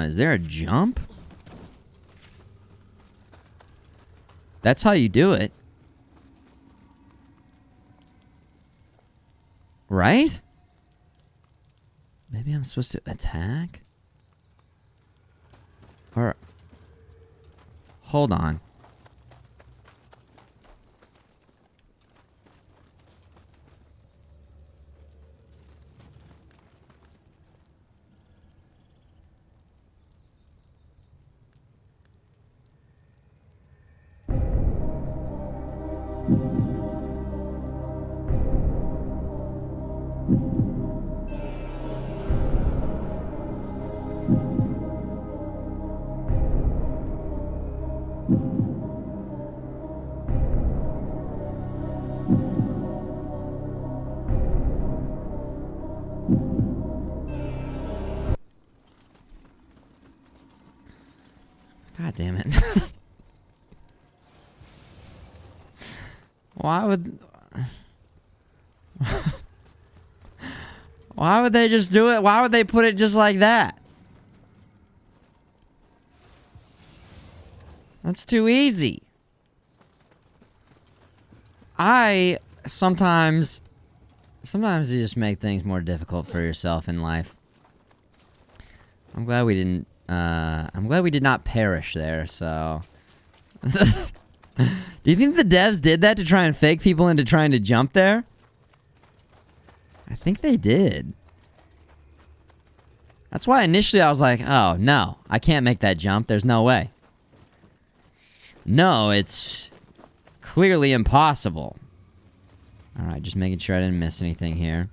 Is there a jump? That's how you do it. Right? Maybe I'm supposed to attack? Or... Hold on. God damn it. Why would they just do it? Why would they put it just like that? That's too easy. Sometimes you just make things more difficult for yourself in life. I'm glad we did not perish there, so. Do you think the devs did that to try and fake people into trying to jump there? I think they did. That's why initially I was like, oh, no, I can't make that jump. There's no way. No, it's clearly impossible. Alright, just making sure I didn't miss anything here.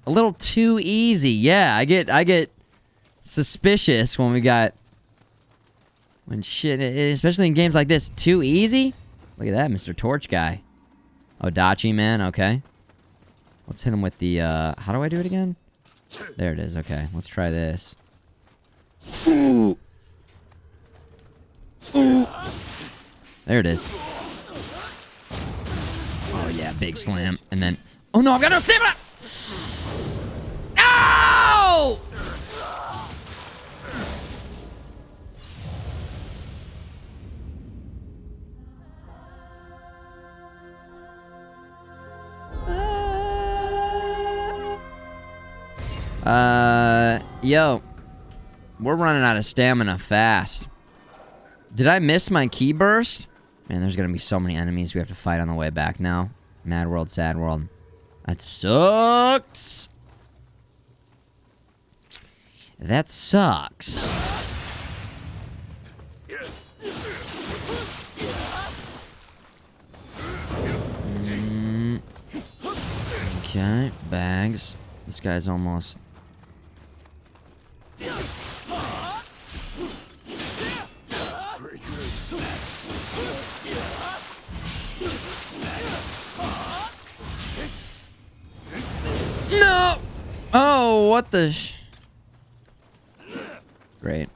A little too easy. Yeah, I get suspicious when shit, especially in games like this. Too easy? Look at that, Mr. Torch guy. Odachi, man, okay. Let's hit him with the, how do I do it again? There it is, okay. Let's try this. Ooh. Ooh. There it is. Oh, yeah, big slam. And then... Oh, no, I've got no stamina! Ow! Yo. We're running out of stamina fast. Did I miss my key burst? Man, there's gonna be so many enemies we have to fight on the way back now. Mad world, sad world. That sucks. That sucks. Okay, bags. This guy's almost... No! Oh, what the Great.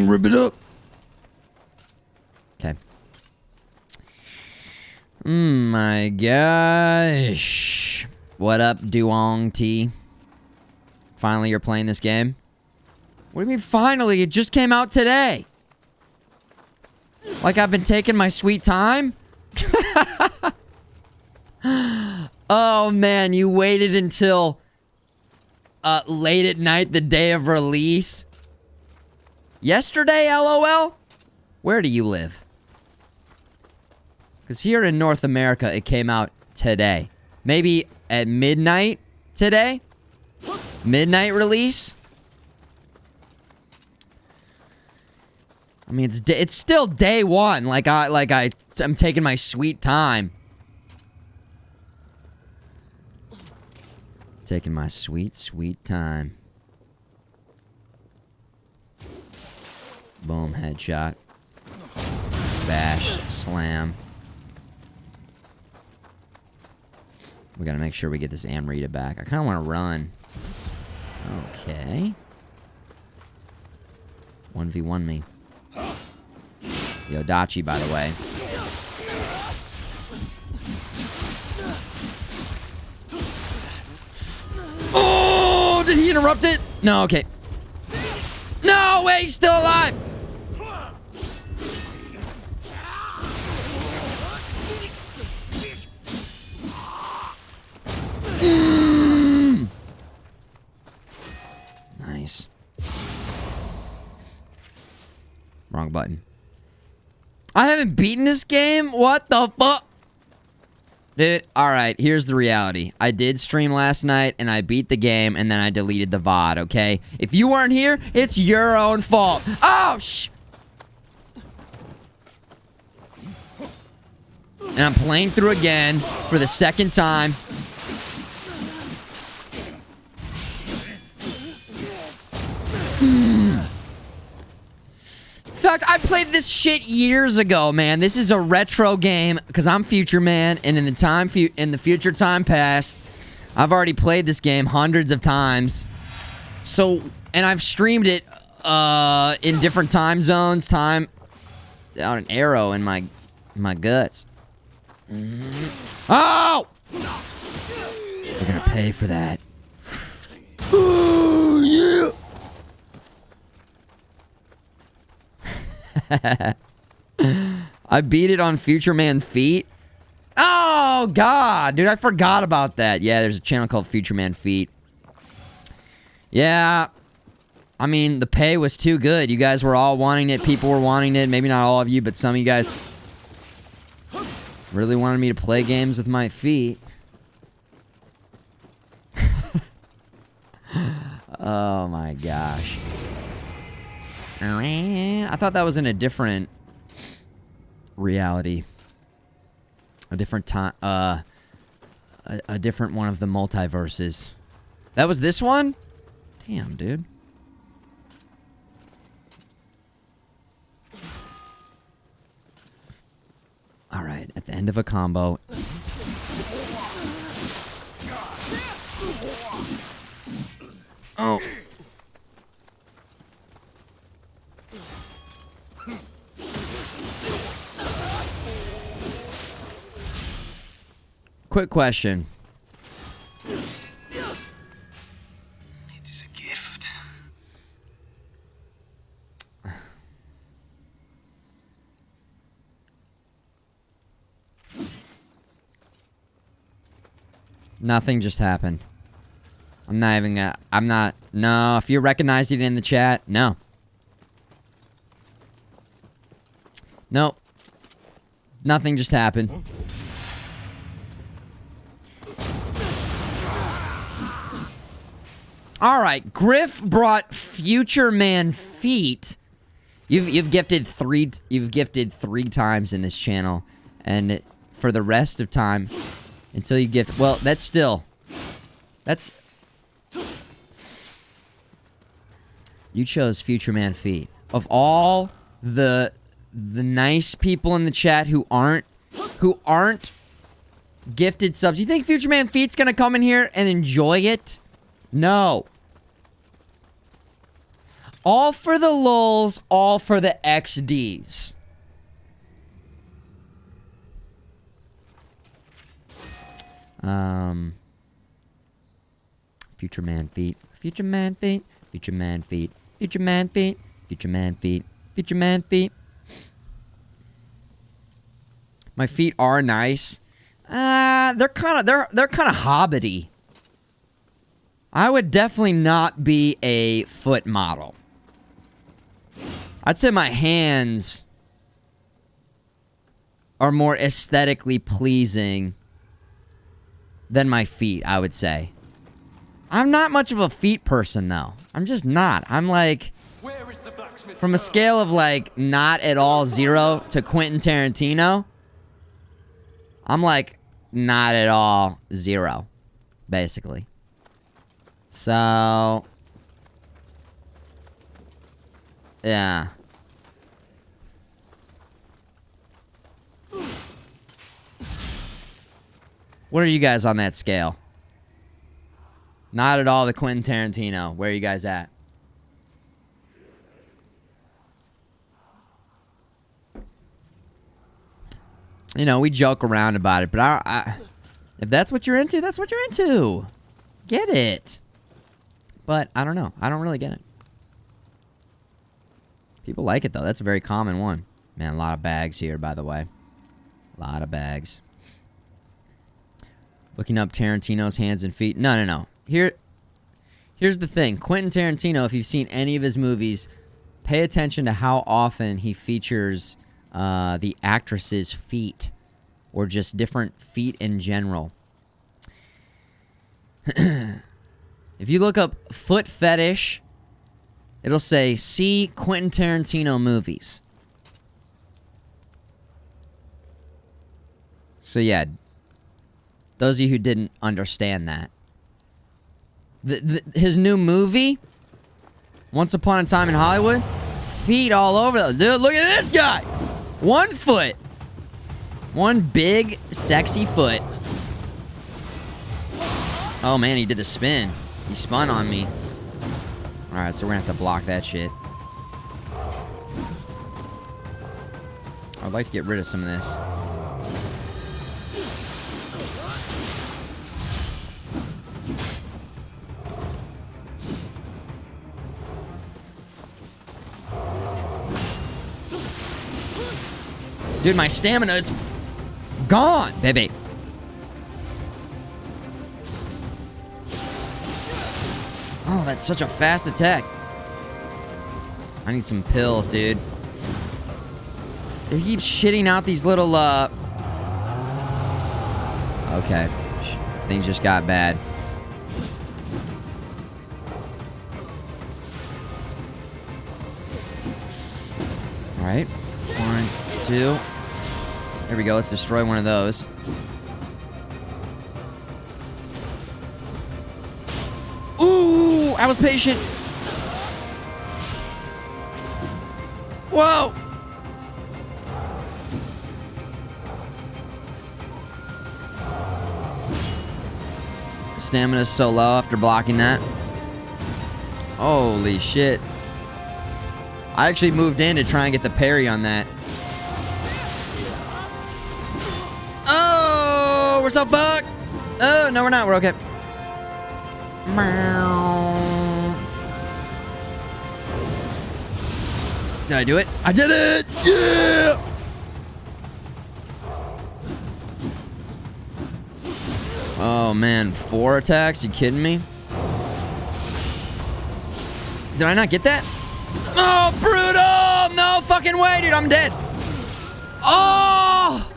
Rip it up. Okay. My gosh. What up, Duong T? Finally, you're playing this game? What do you mean finally? It just came out today. Like I've been taking my sweet time? Oh man, you waited until late at night the day of release Yesterday, LOL? Where do you live? Because here in North America, it came out today. Maybe at midnight today? Midnight release? I mean, it's still day one. I'm taking my sweet time. Taking my sweet time. Boom, headshot. Bash, slam. We gotta make sure we get this Amrita back. I kinda wanna run. Okay. 1v1 me. Yo, Dachi, by the way. Oh, did he interrupt it? No, okay. No, wait, he's still alive. Nice. Wrong button. I haven't beaten this game? What the fuck? Dude, alright, here's the reality. I did stream last night, and I beat the game, and then I deleted the VOD, okay? If you weren't here, it's your own fault. Oh, And I'm playing through again for the second time. In fact, I played this shit years ago, man. This is a retro game because I'm Futureman, and in the future time past, I've already played this game hundreds of times. So, and I've streamed it in different time zones. Out an arrow in my guts. Oh! We're gonna pay for that. Oh yeah. I beat it on Futureman Feet. Oh, God. Dude, I forgot about that. Yeah, there's a channel called Futureman Feet. Yeah. I mean, the pay was too good. You guys were all wanting it. People were wanting it. Maybe not all of you, but some of you guys really wanted me to play games with my feet. Oh, my gosh. I thought that was in a different reality. A different time, a different one of the multiverses. That was this one? Damn, dude. Alright, at the end of a combo. Oh. Quick question. It is a gift. Nothing just happened. I'm not even gonna... No, if you recognized it in the chat, no. Nope. Nothing just happened. All right, Griff brought Futureman Feet. You've gifted three times in this channel, and for the rest of time until you gift. Well, that's you chose Futureman Feet. Of all the nice people in the chat who aren't gifted subs, you think Futureman Feet's gonna come in here and enjoy it? No. All for the lulz, all for the XDs. Futureman Feet. Futureman Feet. Futureman Feet. Futureman Feet. Futureman Feet. Futureman Feet. My feet are nice. They're kind of hobbity. I would definitely not be a foot model. I'd say my hands are more aesthetically pleasing than my feet, I would say. I'm not much of a feet person, though. I'm just not. I'm like, from a scale of like not at all 0 to Quentin Tarantino, I'm like not at all 0, basically. So, yeah. What are you guys on that scale? Not at all the Quentin Tarantino. Where are you guys at? You know, we joke around about it, but if that's what you're into, that's what you're into. Get it. But I don't know. I don't really get it. People like it, though. That's a very common one. Man, a lot of bags here, by the way. A lot of bags. Looking up Tarantino's hands and feet. No. Here's the thing. Quentin Tarantino, if you've seen any of his movies, pay attention to how often he features the actress's feet, or just different feet in general. If you look up foot fetish, it'll say, see Quentin Tarantino movies. So yeah, those of you who didn't understand that. His new movie, Once Upon a Time in Hollywood, feet all over those. Dude, look at this guy. 1 foot. One big, sexy foot. Oh man, he did the spin. He spun on me. Alright, so we're gonna have to block that shit. I'd like to get rid of some of this. Dude, my stamina's gone, baby. Oh, that's such a fast attack. I need some pills, dude. He keeps shitting out these little, Okay. Things just got bad. Alright. 1, 2. There we go. Let's destroy one of those. Ooh, I was patient. Whoa. Stamina's so low after blocking that. Holy shit. I actually moved in to try and get the parry on that. Oh, we're so fucked. Oh, no, we're not. We're okay. Did I do it? I did it! Yeah! Oh, man. 4 attacks? You kidding me? Did I not get that? Oh, brutal! No fucking way, dude. I'm dead. Oh!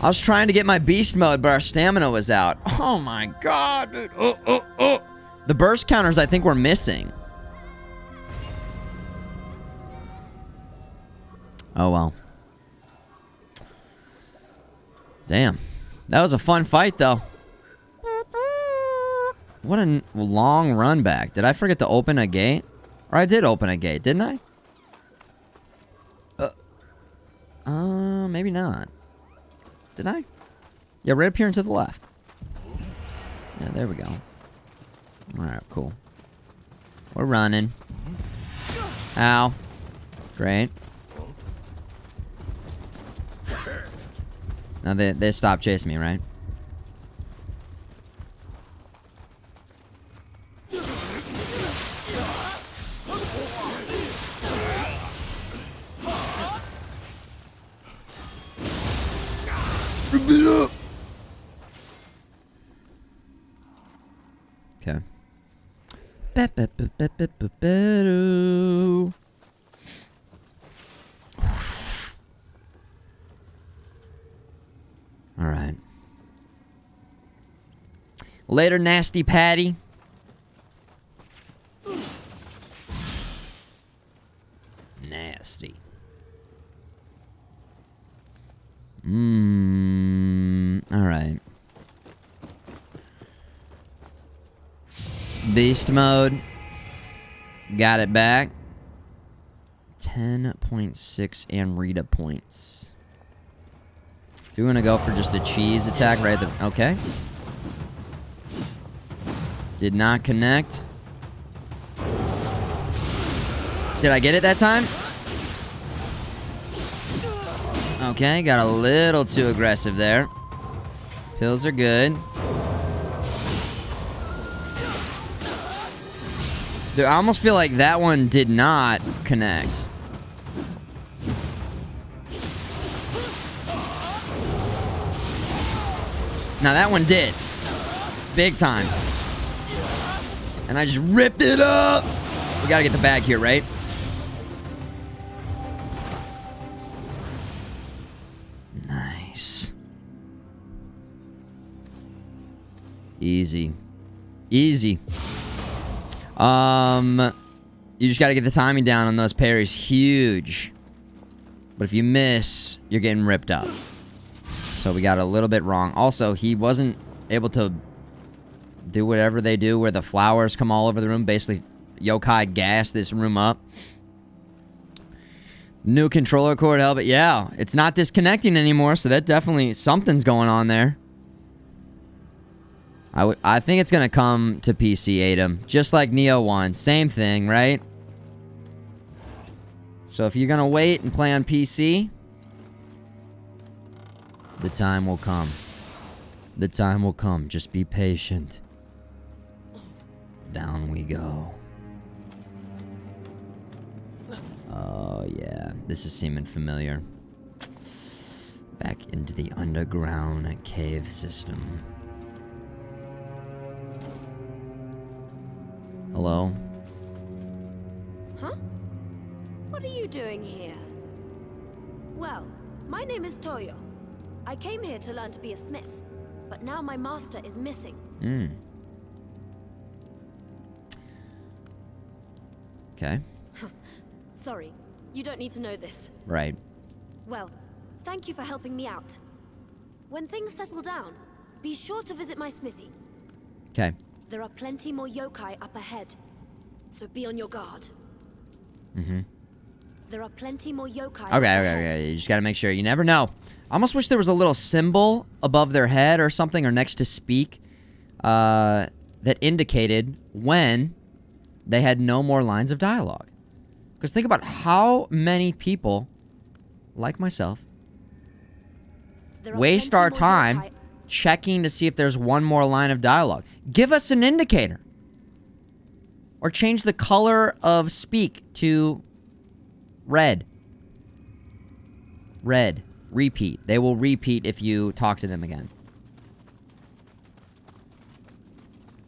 I was trying to get my beast mode, but our stamina was out. Oh, my God, dude. Oh. The burst counters, I think, were missing. Oh, well. Damn. That was a fun fight, though. What a long run back. Did I forget to open a gate? Or I did open a gate, didn't I? Maybe not. Did I? Yeah, right up here and to the left. Yeah, there we go. Alright, cool. We're running. Ow. Great. Now they stopped chasing me, right? Rip it up. Okay. Later, nasty Patty. Nasty. Alright. Beast mode. Got it back. 10.6 Amrita points. Do we want to go for just a cheese attack right at the... Okay. Did not connect. Did I get it that time? Okay, got a little too aggressive there. Pills are good. Dude, I almost feel like that one did not connect. Now that one did. Big time. And I just ripped it up. We gotta get the bag here, right? Nice. Easy. Easy. You just gotta get the timing down on those parries. Huge. But if you miss, you're getting ripped up. So we got a little bit wrong. Also, he wasn't able to do whatever they do where the flowers come all over the room. Basically, yokai gas this room up. New controller cord help it. Yeah, it's not disconnecting anymore, so that definitely... something's going on there. I think it's going to come to PC, Adam. Just like Nioh 1. Same thing, right? So if you're going to wait and play on PC... the time will come. The time will come. Just be patient. Down we go. Oh, yeah. This is seeming familiar. Back into the underground cave system. Hello? Huh? What are you doing here? Well, my name is Toyo. I came here to learn to be a smith, but now my master is missing. Okay. Sorry, you don't need to know this. Right. Well, thank you for helping me out. When things settle down, be sure to visit my smithy. Okay. There are plenty more yokai up ahead, so be on your guard. There are plenty more yokai up ahead. Okay. You just gotta make sure. You never know. I almost wish there was a little symbol above their head or something, or next to speak, that indicated when they had no more lines of dialogue. Because think about how many people, like myself, waste our time checking to see if there's one more line of dialogue. Give us an indicator. Or change the color of speak to red. Red. Repeat. They will repeat if you talk to them again.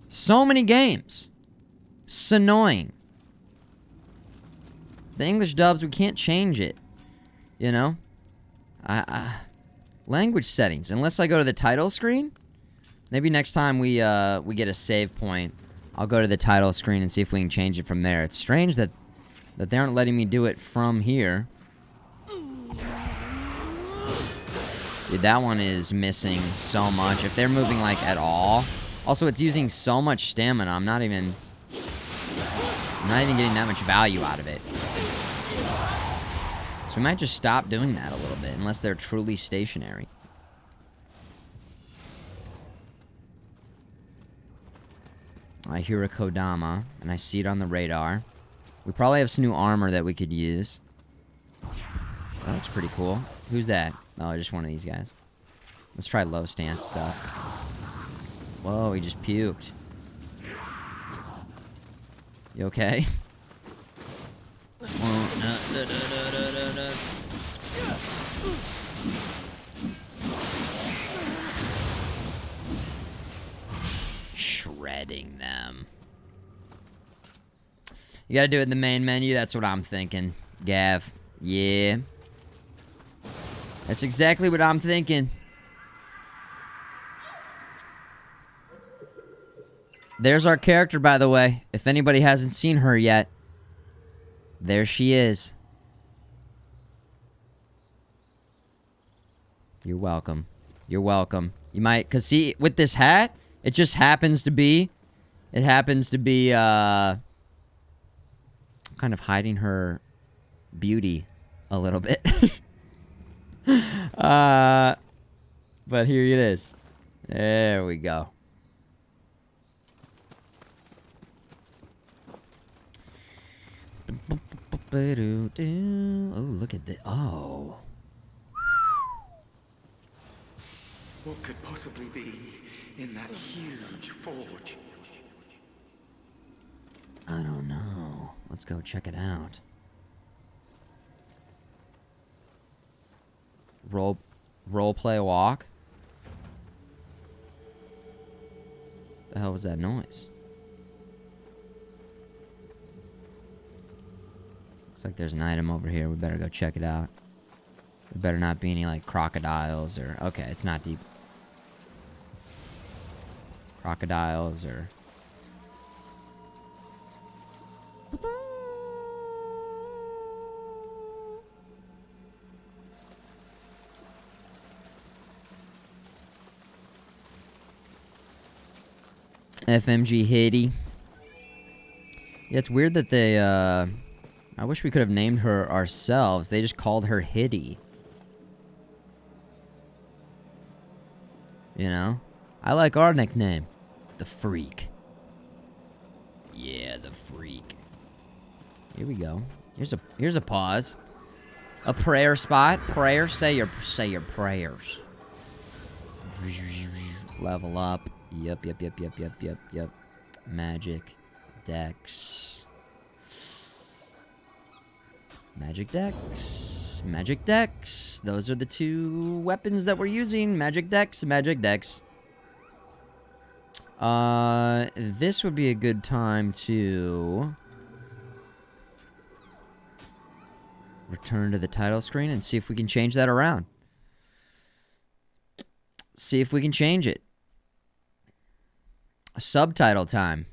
So many games. It's annoying. The English dubs, we can't change it. You know? Language settings. Unless I go to the title screen. Maybe next time we get a save point, I'll go to the title screen and see if we can change it from there. It's strange that they aren't letting me do it from here. Dude, that one is missing so much. If they're moving, like, at all. Also, it's using so much stamina. I'm not even getting that much value out of it. So we might just stop doing that a little bit, unless they're truly stationary. I hear a Kodama, and I see it on the radar. We probably have some new armor that we could use. That looks pretty cool. Who's that? Oh, just one of these guys. Let's try low stance stuff. Whoa, he just puked. You okay? Shredding them. You gotta do it in the main menu, that's what I'm thinking. Gav. Yeah. That's exactly what I'm thinking. there's our character, by the way. If anybody hasn't seen her yet, there she is. You're welcome. You're welcome. You might, cause see, with this hat, it just happens to be, kind of hiding her beauty a little bit. But here it is. There we go. Oh, look at this. Oh. What could possibly be in that huge forge? I don't know. Let's go check it out. Role play walk. The hell was that noise? Looks like there's an item over here. We better go check it out. There better not be any like crocodiles or okay, it's not deep. Crocodiles or FMG Haiti. Yeah, it's weird that they, I wish we could have named her ourselves. They just called her Hitty. You know? I like our nickname. The Freak. Yeah, the Freak. Here we go. Here's a pause. A prayer spot. Prayer. Say your prayers. Level up. Yep. Magic. Dex. Magic Dex. Magic Dex. Those are the two weapons that we're using. Magic Dex. Magic Dex. This would be a good time to return to the title screen and see if we can change that around. See if we can change it. Subtitle time.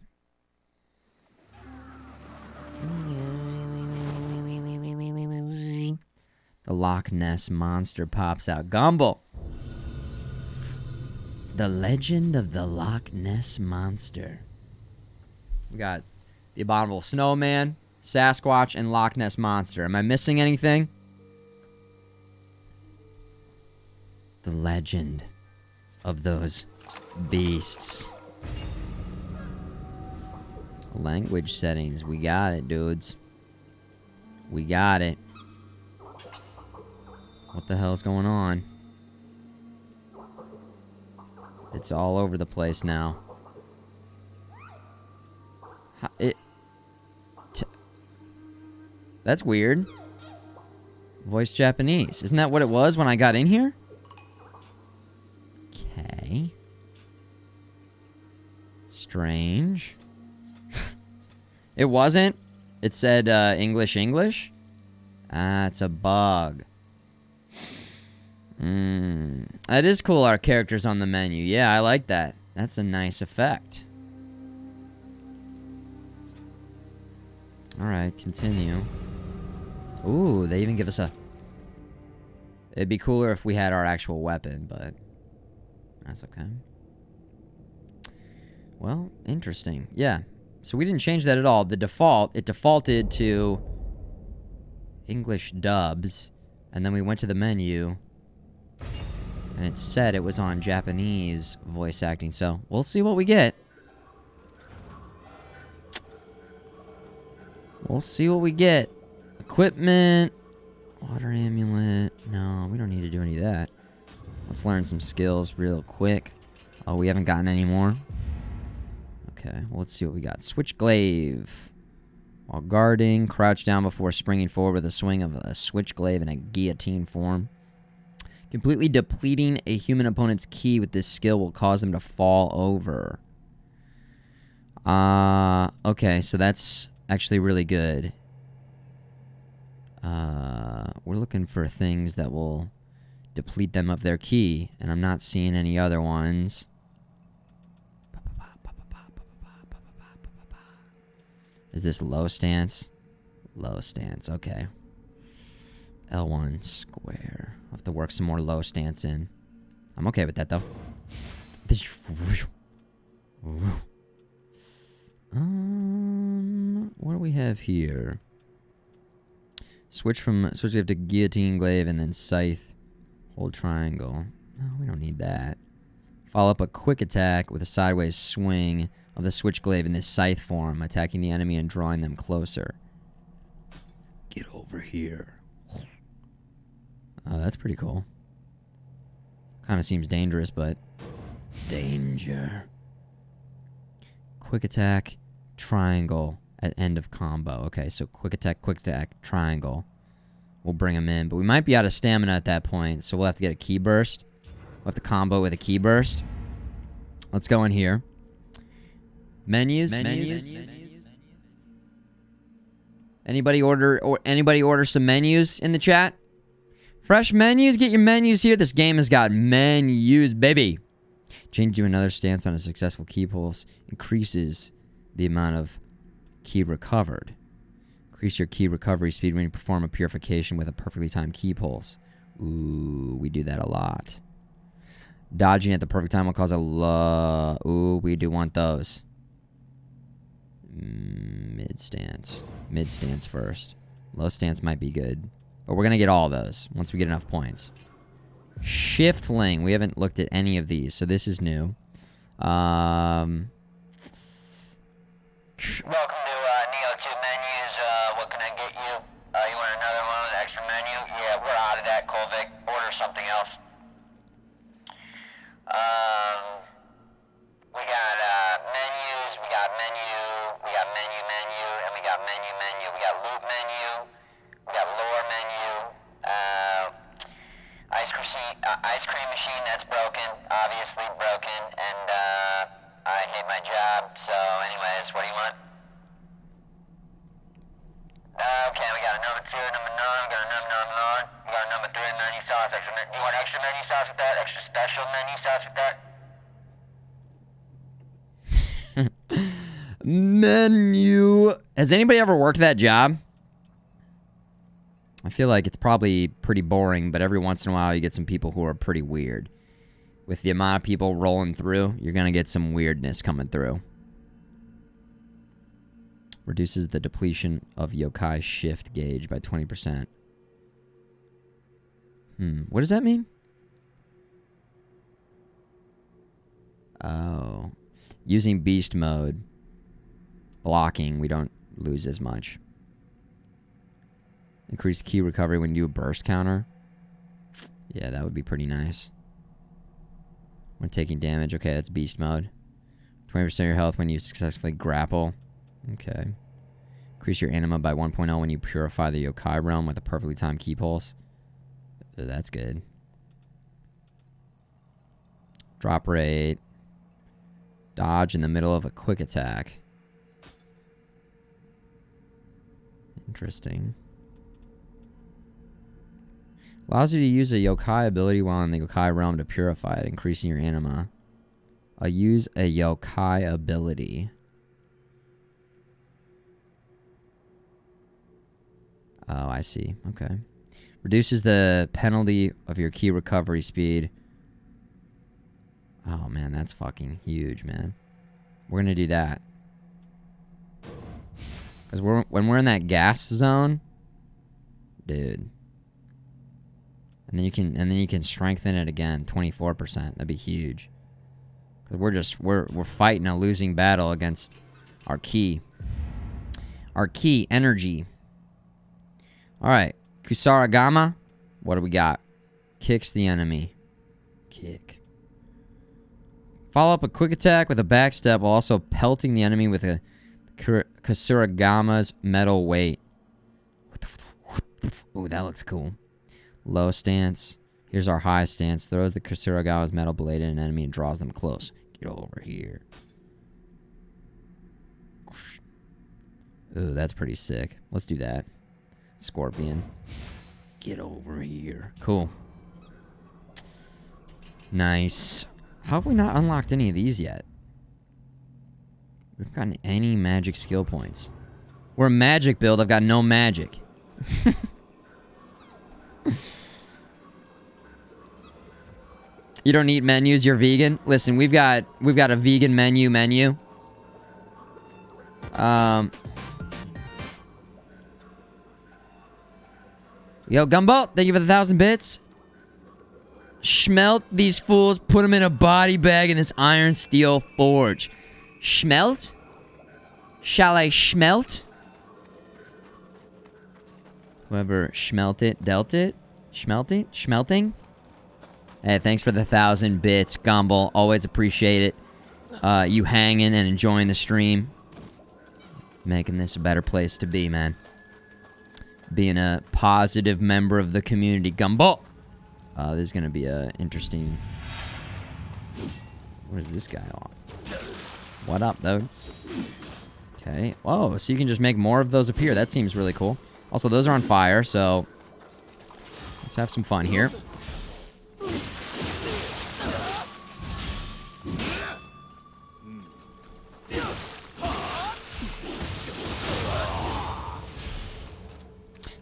The Loch Ness Monster pops out. Gumble. The Legend of the Loch Ness Monster. We got the Abominable Snowman, Sasquatch, and Loch Ness Monster. Am I missing anything? The legend of those beasts. Language settings. We got it, dudes. We got it. What the hell's going on? It's all over the place now. That's weird. Voice Japanese. Isn't that what it was when I got in here? Okay. Strange. It wasn't? It said English. Ah, it's a bug. That is cool, our characters on the menu. Yeah, I like that. That's a nice effect. Alright, continue. Ooh, they even give us a... It'd be cooler if we had our actual weapon, but... That's okay. Well, interesting. Yeah. So we didn't change that at all. The default, it defaulted to... English dubs. And then we went to the menu... And it said it was on Japanese voice acting, so we'll see what we get. We'll see what we get. Equipment. Water amulet. No, we don't need to do any of that. Let's learn some skills real quick. Oh, we haven't gotten any more? Okay, well, let's see what we got. Switch glaive. While guarding, crouch down before springing forward with a swing of a switch glaive in a guillotine form. Completely depleting a human opponent's ki with this skill will cause them to fall over. Okay, so that's actually really good. We're looking for things that will deplete them of their ki, and I'm not seeing any other ones. Is this low stance? Low stance, okay. L1 square. I'll have to work some more low stance in. I'm okay with that, though. What do we have here? Switch we have to guillotine glaive and then scythe. Hold triangle. No, we don't need that. Follow up a quick attack with a sideways swing of the switch glaive in this scythe form, attacking the enemy and drawing them closer. Get over here. Oh, that's pretty cool. Kind of seems dangerous, but danger. Quick attack, triangle at end of combo. Okay, so quick attack, triangle. We'll bring him in, but we might be out of stamina at that point, so we'll have to get a key burst. We'll have to combo with a key burst. Let's go in here. Menus. Anybody order some menus in the chat? Fresh menus? Get your menus here. This game has got menus, baby. Change to another stance on a successful key pulse. Increases the amount of key recovered. Increase your key recovery speed when you perform a purification with a perfectly timed key pulse. Ooh, we do that a lot. Dodging at the perfect time will cause a ooh, we do want those. Mid stance. Mid stance first. Low stance might be good. But we're going to get all those once we get enough points. Shiftling. We haven't looked at any of these, so this is new. Welcome to Nioh 2 menus. What can I get you? You want another one with extra menu? Yeah, we're out of that, Kolvik. Order something else. We got menus, we got menu, and we got menu. We got loot menu, we got lore menu, ice cream machine that's broken, obviously broken, and I hate my job, so anyways, what do you want? Okay, we got a number 2, number 9, we got a number 9, we got a number 3 menu sauce, extra menu. You want extra menu sauce with that? Extra special menu sauce with that? Menu. Has anybody ever worked that job? I feel like it's probably pretty boring, but every once in a while you get some people who are pretty weird. With the amount of people rolling through, you're going to get some weirdness coming through. Reduces the depletion of yokai shift gauge by 20%. What does that mean? Oh. Using beast mode. Blocking, we don't lose as much. Increase key recovery when you do a burst counter. Yeah, that would be pretty nice. When taking damage. Okay, that's beast mode. 20% of your health when you successfully grapple. Okay. Increase your anima by 1.0 when you purify the yokai realm with a perfectly timed key pulse. That's good. Drop rate. Dodge in the middle of a quick attack. Interesting. Allows you to use a yokai ability while in the yokai realm to purify it, increasing your anima. I'll use a yokai ability. Oh, I see. Okay. Reduces the penalty of your key recovery speed. Oh, man, that's fucking huge, man. We're going to do that. Because when we're in that gas zone, dude. And then you can strengthen it again, 24%. That'd be huge. Because we're fighting a losing battle against our key. Our key, energy. Alright. Kusarigama. What do we got? Kicks the enemy. Kick. Follow up a quick attack with a backstep while also pelting the enemy with a Kusarigama's metal weight. Ooh, that looks cool. Low stance. Here's our high stance. Throws the Kusarigama's metal blade at an enemy and draws them close. Get over here. Ooh, that's pretty sick. Let's do that. Scorpion. Get over here. Cool. Nice. How have we not unlocked any of these yet? We've gotten any magic skill points. We're a magic build. I've got no magic. You don't eat menus. You're vegan. Listen, we've got a vegan menu. Yo, Gumbo, thank you for the 1,000 bits. Schmelt these fools, put them in a body bag in this iron steel forge. Schmelt? Shall I schmelt? Whoever schmelt it, dealt it? Schmelt it? Schmelting? Hey, thanks for the 1,000 bits, Gumball. Always appreciate it. You hanging and enjoying the stream. Making this a better place to be, man. Being a positive member of the community. Gumball! This is gonna be a interesting... What is this guy on? What up, though? Okay. Oh, so you can just make more of those appear. That seems really cool. Also, those are on fire, so... Let's have some fun here.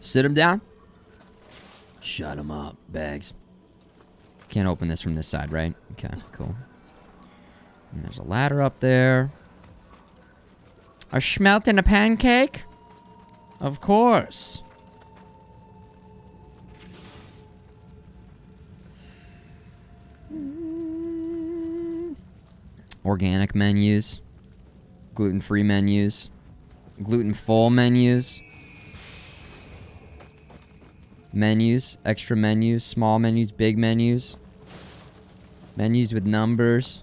Sit him down. Shut him up, Bags. Can't open this from this side, right? Okay, cool. And there's a ladder up there. A schmelt in a pancake? Of course. Organic menus. Gluten-free menus. Gluten-full menus. Menus, extra menus, small menus, big menus. Menus with numbers.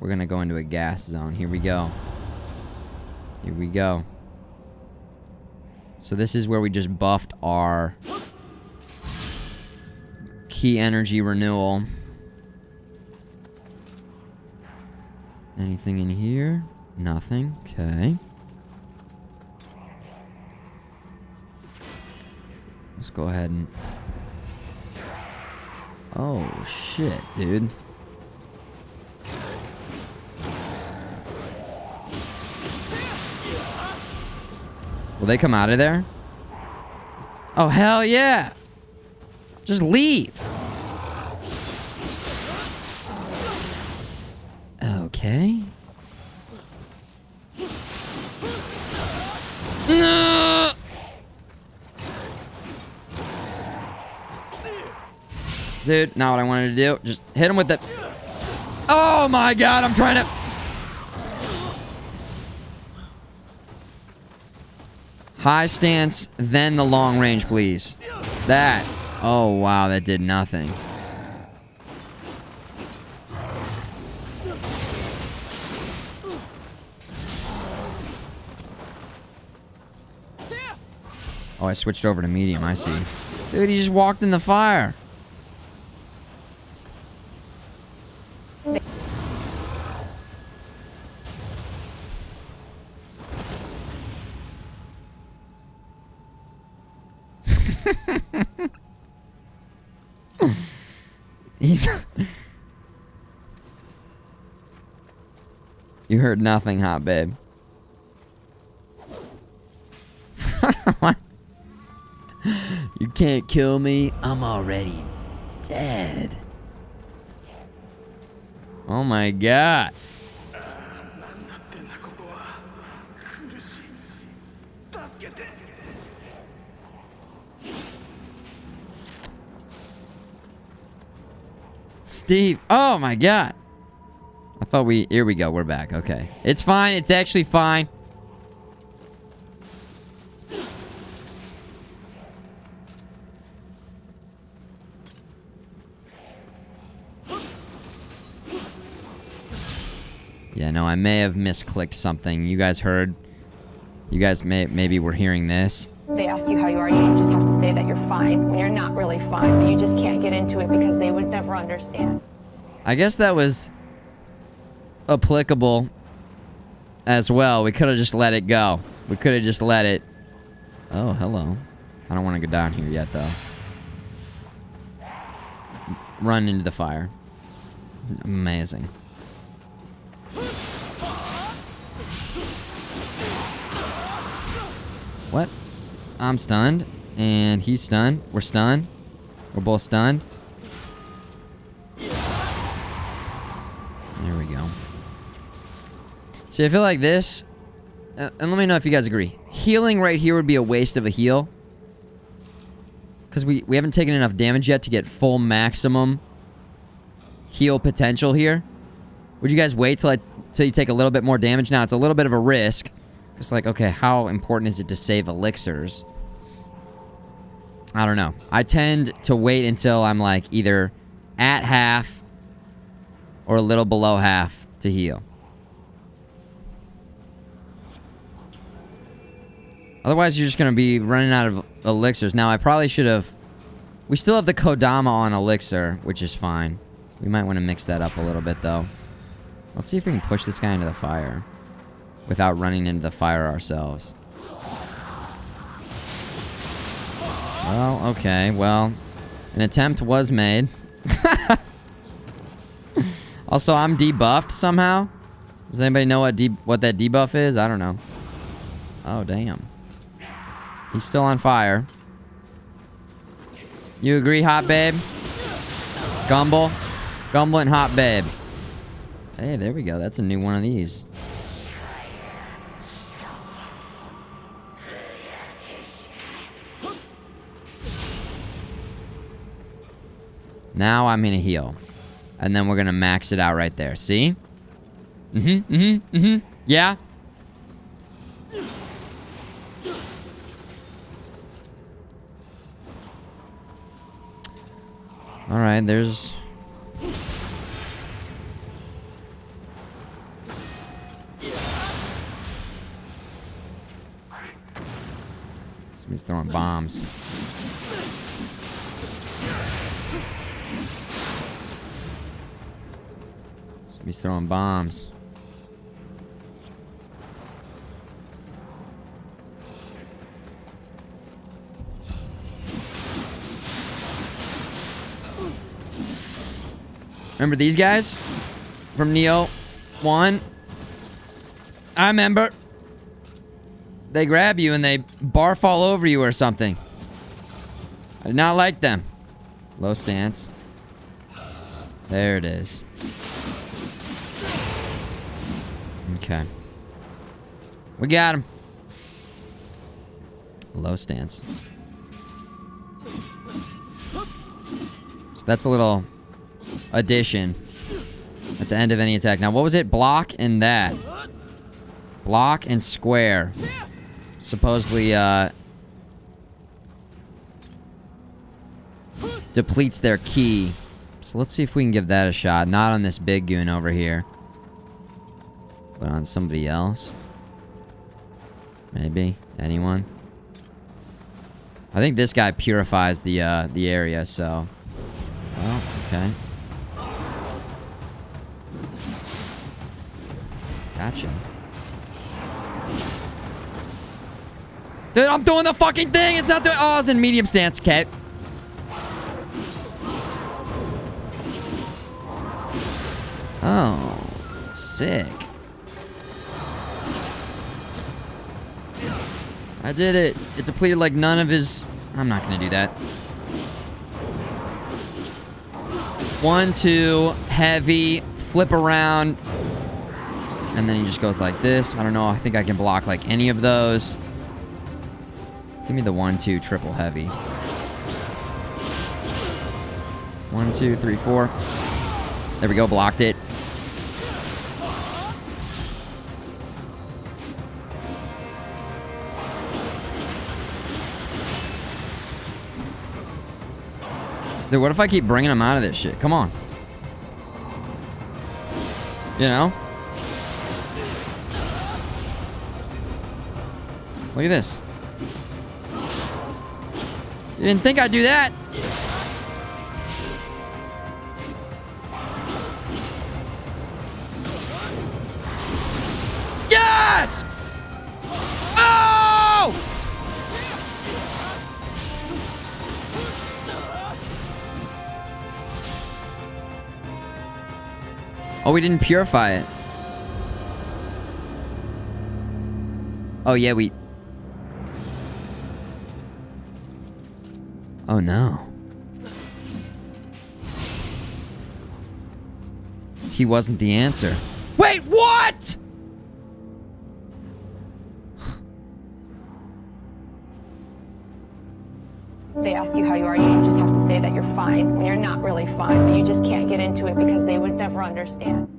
We're gonna go into a gas zone. Here we go. Here we go. So this is where we just buffed our key energy renewal. Anything in here? Nothing. Okay. Let's go ahead and... Oh, shit, dude. Will they come out of there? Oh, hell yeah! Just leave! Okay. No! Dude, not what I wanted to do. Just hit him with the... Oh my god, I'm trying to... High stance, then the long range, please. That. Oh wow, that did nothing. Oh, I switched over to medium, I see. Dude, he just walked in the fire. He's... You heard nothing, hot babe. What? You can't kill me. I'm already dead. Oh my god. Steve. Oh my god. I thought we... Here we go. We're back. Okay. It's fine. It's actually fine. Yeah, no, I may have misclicked something. You guys heard? You guys maybe were hearing this. They ask you how you are, you just have to say that you're fine when you're not really fine, but you just can't get into it because they would never understand. I guess that was applicable as well. We could have just let it go. We could have just let it... Oh, hello. I don't want to go down here yet, though. Run into the fire. Amazing. What? I'm stunned. And he's stunned. We're stunned. We're both stunned. There we go. See, I feel like this... and let me know if you guys agree. Healing right here would be a waste of a heal. Because we haven't taken enough damage yet to get full maximum heal potential here. Would you guys wait till you take a little bit more damage? Now, it's a little bit of a risk. It's like, okay, how important is it to save elixirs? I don't know. I tend to wait until I'm like either at half or a little below half to heal. Otherwise, you're just going to be running out of elixirs. Now, I probably should have... We still have the Kodama on elixir, which is fine. We might want to mix that up a little bit, though. Let's see if we can push this guy into the fire without running into the fire ourselves. Well, okay. Well, an attempt was made. Also, I'm debuffed somehow. Does anybody know what that debuff is? I don't know. Oh, damn. He's still on fire. You agree, Hot Babe? Gumble? Gumble and Hot Babe. Hey, there we go. That's a new one of these. Now I'm gonna heal. And then we're gonna max it out right there. See? Yeah? Alright, there's... Somebody's throwing bombs. Somebody's throwing bombs. Remember these guys? From Nioh 1? I remember. They grab you and they barf all over you or something. I did not like them. Low stance. There it is. Okay. We got him. Low stance. So that's a little addition at the end of any attack. Now, what was it? Block and that. Block and square. Supposedly, depletes their key. So let's see if we can give that a shot. Not on this big goon over here, but on somebody else. Maybe. Anyone? I think this guy purifies the area, so... Well, okay. Gotcha. Dude, I'm doing the fucking thing! It's not doing... Oh, I was in medium stance. Okay. Oh. Sick. I did it. It depleted like none of his... I'm not gonna do that. 1, 2, heavy, flip around. And then he just goes like this. I don't know. I think I can block like any of those. Give me the 1, 2, triple heavy. 1, 2, 3, 4. There we go. Blocked it. Dude, what if I keep bringing him out of this shit? Come on. You know? Look at this. You didn't think I'd do that? Yes! Oh! Oh, we didn't purify it. Oh, yeah, we... Oh no. He wasn't the answer. Wait, what? They ask you how you are, you just have to say that you're fine when you're not really fine, but you just can't get into it because they would never understand.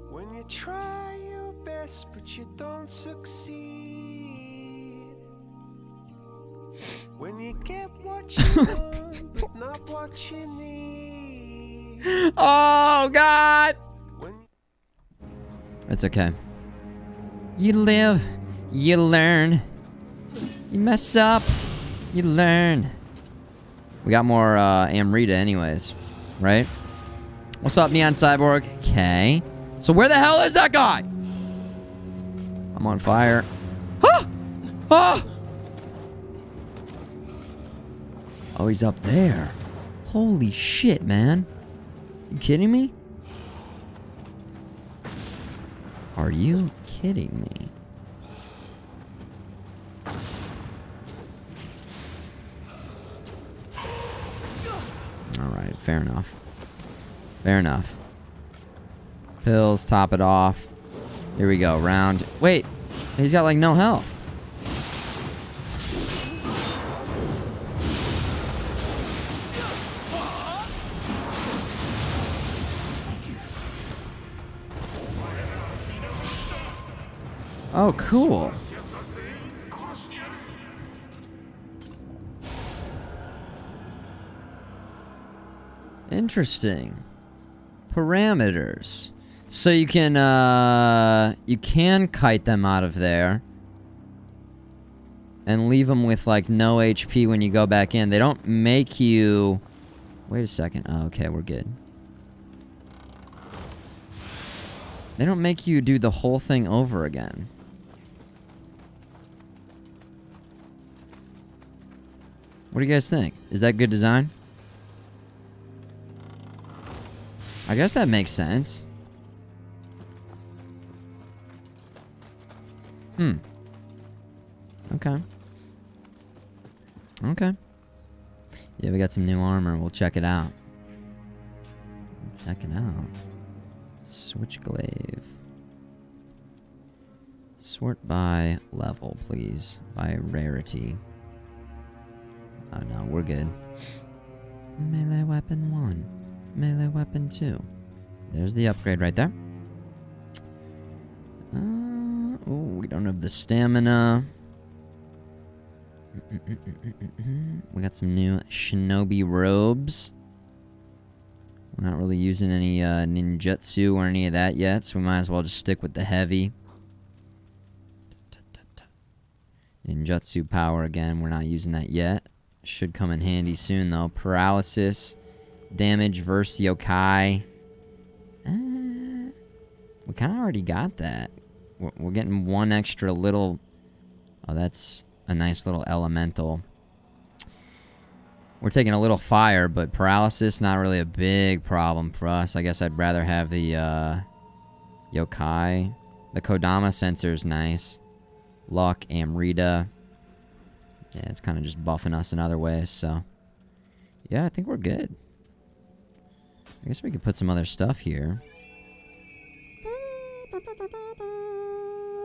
When you try your best but you don't succeed. When you get what you want but not what you need. Oh, God. It's okay. You live, you learn. You mess up, you learn. We got more Amrita anyways, right? What's up, Neon Cyborg? Okay. So where the hell is that guy? I'm on fire. Ah! Ah! Oh, he's up there. Holy shit, man. You kidding me? Are you kidding me? Alright, fair enough. Fair enough. Pills, top it off. Here we go, round. Wait, he's got like no health. Oh, cool. Interesting. Parameters. So you can kite them out of there and leave them with like no HP when you go back in. They don't make you... Wait a second. Oh, okay, we're good. They don't make you do the whole thing over again. What do you guys think? Is that good design? I guess that makes sense. Okay. Okay. Yeah, we got some new armor. We'll check it out. Check it out. Switchglaive. Sort by level, please. By rarity. Oh no, we're good. Melee weapon 1. Melee weapon 2. There's the upgrade right there. Oh, we don't have the stamina. We got some new shinobi robes. We're not really using any ninjutsu or any of that yet, so we might as well just stick with the heavy. Ninjutsu power again, we're not using that yet. Should come in handy soon though. Paralysis, damage versus yokai. We kind of already got that. We're getting one extra little... Oh, that's a nice little elemental. We're taking a little fire, but paralysis, not really a big problem for us. I guess I'd rather have the yokai. The Kodama sensor is nice. Luck, Amrita. Yeah, it's kind of just buffing us in other ways, so... Yeah, I think we're good. I guess we could put some other stuff here.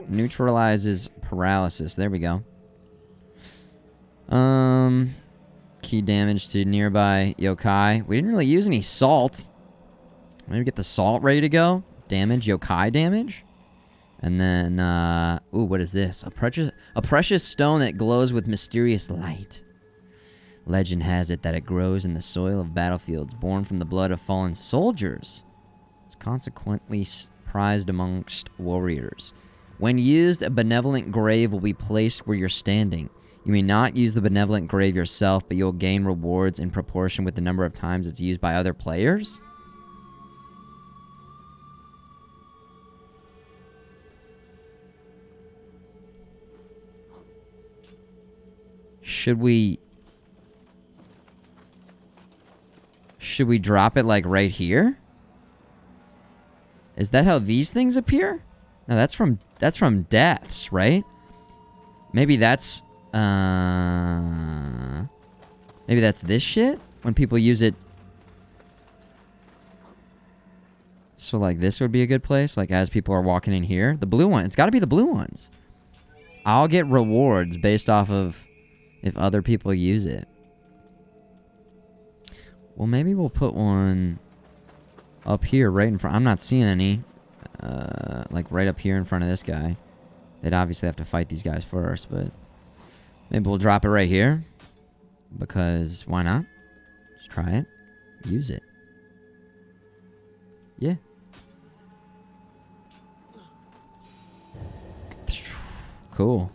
Neutralizes paralysis. There we go. Key damage to nearby yokai. We didn't really use any salt. Maybe get the salt ready to go. Damage, yokai damage. And then, ooh, what is this? A precious stone that glows with mysterious light. Legend has it that it grows in the soil of battlefields, born from the blood of fallen soldiers. It's consequently prized amongst warriors. When used, a benevolent grave will be placed where you're standing. You may not use the benevolent grave yourself, but you'll gain rewards in proportion with the number of times it's used by other players. Should we... Should we drop it, like, right here? Is that how these things appear? No, that's from deaths, right? Maybe that's this shit? When people use it. So, like, this would be a good place? Like, as people are walking in here? The blue one. It's got to be the blue ones. I'll get rewards based off of if other people use it. Well, maybe we'll put one up here right in front. I'm not seeing any. Like, right up here in front of this guy. They'd obviously have to fight these guys first, but maybe we'll drop it right here. Because why not? Just try it. Use it. Yeah. Cool.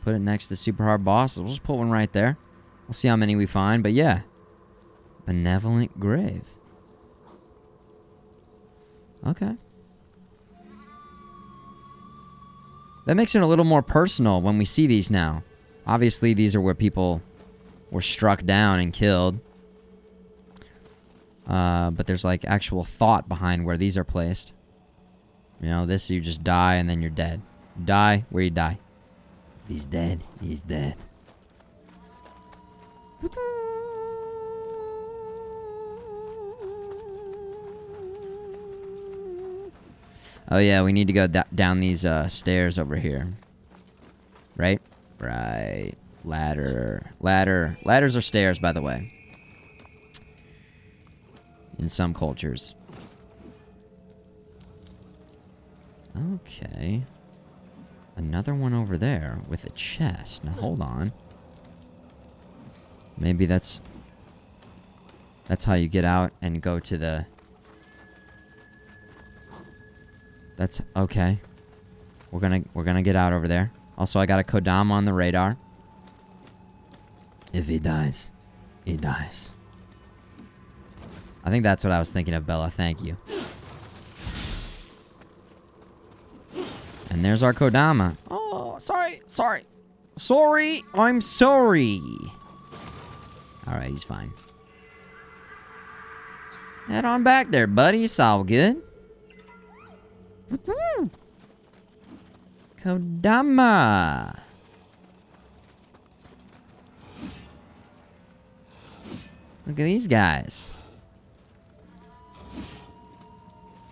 Put it next to super hard bosses. We'll just put one right there. We'll see how many we find, but yeah. Benevolent grave. Okay. That makes it a little more personal when we see these now. Obviously, these are where people were struck down and killed. But there's, like, actual thought behind where these are placed. You know, this, you just die and then you're dead. You die where you die. He's dead. He's dead. Oh, yeah, we need to go down these stairs over here. Right? Right. Ladder. Ladder. Ladders are stairs, by the way. In some cultures. Okay. Another one over there with a chest. Now, hold on. Maybe that's how you get out and go to the... That's okay. We're gonna get out over there. Also, I got a Kodama on the radar. If he dies, he dies. I think that's what I was thinking of, Bella. Thank you. And there's our Kodama. Oh, sorry. I'm sorry. Alright, he's fine. Head on back there, buddy. It's all good. Kodama. Look at these guys.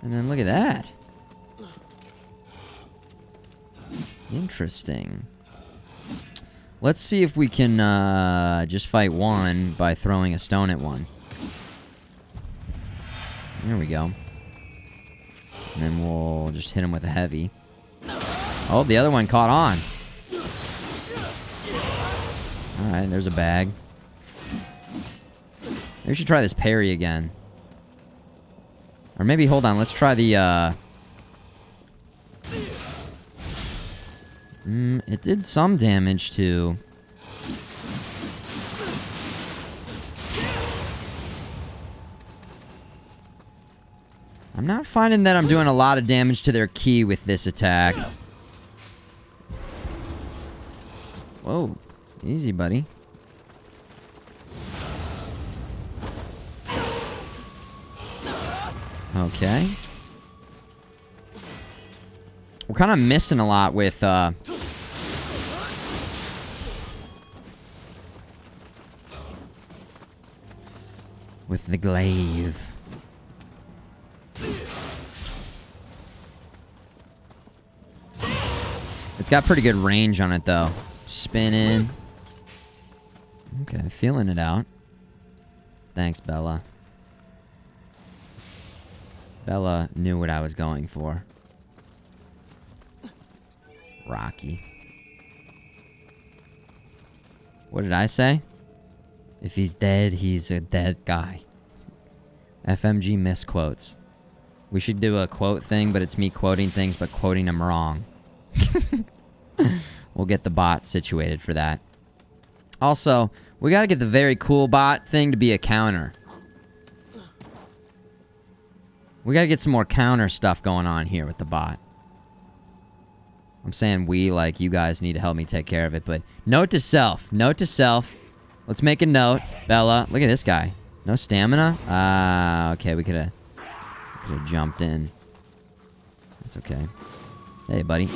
And then look at that. Interesting. Let's see if we can just fight one by throwing a stone at one. There we go. And then we'll just hit him with a heavy. Oh, the other one caught on. Alright, there's a bag. Maybe we should try this parry again. Or maybe, hold on, let's try the, it did some damage to... I'm not finding that I'm doing a lot of damage to their ki with this attack. Whoa. Easy, buddy. Okay. We're kind of missing a lot with, with the glaive. It's got pretty good range on it, though. Spinning. Okay, feeling it out. Thanks, Bella. Bella knew what I was going for. Rocky. What did I say? If he's dead, he's a dead guy. FMG misquotes. We should do a quote thing, but it's me quoting things, but quoting them wrong. We'll get the bot situated for that. Also, we gotta get the very cool bot thing to be a counter. We gotta get some more counter stuff going on here with the bot. I'm saying we, like, you guys need to help me take care of it, but note to self. Note to self. Let's make a note. Bella, look at this guy. No stamina? Ah, okay. We could have jumped in. That's okay. Hey, buddy.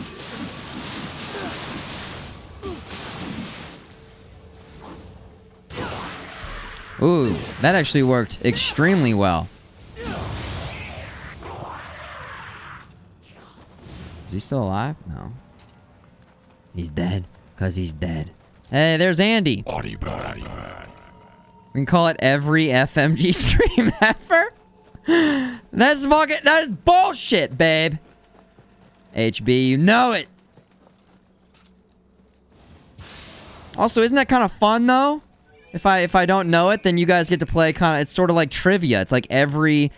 Ooh, that actually worked extremely well. Is he still alive? No. He's dead. Because he's dead. Hey, there's Andy. We can call it every FMG stream ever. That's bullshit, babe. HB, you know it. Also, isn't that kind of fun, though? If I don't know it, then you guys get to play kind of... It's sort of like trivia. It's like every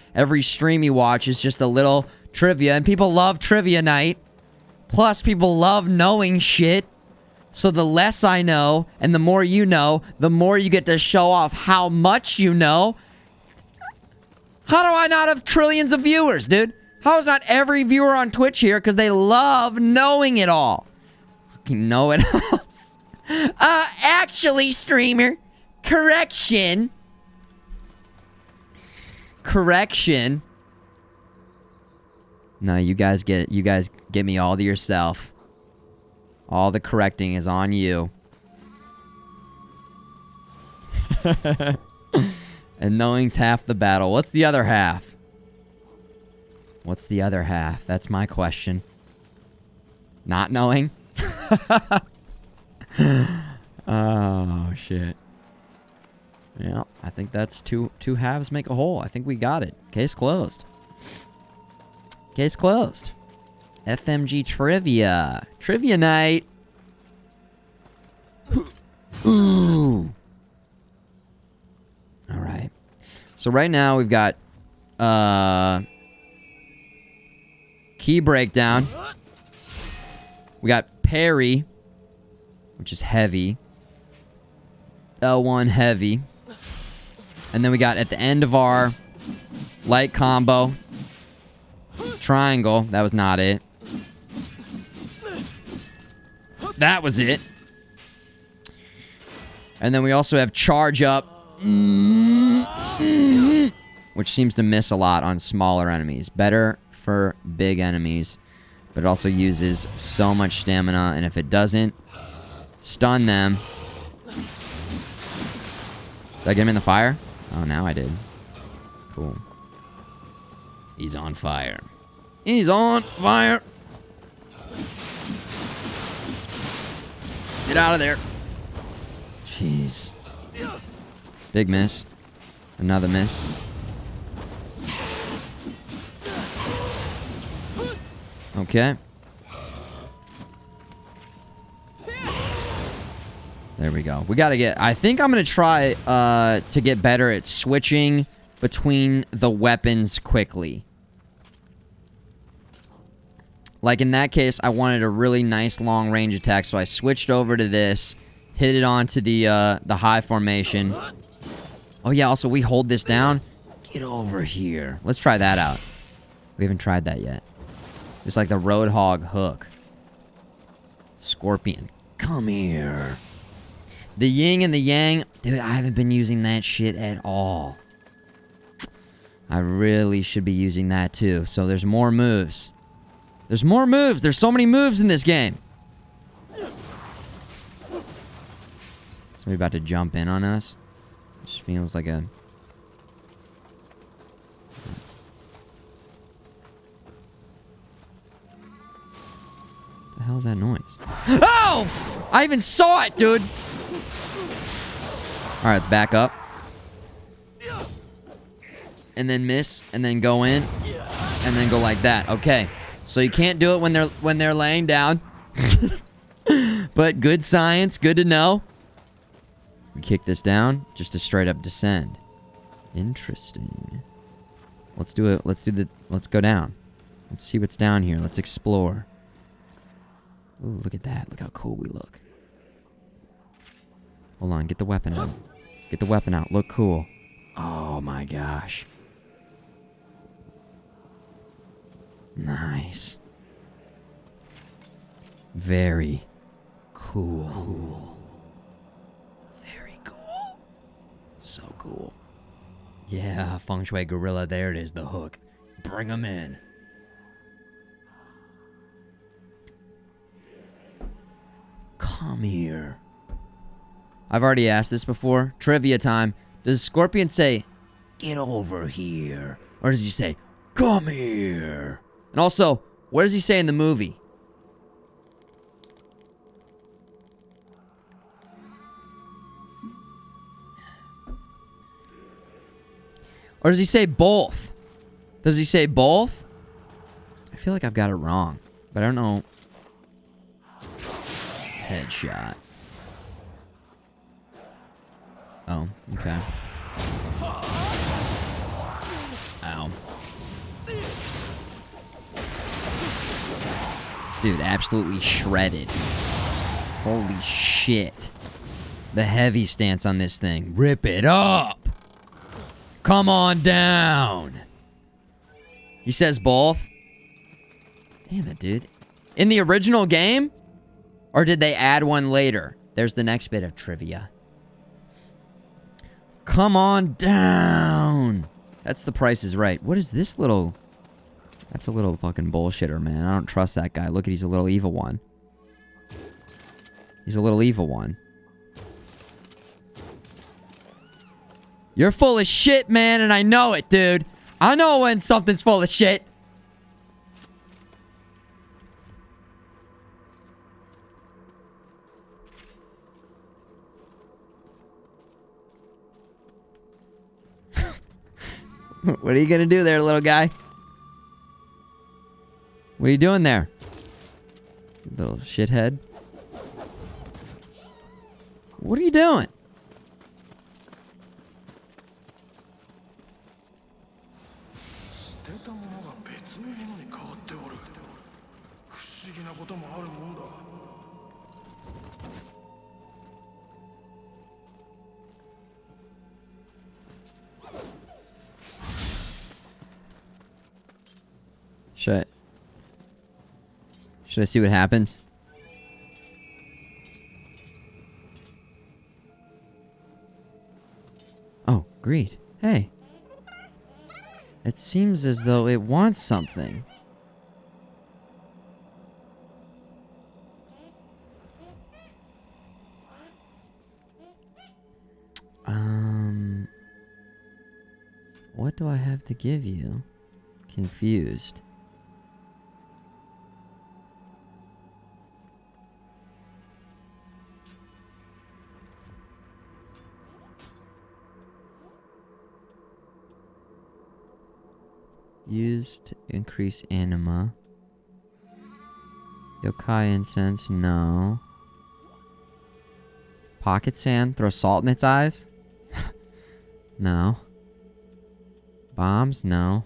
stream you watch is just a little trivia. And people love trivia night. Plus, people love knowing shit. So the less I know, and the more you know, the more you get to show off how much you know. How do I not have trillions of viewers, dude? How is not every viewer on Twitch here? Because they love knowing it all. Fucking know it all. Actually, streamer. Correction. No, you guys get me all to yourself. All the correcting is on you. And knowing's half the battle. What's the other half? What's the other half? That's my question. Not knowing? Oh, shit. Yeah, I think that's two halves make a whole. I think we got it. Case closed. Case closed. FMG trivia. Trivia night. Ooh. All right. So right now we've got key breakdown. We got parry, which is heavy. L1 heavy. And then we got at the end of our light combo, triangle. That was not it. That was it. And then we also have charge up, which seems to miss a lot on smaller enemies. Better for big enemies, but it also uses so much stamina, and if it doesn't stun them... Did I get him in the fire? Oh, now I did. Cool. He's on fire. He's on fire. Get out of there. Jeez. Big miss. Another miss. Okay. There we go. We gotta get... I think I'm gonna try to get better at switching between the weapons quickly. Like in that case, I wanted a really nice long range attack, so I switched over to this, hit it onto the high formation. Oh yeah, also we hold this down. Get over here. Let's try that out. We haven't tried that yet. Just like the Roadhog hook. Scorpion, come here. The yin and the yang. Dude, I haven't been using that shit at all. I really should be using that too. So there's more moves. There's more moves. There's so many moves in this game. Somebody about to jump in on us. Just feels like a... What the hell is that noise? Oh! I even saw it, dude! Alright, let's back up. And then miss, and then go in, and then go like that. Okay. So you can't do it when they're laying down. But good science, good to know. We kick this down, just to straight up descend. Interesting. Let's do it. Let's go down. Let's see what's down here. Let's explore. Ooh, look at that. Look how cool we look. Hold on, get the weapon out. Get the weapon out. Look cool. Oh my gosh. Nice. Very cool. Very cool. So cool. Yeah, Feng Shui Gorilla. There it is, the hook. Bring him in. Come here. I've already asked this before. Trivia time. Does Scorpion say, get over here? Or does he say, come here? And also, what does he say in the movie? Or does he say both? Does he say both? I feel like I've got it wrong, but I don't know. Headshot. Oh, okay. Ow. Dude, absolutely shredded. Holy shit. The heavy stance on this thing. Rip it up. Come on down. He says both. Damn it, dude. In the original game? Or did they add one later? There's the next bit of trivia. Come on down. That's The Price is Right. What is this little... That's a little fucking bullshitter, man. I don't trust that guy. Look at, he's a little evil one. He's a little evil one. You're full of shit, man, and I know it, dude. I know when something's full of shit. What are you gonna do there, little guy? What are you doing there? Little shithead. What are you doing? Should I see what happens? Oh, greed. Hey. It seems as though it wants something. What do I have to give you? Confused. Used to increase anima. Yokai incense, no. Pocket sand, throw salt in its eyes? No. Bombs, no.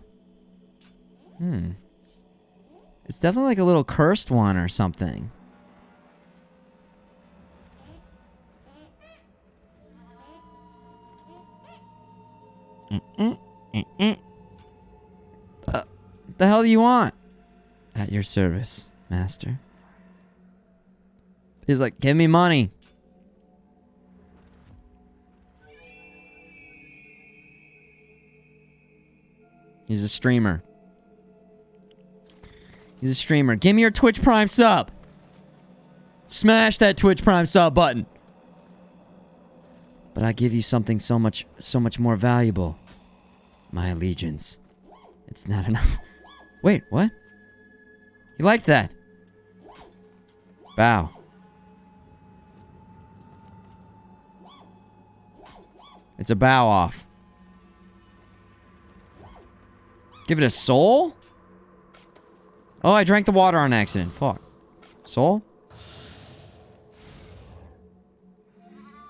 It's definitely like a little cursed one or something. What the hell do you want? At your service, master. He's like, give me money. He's a streamer. He's a streamer. Give me your Twitch Prime sub. Smash that Twitch Prime sub button. But I give you something so much more valuable. My allegiance. It's not enough. Wait, what? You liked that? Bow. It's a bow off. Give it a soul? Oh, I drank the water on accident. Fuck. Soul?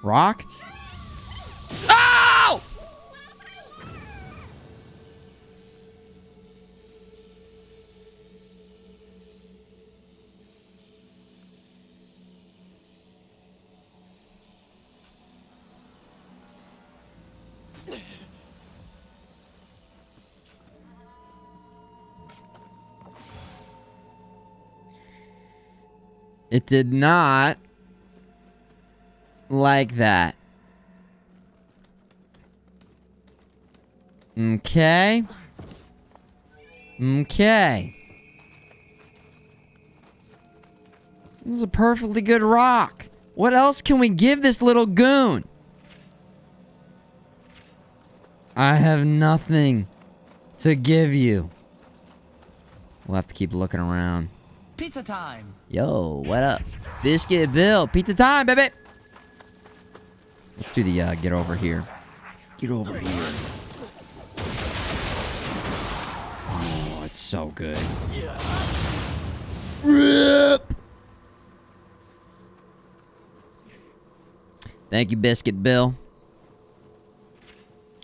Rock? Ow! It did not like that. Okay. Okay. This is a perfectly good rock. What else can we give this little goon? I have nothing to give you. We'll have to keep looking around. Pizza time. Yo, what up? Biscuit Bill. Pizza time, baby. Let's do the, get over here. Get over here. Oh, it's so good. Rip! Thank you, Biscuit Bill.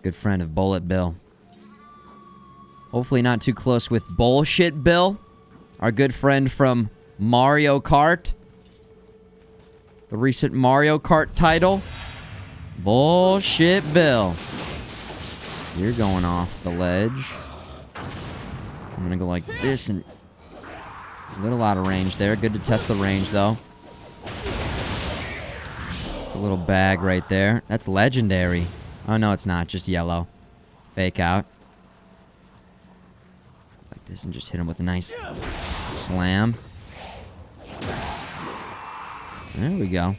Good friend of Bullet Bill. Hopefully not too close with Bullshit Bill. Our good friend from Mario Kart. The recent Mario Kart title. Bullshit Bill. You're going off the ledge. I'm gonna go like this and... A little out of range there. Good to test the range, though. It's a little bag right there. That's legendary. Oh, no, it's not. Just yellow. Fake out. Like this and just hit him with a nice slam. There we go.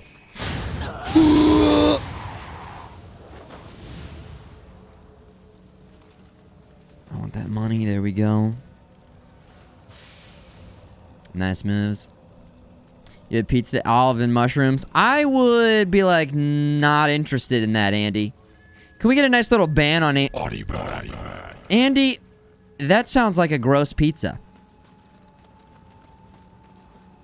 I want that money. There we go. Nice moves. You had pizza, olive, and mushrooms. I would be like not interested in that, Andy. Can we get a nice little ban on it? Andy, that sounds like a gross pizza.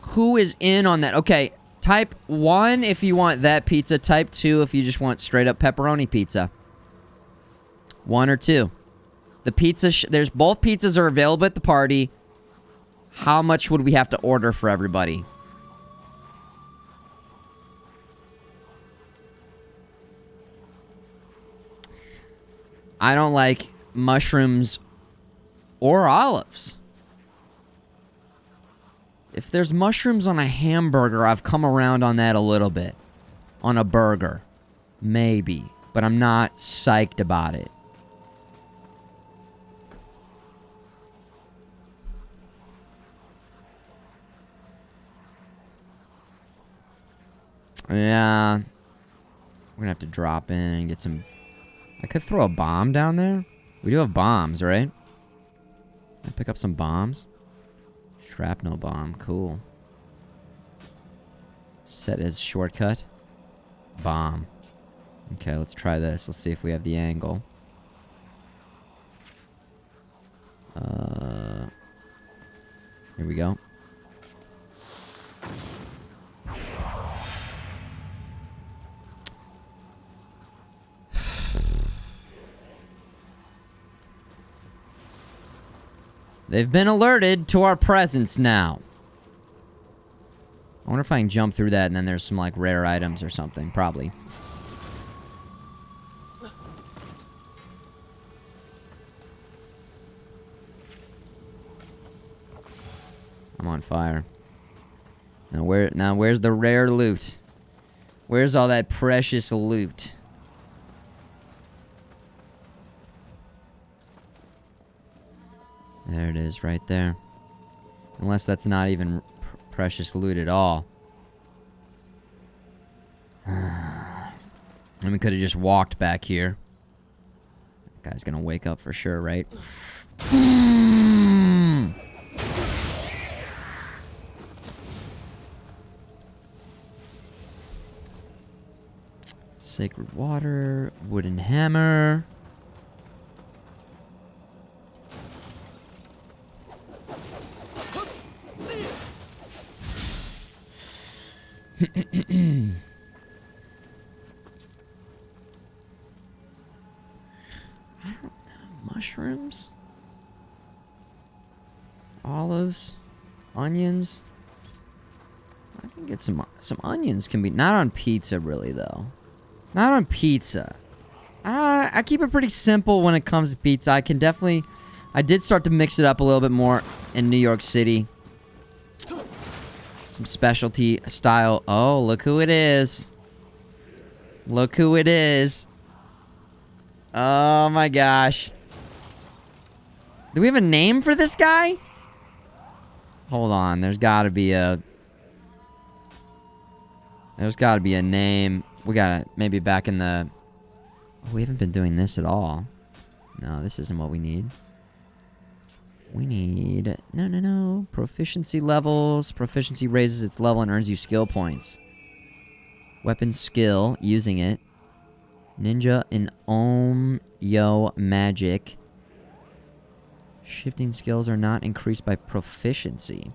Who is in on that? Okay, type 1 if you want that pizza. Type 2 if you just want straight up pepperoni pizza. 1 or 2. The pizza, there's both pizzas are available at the party. How much would we have to order for everybody? I don't like mushrooms or olives. If there's mushrooms on a hamburger, I've come around on that a little bit. On a burger. Maybe. But I'm not psyched about it. Yeah. We're gonna have to drop in and get some... I could throw a bomb down there. We do have bombs, right? Can I pick up some bombs? Shrapnel bomb. Cool. Set as shortcut. Bomb. Okay, let's try this. Let's see if we have the angle. Here we go. They've been alerted to our presence now. I wonder if I can jump through that and then there's some, like, rare items or something. Probably. I'm on fire. Now where's the rare loot? Where's all that precious loot? There it is, right there. Unless that's not even precious loot at all. And we could have just walked back here. That guy's gonna wake up for sure, right? Sacred water, wooden hammer. I don't know. Mushrooms? Olives? Onions? I can get some onions can be... Not on pizza, really, though. Not on pizza. I keep it pretty simple when it comes to pizza. I can definitely... I did start to mix it up a little bit more in New York City. Some specialty style. Oh, look who it is. Look who it is. Oh my gosh. Do we have a name for this guy? Hold on. There's got to be a name. We got to maybe back in the... Oh, we haven't been doing this at all. No, this isn't what we need. We need... No. Proficiency levels. Proficiency raises its level and earns you skill points. Weapon skill. Using it. Ninja and Nioh magic. Shifting skills are not increased by proficiency.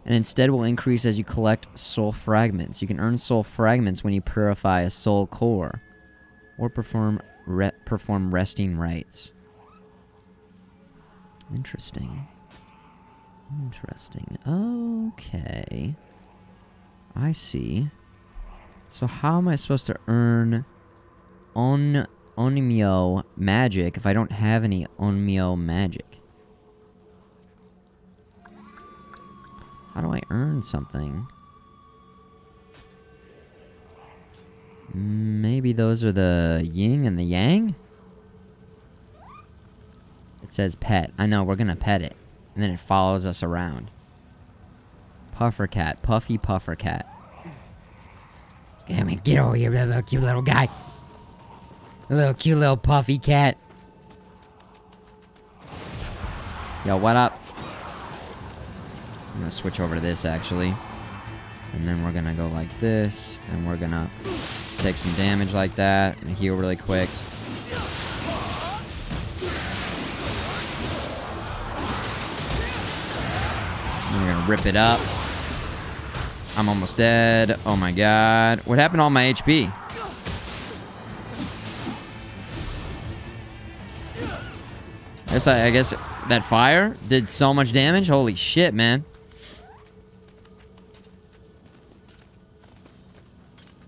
And instead will increase as you collect soul fragments. You can earn soul fragments when you purify a soul core. Or perform resting rites. Interesting. Okay. I see. So how am I supposed to earn Nioh magic if I don't have any Nioh magic? How do I earn something? Maybe those are the yin and the yang? It says pet. I know, we're gonna pet it. And then it follows us around. Puffer cat. Puffy puffer cat. Come on, get over here, little cute little guy. A little cute little puffy cat. Yo, what up? I'm gonna switch over to this, actually. And then we're gonna go like this. And we're gonna take some damage like that. And heal really quick. And we're gonna rip it up. I'm almost dead. Oh my god. What happened to all my HP? I guess that fire did so much damage. Holy shit, man.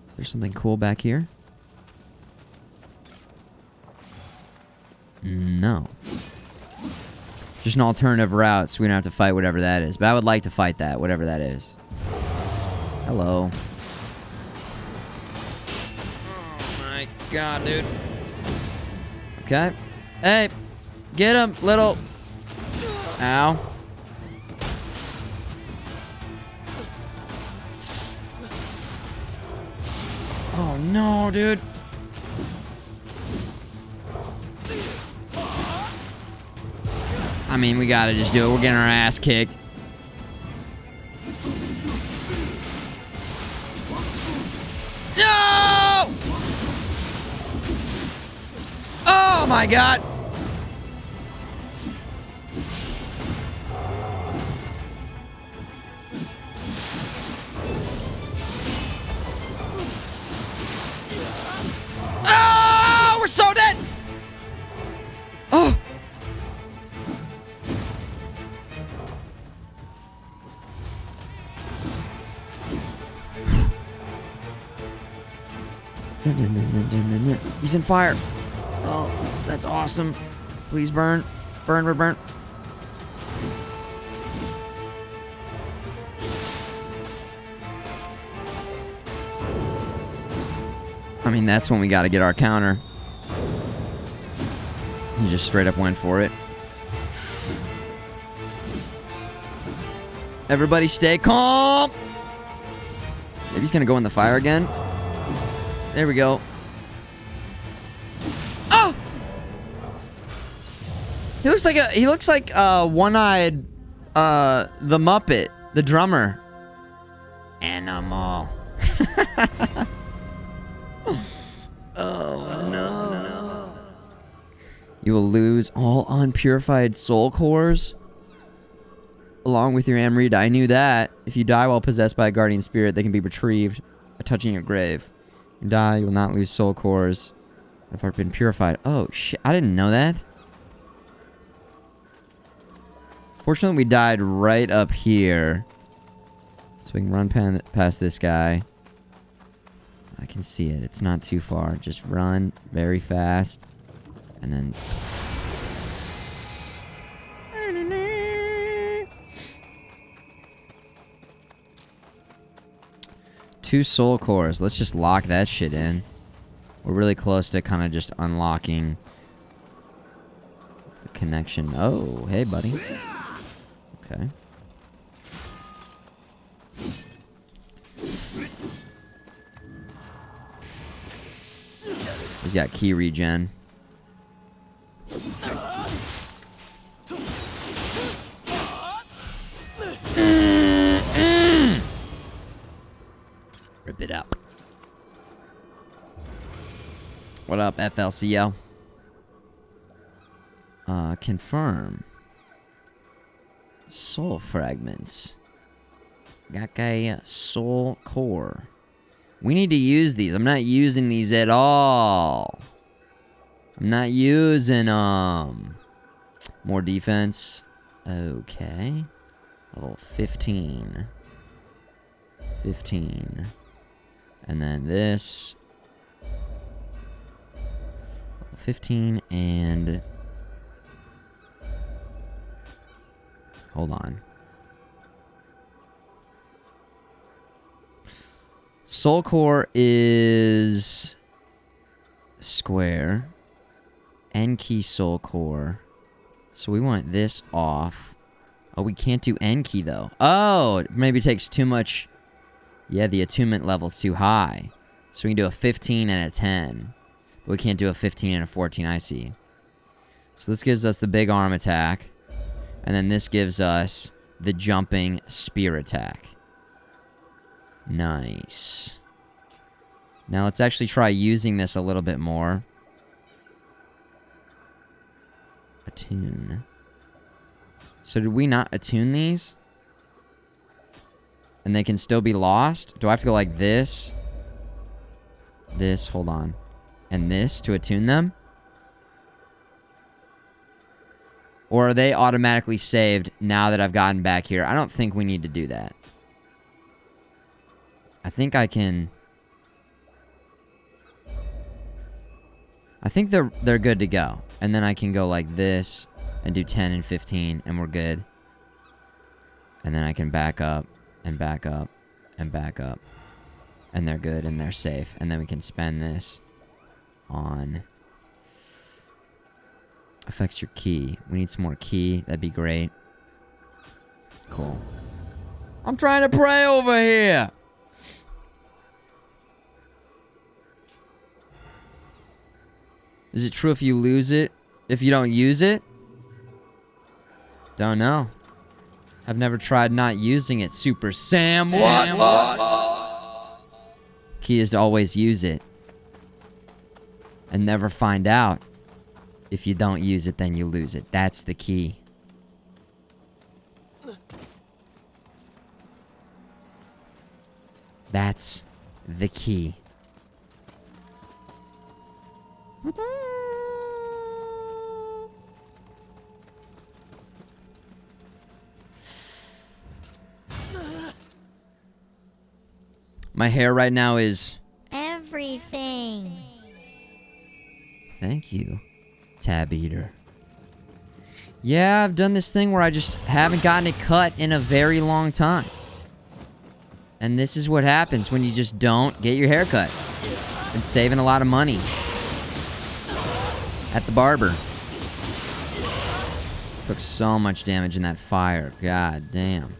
Is there something cool back here? No. Just an alternative route so we don't have to fight whatever that is. But I would like to fight that, whatever that is. Hello. Oh my god, dude. Okay. Hey. Get him, little... Ow. Oh no, dude. I mean, we gotta just do it. We're getting our ass kicked. No! Oh my god. Oh, we're so dead. Oh. He's in fire. Oh, that's awesome. Please burn. Burn, burn. I mean, that's when we gotta get our counter. He just straight up went for it. Everybody stay calm. Maybe he's gonna go in the fire again. There we go. Oh! He looks like one-eyed the Muppet, the drummer. Animal. Oh no. You will lose all unpurified soul cores along with your Amrita. I knew that. If you die while possessed by a guardian spirit, they can be retrieved by touching your grave. You die, you will not lose soul cores that have been purified. Oh shit, I didn't know that. Fortunately, we died right up here. So we can run past this guy. I can see it. It's not too far. Just run very fast. And then... Two soul cores. Let's just lock that shit in. We're really close to kind of just unlocking connection. Oh, hey, buddy. Okay. He's got key regen. Rip it up. What up, FLCL? Confirm. Soul fragments. Gakai soul core. We need to use these. I'm not using these at all. I'm not using them. More defense. Okay. Level 15. 15. And then this. 15 and... Hold on. Soul Core is... square. N-key Soul Core. So we want this off. Oh, we can't do N-key, though. Oh, it maybe takes too much... Yeah, the attunement level's too high. So we can do a 15 and a 10. But we can't do a 15 and a 14, I see. So this gives us the big arm attack. And then this gives us the jumping spear attack. Nice. Now let's actually try using this a little bit more. Attune. So did we not attune these? And they can still be lost? Do I have to go like this? This, hold on. And this to attune them? Or are they automatically saved now that I've gotten back here? I don't think we need to do that. I think I can... I think they're good to go. And then I can go like this and do 10 and 15 and we're good. And then I can back up and back up and back up. And they're good and they're safe. And then we can spend this on... affects your key. We need some more key. That'd be great. Cool. I'm trying to pray over here. Is it true if you lose it? If you don't use it? Don't know. I've never tried not using it. Super Sam. What? Key is to always use it. And never find out. If you don't use it, then you lose it. That's the key. That's the key. My hair right now is... everything. Thank you, Tab Eater. Yeah, I've done this thing where I just haven't gotten it cut in a very long time. And this is what happens when you just don't get your hair cut. And saving a lot of money. At the barber. Took so much damage in that fire. God damn.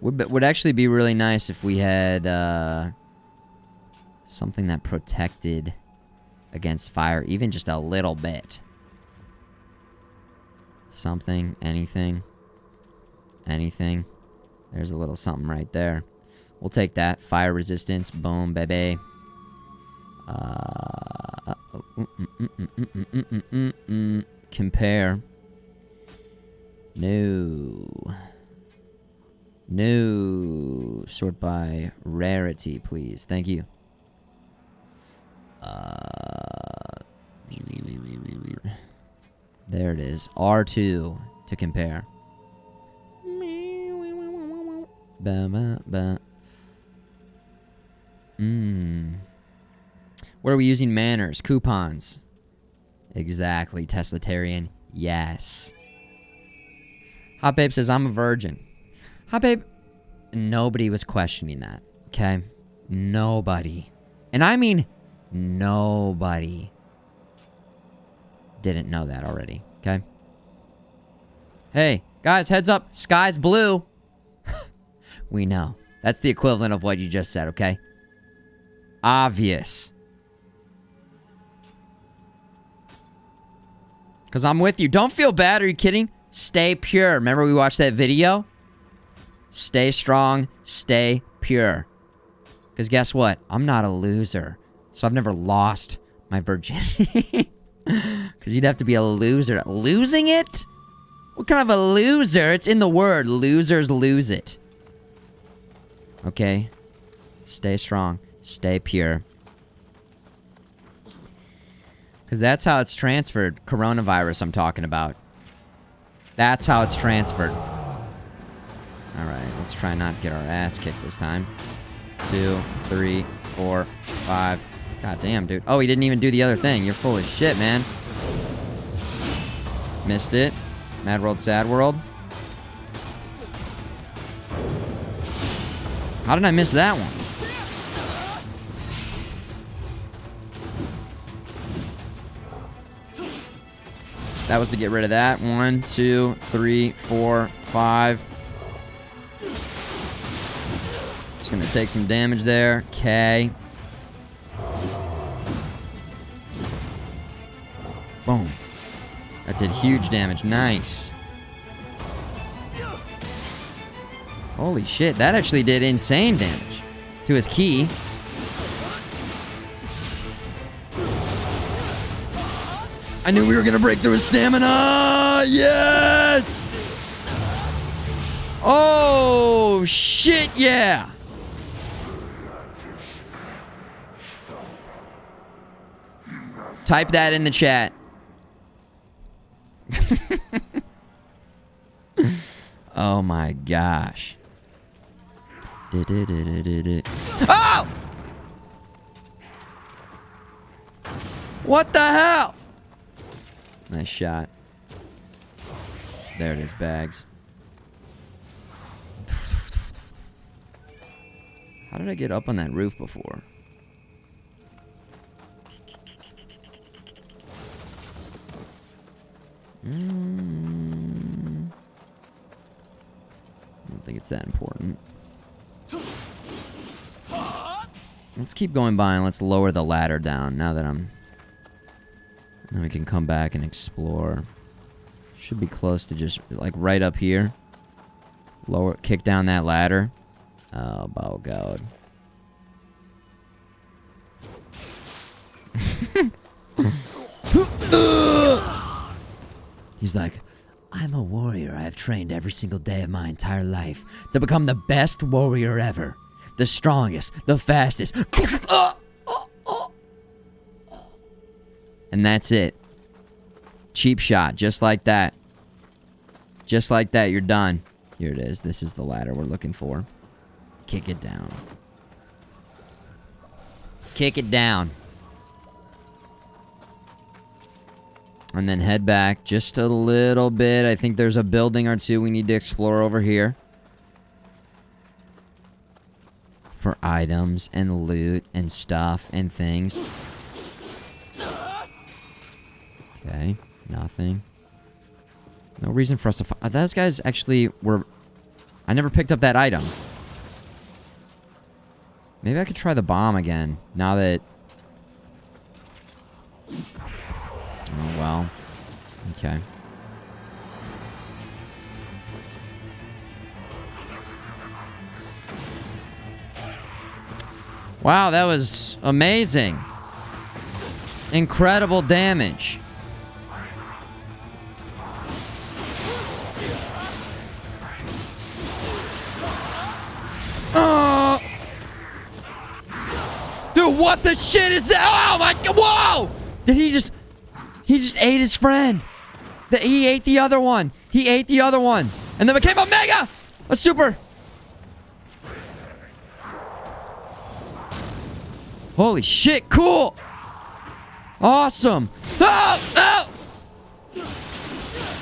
Would actually be really nice if we had something that protected against fire, even just a little bit. Something, anything. Anything. There's a little something right there. We'll take that. Fire resistance. Boom, baby. Compare. No. No. Sort by rarity, please. Thank you. There it is. R2 to compare. What are we using? Manners. Coupons. Exactly. Teslatarian. Yes. Hot Babe says, I'm a virgin. Hot Babe, nobody was questioning that. Okay? Nobody. And I mean nobody didn't know that already. Okay. Hey, guys, heads up. Sky's blue. We know. That's the equivalent of what you just said, okay? Obvious. Because I'm with you. Don't feel bad. Are you kidding? Stay pure. Remember we watched that video? Stay strong. Stay pure. Because guess what? I'm not a loser. So I've never lost my virginity. Because you'd have to be a loser. Losing it? What kind of a loser? It's in the word. Losers lose it. Okay? Stay strong. Stay pure. Because that's how it's transferred. Coronavirus I'm talking about. That's how it's transferred. Alright, let's try not to get our ass kicked this time. 2, 3, 4, 5. God damn, dude. Oh, he didn't even do the other thing. You're full of shit, man. Missed it. Mad World, Sad World. How did I miss that one? That was to get rid of that. 1, 2, 3, 4, 5. Just gonna take some damage there. Okay. Boom. That did huge damage. Nice. Holy shit. That actually did insane damage to his key. I knew we were gonna break through his stamina! Yes! Oh, shit, yeah! Type that in the chat. Oh my gosh. Oh! What the hell? Nice shot. There it is, bags. How did I get up on that roof before? I don't think it's that important. Let's keep going by and let's lower the ladder down now that I'm... Then we can come back and explore. Should be close to just, like, right up here. Lower, kick down that ladder. Oh, God. He's like, I'm a warrior. I have trained every single day of my entire life to become the best warrior ever. The strongest, the fastest. And that's it. Cheap shot, just like that. Just like that, you're done. Here it is. This is the ladder we're looking for. Kick it down. Kick it down. And then head back just a little bit. I think there's a building or two we need to explore over here. For items and loot and stuff and things. Okay, nothing. No reason for us to... Those guys actually were... I never picked up that item. Maybe I could try the bomb again, now that... Oh, well. Okay. Wow, that was amazing. Incredible damage. Dude, what the shit is that? Oh my god, whoa! Did he just ate his friend. He ate the other one. He ate the other one. And then became a mega! A super! Holy shit, cool! Awesome! Oh! Oh!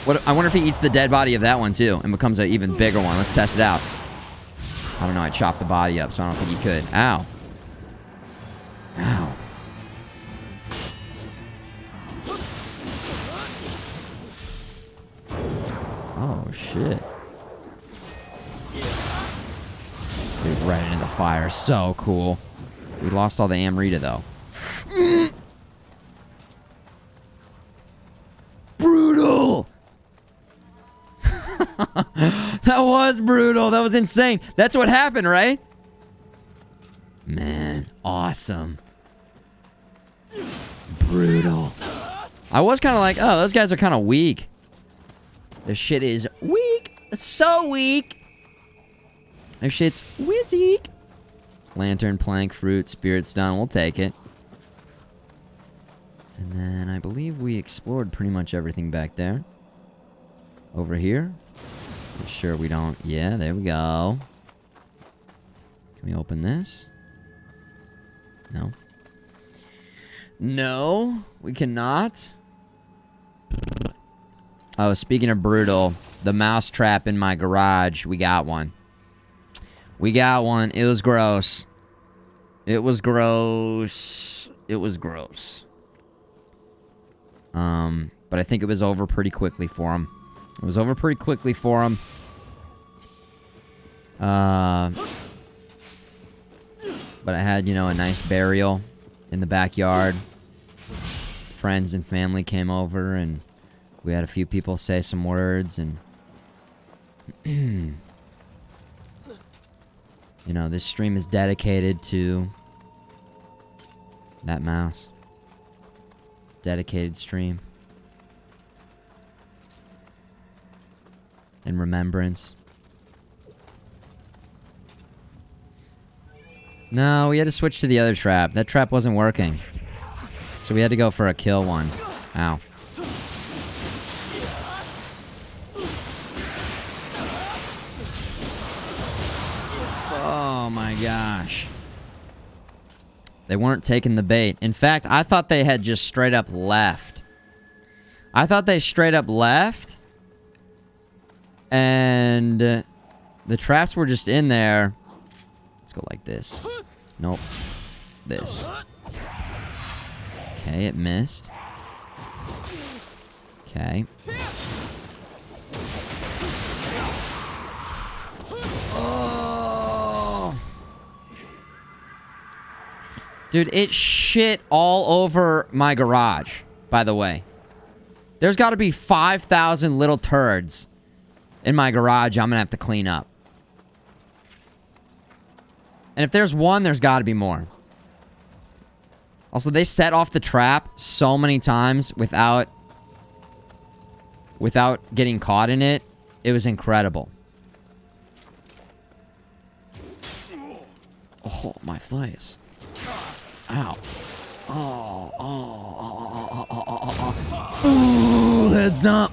What, I wonder if he eats the dead body of that one too and becomes an even bigger one. Let's test it out. I don't know, I chopped the body up, so I don't think he could. Ow. Ow. shit. Dude, right into the fire. So cool. We lost all the Amrita, though. Brutal! That was brutal. That was insane. That's what happened, right? Man, awesome. Brutal. I was kind of like, oh, those guys are kind of weak. This shit is weak. So weak. This shit's whizzy. Lantern, plank, fruit, spirit stone. We'll take it. And then I believe we explored pretty much everything back there. Over here. Make sure we don't... Yeah, there we go. Can we open this? No. No, we cannot. Oh, speaking of brutal, the mouse trap in my garage, we got one. We got one. It was gross. It was gross. It was gross. But I think it was over pretty quickly for him. It was over pretty quickly for him. But I had, you know, a nice burial in the backyard. Friends and family came over, and we had a few people say some words, and... you know, this stream is dedicated to... that mouse. Dedicated stream. In remembrance. No, we had to switch to the other trap. That trap wasn't working. So we had to go for a kill one. Ow. Oh my gosh. They weren't taking the bait. In fact, I thought they had just straight up left. I thought they straight up left. And the traps were just in there. Let's go like this. Nope. This. Okay, it missed. Okay. Oh. Dude, it shit all over my garage, by the way. There's got to be 5,000 little turds in my garage I'm going to have to clean up. And if there's one, there's got to be more. Also, they set off the trap so many times without getting caught in it. It was incredible. Oh, my face. Ow. Oh, heads not.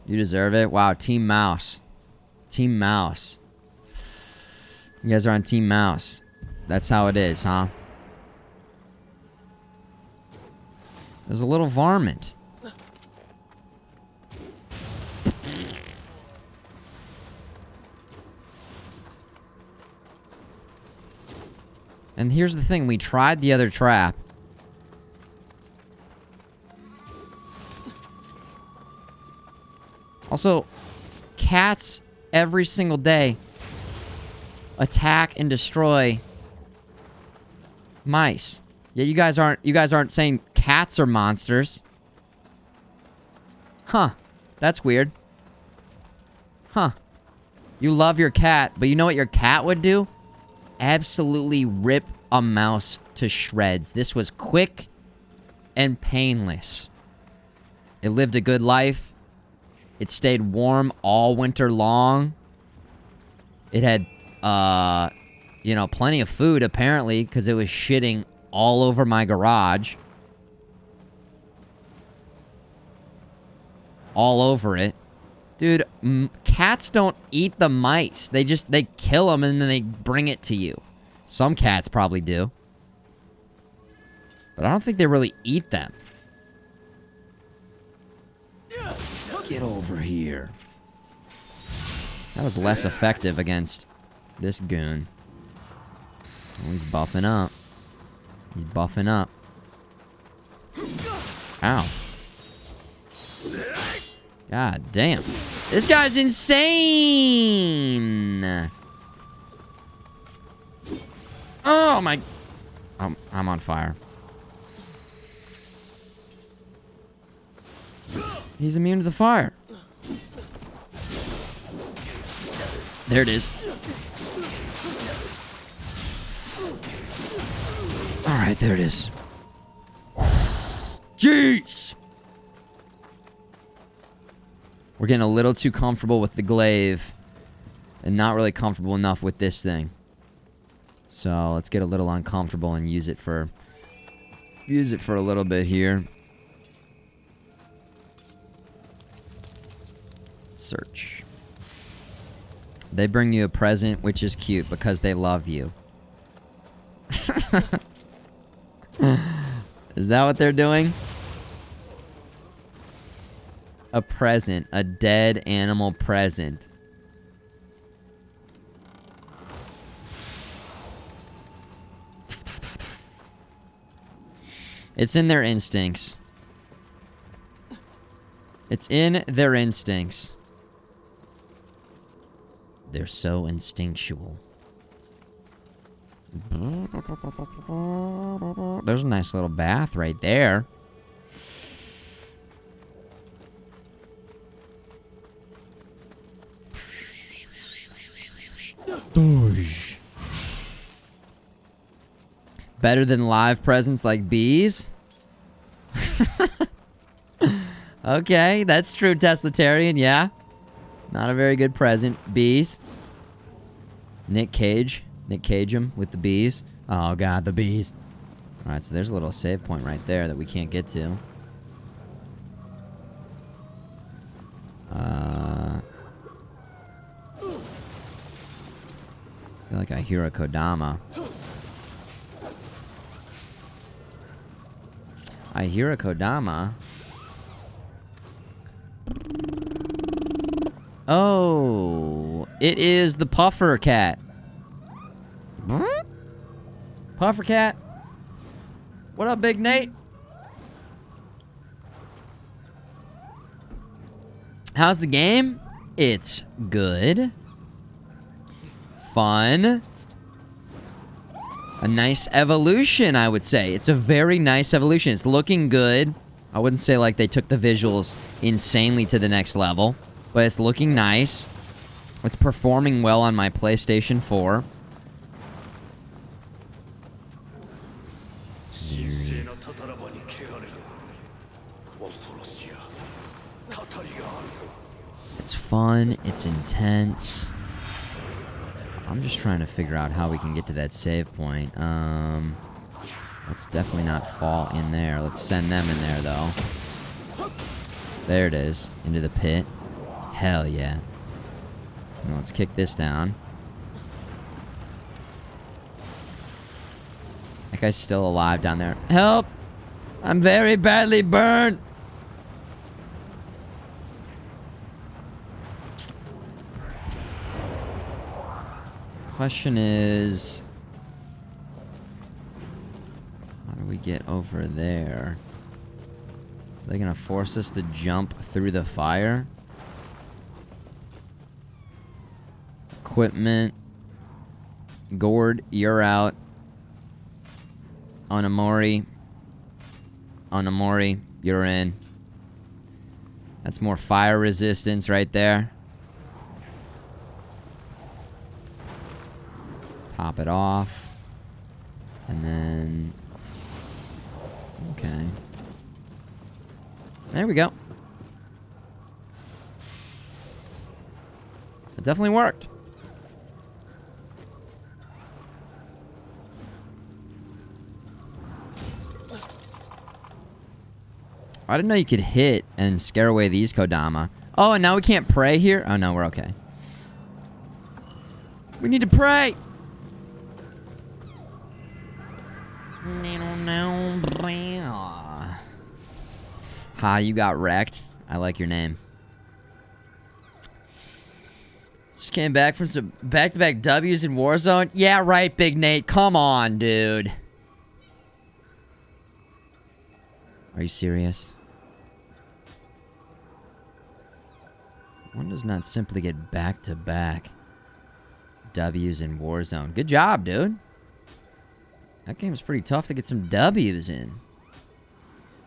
You deserve it. Wow, Team Mouse. Team Mouse. You guys are on Team Mouse. That's how it is, huh? There's a little varmint. And here's the thing. We tried the other trap. Also, cats every single day attack and destroy mice. Yeah, you guys aren't saying cats are monsters. Huh. That's weird. Huh. You love your cat, but you know what your cat would do? Absolutely rip a mouse to shreds. This was quick and painless. It lived a good life. It stayed warm all winter long. It had, you know, plenty of food, apparently, because it was shitting all over my garage. All over it. Dude, cats don't eat the mice. They kill them and then they bring it to you. Some cats probably do. But I don't think they really eat them. Get over here. That was less effective against this goon. Oh, he's buffing up. He's buffing up. Ow. God damn. This guy's insane! Oh my... I'm on fire. He's immune to the fire. There it is. Alright, there it is. Jeez! We're getting a little too comfortable with the glaive and not really comfortable enough with this thing. So let's get a little uncomfortable and use it for a little bit here. Search. They bring you a present, which is cute because they love you. Is that what they're doing? A present. A dead animal present. It's in their instincts. It's in their instincts. They're so instinctual. There's a nice little bath right there. Better than live presents like bees? Okay, that's true, Teslatarian, yeah. Not a very good present. Bees. Nick Cage him with the bees. Oh god, the bees. Alright, so there's a little save point right there that we can't get to. I feel like I hear a Kodama. I hear a Kodama. Oh, it is the Puffer Cat. Puffer Cat? What up, Big Nate? How's the game? It's good. Fun. A nice evolution, I would say. It's a very nice evolution. It's looking good. I wouldn't say like they took the visuals insanely to the next level, but it's looking nice. It's performing well on my PlayStation 4. It's fun. It's intense. I'm just trying to figure out how we can get to that save point. Let's definitely not fall in there. Let's send them in there, though. There it is. Into the pit. Hell yeah. Now let's kick this down. That guy's still alive down there. Help! I'm very badly burned! Question is, how do we get over there? Are they gonna force us to jump through the fire? Equipment. Gord, you're out. Onamori. Onamori, you're in. That's more fire resistance right there. Pop it off. And then... Okay. There we go. It definitely worked. I didn't know you could hit and scare away these Kodama. Oh, and now we can't pray here? Oh, no, we're okay. We need to pray! Ha, you got wrecked. I like your name. came back from some back-to-back W's in Warzone. Yeah, right, Big Nate. Come on, dude. Are you serious? One does not simply get back-to-back W's in Warzone. Good job, dude. That game's pretty tough to get some W's in.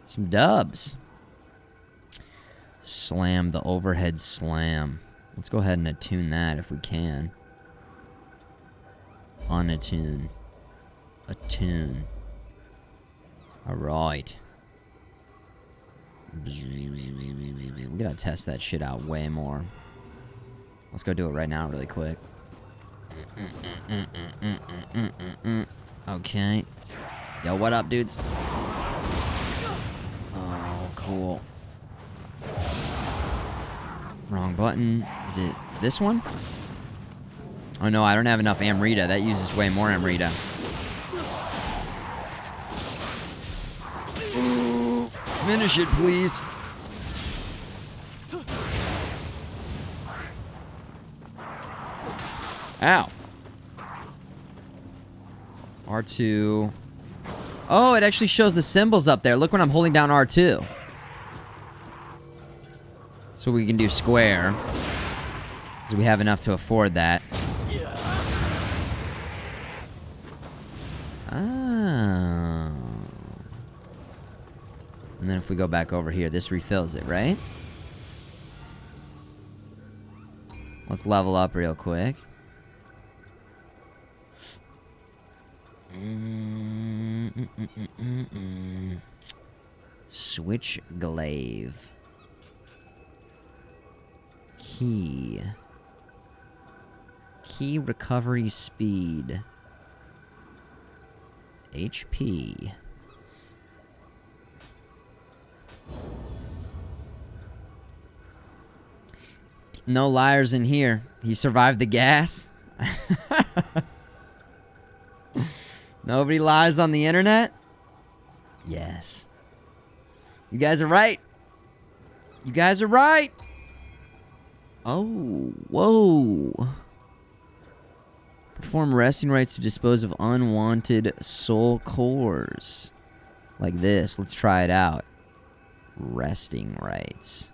Some dubs. Slam, the overhead slam. Let's go ahead and attune that if we can. Unattune. Attune. Alright. We gotta test that shit out way more. Let's go do it right now really quick. Okay. Yo, what up, dudes? Oh, cool. Wrong button. Is it this one? Oh no, I don't have enough Amrita. That uses way more Amrita. Ooh, finish it, please. Ow. R2. Oh, it actually shows the symbols up there. Look when I'm holding down R2. So we can do square. Because we have enough to afford that. Oh. And then if we go back over here, this refills it, right? Let's level up real quick. Switch glaive. Key. Key recovery speed. HP. No liars in here. He survived the gas. Nobody lies on the internet? Yes. You guys are right. You guys are right. Oh, whoa. Perform resting rites to dispose of unwanted soul cores. Like this. Let's try it out. Resting rites.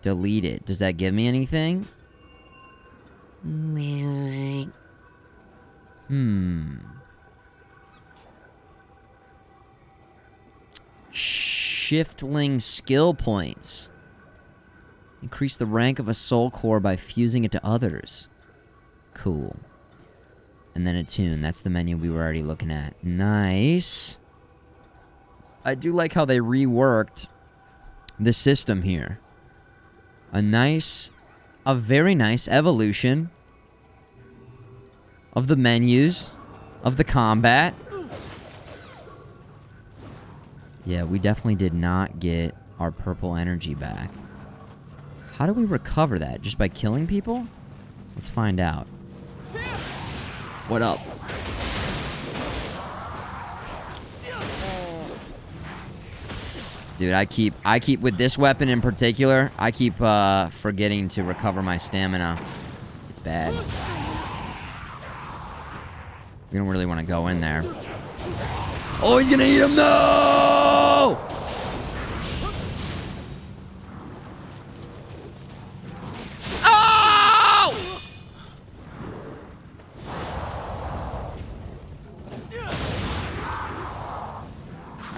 Delete it. Does that give me anything? Shiftling skill points. Increase the rank of a soul core by fusing it to others. Cool. And then attune. That's the menu we were already looking at. Nice. I do like how they reworked the system here. A very nice evolution of the menus, of the combat. Yeah, we definitely did not get our purple energy back. How do we recover that? Just by killing people? Let's find out. What up? Dude, I keep with this weapon in particular, I keep forgetting to recover my stamina. It's bad. We don't really want to go in there. Oh, he's gonna eat him! No! Oh!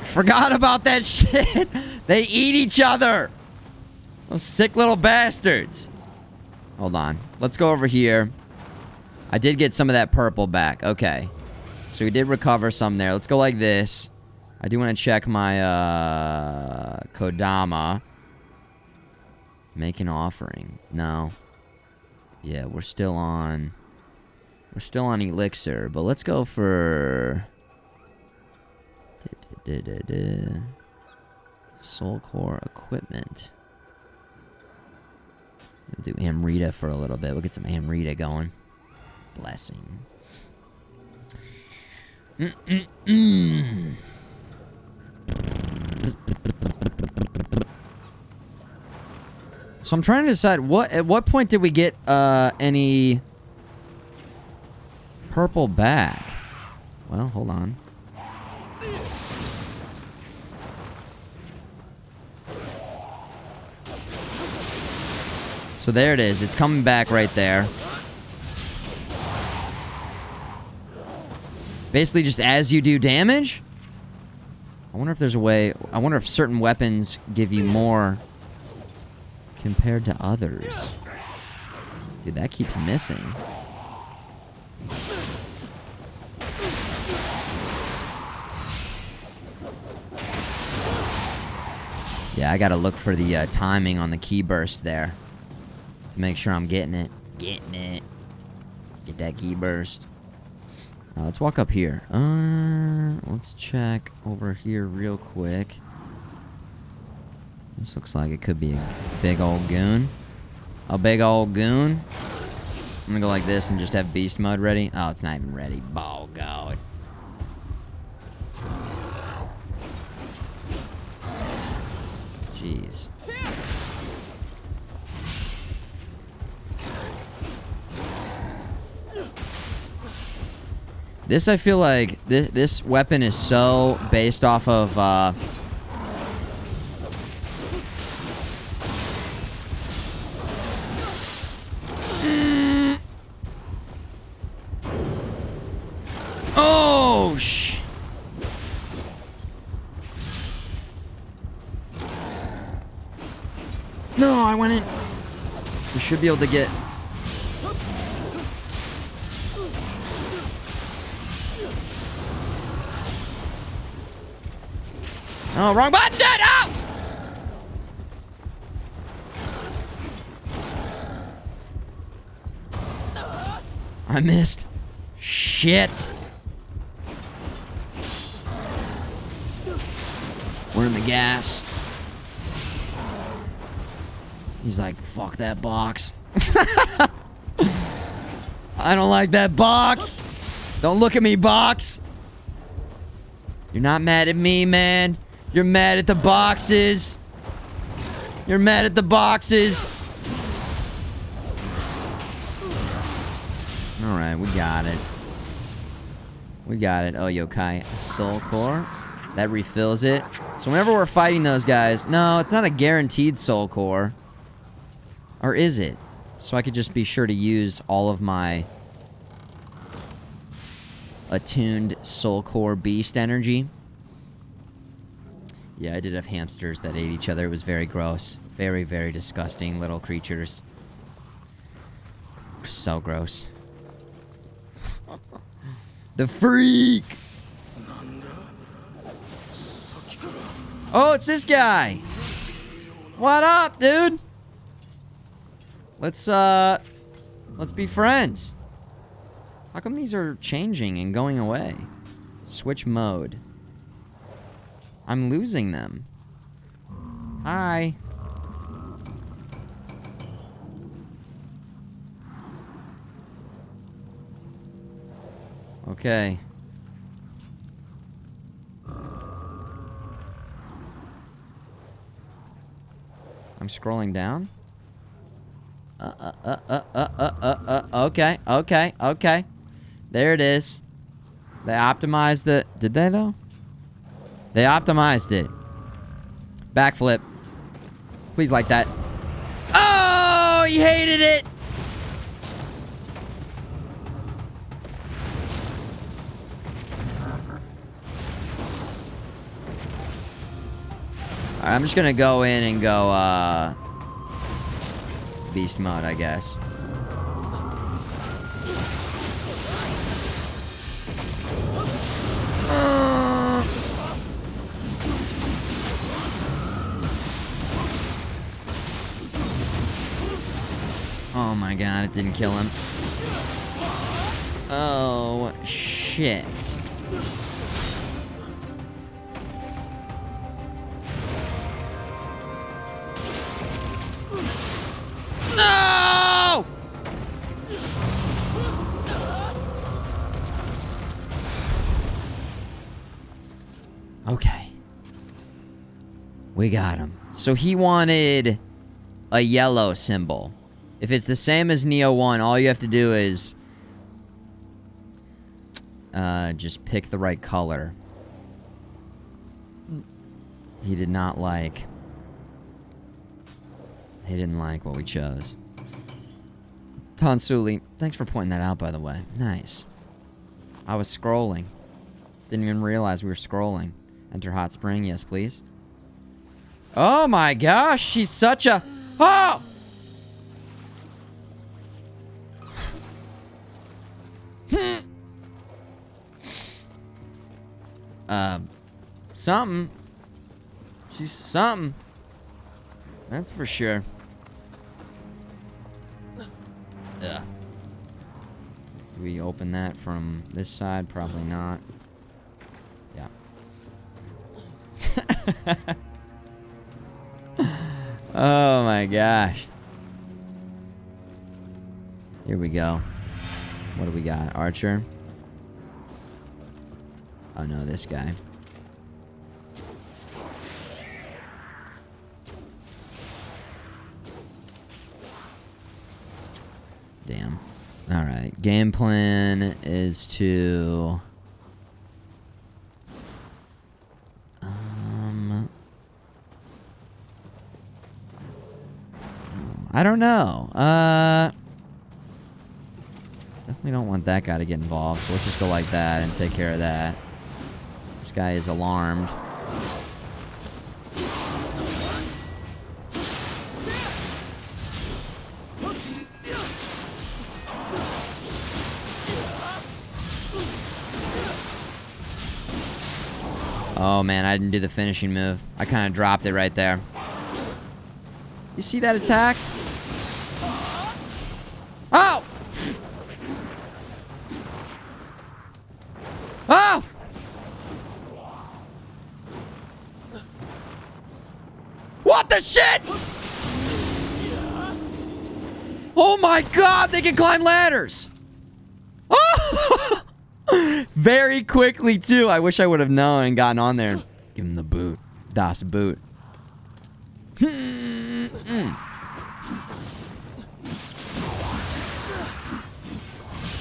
Forgot about that shit. They eat each other. Those sick little bastards. Hold on. Let's go over here. I did get some of that purple back. Okay. So we did recover some there. Let's go like this. I do want to check my Kodama. Make an offering. No. Yeah, we're still on Elixir, but let's go for Soul Core equipment. We'll do Amrita for a little bit. We'll get some Amrita going. Blessing. So I'm trying to decide at what point did we get any purple back? Well, hold on. So there it is. It's coming back right there. Basically just as you do damage? I wonder if there's a way... I wonder if certain weapons give you more compared to others. Dude, that keeps missing. Yeah, I gotta look for the timing on the key burst there. To make sure I'm getting it. Getting it. Get that key burst. Let's walk up here. Let's check over here real quick. This looks like it could be a big old goon. A big old goon. I'm gonna go like this and just have beast mode ready. Oh, it's not even ready. Oh, God. Jeez. This, I feel like, this weapon is so based off of, Oh, No, I went in. We should be able to get... Oh, wrong button! Oh! I missed. Shit. We're in the gas. He's like, fuck that box. I don't like that box. Don't look at me, box. You're not mad at me, man. You're mad at the boxes. You're mad at the boxes. Alright, we got it. We got it. Oh, yokai. Soul core. That refills it. So whenever we're fighting those guys... No, it's not a guaranteed soul core. Or is it? So I could just be sure to use all of my... attuned soul core beast energy. Yeah, I did have hamsters that ate each other. It was very gross. Very, very disgusting little creatures. So gross. The freak! Oh, it's this guy! What up, dude? Let's be friends. How come these are changing and going away? Switch mode. I'm losing them. Hi. Okay. I'm scrolling down. Okay, okay, okay. There it is. They optimized the... Did they, though? They optimized it. Backflip. Please like that. Oh, he hated it! Alright, I'm just gonna go in and go, beast mode, I guess. Oh my god, it didn't kill him. Oh, shit. No! Okay. We got him. So he wanted a yellow symbol. If it's the same as Nioh 1, all you have to do is just pick the right color. He did not like... He didn't like what we chose. Tonsuli, thanks for pointing that out, by the way. Nice. I was scrolling. Didn't even realize we were scrolling. Enter hot spring, yes, please. Oh my gosh, she's such a... Oh! Something. She's something. That's for sure. Ugh. Do we open that from this side? Probably not. Yeah. Oh my gosh. Here we go. What do we got? Archer? Oh no, this guy. Damn. Alright. Game plan is to... I don't know. Definitely don't want that guy to get involved, so let's just go like that and take care of that. This guy is alarmed. Oh man, I didn't do the finishing move. I kind of dropped it right there. You see that attack? Oh! Oh! What the shit? Oh my god, they can climb ladders! Oh! Very quickly, too. I wish I would have known and gotten on there. Give him the boot. Das Boot.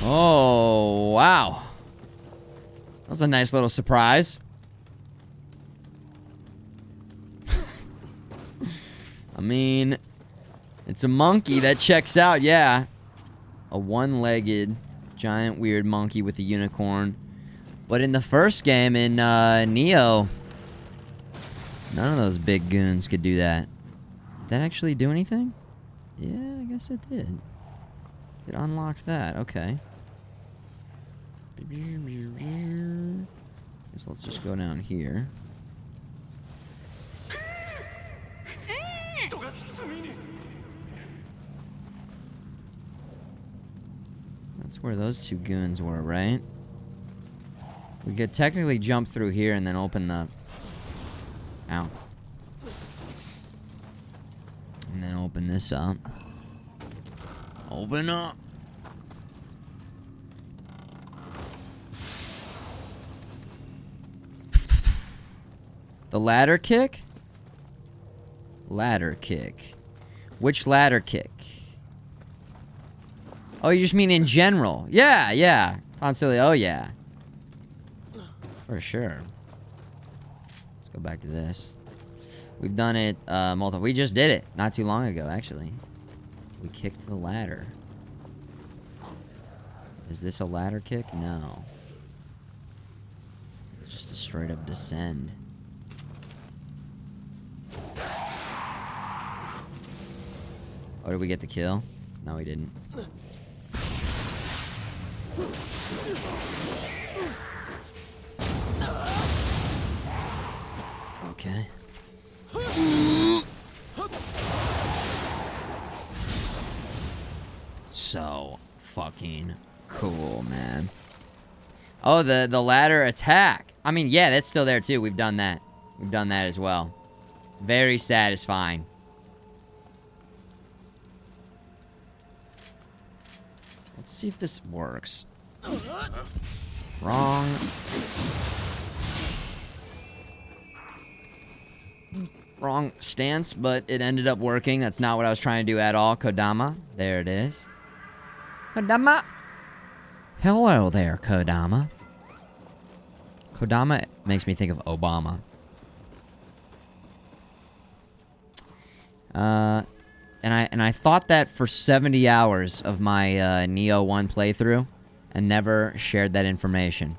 Oh, wow. That was a nice little surprise. I mean, it's a monkey that checks out, yeah. A one-legged, giant, weird monkey with a unicorn. But in the first game, in Nioh, none of those big goons could do that. Did that actually do anything? Yeah, I guess it did. It unlocked that, okay. Guess let's just go down here. That's where those two goons were, right? We could technically jump through here and then open the... Ow. And then open this up. Open up! The ladder kick? Ladder kick. Which ladder kick? Oh, you just mean in general? Yeah, yeah. Tonsili, oh yeah. For sure. Let's go back to this. We've done it multiple. We just did it not too long ago, actually. We kicked the ladder. Is this a ladder kick? No. It's just a straight up descend. Oh, did we get the kill? No, we didn't. Okay. So fucking cool, man. Oh, the ladder attack. I mean, yeah, that's still there too. We've done that. We've done that as well. Very satisfying. Let's see if this works. Wrong. Wrong stance, but it ended up working. That's not what I was trying to do at all. Kodama. There it is. Kodama. Hello there, Kodama. Kodama makes me think of Obama. And I thought that for 70 hours of my Nioh 1 playthrough and never shared that information.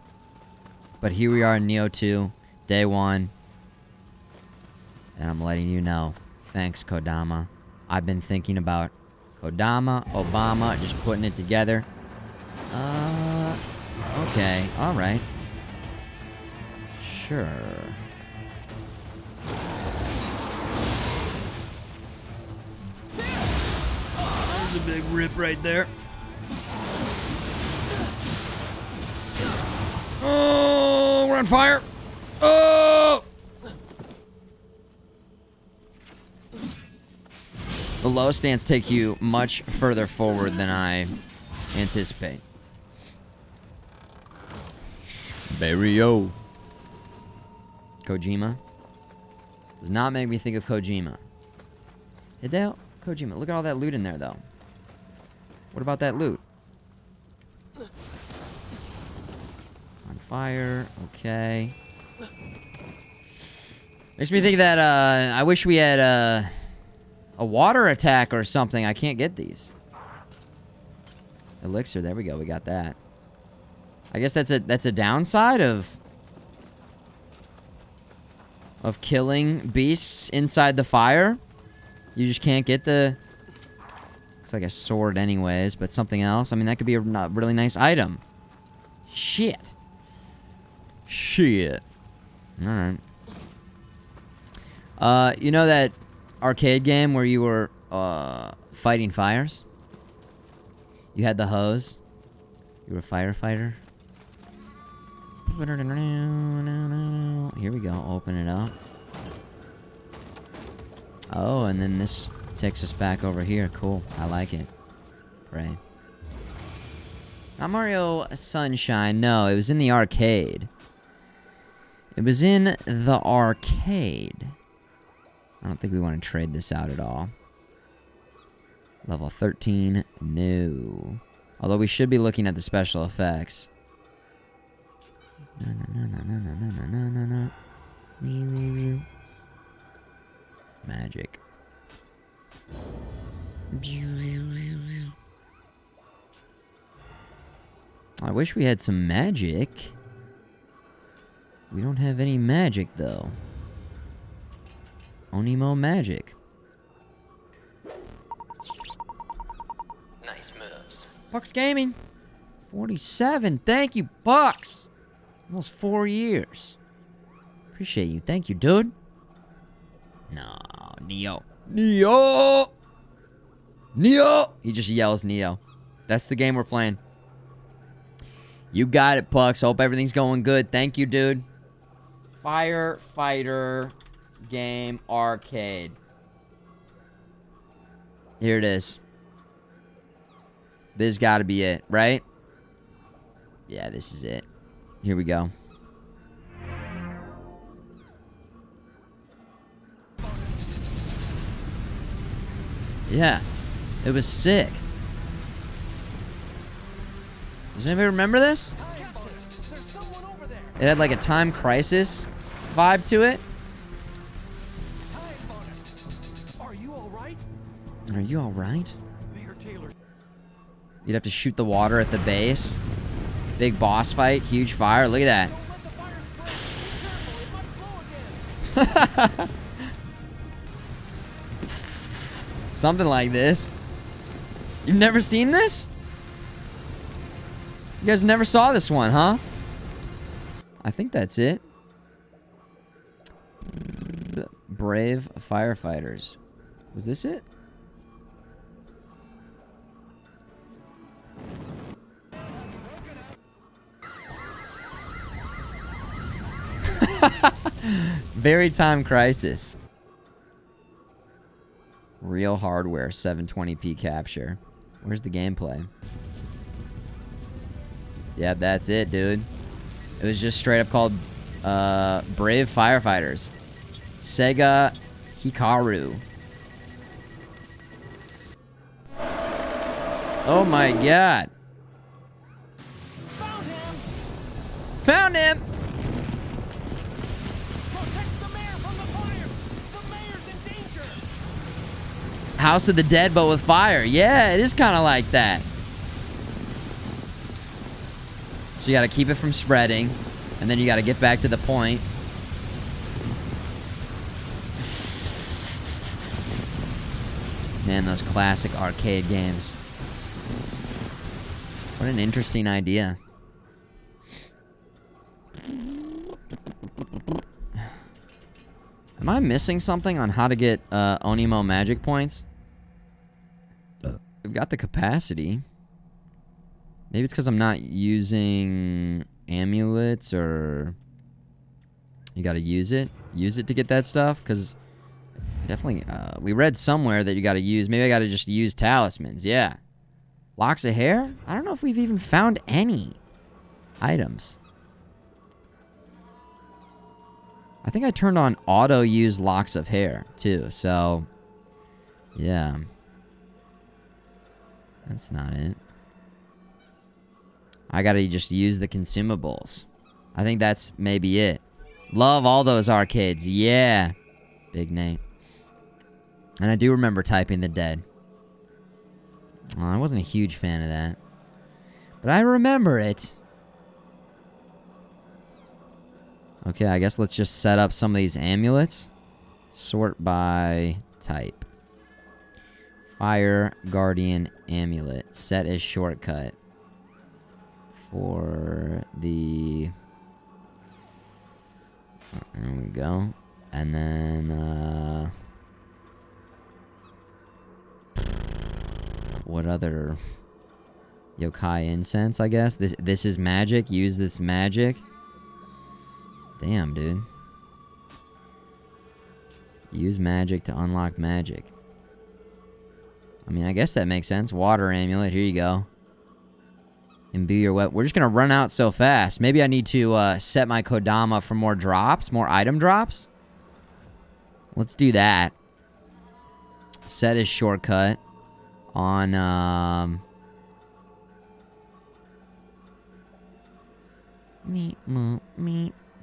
But here we are in Nioh 2, day 1. And I'm letting you know. Thanks, Kodama. I've been thinking about Kodama, Obama, just putting it together. Okay, alright. Sure. There's a big rip right there. Oh, we're on fire. Oh! The low stance take you much further forward than I anticipate. Barrio. Kojima. Does not make me think of Kojima. Hideo Kojima. Look at all that loot in there, though. What about that loot? On fire. Okay. Makes me think that, I wish we had, a water attack or something. I can't get these. Elixir. There we go. We got that. I guess that's a downside of killing beasts inside the fire. You just can't get the... Looks like a sword anyways, but something else. I mean, that could be a really nice item. Shit. Shit. Alright. You know that arcade game where you were fighting fires? You had the hose. You were a firefighter. Here we go. Open it up. Oh, and then this takes us back over here. Cool. I like it. Pray. Not Mario Sunshine. No, it was in the arcade. It was in the arcade. I don't think we want to trade this out at all. Level 13. No. Although we should be looking at the special effects. Magic. I wish we had some magic. We don't have any magic, though. Onimo magic. Nice moves. Bucks Gaming. 47. Thank you, Bucks. Almost 4 years. Appreciate you. Thank you, dude. No, Nioh. Nioh! Nioh! He just yells Nioh. That's the game we're playing. You got it, Pucks. Hope everything's going good. Thank you, dude. Firefighter game arcade. Here it is. This got to be it, right? Yeah, this is it. Here we go. Yeah, it was sick. Does anybody remember this? It had like a time crisis vibe to it. Are you all right? Are you all right? You'd have to shoot the water at the base. Big boss fight, huge fire. Look at that. Something like this. You've never seen this? You guys never saw this one, huh? I think that's it. Brave firefighters. Was this it? Very time crisis. Real hardware 720p capture. Where's the gameplay? Yeah, that's it, dude. It was just straight up called Brave Firefighters. Sega Hikaru. Oh my god. Found him! House of the Dead, but with fire. Yeah, it is kind of like that. So you got to keep it from spreading, and then you got to get back to the point. Man, those classic arcade games. What an interesting idea. Am I missing something on how to get Onimo magic points? We've got the capacity. Maybe it's because I'm not using amulets, or you gotta use it. Use it to get that stuff, because definitely, we read somewhere that you gotta use, maybe I gotta just use talismans, yeah. Locks of hair? I don't know if we've even found any items. I think I turned on auto use locks of hair too, so yeah. That's not it. I gotta just use the consumables. I think that's maybe it. Love all those arcades, yeah. Big name. And I do remember typing the dead. Oh, I wasn't a huge fan of that, but I remember it. Okay, I guess let's just set up some of these amulets. Sort by type. Fire Guardian Amulet. Set as shortcut. For the... There we go. And then, what other... Yokai incense, I guess? This is magic. Use this magic. Damn, dude. Use magic to unlock magic. I mean, I guess that makes sense. Water amulet, here you go. Imbue your weapon. We're just gonna run out so fast. Maybe I need to set my Kodama for more drops, more item drops. Let's do that. Set his shortcut on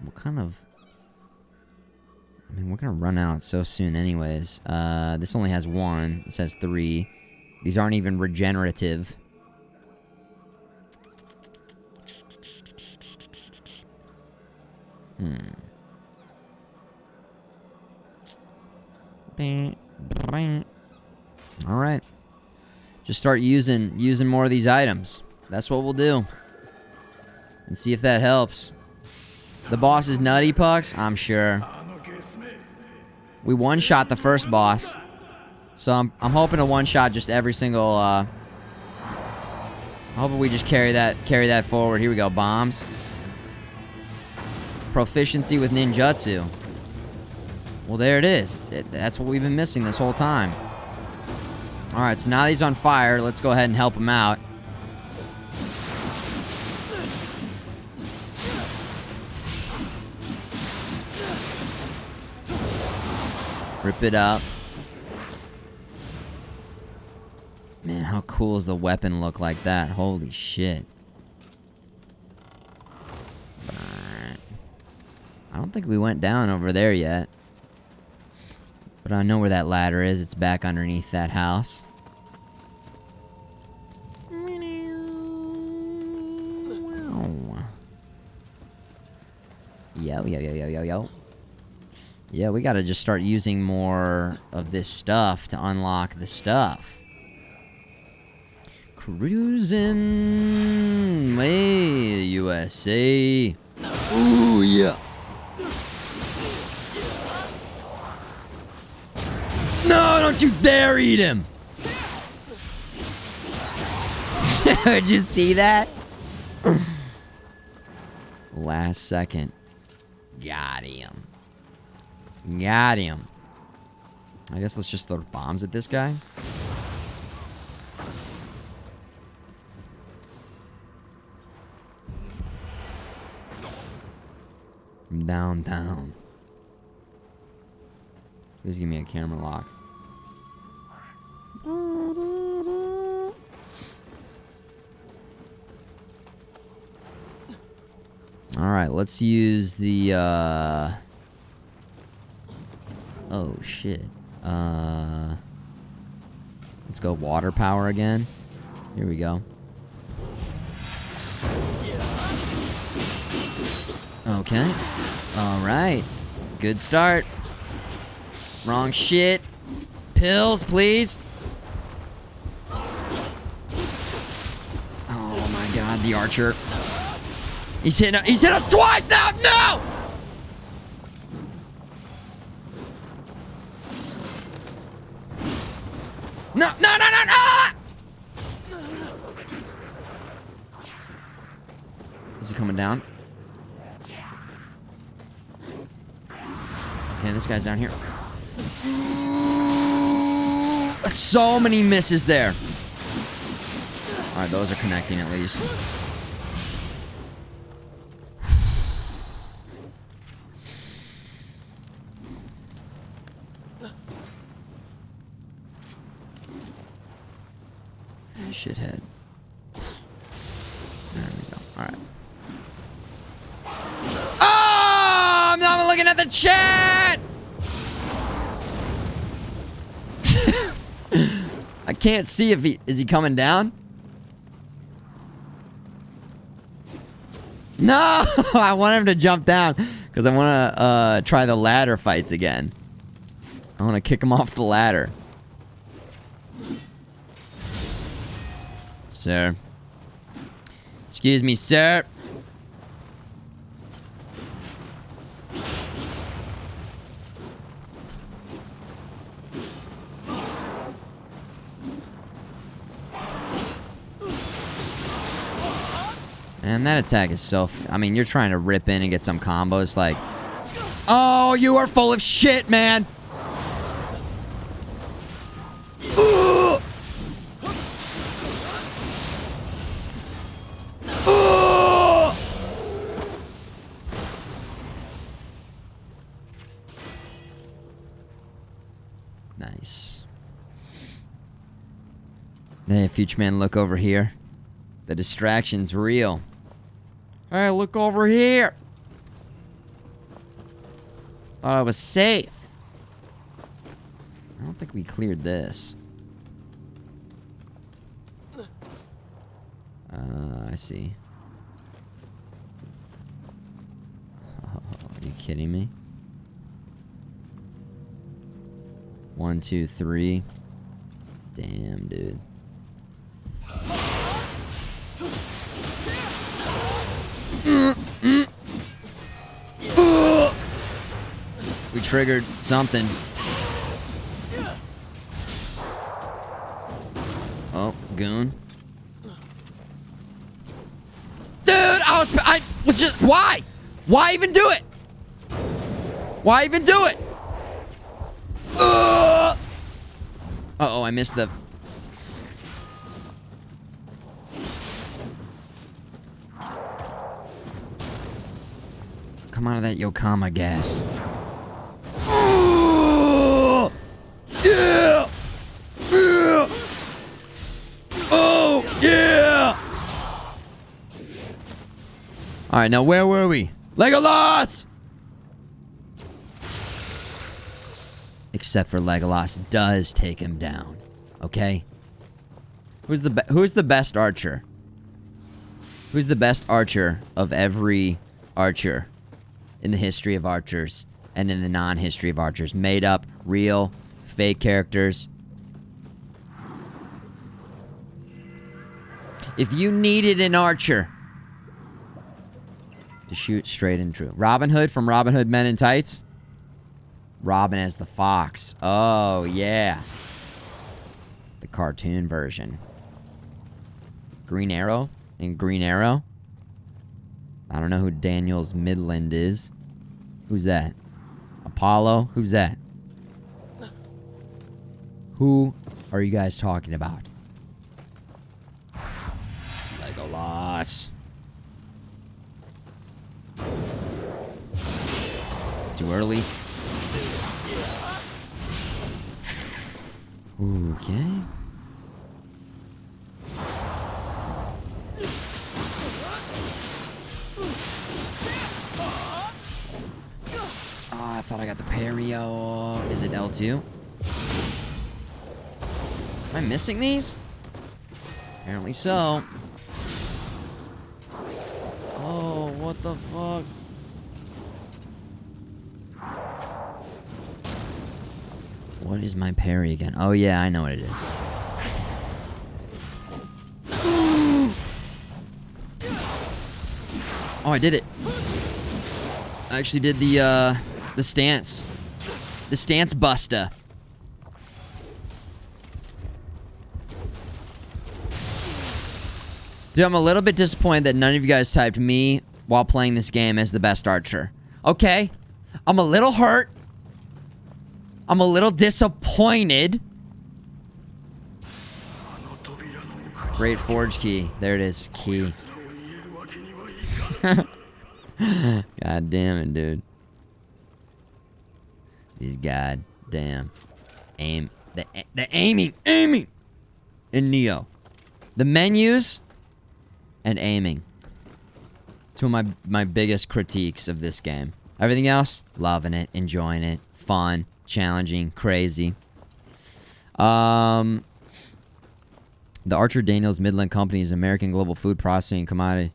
what kind of... I mean, we're gonna run out so soon anyways. This only has 1. This has 3. These aren't even regenerative. Alright. Just start using more of these items. That's what we'll do. And see if that helps. The boss is nutty, Pucks? I'm sure. We one-shot the first boss. So I'm hoping to one-shot just every single, I'm hoping we just carry that forward. Here we go, bombs. Proficiency with ninjutsu. Well, there it is. That's what we've been missing this whole time. Alright, so now that he's on fire, let's go ahead and help him out. Rip it up. Man, how cool does the weapon look like that? Holy shit. I don't think we went down over there yet. But I know where that ladder is. It's back underneath that house. Yo. Yeah, we gotta just start using more of this stuff to unlock the stuff. Cruising way, USA. Ooh, yeah. No, don't you dare eat him! Did you see that? Last second. Got him. Got him. I guess let's just throw bombs at this guy. Down. Please give me a camera lock. Alright, let's use the, oh, shit. Let's go water power again. Here we go. Okay. Alright. Good start. Wrong shit. Pills, please. Oh my god, the archer. He's hit us twice now! No! No, no, no, no, no! Is he coming down? Okay, this guy's down here. So many misses there. Alright, those are connecting at least. Shithead. There we go. Alright. Oh! I'm not looking at the chat! I can't see if is he coming down? No! I want him to jump down because I want to try the ladder fights again. I want to kick him off the ladder. Sir. Excuse me, sir. And that attack is so... I mean, you're trying to rip in and get some combos like... Oh, you are full of shit, man! Nice. Hey, Futureman, look over here. The distraction's real. Hey, look over here. Thought I was safe. I don't think we cleared this. I see. Oh, are you kidding me? 1, 2, 3. Damn, dude. We triggered something. Oh, goon. Dude, I was just... Why? Why even do it? Why even do it? Uh-oh, I missed the... Come out of that Yokama gas. Yeah! Yeah! Oh, yeah! Alright, now where were we? Legolas! Except for Legolas does take him down. Okay? Who's the best archer? Who's the best archer of every archer in the history of archers and in the non-history of archers? Made up, real, fake characters. If you needed an archer to shoot straight and true. Robin Hood from Robin Hood Men in Tights? Robin as the fox. Oh, yeah. The cartoon version. Green Arrow? In Green Arrow? I don't know who Daniels Midland is. Who's that? Apollo? Who's that? Who are you guys talking about? Legolas. Too early. Okay. Oh, I thought I got the parry off. Is it L2? Am I missing these? Apparently so. Oh, what the fuck? What is my parry again? Oh yeah, I know what it is. Oh, I did it. I actually did the stance. The stance buster. Dude, I'm a little bit disappointed that none of you guys typed me while playing this game as the best archer. Okay. I'm a little hurt. I'm a little disappointed. Great forge key. There it is. Key. God damn it, dude. These goddamn aim. The aiming in Nioh. The menus and aiming. Two of my biggest critiques of this game. Everything else, loving it, enjoying it, fun, challenging, crazy. The Archer Daniels Midland Company is American global food processing commodity.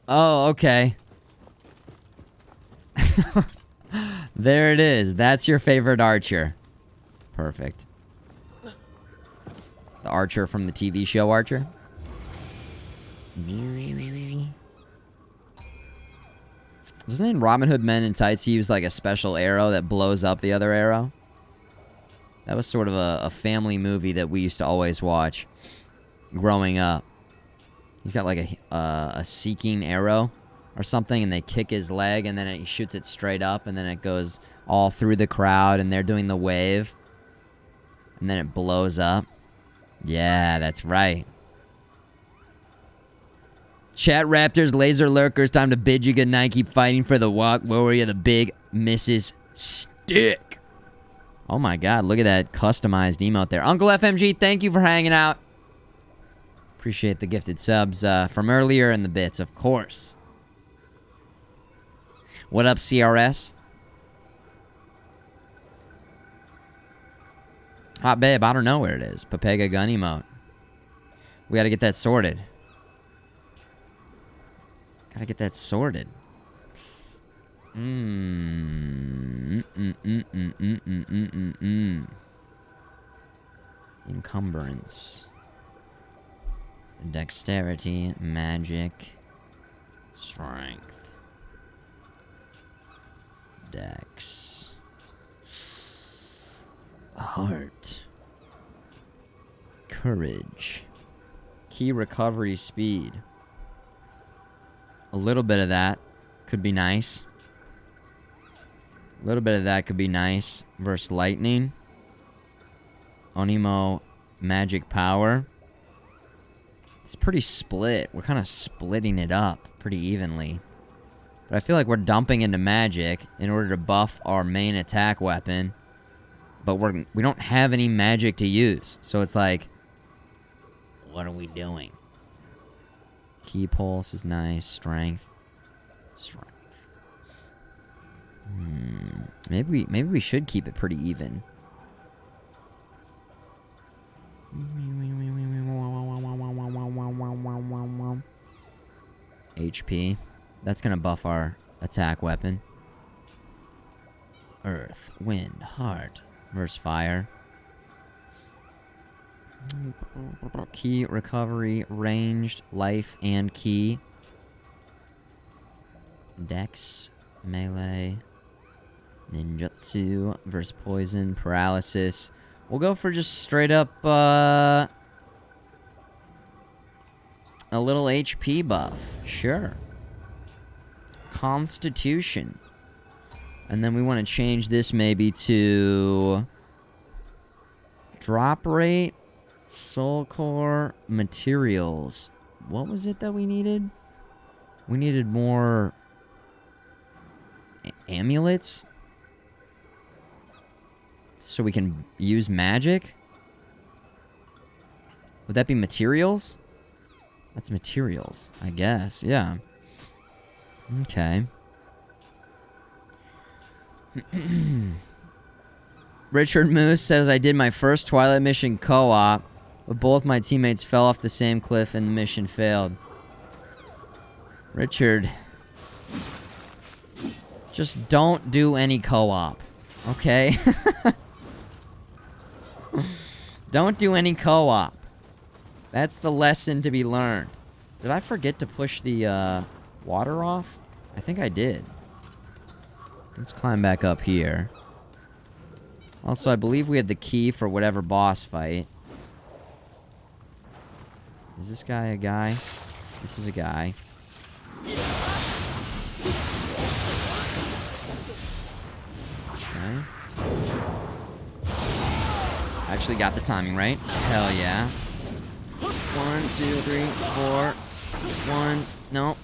Oh, okay. There it is. That's your favorite Archer. Perfect. The Archer from the TV show Archer. Doesn't in Robin Hood Men in Tights he used like a special arrow that blows up the other arrow? That was sort of a family movie that we used to always watch growing up. He's got like a seeking arrow or something, and they kick his leg, and then he shoots it straight up, and then it goes all through the crowd, and they're doing the wave, and then it blows up. Yeah, that's right. Chat Raptors, Laser Lurkers, time to bid you good night. Keep fighting for the walk. Warrior, the big Mrs. Stick. Oh my god, look at that customized emote there. Uncle FMG, thank you for hanging out. Appreciate the gifted subs from earlier and the bits, of course. What up, CRS? Hot babe, I don't know where it is. Papega gun emote. We gotta get that sorted. Gotta get that sorted. Encumbrance. Dexterity, magic, strength, dex, heart, courage, key recovery speed. A little bit of that could be nice. A little bit of that could be nice versus lightning. Onimo magic power. It's pretty split. We're kind of splitting it up pretty evenly. But I feel like we're dumping into magic in order to buff our main attack weapon. But we don't have any magic to use. So it's like, what are we doing? Key pulse is nice. Strength. Maybe we should keep it pretty even. HP. That's gonna buff our attack weapon. Earth, wind, heart versus fire. Key recovery, ranged, life, and key. Dex, melee, ninjutsu versus poison, paralysis. We'll go for just straight up a little HP buff. Sure. Constitution. And then we want to change this maybe to drop rate, soul core, materials. What was it that we needed? We needed more amulets so we can use magic. Would that be materials? That's materials, I guess. Yeah. Okay. Richard Moose says, I did my first Twilight mission co-op, but both my teammates fell off the same cliff and the mission failed. Richard, just don't do any co-op, okay? Don't do any co-op. That's the lesson to be learned. Did I forget to push the water off? I think I did. Let's climb back up here. Also, I believe we had the key for whatever boss fight. Is this guy a guy? This is a guy. Okay. Actually got the timing right. Hell yeah. 1, 2, 3, 4. 1. No.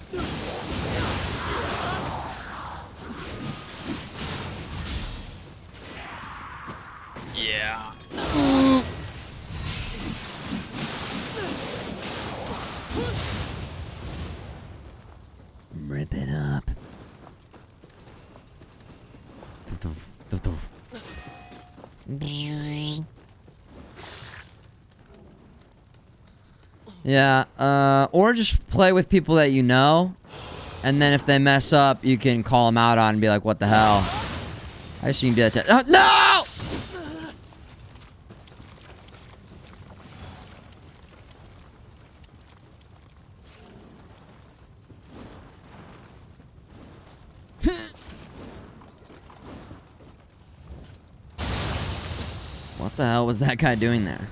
Yeah. Rip it up. Yeah, or just play with people that you know, and then if they mess up, you can call them out on and be like, what the hell? I guess you can do that to— no! What the hell was that guy doing there?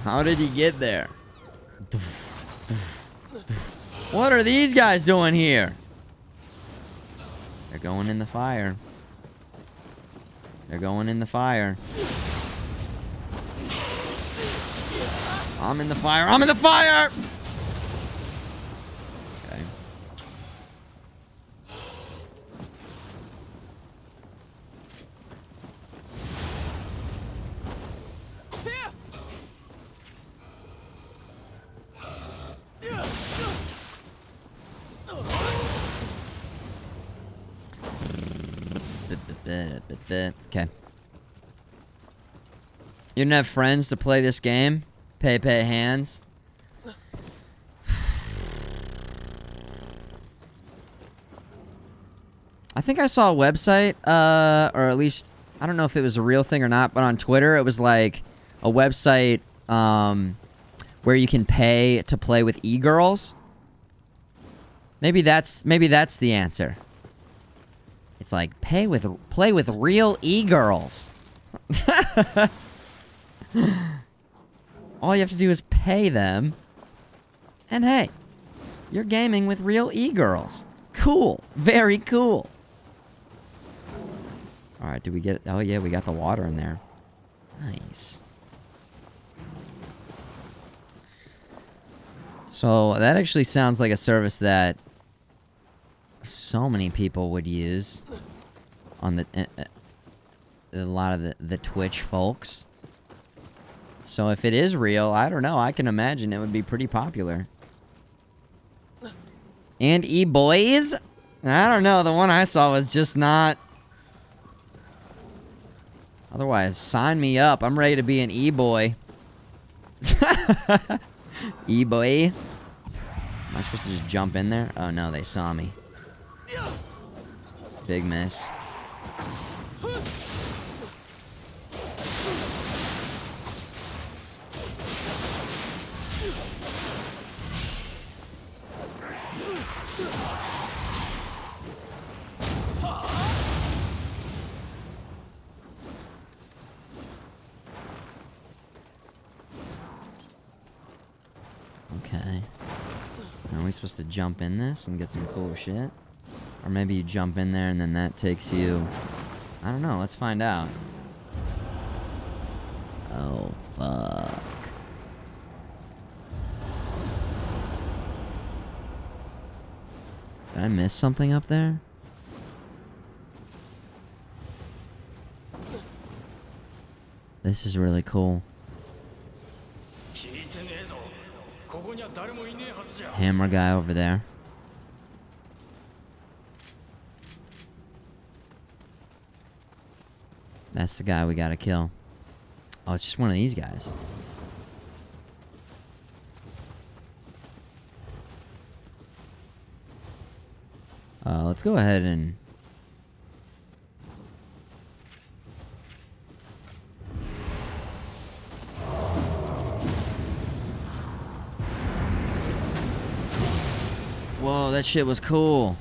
How did he get there? What are these guys doing here? They're going in the fire. They're going in the fire. I'm in the fire. I'm in the fire! Okay. Okay. You don't have friends to play this game? Pay hands? I think I saw a website, or at least, I don't know if it was a real thing or not, but on Twitter it was like a website where you can pay to play with e-girls. Maybe that's the answer. It's like play with real e-girls. All you have to do is pay them, and hey, you're gaming with real e-girls. Cool, very cool. All right, did we get it? Oh yeah, we got the water in there. Nice. So that actually sounds like a service that so many people would use on the a lot of the Twitch folks. So if it is real, I don't know. I can imagine it would be pretty popular. And e-boys? I don't know. The one I saw was just not. Otherwise, sign me up. I'm ready to be an e-boy. E-boy. Am I supposed to just jump in there? Oh no, they saw me. Big miss. Okay. Are we supposed to jump in this and get some cool shit? Or maybe you jump in there and then that takes you... I don't know, let's find out. Oh, fuck. Did I miss something up there? this is really cool. Hammer guy over there. That's the guy we gotta kill. Oh, it's just one of these guys. Let's go ahead and... Whoa, that shit was cool.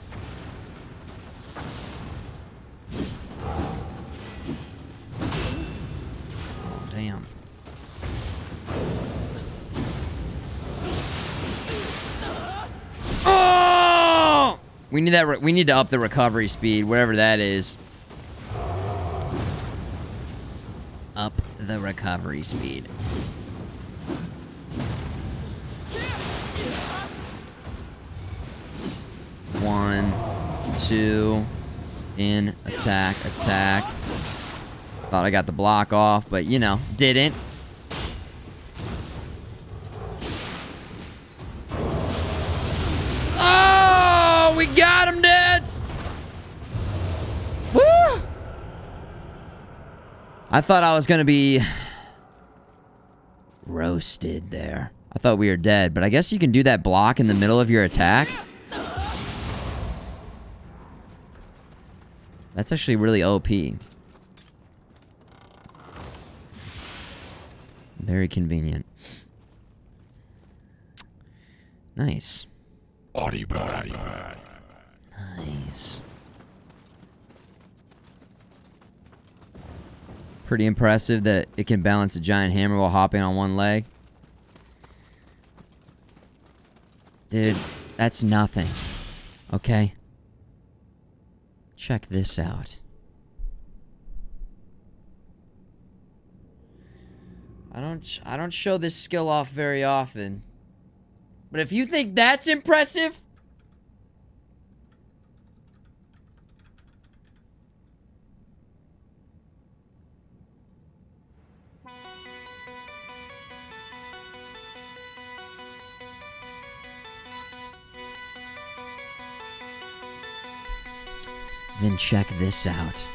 Oh, damn. Oh! We need that. We need to up the recovery speed, whatever that is. Up the recovery speed. One, two, in, attack, attack. Thought I got the block off, but you know, didn't. Oh, we got him, dads! Woo! I thought I was gonna be roasted there. I thought we were dead, but I guess you can do that block in the middle of your attack. That's actually really OP. Very convenient. Nice. Nice. Pretty impressive that it can balance a giant hammer while hopping on one leg. Dude, that's nothing. Okay? Check this out. I don't show this skill off very often. But if you think that's impressive, then check this out.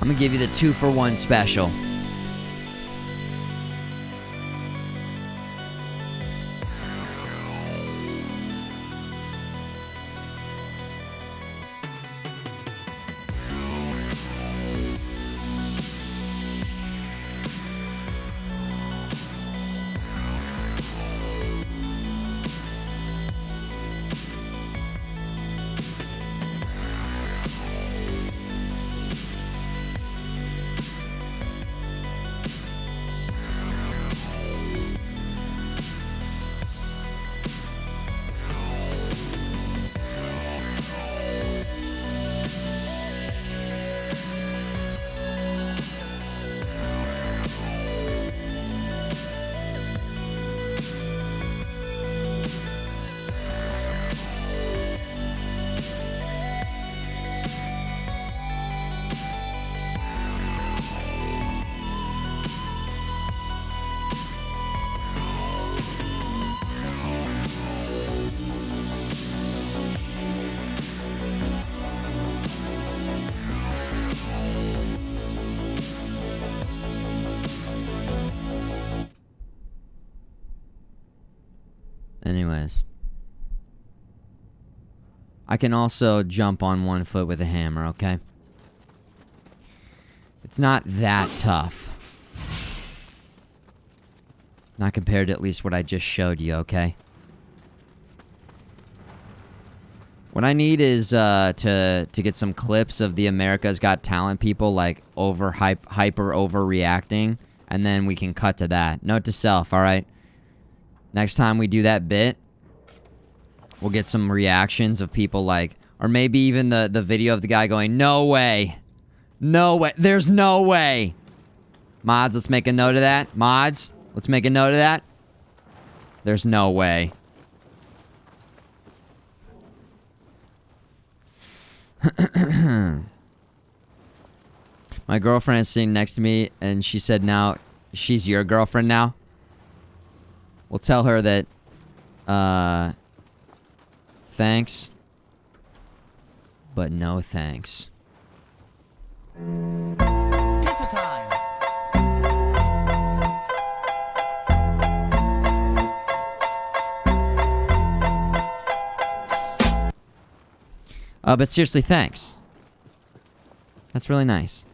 I'm gonna give you the 2-for-1 special. Anyways. I can also jump on one foot with a hammer, okay? It's not that tough. Not compared to at least what I just showed you, okay? What I need is to get some clips of the America's Got Talent people like hyper overreacting, and then we can cut to that. Note to self, all right? Next time we do that bit, we'll get some reactions of people like, or maybe even the video of the guy going, no way. No way. There's no way. Mods, let's make a note of that. Mods, let's make a note of that. There's no way. My girlfriend is sitting next to me, and she said now she's your girlfriend now. We'll tell her that, thanks, but no thanks. Pizza time. But seriously, thanks. That's really nice.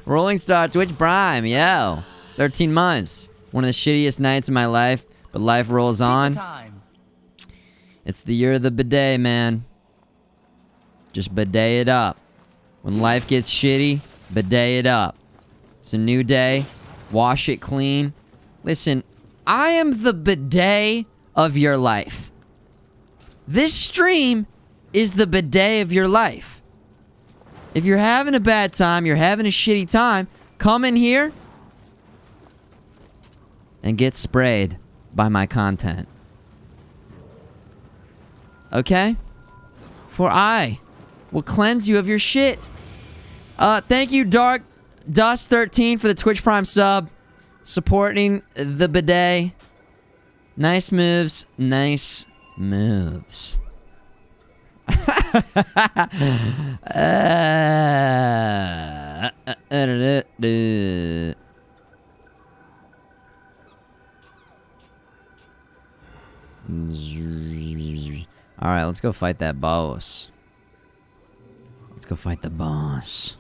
Rolling Star Twitch Prime, yo. 13 months. One of the shittiest nights of my life, but life rolls on. It's the year of the bidet, man. Just bidet it up. When life gets shitty, bidet it up. It's a new day. Wash it clean. Listen, I am the bidet of your life. This stream is the bidet of your life. If you're having a bad time, you're having a shitty time, come in here and get sprayed by my content. Okay? For I will cleanse you of your shit. Thank you, Dark Dust 13 for the Twitch Prime sub. Supporting the bidet. Nice moves. Nice moves. Alright, let's go fight that boss. Let's go fight the boss.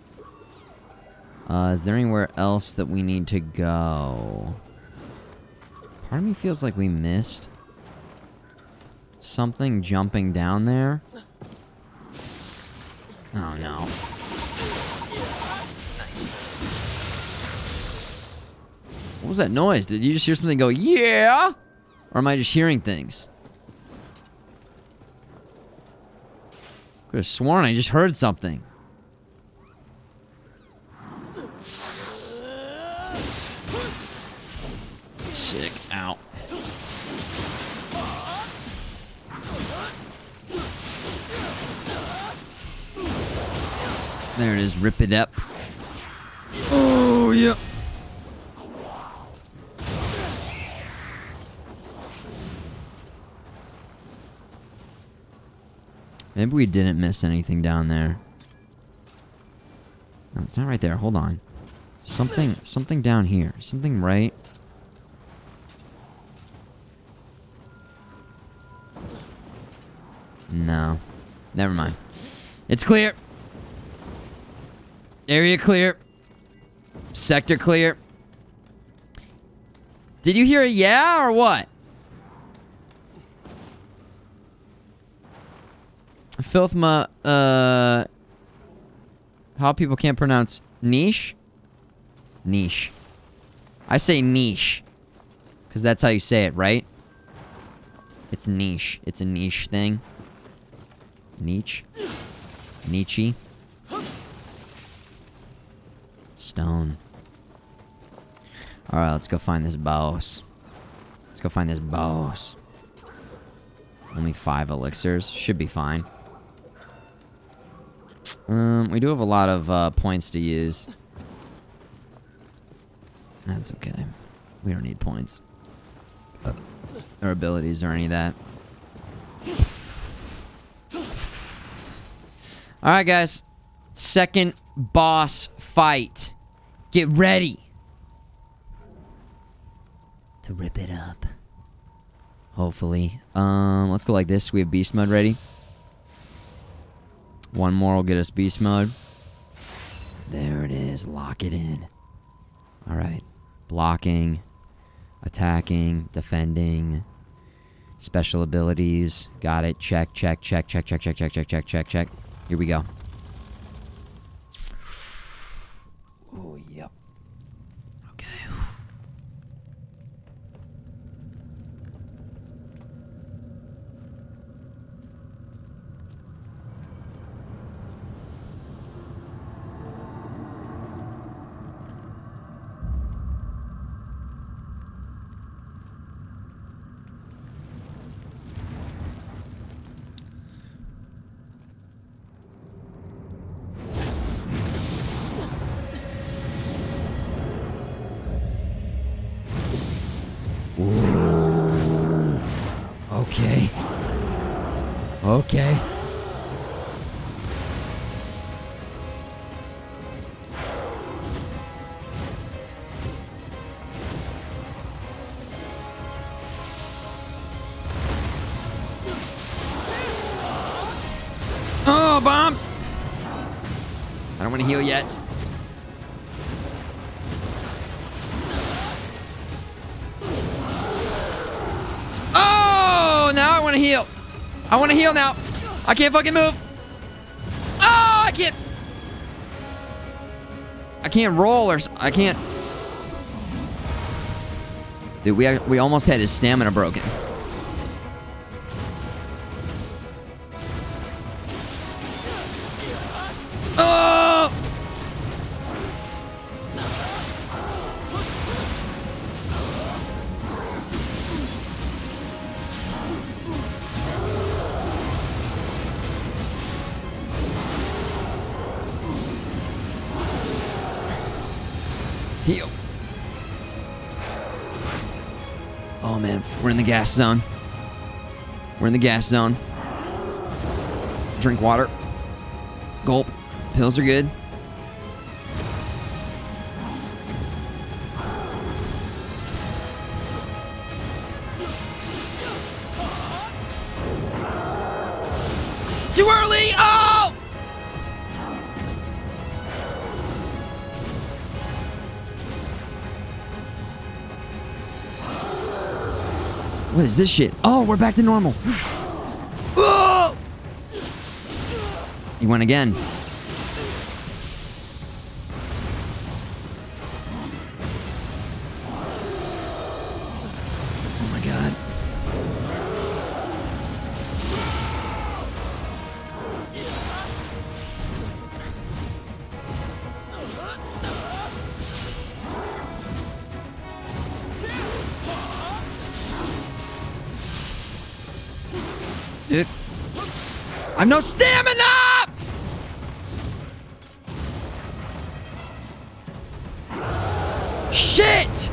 Is there anywhere else that we need to go? Part of me feels like we missed something jumping down there. Oh no. What was that noise? Did you just hear something go, yeah? Or am I just hearing things? Could have sworn I just heard something. Sick. Ow. There it is. Rip it up. Oh, yeah. Maybe we didn't miss anything down there. No, it's not right there. Hold on. Something down here. Something right. No. Never mind. It's clear. Area clear. Sector clear. Did you hear a yeah or what? Filthma, how people can't pronounce niche? Niche. I say niche. Because that's how you say it, right? It's niche. It's a niche thing. Niche. Nietzsche. Stone. Alright, let's go find this boss. Let's go find this boss. Only 5 elixirs. Should be fine. We do have a lot of points to use. That's okay. We don't need points. Or abilities or any of that. Alright, guys. Second boss fight. Get ready to rip it up. Hopefully. Let's go like this. We have beast mode ready. One more will get us beast mode. There it is. Lock it in. Alright. Blocking. Attacking. Defending. Special abilities. Got it. Check, check, check, check, check, check, check, check, check, check, check. Here we go. Oh, Okay. Oh, bombs! I don't want to heal yet. Oh, now I want to heal. I want to heal now. I can't fucking move. Oh, I can't. I can't roll or I can't. Dude, we almost had his stamina broken. Oh! Heal. Oh man, we're in the gas zone. We're in the gas zone. Drink water. Gulp. Pills are good. Too early! Oh! What is this shit? Oh, we're back to normal. Oh! He went again. Oh my god. Dude. I've no stamina! Shit!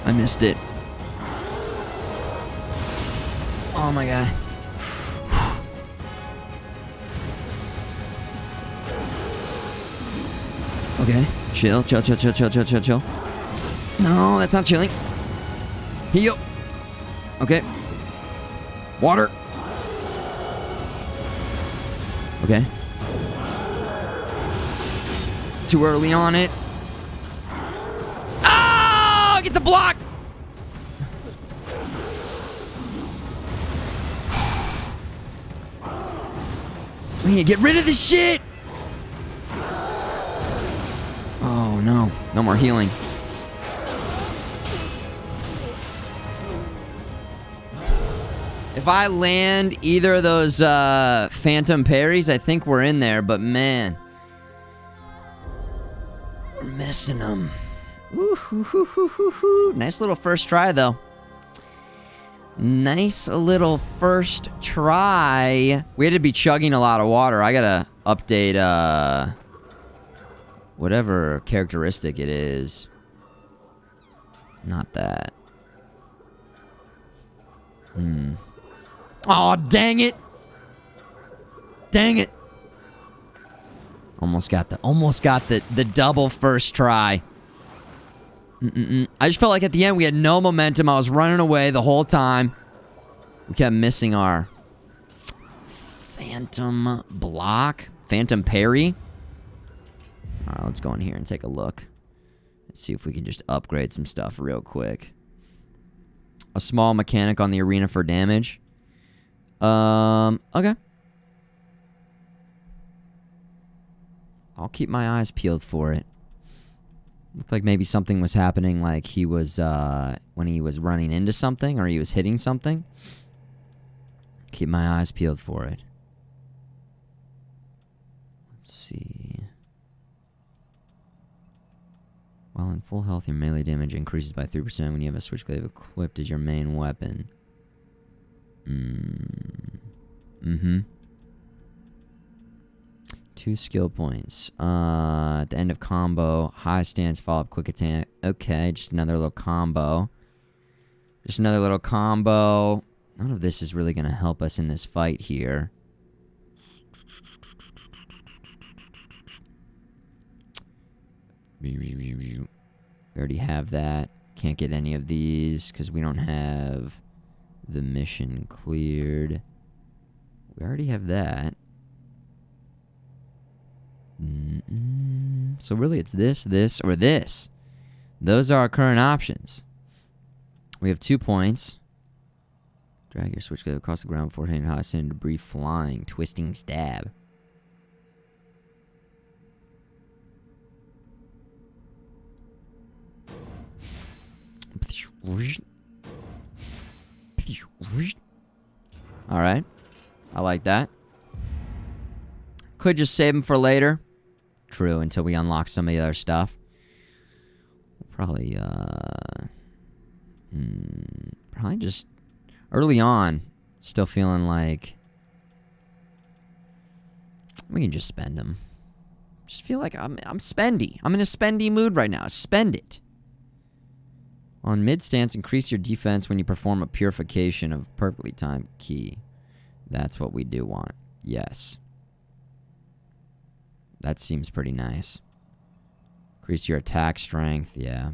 I missed it. Oh my god. Okay. Chill, chill, chill, chill, chill, chill, chill, chill. No, that's not chilling. Heal. Okay. Water. Okay. Too early on it. Ah! Get the block! We need to get rid of this shit! Oh no. No more healing. If I land either of those phantom parries, I think we're in there, but man. We're missing them. Nice little first try, though. Nice little first try. We had to be chugging a lot of water. I gotta update, whatever characteristic it is. Not that. Aw, dang it. Dang it. Almost got the double first try. I just felt like at the end we had no momentum. I was running away the whole time. We kept missing our phantom block. Phantom parry. Alright, let's go in here and take a look. Let's see if we can just upgrade some stuff real quick. A small mechanic on the arena for damage. Okay. I'll keep my eyes peeled for it. Looked like maybe something was happening, like he was, when he was running into something, or he was hitting something. Keep my eyes peeled for it. Let's see. While in full health, your melee damage increases by 3% when you have a switchblade equipped as your main weapon. 2 skill points. At the end of combo, high stance, follow-up, quick attack. Okay, just another little combo. Just another little combo. None of this is really going to help us in this fight here. We already have that. Can't get any of these because we don't have the mission cleared. We already have that. So really it's this, this, or this. Those are our current options. We have 2 points. Drag your switch across the ground before hitting high sand debris flying. Twisting stab. Alright. I like that. Could just save them for later. True, until we unlock some of the other stuff. We'll probably, probably just early on, still feeling like we can just spend them. Just feel like I'm spendy. I'm in a spendy mood right now. Spend it. On mid stance, increase your defense when you perform a purification of perfectly timed key. That's what we do want. Yes. That seems pretty nice. Increase your attack strength, yeah.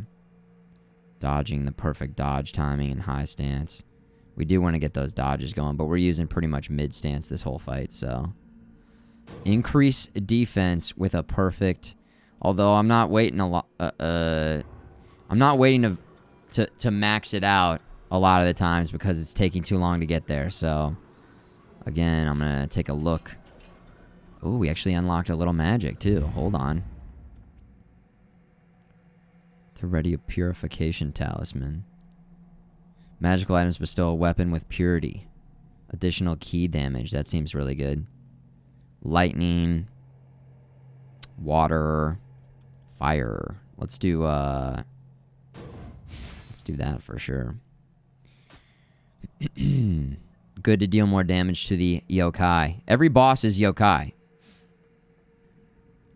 Dodging the perfect dodge timing and high stance. We do want to get those dodges going, but we're using pretty much mid stance this whole fight, so. Increase defense with a perfect. Although I'm not waiting a lot. I'm not waiting to max it out a lot of the times because it's taking too long to get there. So, again, I'm gonna take a look. Oh, we actually unlocked a little magic too. Hold on. To ready a purification talisman. Magical items bestow a weapon with purity. Additional key damage. That seems really good. Lightning. Water. Fire. Let's do that for sure. Good to deal more damage to the yokai. Every boss is yokai.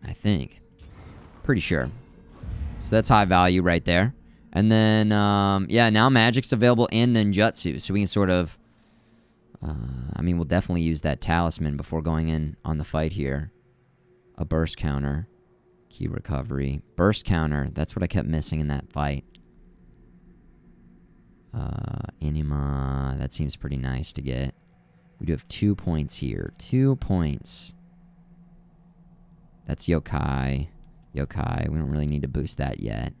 I think. Pretty sure. So that's high value right there. And then, yeah, now magic's available and ninjutsu. So we can sort of, I mean, we'll definitely use that talisman before going in on the fight here. A burst counter. Key recovery. Burst counter. That's what I kept missing in that fight. Anima. That seems pretty nice to get. We do have 2 points here. 2 points. That's yokai. Yokai. We don't really need to boost that yet.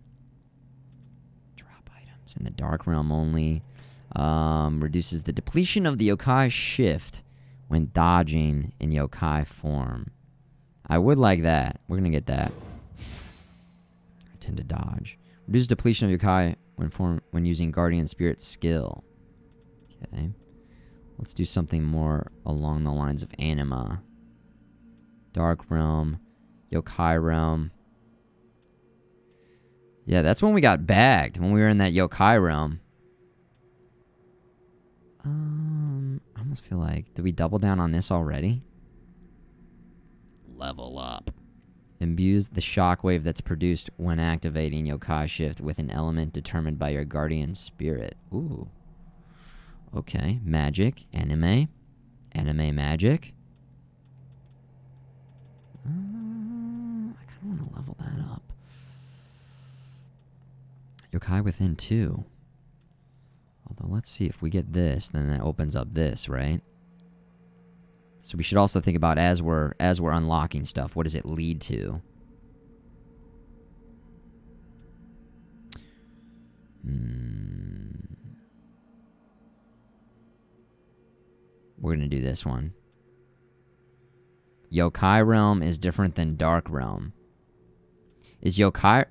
Drop items in the dark realm only. Reduces the depletion of the yokai shift when dodging in yokai form. I would like that. We're going to get that. I tend to dodge. Reduce depletion of yokai when using guardian spirit skill. Okay. Let's do something more along the lines of anima. Dark realm. Yokai realm. Yeah, that's when we got bagged. When we were in that yokai realm. I almost feel like... Did we double down on this already? Level up. Imbues the shockwave that's produced when activating yokai shift with an element determined by your guardian spirit. Ooh. Okay. Magic. Anime. Anime magic. I kind of want to level that up. Yokai within 2. Although, let's see if we get this, then that opens up this, right? So we should also think about as we're unlocking stuff, what does it lead to? We're gonna do this one. Yokai realm is different than dark realm. Is yokai...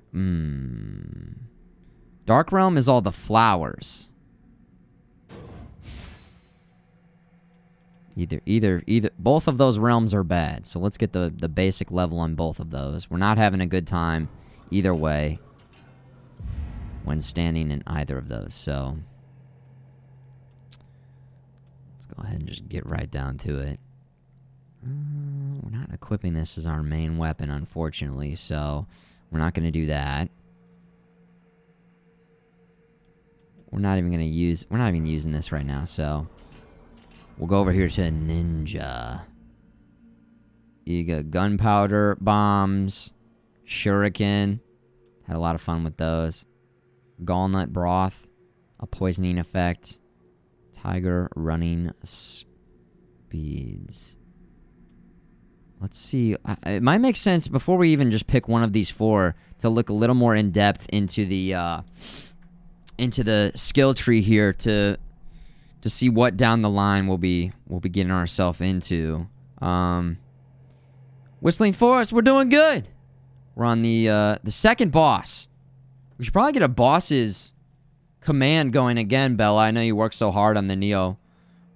Dark realm is all the flowers. Either both of those realms are bad. So let's get the basic level on both of those. We're not having a good time either way when standing in either of those. So let's go ahead and just get right down to it. we're not equipping this as our main weapon, unfortunately, so we're not going to do that. We're not even using this right now, so we'll go over here to Ninja. You got gunpowder, bombs, shuriken. Had a lot of fun with those. Gallnut broth, a poisoning effect, tiger running speeds. Let's see. It might make sense before we even just pick one of these 4 to look a little more in depth into the skill tree here to see what down the line we'll be getting ourselves into. Whistling Forest, we're doing good. We're on the second boss. We should probably get a boss's command going again, Bella. I know you worked so hard on the Nioh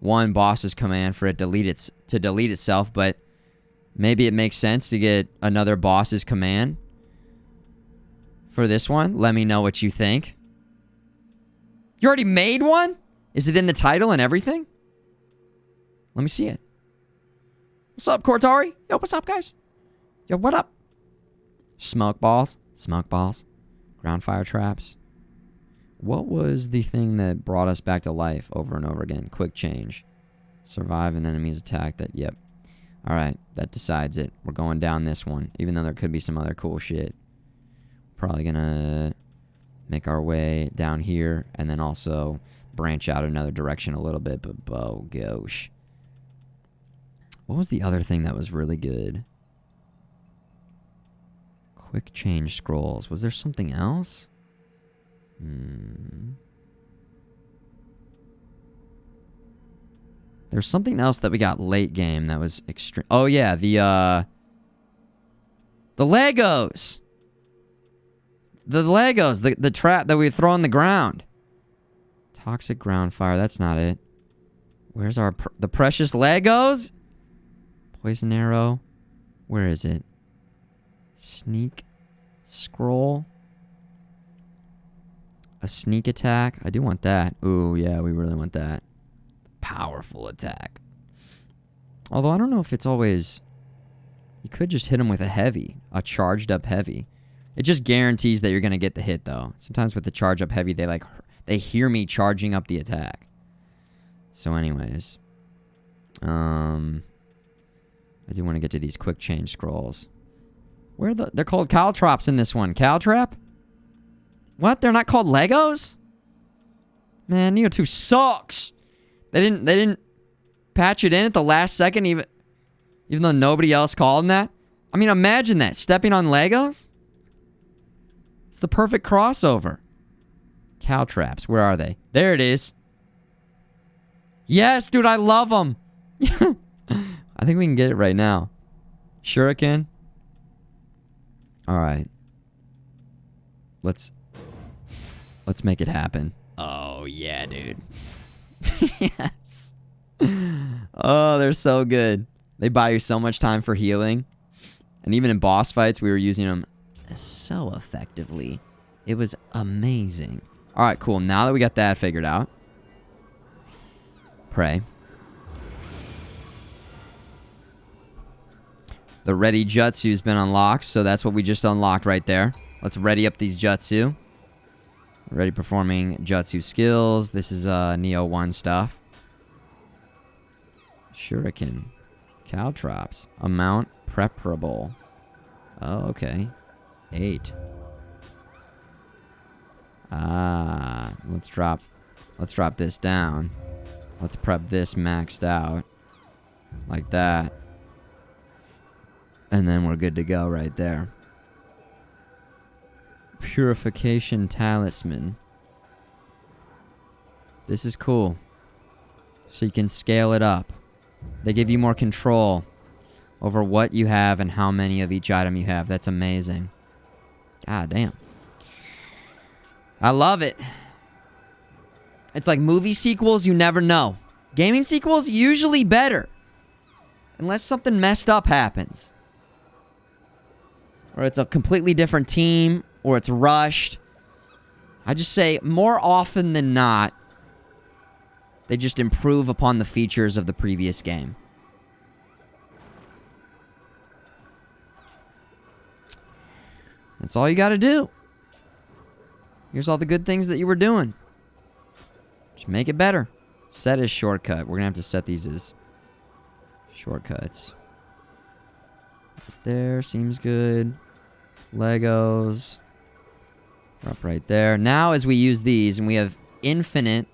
1 boss's command for it to delete itself, but maybe it makes sense to get another boss's command for this one. Let me know what you think. You already made one? Is it in the title and everything? Let me see it. What's up, Cortari? Yo, what's up, guys? Yo, what up? Smoke balls. Smoke balls. Ground fire traps. What was the thing that brought us back to life over and over again? Quick change. Survive an enemy's attack. Yep. Alright, that decides it. We're going down this one, even though there could be some other cool shit. Probably gonna make our way down here, and then also branch out another direction a little bit, but oh gosh. What was the other thing that was really good? Quick change scrolls. Was there something else? There's something else that we got late game that was extreme. Oh yeah, the Legos. The Legos, the trap that we throw on the ground. Toxic ground fire, that's not it. Where's the precious Legos? Poison arrow. Where is it? Sneak scroll. A sneak attack. I do want that. Ooh, yeah, we really want that. Powerful attack. Although I don't know if it's always... You could just hit him with a heavy. A charged up heavy. It just guarantees that you're going to get the hit, though. Sometimes with the charge up heavy, they hear me charging up the attack. So anyways. I do want to get to these quick change scrolls. They're called caltrops in this one. Caltrap? What? They're not called Legos? Man, Nioh 2 sucks. They didn't patch it in at the last second, even though nobody else called them that. I mean, imagine that. Stepping on Legos? It's the perfect crossover. Caltraps. Where are they? There it is. Yes, dude, I love them. I think we can get it right now. Shuriken. All right. Let's make it happen. Oh, yeah, dude. Yes. Oh, they're so good. They buy you so much time for healing. And even in boss fights, we were using them so effectively. It was amazing. All right, cool. Now that we got that figured out. Pray. The ready jutsu's been unlocked, so that's what we just unlocked right there. Let's ready up these jutsu. Ready performing jutsu skills. This is Nioh 1 stuff. Shuriken. Caltrops. Amount preparable. Oh, okay. 8. Ah, let's drop this down. Let's prep this maxed out. Like that. And then we're good to go right there. Purification Talisman. This is cool. So you can scale it up. They give you more control over what you have and how many of each item you have. That's amazing. God damn. I love it. It's like movie sequels, you never know. Gaming sequels, usually better. Unless something messed up happens. Or it's a completely different team, or it's rushed. I just say, more often than not, they just improve upon the features of the previous game. That's all you got to do. Here's all the good things that you were doing. Just make it better. Set as shortcut. We're going to have to set these as shortcuts. Right there. Seems good. Legos. Up right there. Now as we use these, and we have infinite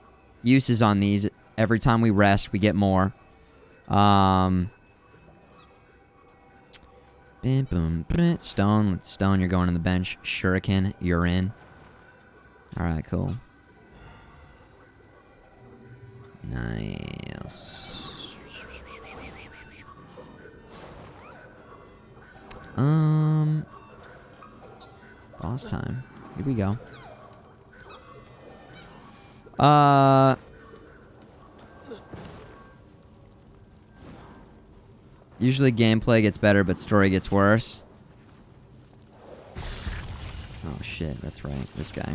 uses on these, every time we rest, we get more. Boom, boom, stone, you're going on the bench. Shuriken, you're in. Alright, cool. Nice. Boss time. Here we go. Usually gameplay gets better, but story gets worse. Oh shit, that's right. This guy.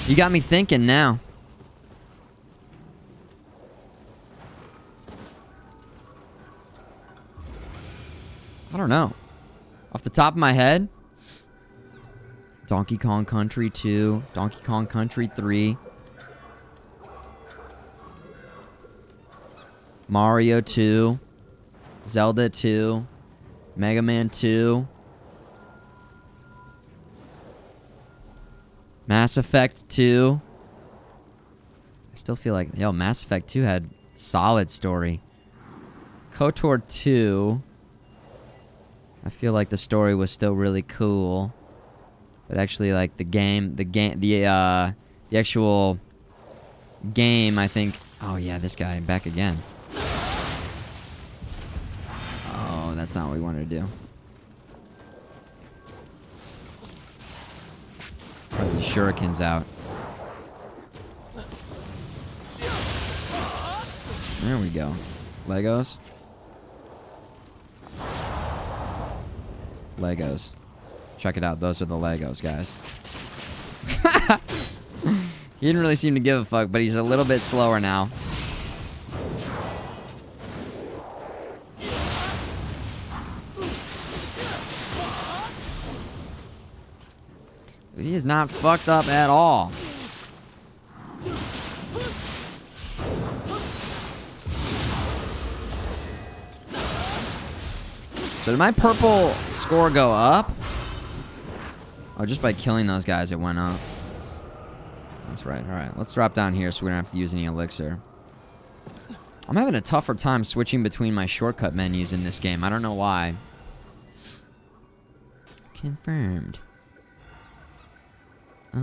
You got me thinking now. I don't know. Off the top of my head, Donkey Kong Country 2, Donkey Kong Country 3, Mario 2, Zelda 2, Mega Man 2, Mass Effect 2. I still feel like, yo, Mass Effect 2 had solid story. KOTOR 2. I feel like the story was still really cool, but actually, like the actual game, I think. Oh yeah, this guy back again. Oh, that's not what we wanted to do. Try these shurikens out. There we go. Legos. Legos. Check it out. Those are the Legos, guys. He didn't really seem to give a fuck, but he's a little bit slower now. He is not fucked up at all. So did my purple score go up? Oh, just by killing those guys, it went up. That's right. All right, let's drop down here so we don't have to use any elixir. I'm having a tougher time switching between my shortcut menus in this game. I don't know why. Confirmed. Okay.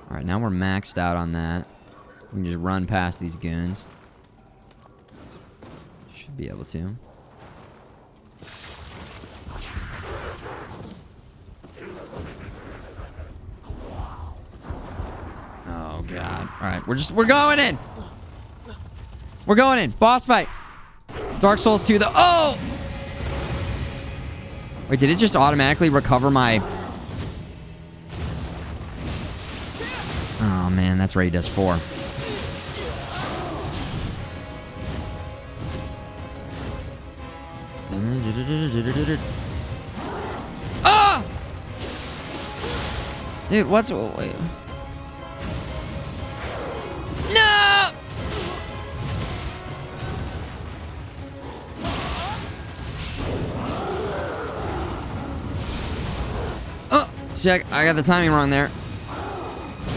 All right, now we're maxed out on that. We can just run past these goons. Should be able to. Oh god. Alright, we're going in! We're going in! Boss fight! Dark Souls 2 the oh! Wait, did it just automatically recover my oh man, that's right, he does 4. Ah! Dude, what's... Wait. No! Oh! See, I got the timing wrong there.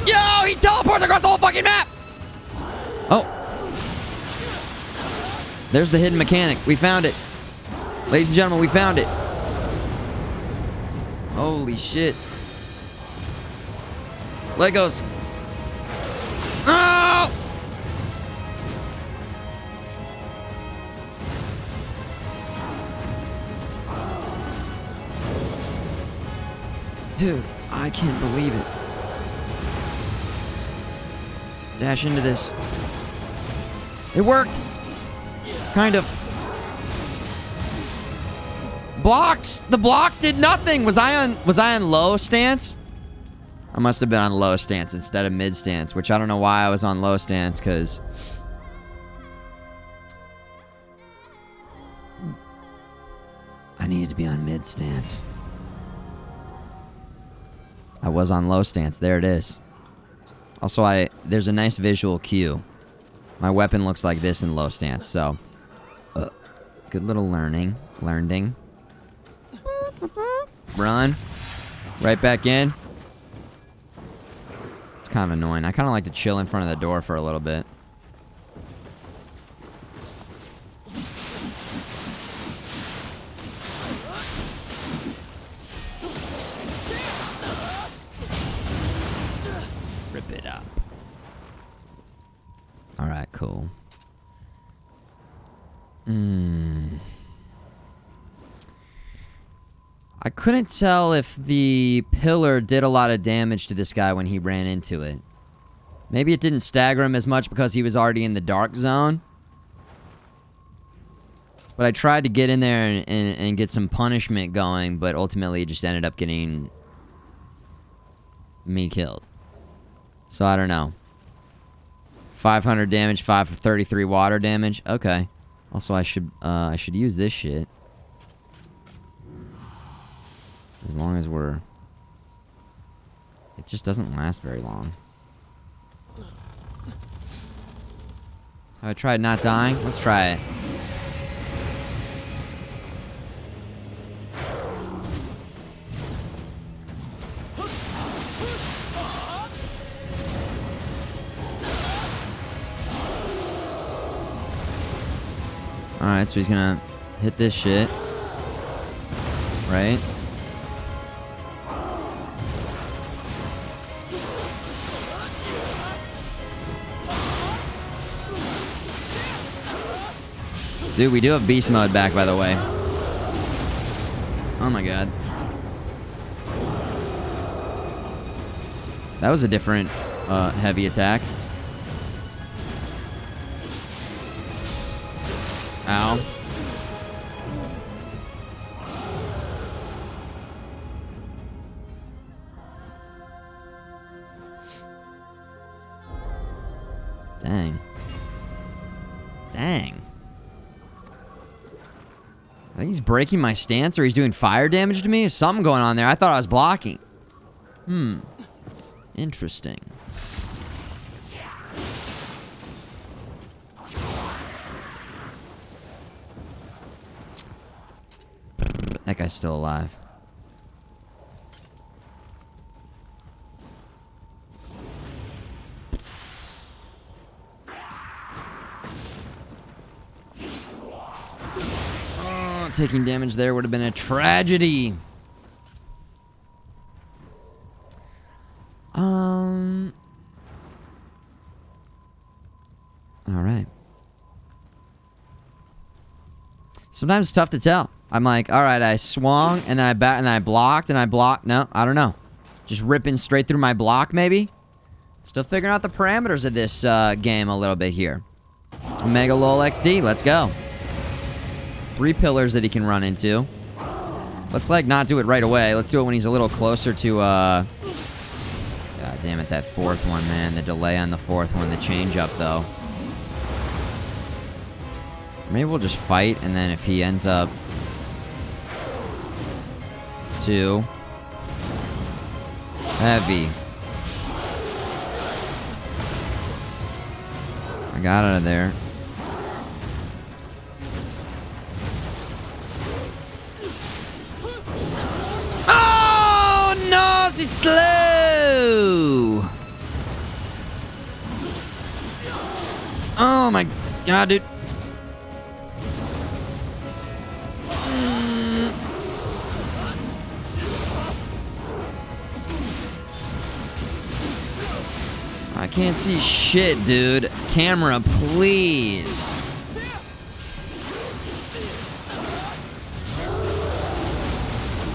Yo! He teleports across the whole fucking map! Oh. There's the hidden mechanic. We found it. Ladies and gentlemen, we found it. Holy shit. Legos. Oh! Dude, I can't believe it. Dash into this. It worked. Kind of. The block did nothing. Was I on low stance? I must have been on low stance instead of mid stance, which I don't know why I was on low stance, because I needed to be on mid stance. I was on low stance. There it is. Also, there's a nice visual cue. My weapon looks like this in low stance, so good little learning. Run. Right back in. It's kind of annoying. I kind of like to chill in front of the door for a little bit. Rip it up. Alright, cool. I couldn't tell if the pillar did a lot of damage to this guy when he ran into it. Maybe it didn't stagger him as much because he was already in the dark zone. But I tried to get in there and get some punishment going, but ultimately it just ended up getting me killed. So I don't know. 500 damage, 533 water damage. Okay. Also, I should use this shit. As long as we're... It just doesn't last very long. Have I tried not dying? Let's try it. Alright, so he's gonna hit this shit. Right? Dude, we do have beast mode back, by the way. Oh my god. That was a different heavy attack. Ow. Dang. Dang. I think he's breaking my stance or he's doing fire damage to me. There's something going on there. I thought I was blocking. Interesting. That guy's still alive. Oh, taking damage there would have been a tragedy. All right. Sometimes it's tough to tell. I'm like, all right, I swung, and then I bat, and then I blocked, and I blocked. No, I don't know. Just ripping straight through my block, maybe? Still figuring out the parameters of this game a little bit here. Omega Lol XD, let's go. 3 pillars that he can run into. Let's, like, not do it right away. Let's do it when he's a little closer to, God damn it, that 4th one, man. The delay on the 4th one, the change up, though. Maybe we'll just fight, and then if he ends up... 2. Heavy. I got out of there. Oh, no! He's slow! Oh, my God, dude. I can't see shit, dude. Camera, please.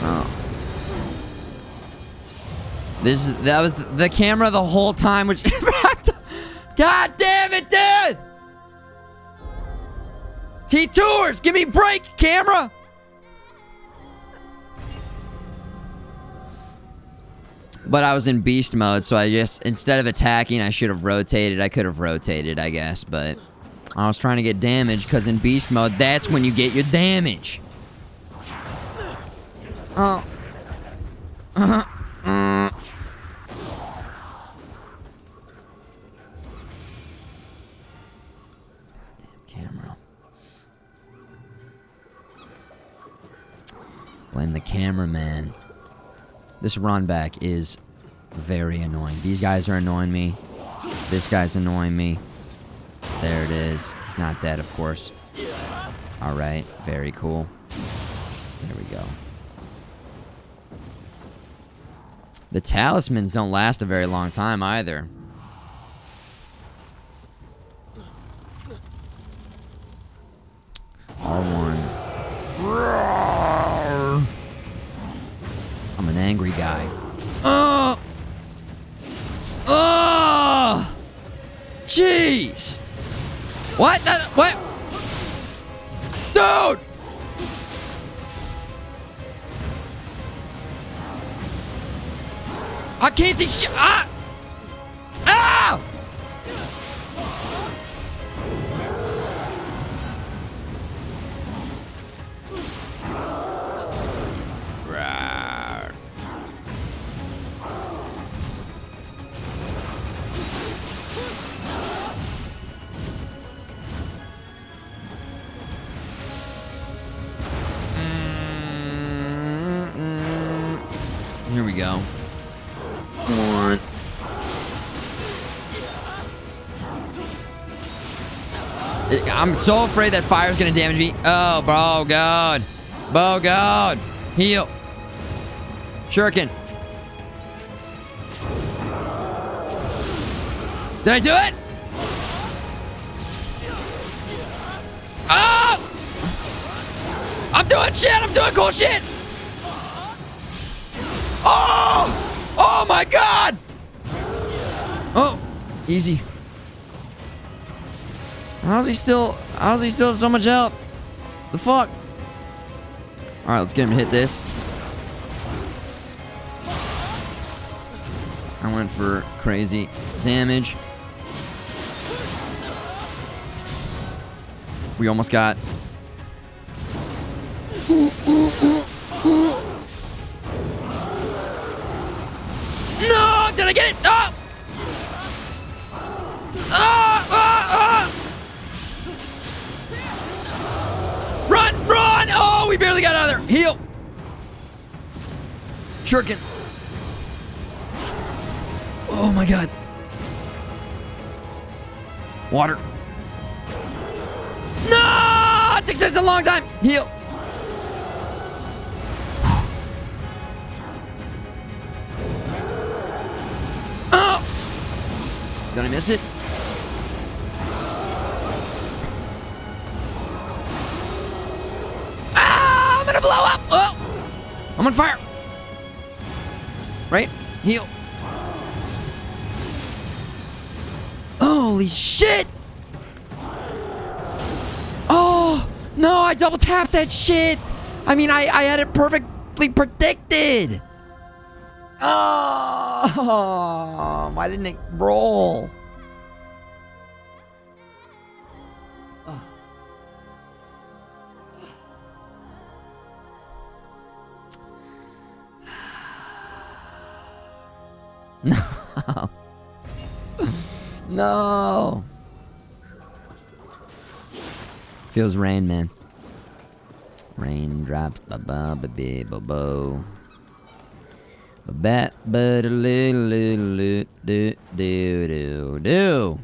Oh. That was the camera the whole time, which... God damn it, dude! T-Tours, give me a break, camera! But I was in beast mode, so I just, instead of attacking, I should have rotated. I could have rotated, I guess, but I was trying to get damage, because in beast mode, that's when you get your damage. Oh. Camera. Blame the cameraman. This run back is very annoying. These guys are annoying me. This guy's annoying me. There it is. He's not dead, of course. Alright, very cool. There we go. The talismans don't last a very long time either. R1. I'm an angry guy. Oh! Oh! Jeez! What? What? Dude! I can't see shit. Ah! Ah! Rawr. Here we go. One. I'm so afraid that fire's gonna damage me. Oh, bro, God. Oh, God. Heal. Shuriken. Did I do it? Oh! I'm doing shit. I'm doing cool shit. Oh! Oh my God! Oh, easy. How's he still have so much health? The fuck? Alright, let's get him to hit this. I went for crazy damage. We almost got. No! Did I get it? No! Run! Run! Oh, we barely got out of there. Heal. Shuriken. Oh my God. Water. No! It takes us a long time. Heal. Oh! Did I miss it? Ah! I'm gonna blow up! Oh! I'm on fire! Right? Heal. Holy shit! Oh! No, I double tapped that shit! I mean, I had it perfectly predicted! Oh, why didn't it roll? Oh. No. No. Feels rain, man. Raindrops, ba-ba-ba-ba-ba-bo. Bat but a little do do do do.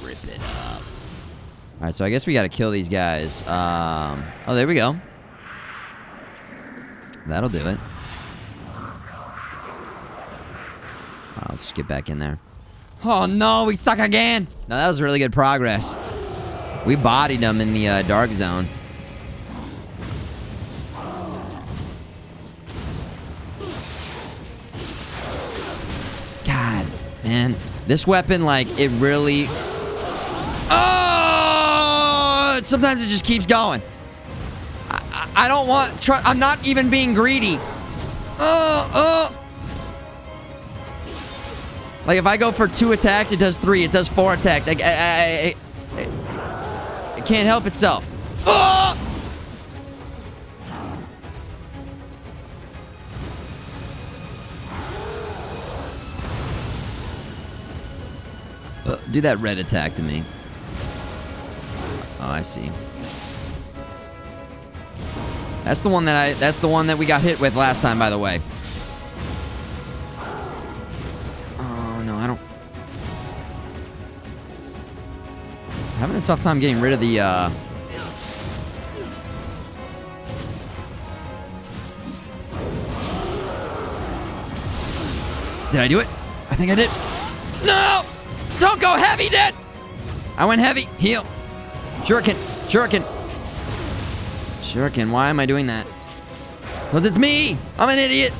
Rip it up. Alright, so I guess we gotta kill these guys. Oh, there we go. That'll do it. Let's just get back in there. Oh no, we suck again! No, that was really good progress. We bodied them in the dark zone. God, man. This weapon, like, it really... Oh! Sometimes it just keeps going. I don't want... I'm not even being greedy. Like, if I go for 2 attacks, it does 3. It does 4 attacks. It can't help itself. Do that red attack to me. Oh, I see. That's the one that we got hit with last time, by the way. Oh no, I don't. I'm having a tough time getting rid of the Did I do it? I think I did. No! Don't go heavy, Dad! I went heavy. Heal. Shuriken. Shuriken. Shuriken, why am I doing that? Because it's me! I'm an idiot!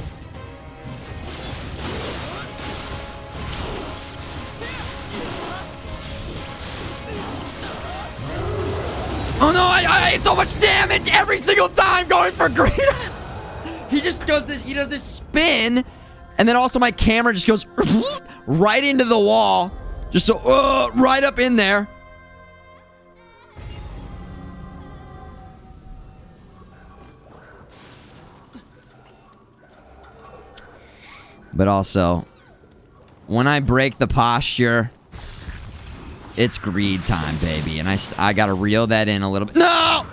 Oh no, I ate so much damage every single time going for green! He just does this, he does this spin, and then also my camera just goes right into the wall. Just so, right up in there. But also, when I break the posture, it's greed time, baby. And I gotta reel that in a little bit. No!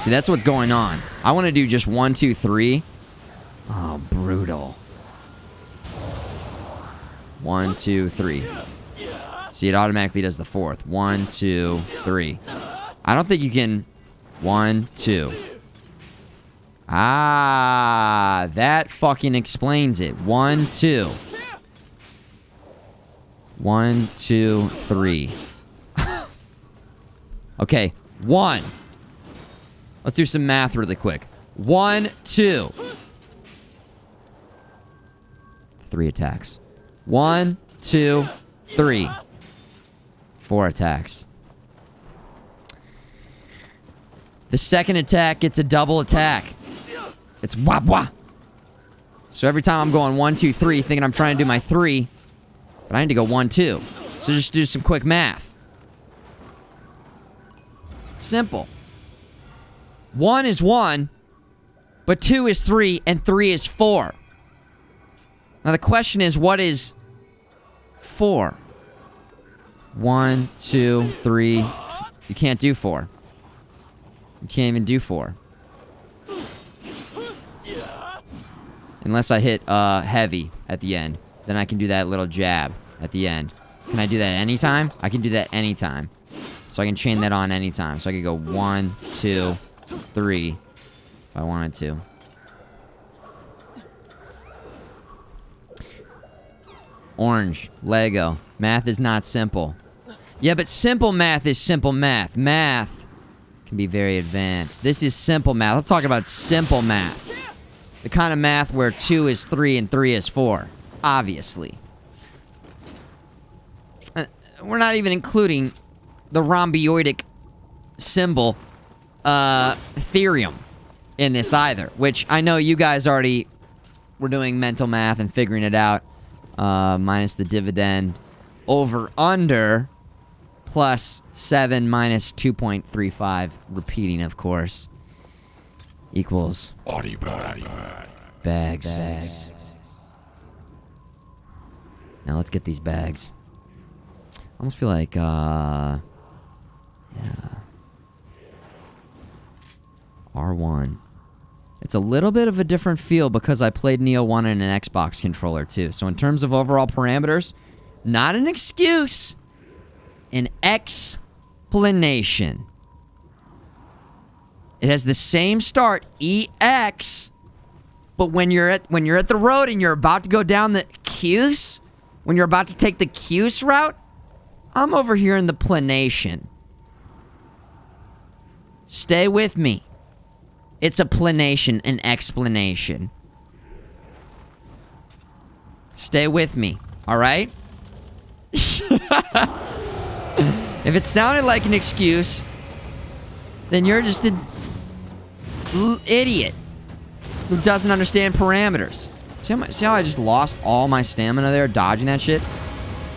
See, that's what's going on. I want to do just 1, 2, 3. Oh, brutal. 1, 2, 3. See, it automatically does the 4th. 1, 2, 3. I don't think you can... 1, 2. Ah, that fucking explains it. 1, 2. 1, 2, 3. Okay, 1. Let's do some math really quick. 1, 2. 3 attacks. 1, 2, 3. 4 attacks. The second attack gets a double attack. It's wah wah. So every time I'm going 1, 2, 3, thinking I'm trying to do my 3, but I need to go 1, 2. So just do some quick math. Simple. 1 is 1, but 2 is 3, and 3 is 4. Now the question is, what is 4? 1, 2, 3. You can't do 4. You can't even do 4. Unless I hit heavy at the end. Then I can do that little jab at the end. Can I do that anytime? I can do that anytime. So I can chain that on anytime. So I can go 1, 2, 3 if I wanted to. Orange. Lego. Math is not simple. Yeah, but simple math is simple math. Math can be very advanced. This is simple math. I'm talking about simple math. The kind of math where 2 is 3 and 3 is 4. Obviously. We're not even including the rhomboidic symbol theorem in this either. Which I know you guys already were doing mental math and figuring it out. Minus the dividend. Over under plus 7 minus 2.35. Repeating, of course. Equals bags. Now let's get these bags. I almost feel like, yeah. R1. It's a little bit of a different feel because I played Nioh 1 in an Xbox controller too. So in terms of overall parameters, not an excuse, an explanation. It has the same start, EX, but when you're at the road and you're about to go down the Cuse, when you're about to take the Cuse route, I'm over here in the planation. Stay with me. It's a planation, an explanation. Stay with me, all right? If it sounded like an excuse, then you're just an idiot who doesn't understand parameters. See how I just lost all my stamina there dodging that shit?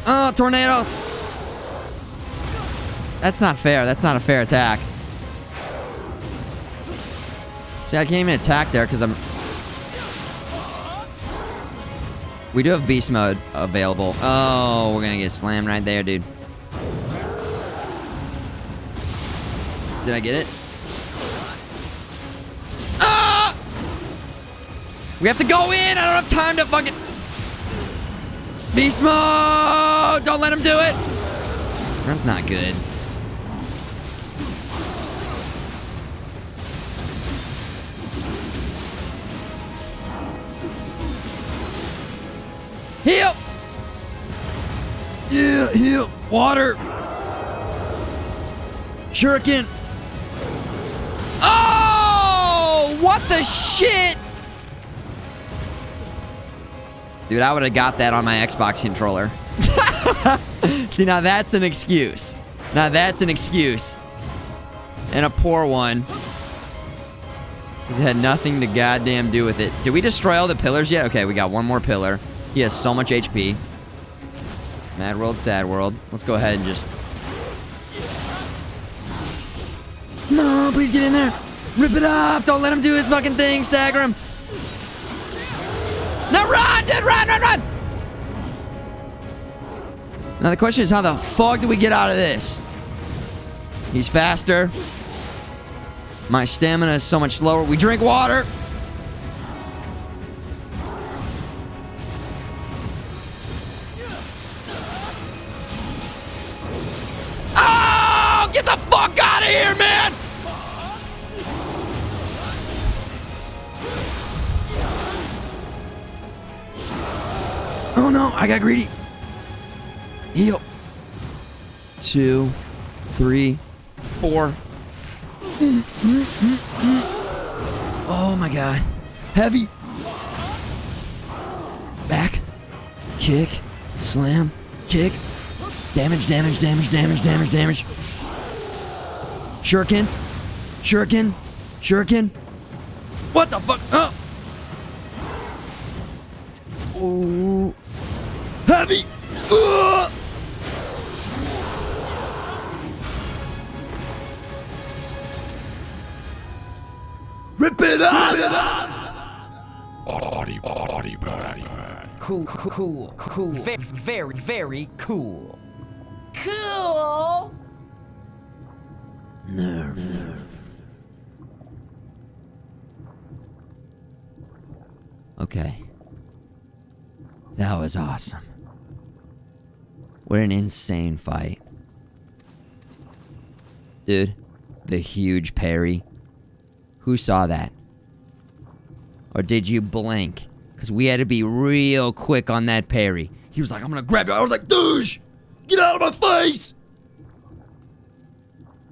Oh, tornadoes! That's not fair. That's not a fair attack. See, I can't even attack there because I'm... We do have beast mode available. Oh, we're gonna get slammed right there, dude. Did I get it? Ah! We have to go in! I don't have time to fucking... Beast mode! Don't let him do it! That's not good. Heal! Yeah, heal. Water. Shuriken. Oh! What the shit? Dude, I would have got that on my Xbox controller. See, now that's an excuse. Now that's an excuse. And a poor one. Because it had nothing to goddamn do with it. Did we destroy all the pillars yet? Okay, we got one more pillar. He has so much HP. Mad world, sad world. Let's go ahead and just... No, please get in there. Rip it up. Don't let him do his fucking thing. Stagger him. Now run, dude. Run, run, run. Now the question is, how the fuck do we get out of this? He's faster. My stamina is so much slower. We drink water. Oh, get the fuck out of here, man! Oh no, I got greedy. Heal. 2, 3, 4. Oh my god. Heavy. Back. Kick. Slam. Kick. Damage, damage, damage, damage, damage, damage. Shurikens. Shuriken. Shuriken. What the fuck? Oh. Oh. Heavy. Ugh. Rip it up! Cool, cool, cool. Very, very, very cool. Cool! Nerve. Okay. That was awesome. What an insane fight. Dude, the huge parry. Who saw that? Or did you blink? Because we had to be real quick on that parry. He was like, I'm gonna grab you. I was like, douche! Get out of my face!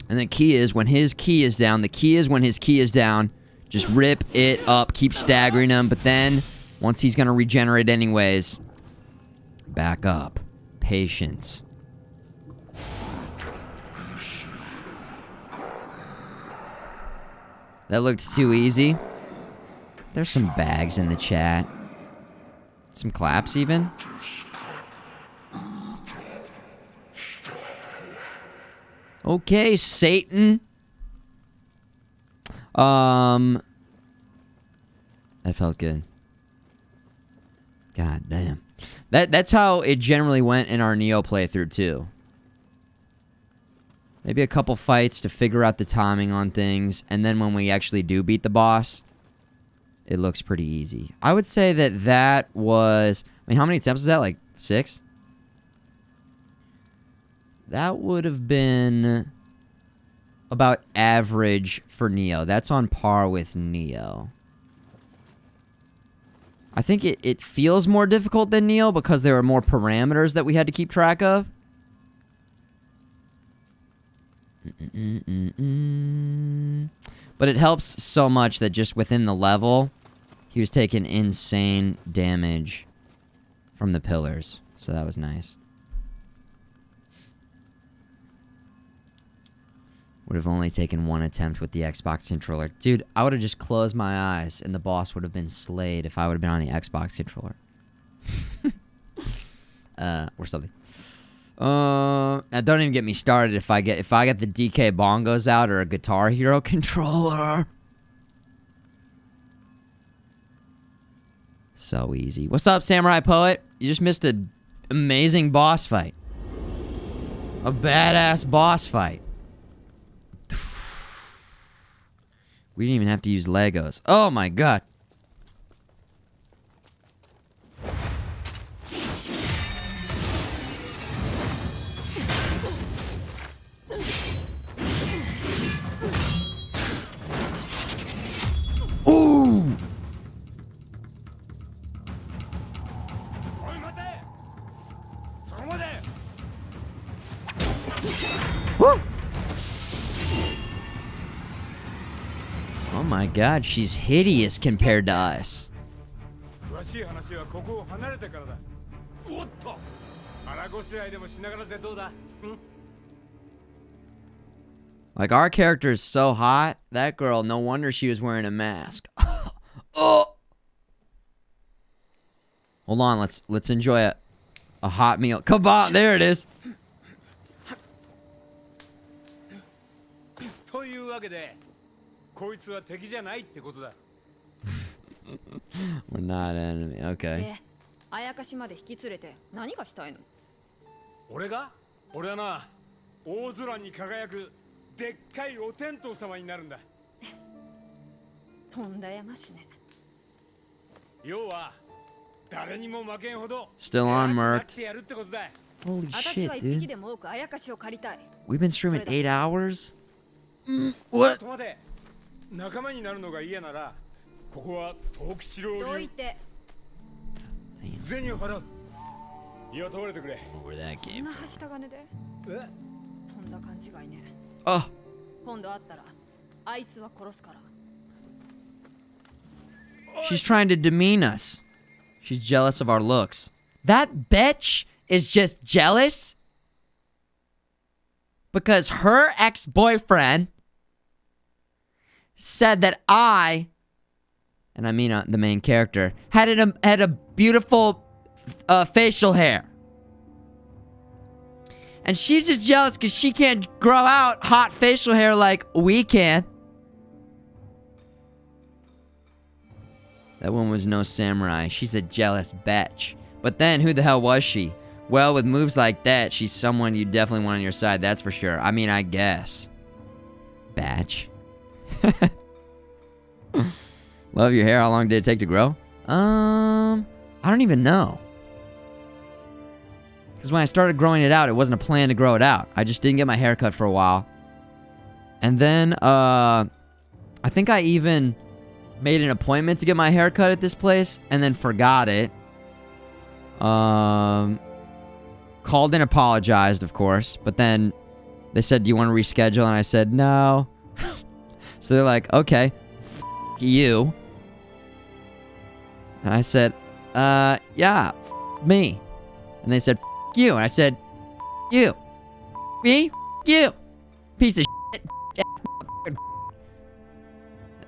And the key is when his key is down. The key is when his key is down. Just rip it up. Keep staggering him. But then, once he's gonna regenerate anyways, back up. Patience. That looked too easy. There's some bags in the chat. Some claps even. Okay, Satan. That felt good. God damn. That's how it generally went in our Nioh playthrough too. Maybe a couple fights to figure out the timing on things, and then when we actually do beat the boss, it looks pretty easy. I would say that was... I mean, how many attempts is that? Like, 6? That would have been about average for Nioh. That's on par with Nioh. I think it feels more difficult than Nioh because there are more parameters that we had to keep track of. But it helps so much that just within the level, he was taking insane damage from the pillars. So that was nice. Would have only taken one attempt with the Xbox controller. Dude, I would have just closed my eyes and the boss would have been slayed if I would have been on the Xbox controller. Or something. Now don't even get me started if I get the DK bongos out or a Guitar Hero controller. So easy. What's up, Samurai Poet? You just missed an amazing boss fight. A badass boss fight. We didn't even have to use Legos. Oh my god. Ooh. Woo. Oh my god, she's hideous compared to us. Like, our character is so hot. That girl, no wonder she was wearing a mask. Oh. Hold on, let's enjoy a hot meal. Come on, there it is. We're not enemy. Okay. あやかしまで引き連れて何がしたいの？俺はな、大空に輝くでっかいお天道様になるんだ。とんだやましね。要は誰にも負けんほど Still on, な Merc. ってやるってことだ。 Holy 私 shit, は一匹 dude. でも多くあやかしを借りたい。 We've been streaming 8 hours? ちょっと待て。仲間になるのが嫌なら、ここは東吉郎流。どいて。銭を払う。雇われてくれ。Where that そん came な from. はした金で？え？とんだ勘違いね。あ。今度会ったらあいつは殺すから。 She's trying to demean us. She's jealous of our looks. That bitch is just jealous because her ex-boyfriend said that I, and I mean the main character, had a beautiful facial hair. And she's just jealous because she can't grow out hot facial hair like we can. That one was no samurai. She's a jealous bitch. But then, who the hell was she? Well, with moves like that, she's someone you definitely want on your side, that's for sure. I mean, I guess. Batch. Love your hair. How long did it take to grow? I don't even know. Because when I started growing it out, it wasn't a plan to grow it out. I just didn't get my hair cut for a while. And then, I think I even made an appointment to get my hair cut at this place and then forgot it. Called and apologized, of course. But then they said, do you want to reschedule? And I said, no. So they're like, okay, you. And I said, yeah, me. And they said, you. And I said, you. Me? You. Piece of shit.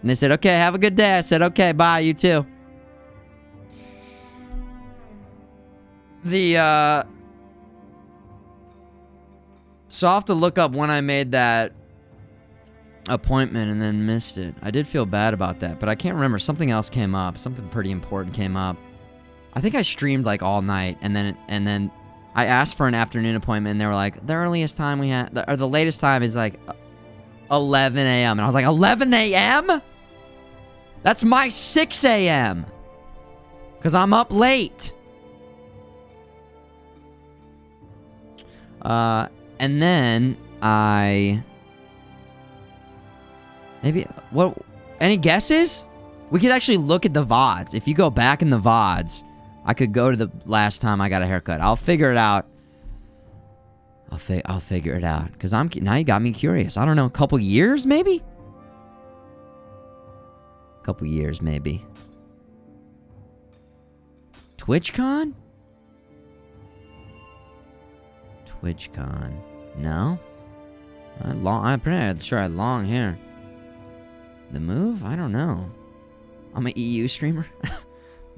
And they said, okay, have a good day. I said, okay, bye, you too. So I'll have to look up when I made that appointment and then missed it. I did feel bad about that, but I can't remember. Something else came up. Something pretty important came up. I think I streamed like all night, and then I asked for an afternoon appointment, and they were like, the earliest time we had, or the latest time is like 11 a.m. And I was like, 11 a.m.? That's my 6 a.m. Because I'm up late. And then any guesses? We could actually look at the VODs. If you go back in the VODs, I could go to the last time I got a haircut. I'll figure it out. I'll figure it out. Because now you got me curious. I don't know, a couple years maybe? Couple years, maybe. TwitchCon? TwitchCon. No? I'm pretty sure I had long hair. The move? I don't know. I'm an EU streamer.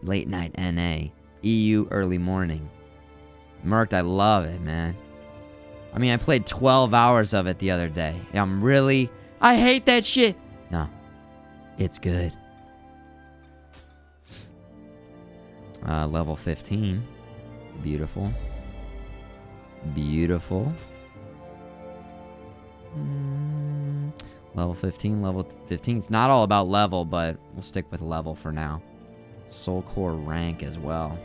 Late night NA. EU early morning. Merked, I love it, man. I mean, I played 12 hours of it the other day. I hate that shit. No. It's good. Level 15. Beautiful. Beautiful. Level 15, level 15. It's not all about level, but we'll stick with level for now. Soul Core rank as well.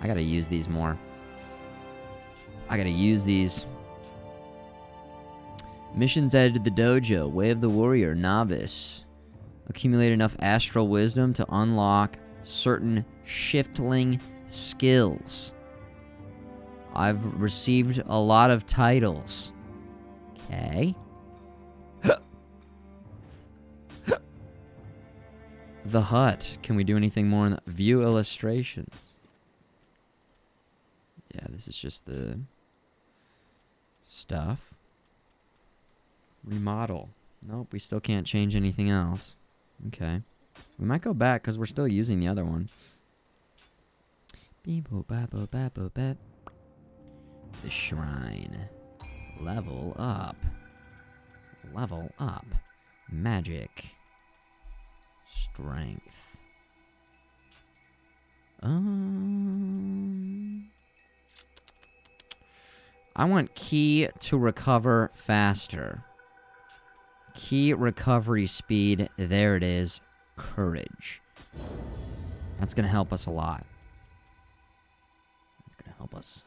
I gotta use these more. I gotta use these. Missions added to the dojo. Way of the Warrior, Novice. Accumulate enough astral wisdom to unlock certain shiftling skills. I've received a lot of titles. Okay. The hut. Can we do anything more in the view illustrations? Yeah, this is just the stuff. Remodel. Nope, we still can't change anything else. Okay. We might go back because we're still using the other one. The shrine. Level up. Level up. Magic. Strength. I want key to recover faster. Key recovery speed. There it is. Courage. That's gonna help us a lot. That's gonna help us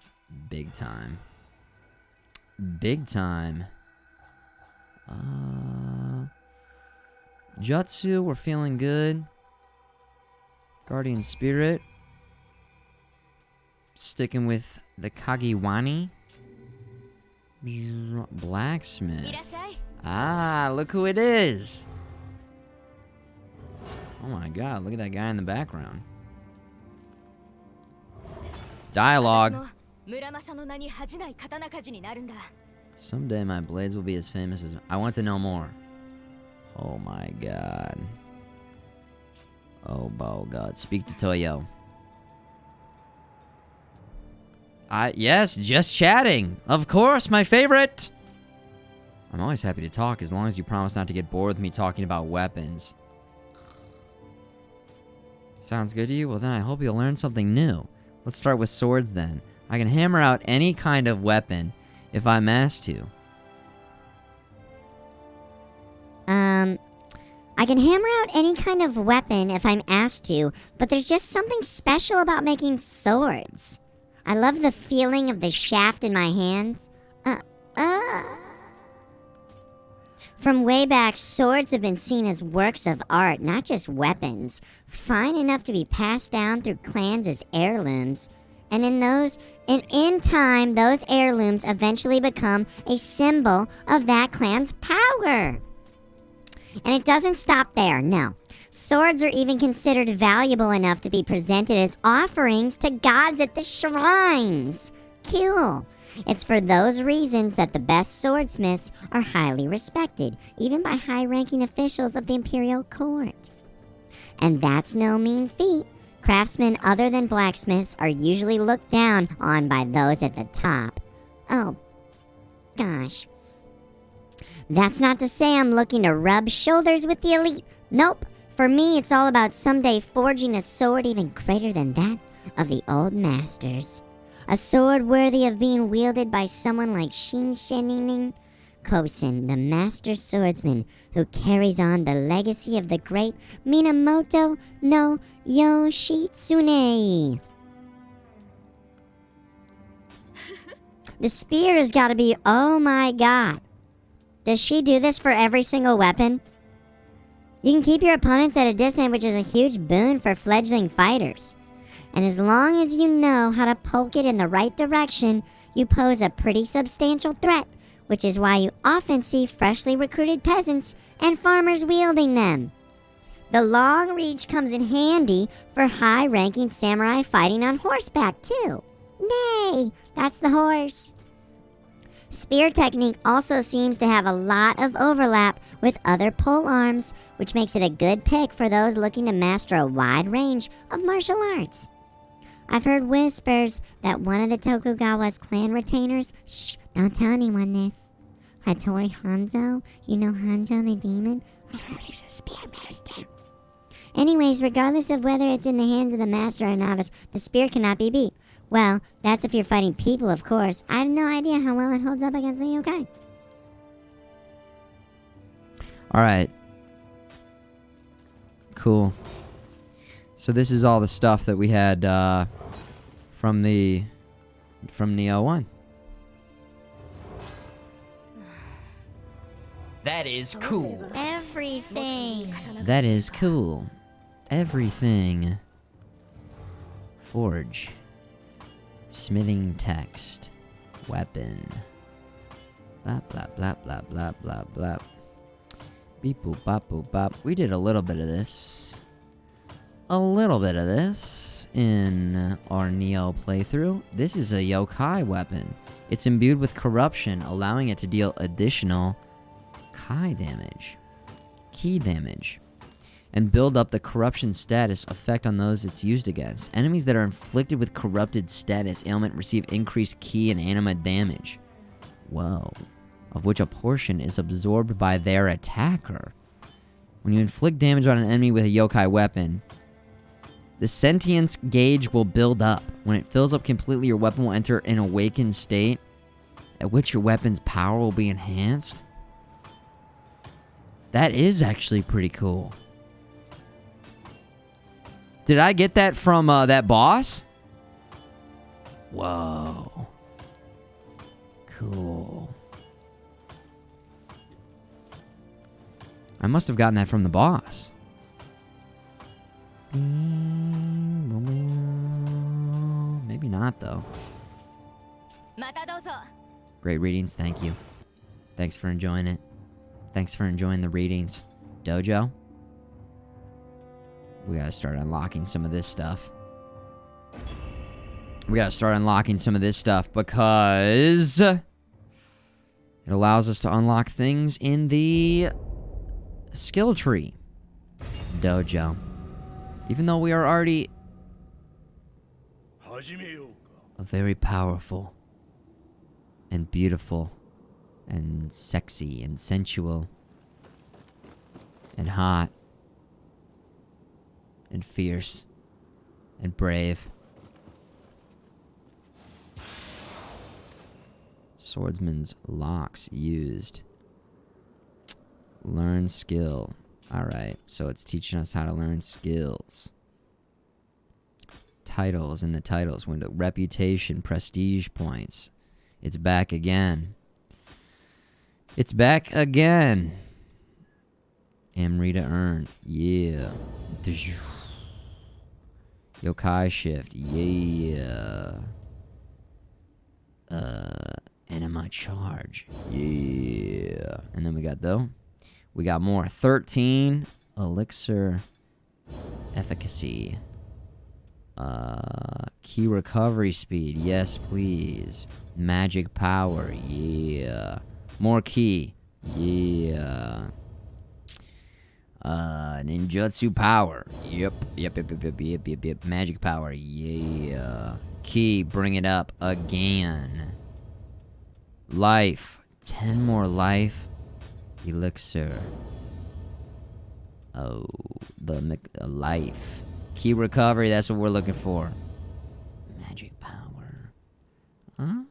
big time. Big time. Jutsu, we're feeling good. Guardian Spirit. Sticking with the Kagiwani. Blacksmith. Ah, look who it is. Oh my god, look at that guy in the background. Dialogue. Someday my blades will be as famous as... I want to know more. Oh my god. Oh god. Speak to Toyo. Yes, just chatting. Of course, my favorite. I'm always happy to talk as long as you promise not to get bored with me talking about weapons. Sounds good to you? Well then I hope you'll learn something new. Let's start with swords then. I can hammer out any kind of weapon if I'm asked to. I can hammer out any kind of weapon if I'm asked to, but there's just something special about making swords. I love the feeling of the shaft in my hands. From way back, swords have been seen as works of art, not just weapons. Fine enough to be passed down through clans as heirlooms. And in time, those heirlooms eventually become a symbol of that clan's power. And it doesn't stop there, no. Swords are even considered valuable enough to be presented as offerings to gods at the shrines. Cool. It's for those reasons that the best swordsmiths are highly respected, even by high-ranking officials of the imperial court. And that's no mean feat. Craftsmen other than blacksmiths are usually looked down on by those at the top. Oh, gosh. That's not to say I'm looking to rub shoulders with the elite. Nope. For me, it's all about someday forging a sword even greater than that of the old masters. A sword worthy of being wielded by someone like Shinshin Kosen, the master swordsman who carries on the legacy of the great Minamoto no Yoshitsune. The spear has got to be, oh my god. Does she do this for every single weapon? You can keep your opponents at a distance, which is a huge boon for fledgling fighters. And as long as you know how to poke it in the right direction, you pose a pretty substantial threat, which is why you often see freshly recruited peasants and farmers wielding them. The long reach comes in handy for high-ranking samurai fighting on horseback, too. Nay, that's the horse. Spear technique also seems to have a lot of overlap with other pole arms, which makes it a good pick for those looking to master a wide range of martial arts. I've heard whispers that one of the Tokugawa's clan retainers, shh, don't tell anyone this, Hattori Hanzo, you know Hanzo the demon? I heard he's a spear master. Anyways, regardless of whether it's in the hands of the master or novice, the spear cannot be beat. Well, that's if you're fighting people, of course. I have no idea how well it holds up against the yokai. Alright. Cool. So this is all the stuff that we had from Nioh 1. That is cool. Everything. That is cool. Everything. Forge. Smithing text. Weapon. Blah blah blah blah blah blah blah. Beep boop bop boop bop. We did a little bit of this. A little bit of this in our Nioh playthrough. This is a yokai weapon. It's imbued with corruption, allowing it to deal additional key damage, and build up the corruption status effect on those it's used against. Enemies that are inflicted with corrupted status ailment receive increased key and anima damage. Whoa. Of which a portion is absorbed by their attacker. When you inflict damage on an enemy with a yokai weapon, the sentience gauge will build up. When it fills up completely, your weapon will enter an awakened state, at which your weapon's power will be enhanced. That is actually pretty cool. Did I get that from that boss? Whoa. Cool. I must have gotten that from the boss. Maybe not, though. Great readings, thank you. Thanks for enjoying it. Thanks for enjoying the readings. Dojo? We gotta start unlocking some of this stuff. We gotta start unlocking some of this stuff because it allows us to unlock things in the skill tree. Dojo. Even though we are already a very powerful and beautiful and sexy and sensual and hot and fierce and brave swordsman's locks used. Learn skill. Alright, so it's teaching us how to learn skills. Titles in the titles window. Reputation, prestige points. It's back again. It's back again. Amrita earn. Yeah. Yokai shift. Yeah. Anima charge. Yeah. And then we got more. 13 elixir efficacy. Key recovery speed. Yes, please. Magic power. Yeah. More key. Yeah. Ninjutsu power. Yep. Magic power. Yeah. Key. Bring it up again. Life. 10 more life. Elixir. Oh, the life. Key recovery, that's what we're looking for. Magic power. A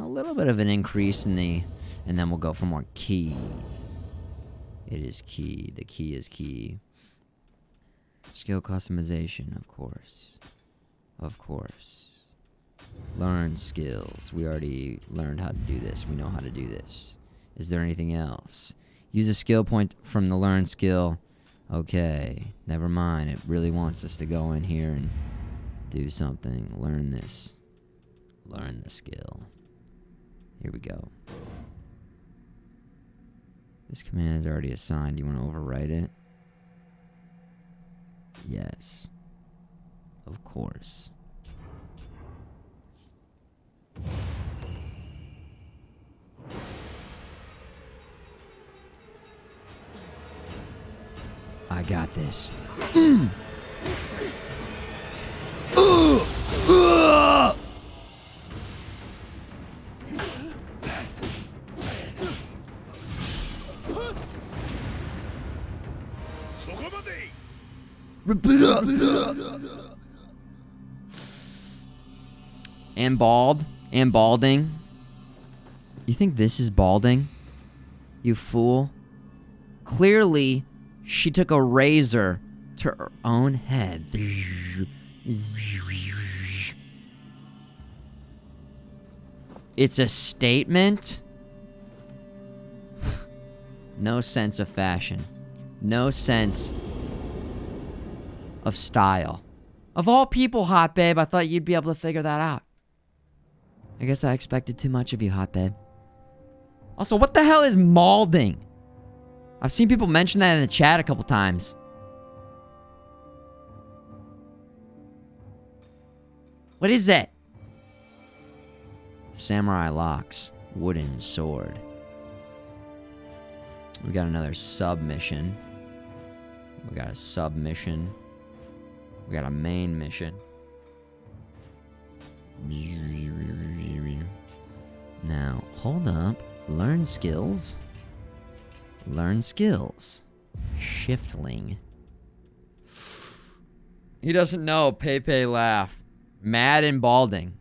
little bit of an increase in the... And then we'll go for more key. It is key. The key is key. Skill customization, of course. Of course. Learn skills. We already learned how to do this. We know how to do this. Is there anything else? Use a skill point from the learn skill. Okay, never mind. It really wants us to go in here and do something. Learn this. Learn the skill. Here we go. This command is already assigned. You want to overwrite it? Yes. Of course. I got this. Rip it up. And bald. And balding. You think this is balding? You fool. Clearly, she took a razor to her own head. It's a statement? No sense of fashion. No sense of style. Of all people, Hot Babe, I thought you'd be able to figure that out. I guess I expected too much of you, Hot Babe. Also, what the hell is malding? I've seen people mention that in the chat a couple times. What is that? Samurai locks. Wooden sword. We got another submission. We got a submission. We got a main mission. Now, hold up. Learn skills. Learn skills. Shiftling. He doesn't know. Pepe laugh. Mad and balding.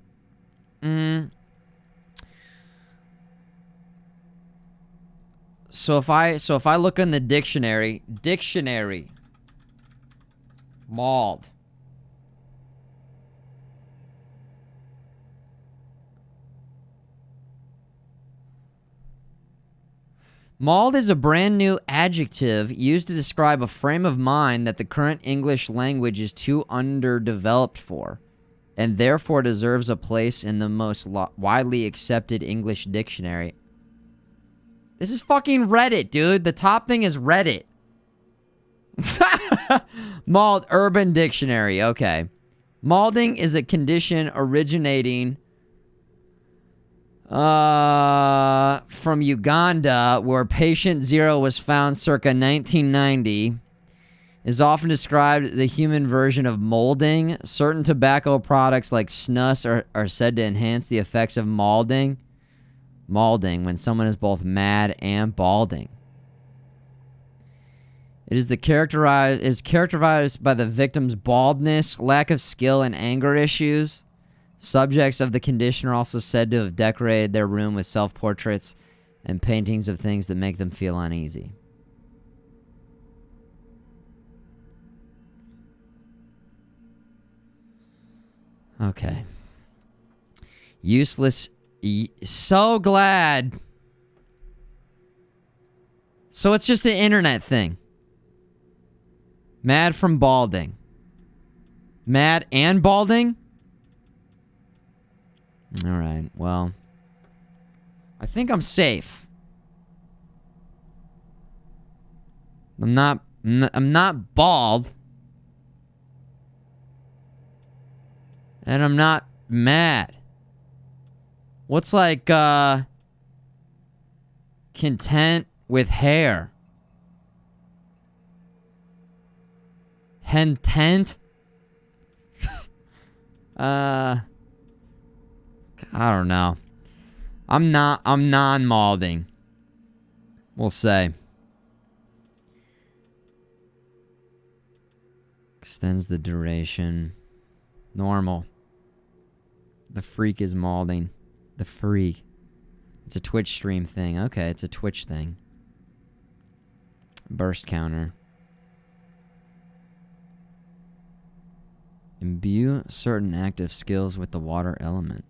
So if I look in the dictionary, mauled. Mauled is a brand new adjective used to describe a frame of mind that the current English language is too underdeveloped for, and therefore deserves a place in the most widely accepted English dictionary. This is fucking Reddit, dude. The top thing is Reddit. Mauled Urban Dictionary. Okay. Malding is a condition originating from Uganda, where patient 0 was found circa 1990. Is often described the human version of molding. Certain tobacco products like snus are said to enhance the effects of malding when someone is both mad and balding. It is characterized by the victim's baldness, lack of skill, and anger issues. Subjects of the condition are also said to have decorated their room with self-portraits and paintings of things that make them feel uneasy. Okay. Useless. So glad. So it's just an internet thing. Mad from balding. Mad and balding? Alright, well. I think I'm safe. I'm not bald. And I'm not mad. What's like, content with hair? Hentent? I don't know. I'm non-malding. We'll say. Extends the duration. Normal. The freak is malding. The freak. It's a Twitch stream thing. Okay, it's a Twitch thing. Burst counter. Imbue certain active skills with the water element.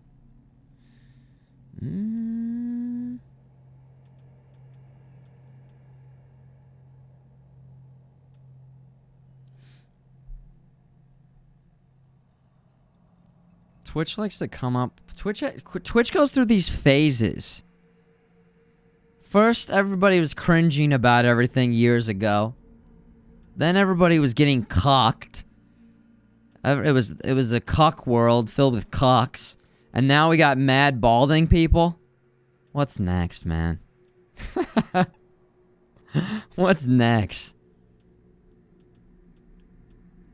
Twitch likes to come up. Twitch goes through these phases. First, everybody was cringing about everything years ago. Then everybody was getting cucked. It was a cuck world filled with cucks. And now we got mad balding people. What's next, man? What's next?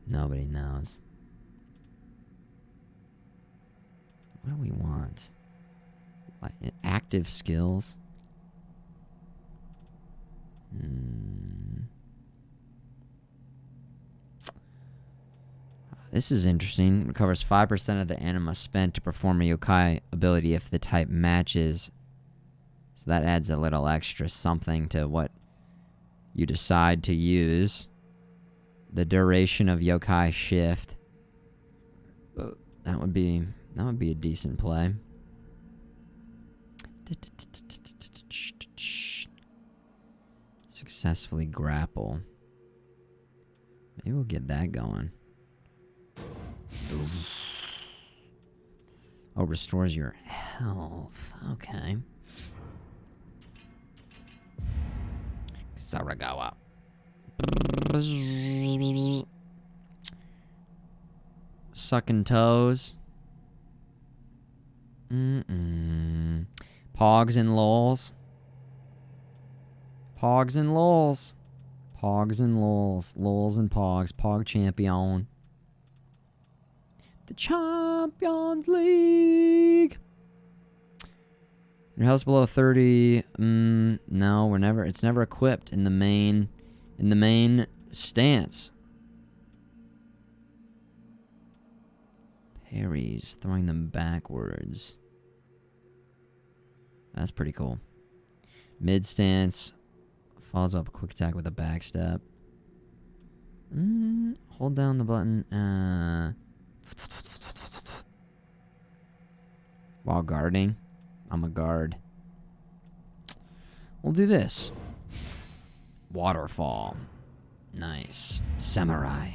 Nobody knows. What do we want? Like, active skills? This is interesting. Recovers 5% of the anima spent to perform a yokai ability if the type matches. So that adds a little extra something to what you decide to use. The duration of yokai shift. That would be a decent play. Successfully grapple. Maybe we'll get that going. Ooh. Oh, restores your health. Okay. Saragawa. Sucking toes. Pogs and lols. Pogs and lols. Pogs and lols. Lols and pogs. Pog champion. The Champions League. Your health's below 30. No, it's never equipped in the main stance. Parries, throwing them backwards. That's pretty cool. Mid stance, follows up a quick attack with a backstep. Hold down the button. While guarding. I'm a guard. We'll do this. Waterfall. Nice. Samurai.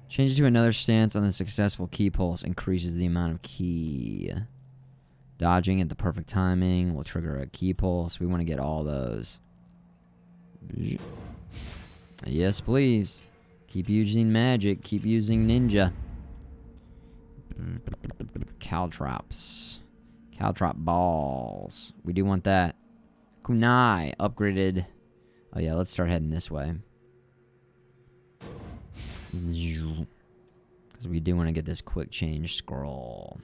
Change it to another stance on the successful key pulse. Increases the amount of key. Dodging at the perfect timing will trigger a key pulse. We want to get all those. Yes, please. Keep using magic. Keep using ninja. Caltrops. Caltrop balls. We do want that. Kunai. Upgraded. Oh yeah, let's start heading this way. Because we do want to get this quick change scroll.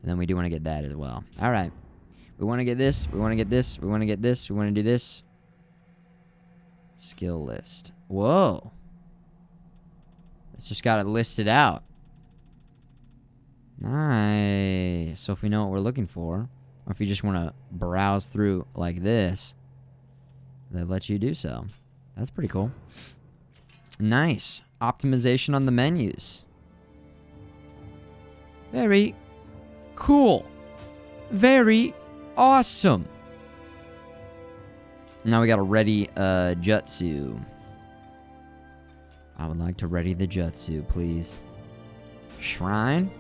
And then we do want to get that as well. Alright. We want to get this. We want to get this. We want to get this. We want to do this. Skill list. Whoa. It's just got it listed out. Nice. So if we know what we're looking for, or if you just want to browse through like this, that lets you do so. That's pretty cool. Nice. Optimization on the menus. Very cool. Very awesome. Now we got to ready jutsu. I would like to ready the jutsu, please. Shrine.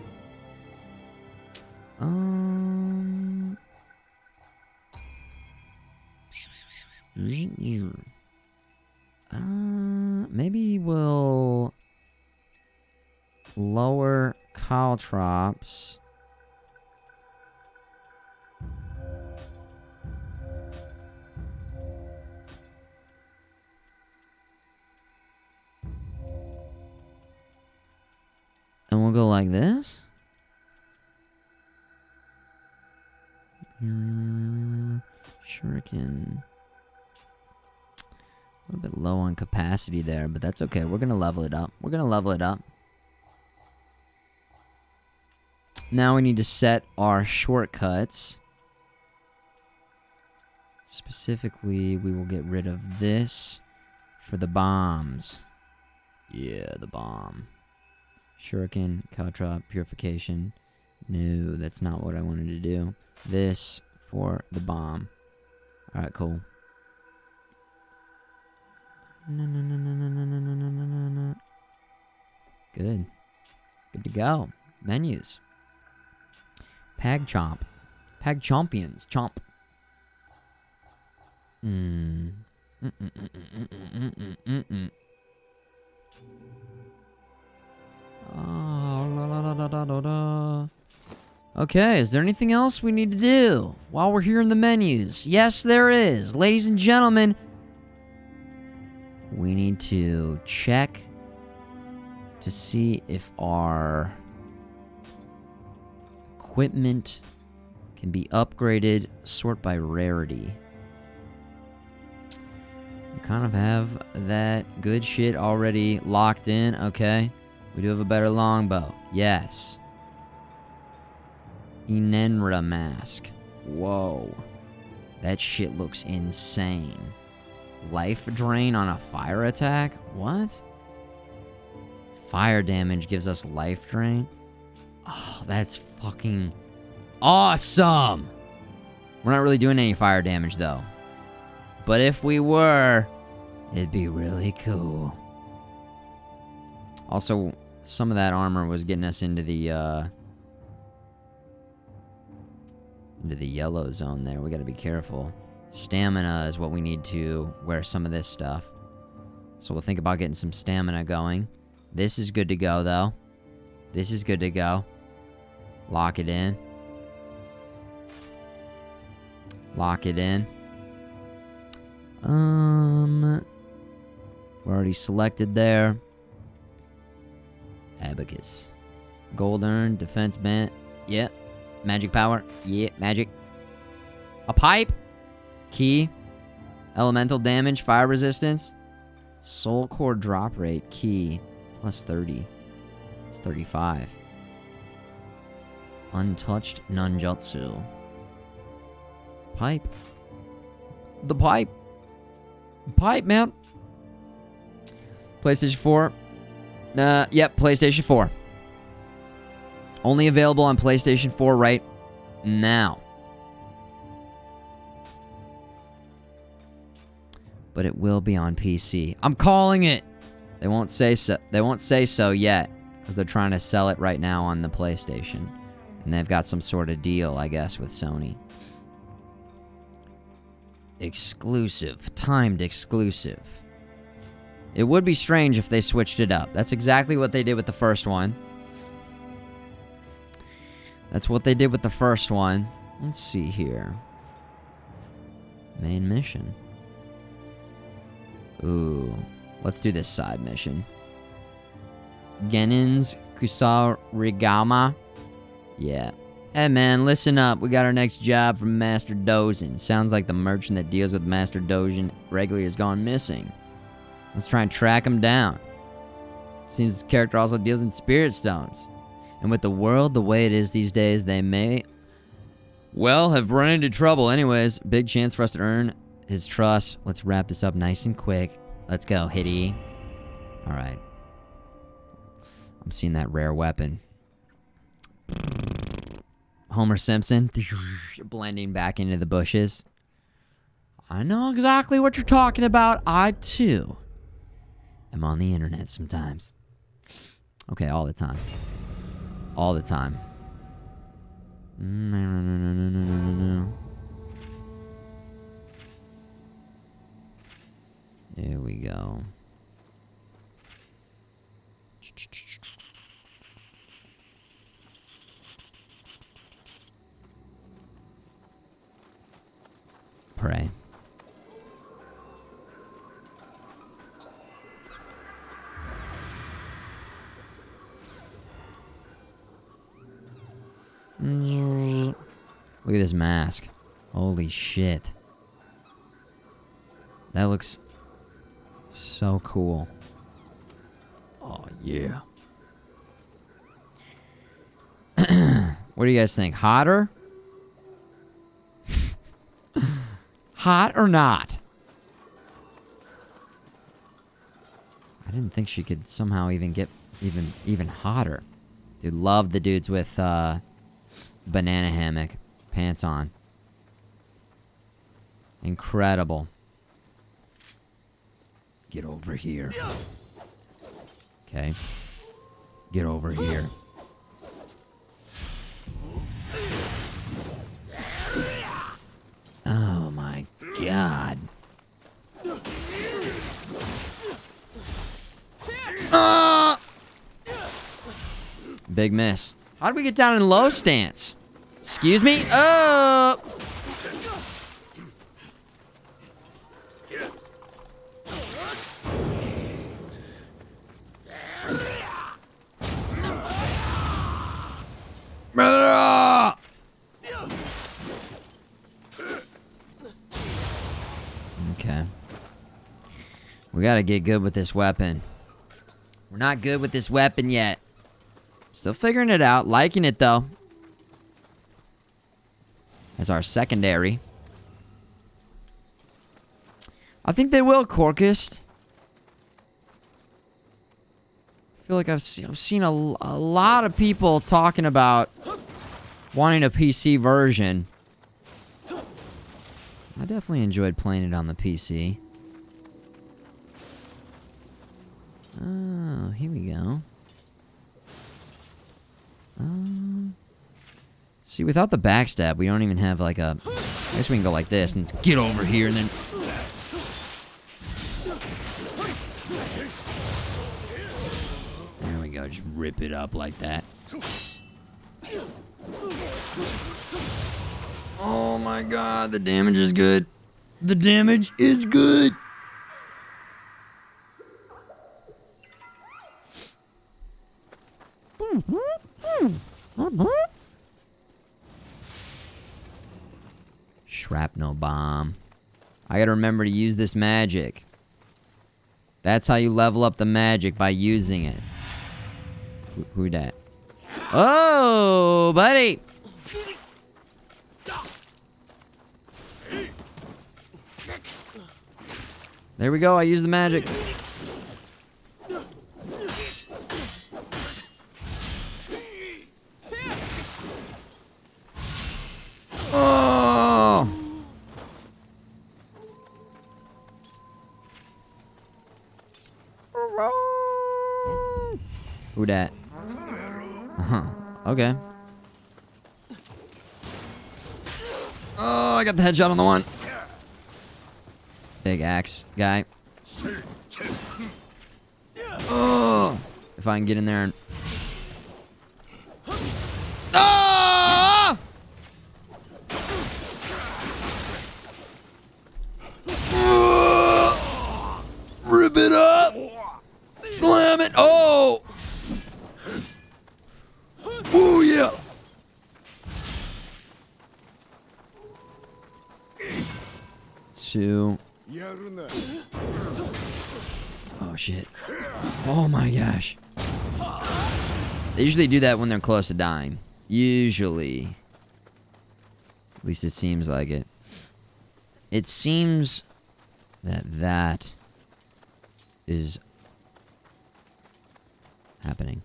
Maybe we'll lower caltrops. And we'll go like this. Shuriken. A little bit low on capacity there, but that's okay. We're going to level it up. We're going to level it up. Now we need to set our shortcuts. Specifically, we will get rid of this for the bombs. Yeah, the bomb. Shuriken, caltrop, purification. No, that's not what I wanted to do. This for the bomb. Alright, cool. No. Good. Good to go. Menus. Pag Chomp. Pag Champions. Chomp. Okay, is there anything else we need to do while we're here in the menus? Yes, there is. Ladies and gentlemen, we need to check to see if our equipment can be upgraded, sort by rarity. We kind of have that good shit already locked in. Okay. We do have a better longbow. Yes. Enenra mask. Whoa. That shit looks insane. Life drain on a fire attack? What? Fire damage gives us life drain? Oh, that's fucking awesome! We're not really doing any fire damage, though. But if we were, it'd be really cool. Also, some of that armor was getting us into the yellow zone there. We gotta be careful. Stamina is what we need to wear some of this stuff. So we'll think about getting some stamina going. This is good to go, though. This is good to go. Lock it in. Lock it in. We're already selected there. Abacus. Gold urn, defense bent. Yep. Magic power. Yeah, magic. A pipe. Key. Elemental damage, fire resistance. Soul core drop rate, key. Plus 30. It's 35. Untouched Nunjutsu. Pipe. The pipe. Pipe, man. PlayStation 4. Yep, PlayStation 4. Only available on PlayStation 4 right now. But it will be on PC. I'm calling it. They won't say so. They won't say so yet because they're trying to sell it right now on the PlayStation, and they've got some sort of deal, I guess, with Sony. Exclusive, timed exclusive. It would be strange if they switched it up. That's exactly what they did with the first one. That's what they did with the first one. Let's see here. Main mission. Ooh. Let's do this side mission. Genin's Kusarigama. Yeah. Hey man, listen up. We got our next job from Master Dozin. Sounds like the merchant that deals with Master Dozin regularly has gone missing. Let's try and track him down. Seems this character also deals in spirit stones. And with the world the way it is these days, they may, well, have run into trouble. Anyways, big chance for us to earn his trust. Let's wrap this up nice and quick. Let's go, Hitty. Alright. I'm seeing that rare weapon. Homer Simpson. Blending back into the bushes. I know exactly what you're talking about. I, too, am on the internet sometimes. Okay, all the time. All the time. No. There we go. Pray. Look at this mask. Holy shit. That looks so cool. Oh, yeah. What do you guys think? Hotter? Hot or not? I didn't think she could somehow even get even hotter. Dude, love the dudes with banana hammock pants on. Incredible. Get over here. Okay. Get over here. Oh my god. Big miss. How did we get down in low stance? Excuse me? Oh! Okay. We gotta get good with this weapon. We're not good with this weapon yet. Still figuring it out. Liking it, though. As our secondary. I think they will, Corkist. I feel like I've seen a lot of people talking about wanting a PC version. I definitely enjoyed playing it on the PC. Oh, here we go. See, without the backstab, we don't even have like a... I guess we can go like this and get over here and then... There we go, just rip it up like that. Oh my god, the damage is good. The damage is good. Shrapnel bomb. I gotta remember to use this magic. That's how you level up the magic, by using it. Who that? Oh, buddy! There we go, I used the magic. Oh! Who dat? Uh-huh. Okay. Oh, I got the headshot on the one. Big axe guy. Oh! If I can get in there and... Ah! Rip it up! Slam it! Oh! Oh, yeah! Two. Oh, shit. Oh, my gosh. They usually do that when they're close to dying. Usually. At least it seems like it. It seems that is happening.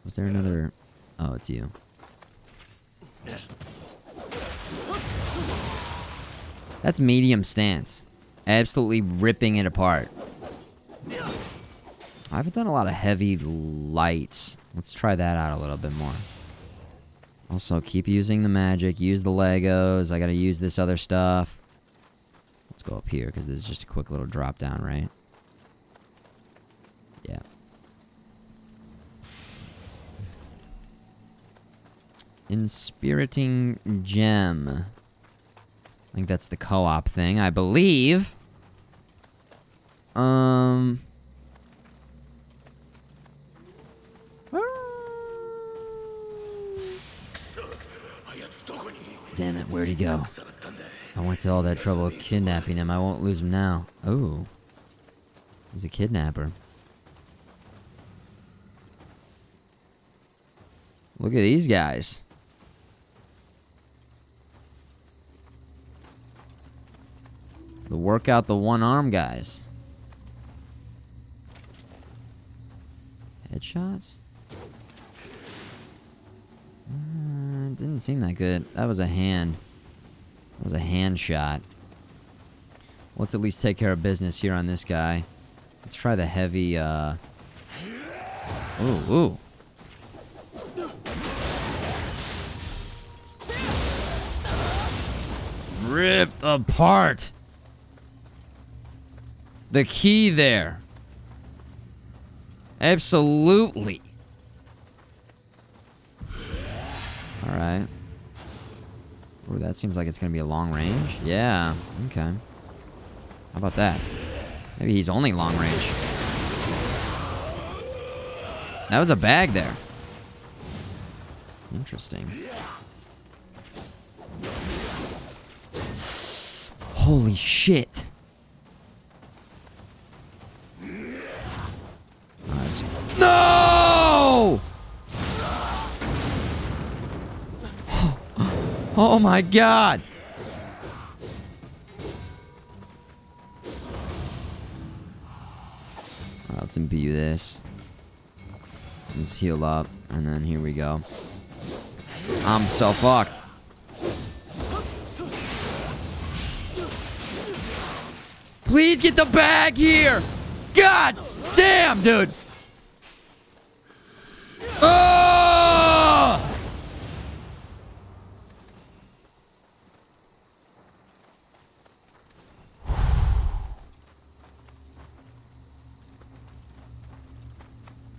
Was there another... Oh, it's you. That's medium stance. Absolutely ripping it apart. I haven't done a lot of heavy lights. Let's try that out a little bit more. Also, keep using the magic. Use the Legos. I gotta use this other stuff. Let's go up here, because this is just a quick little drop down, right? Yeah. Inspiriting Gem. I think that's the co-op thing, I believe. Damn it, where'd he go? I went to all that trouble kidnapping him. I won't lose him now. Oh. He's a kidnapper. Look at these guys. The workout the one-arm guys. Headshots? Didn't seem that good. That was a hand. That was a hand shot. Let's at least take care of business here on this guy. Let's try the heavy, Ooh. Ripped apart. The key there. Absolutely. Alright. Ooh, that seems like it's gonna be a long range. Yeah, okay. How about that? Maybe he's only long range. That was a bag there. Interesting. Holy shit. No! Oh my god. Alright, let's imbue this. Let's heal up, and then here we go. I'm so fucked. Please get the bag here! God damn, dude! Oh!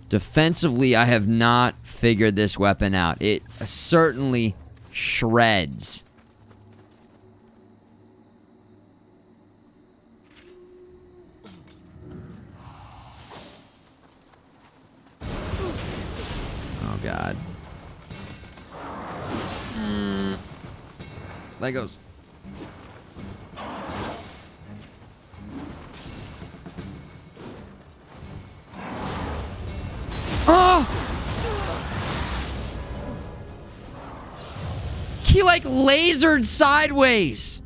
Defensively, I have not figured this weapon out. It certainly shreds. Oh, God. Legos. Oh! He like lasered sideways.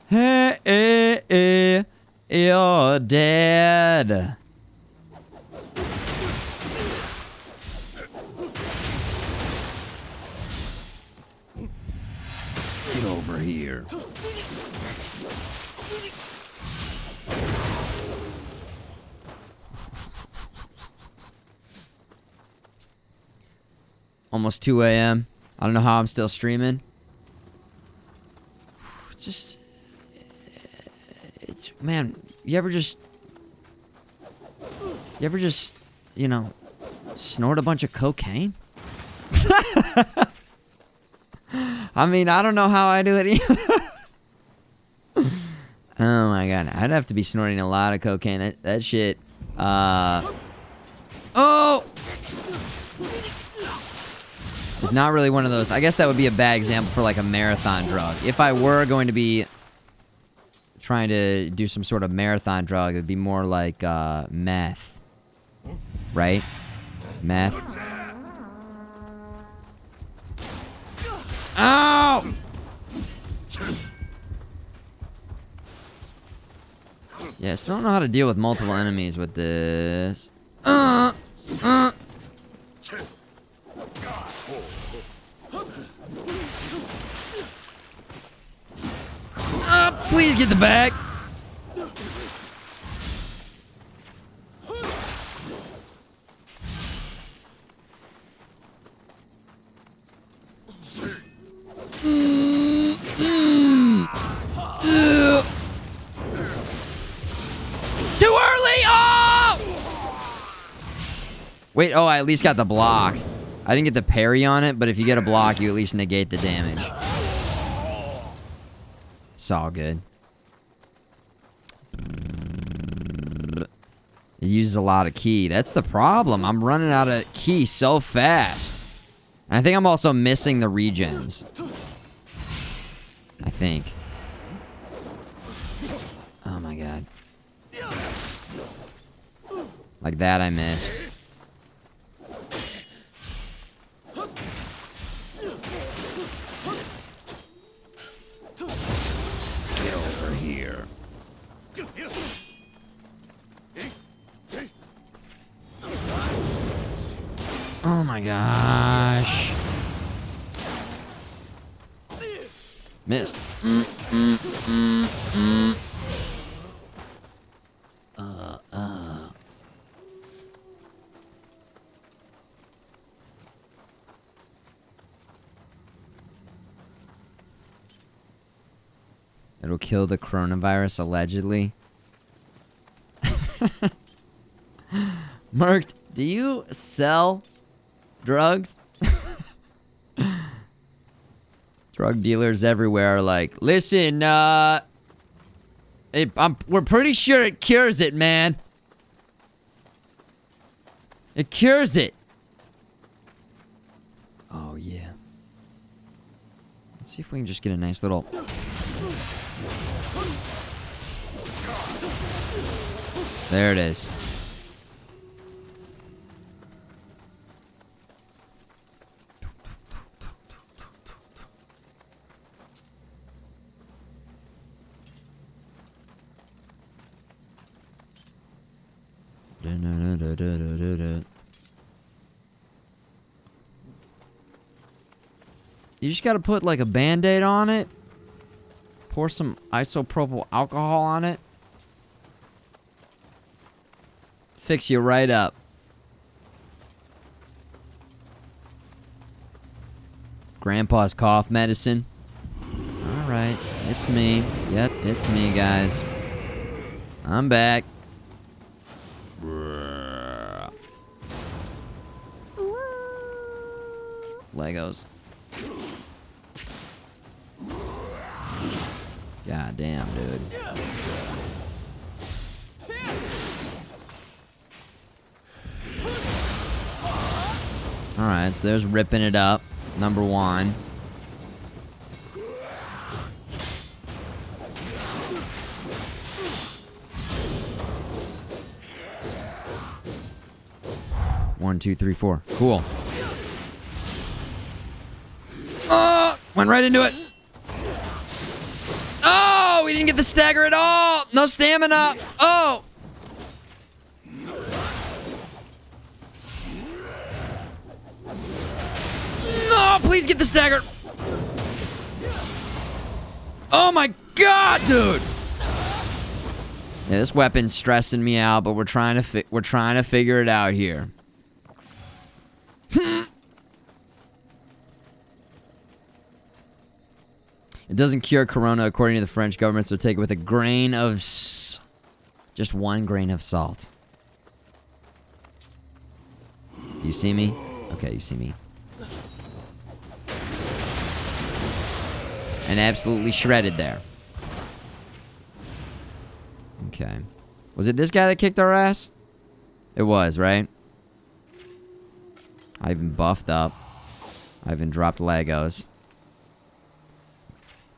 Hey, you're dead. Get over here. Almost 2 a.m. I don't know how I'm still streaming. It's just... It's... Man, you ever just... You know, snort a bunch of cocaine? I mean, I don't know how I do it either. Oh my god, I'd have to be snorting a lot of cocaine. That shit. Oh! It's not really one of those. I guess that would be a bad example for like a marathon drug. If I were going to be trying to do some sort of marathon drug, it'd be more like meth. Right? Meth. Ow! Yeah, I still don't know how to deal with multiple enemies with this. Please get the bag. Too early! Oh! Wait, oh, I at least got the block. I didn't get the parry on it, but if you get a block, you at least negate the damage. It's all good. It uses a lot of key. That's the problem. I'm running out of key so fast. And I think I'm also missing the regens. I think. Oh my god. Like that I missed. Get over here. Oh my gosh. Missed. It'll kill the coronavirus, allegedly. Merc, do you sell drugs? Drug dealers everywhere are like, listen, we're pretty sure it cures it, man. It cures it. Oh, yeah. Let's see if we can just get a nice little... There it is. You just gotta put like a band-aid on it. Pour some isopropyl alcohol on it. Fix you right up. Grandpa's cough medicine. Alright, it's me. Yep, it's me, guys. I'm back. Legos. God damn, dude. Alright, so there's ripping it up. Number one. One, two, three, four. Cool. Went right into it. Oh, we didn't get the stagger at all. No stamina. Oh. No, please get the stagger. Oh my god, dude. Yeah, this weapon's stressing me out, but we're trying to figure it out here. It doesn't cure corona according to the French government, so take it with a grain of just 1 grain of salt. Do you see me? Okay, you see me. And absolutely shredded there. Okay. Was it this guy that kicked our ass? It was, right? I even buffed up. I even dropped Legos.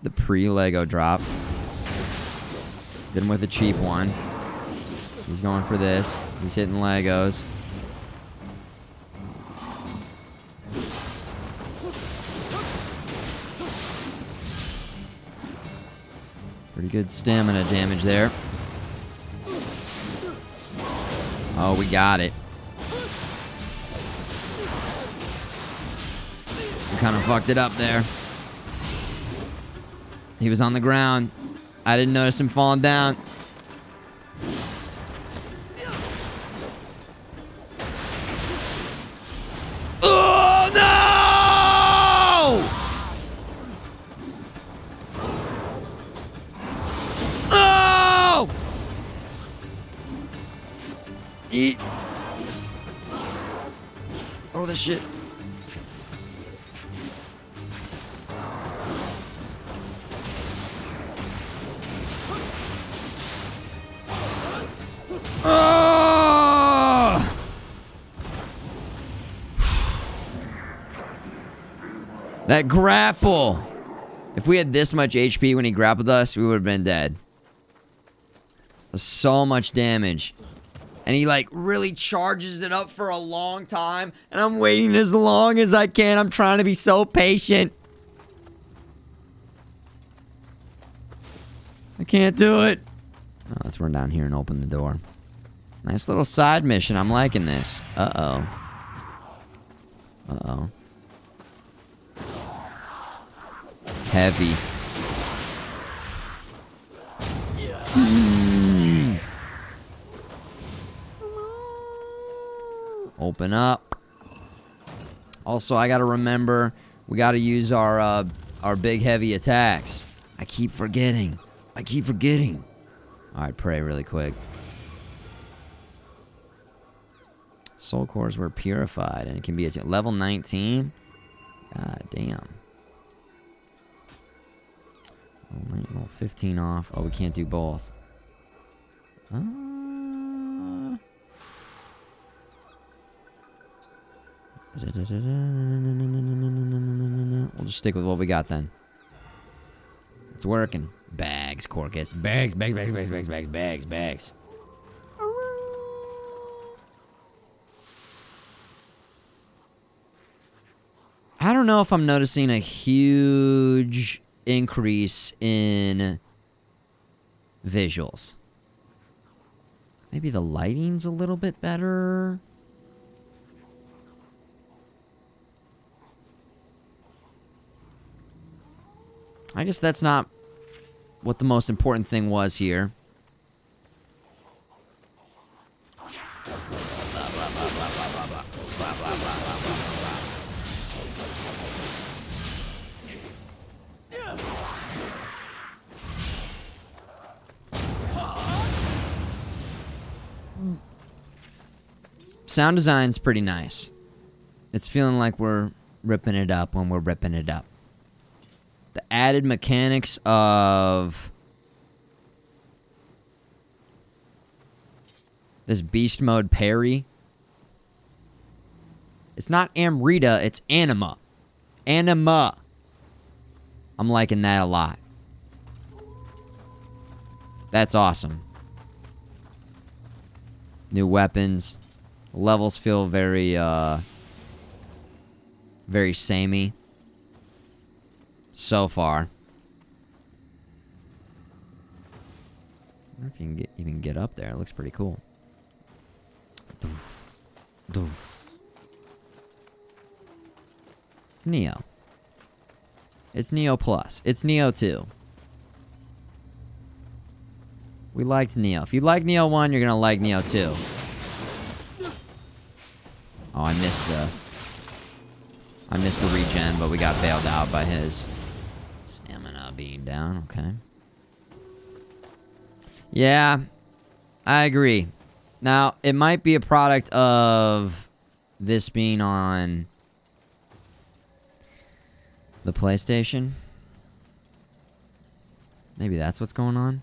The pre-Lego drop. Hit him with a cheap one. He's going for this. He's hitting Legos. Pretty good stamina damage there. Oh, we got it. We kind of fucked it up there. He was on the ground. I didn't notice him falling down. Oh, no! Oh! Eat. Oh, this shit. That grapple. If we had this much HP when he grappled us, we would have been dead. So much damage. And he like really charges it up for a long time. And I'm waiting as long as I can. I'm trying to be so patient. I can't do it. Oh, let's run down here and open the door. Nice little side mission. I'm liking this. Uh-oh. Uh-oh. Heavy. Open up. Also, I gotta remember, we gotta use our big heavy attacks. I keep forgetting. Alright, pray really quick. Soul cores were purified, and it can be at level 19. God damn. 15 off. Oh, we can't do both. We'll just stick with what we got then. It's working. Bags, Corcus. Bags. I don't know if I'm noticing a huge increase in visuals. Maybe the lighting's a little bit better. I guess that's not what the most important thing was here. Sound design's pretty nice. It's feeling like we're ripping it up when we're ripping it up. The added mechanics of this beast mode parry. It's not Amrita, it's Anima. Anima. I'm liking that a lot. That's awesome. New weapons. Levels feel very, very samey. So far. I wonder if you can even get up there. It looks pretty cool. It's Nioh. It's Nioh Plus. It's Nioh 2. We liked Nioh. If you like Nioh 1, you're gonna like Nioh 2. Oh, I missed the regen, but we got bailed out by his stamina being down. Okay. Yeah, I agree. Now, it might be a product of this being on the PlayStation. Maybe that's what's going on.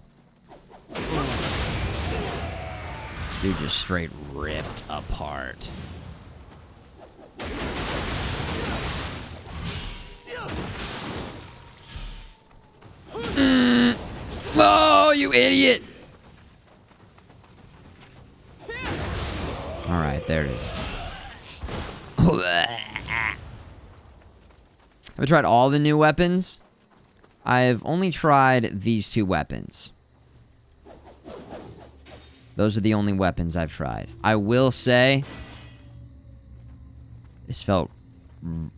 Dude just straight ripped apart. Oh, you idiot! Alright, there it is. Have I tried all the new weapons? I've only tried these two weapons. Those are the only weapons I've tried. I will say, this felt...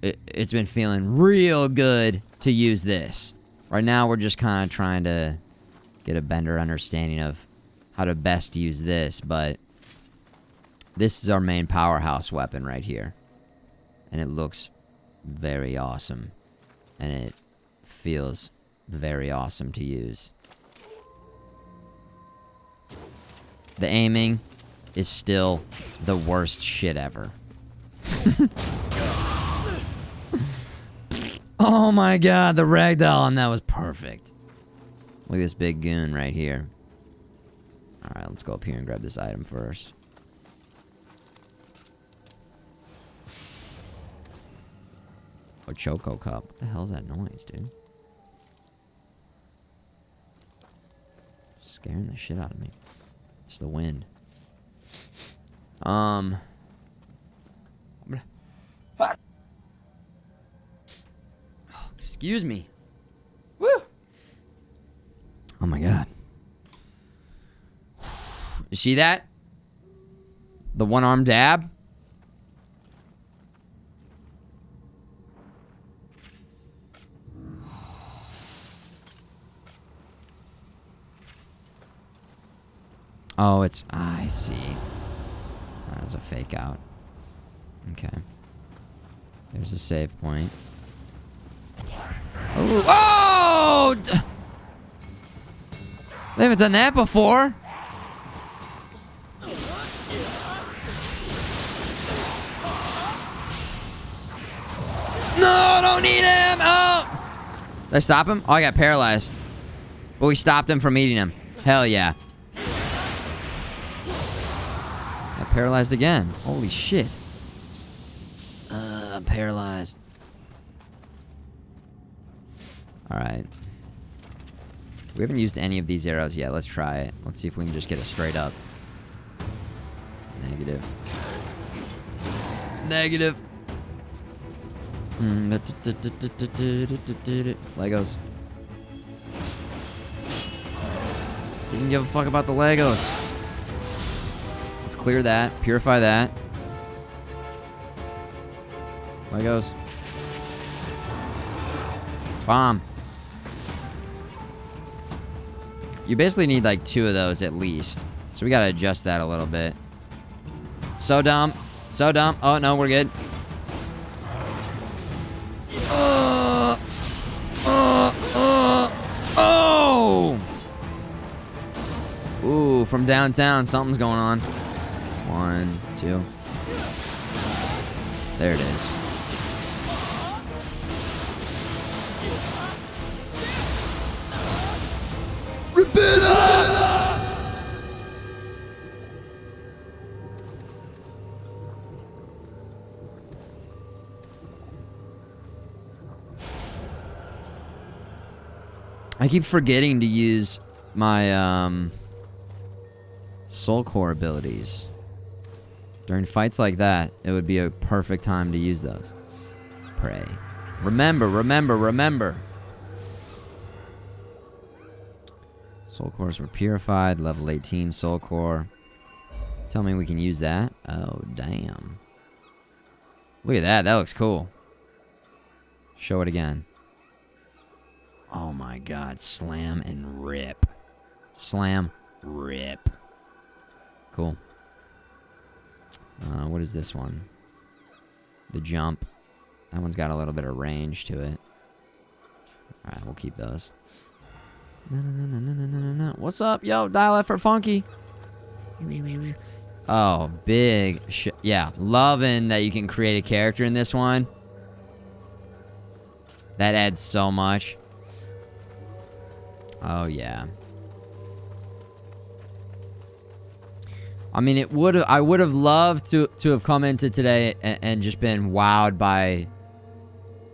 It's been feeling real good to use this. Right now, we're just kind of trying to get a better understanding of how to best use this, but this is our main powerhouse weapon right here. And it looks very awesome. And it feels very awesome to use. The aiming is still the worst shit ever. Oh my god, the ragdoll on that was perfect. Look at this big goon right here. Alright, let's go up here and grab this item first. A Choco Cup. What the hell's that noise, dude? Scaring the shit out of me. It's the wind. Excuse me. Woo! Oh my god. You see that? The one-arm dab? Oh, it's... I see. That was a fake out. Okay. There's a save point. Ooh. Oh! They haven't done that before. No, don't need him! Oh! Did I stop him? Oh, I got paralyzed. But we stopped him from eating him. Hell yeah. Got paralyzed again. Holy shit. I'm paralyzed. Alright. We haven't used any of these arrows yet. Let's try it. Let's see if we can just get it straight up. Negative. Negative. Legos. Didn't give a fuck about the Legos. Let's clear that. Purify that. Legos. Bomb. You basically need like 2 of those at least. So we gotta adjust that a little bit. So dumb. So dumb. Oh, no, we're good. Oh! Ooh, from downtown, something's going on. 1, 2. There it is. Rip it up! I keep forgetting to use my soul core abilities. During fights like that, it would be a perfect time to use those. Pray. Remember, remember, remember. Soul cores were purified. Level 18 soul core. Tell me we can use that. Oh, damn. Look at that. That looks cool. Show it again. Oh my god. Slam and rip. Slam, rip. Cool. What is this one? The jump. That one's got a little bit of range to it. Alright, we'll keep those. What's up, yo? Dial F for Funky. Oh, big shit. Yeah, loving that you can create a character in this one. That adds so much. Oh, yeah. I mean, it would. I would have loved to have come into today and just been wowed by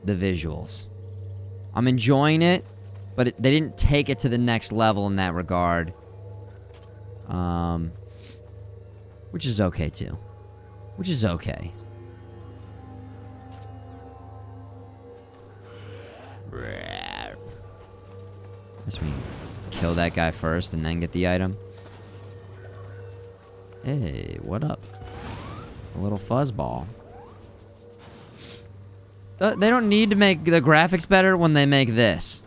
the visuals. I'm enjoying it, but they didn't take it to the next level in that regard. Which is okay too. Which is okay. Guess we kill that guy first and then get the item. Hey, what up? A little fuzzball. They don't need to make the graphics better when they make this.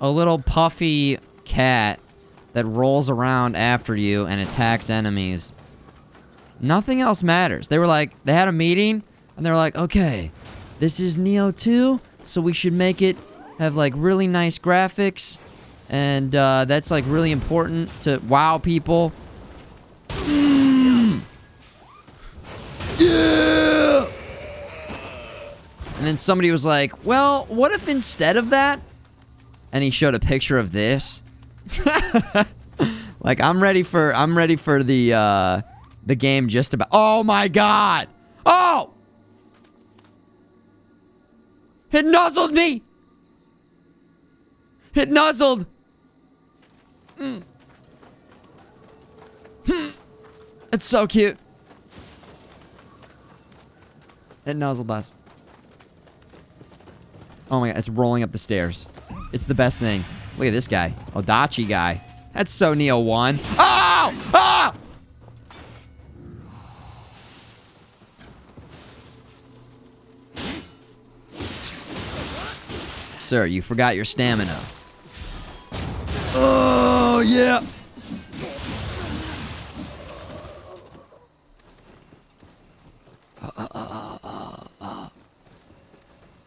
A little puffy cat that rolls around after you and attacks enemies. Nothing else matters. They were like, they had a meeting and they're like, okay, this is Nioh 2, so we should make it have like really nice graphics, and that's like really important to wow people. Yeah! And then somebody was like, well, what if instead of that? And he showed a picture of this. Like, I'm ready for the game just about. Oh my god! Oh! It nuzzled me! It nuzzled! It's so cute. It nuzzled us. Oh my god, it's rolling up the stairs. It's the best thing. Look at this guy. Odachi guy. That's so Nioh 1. Oh! Oh! Sir, you forgot your stamina. Oh, yeah.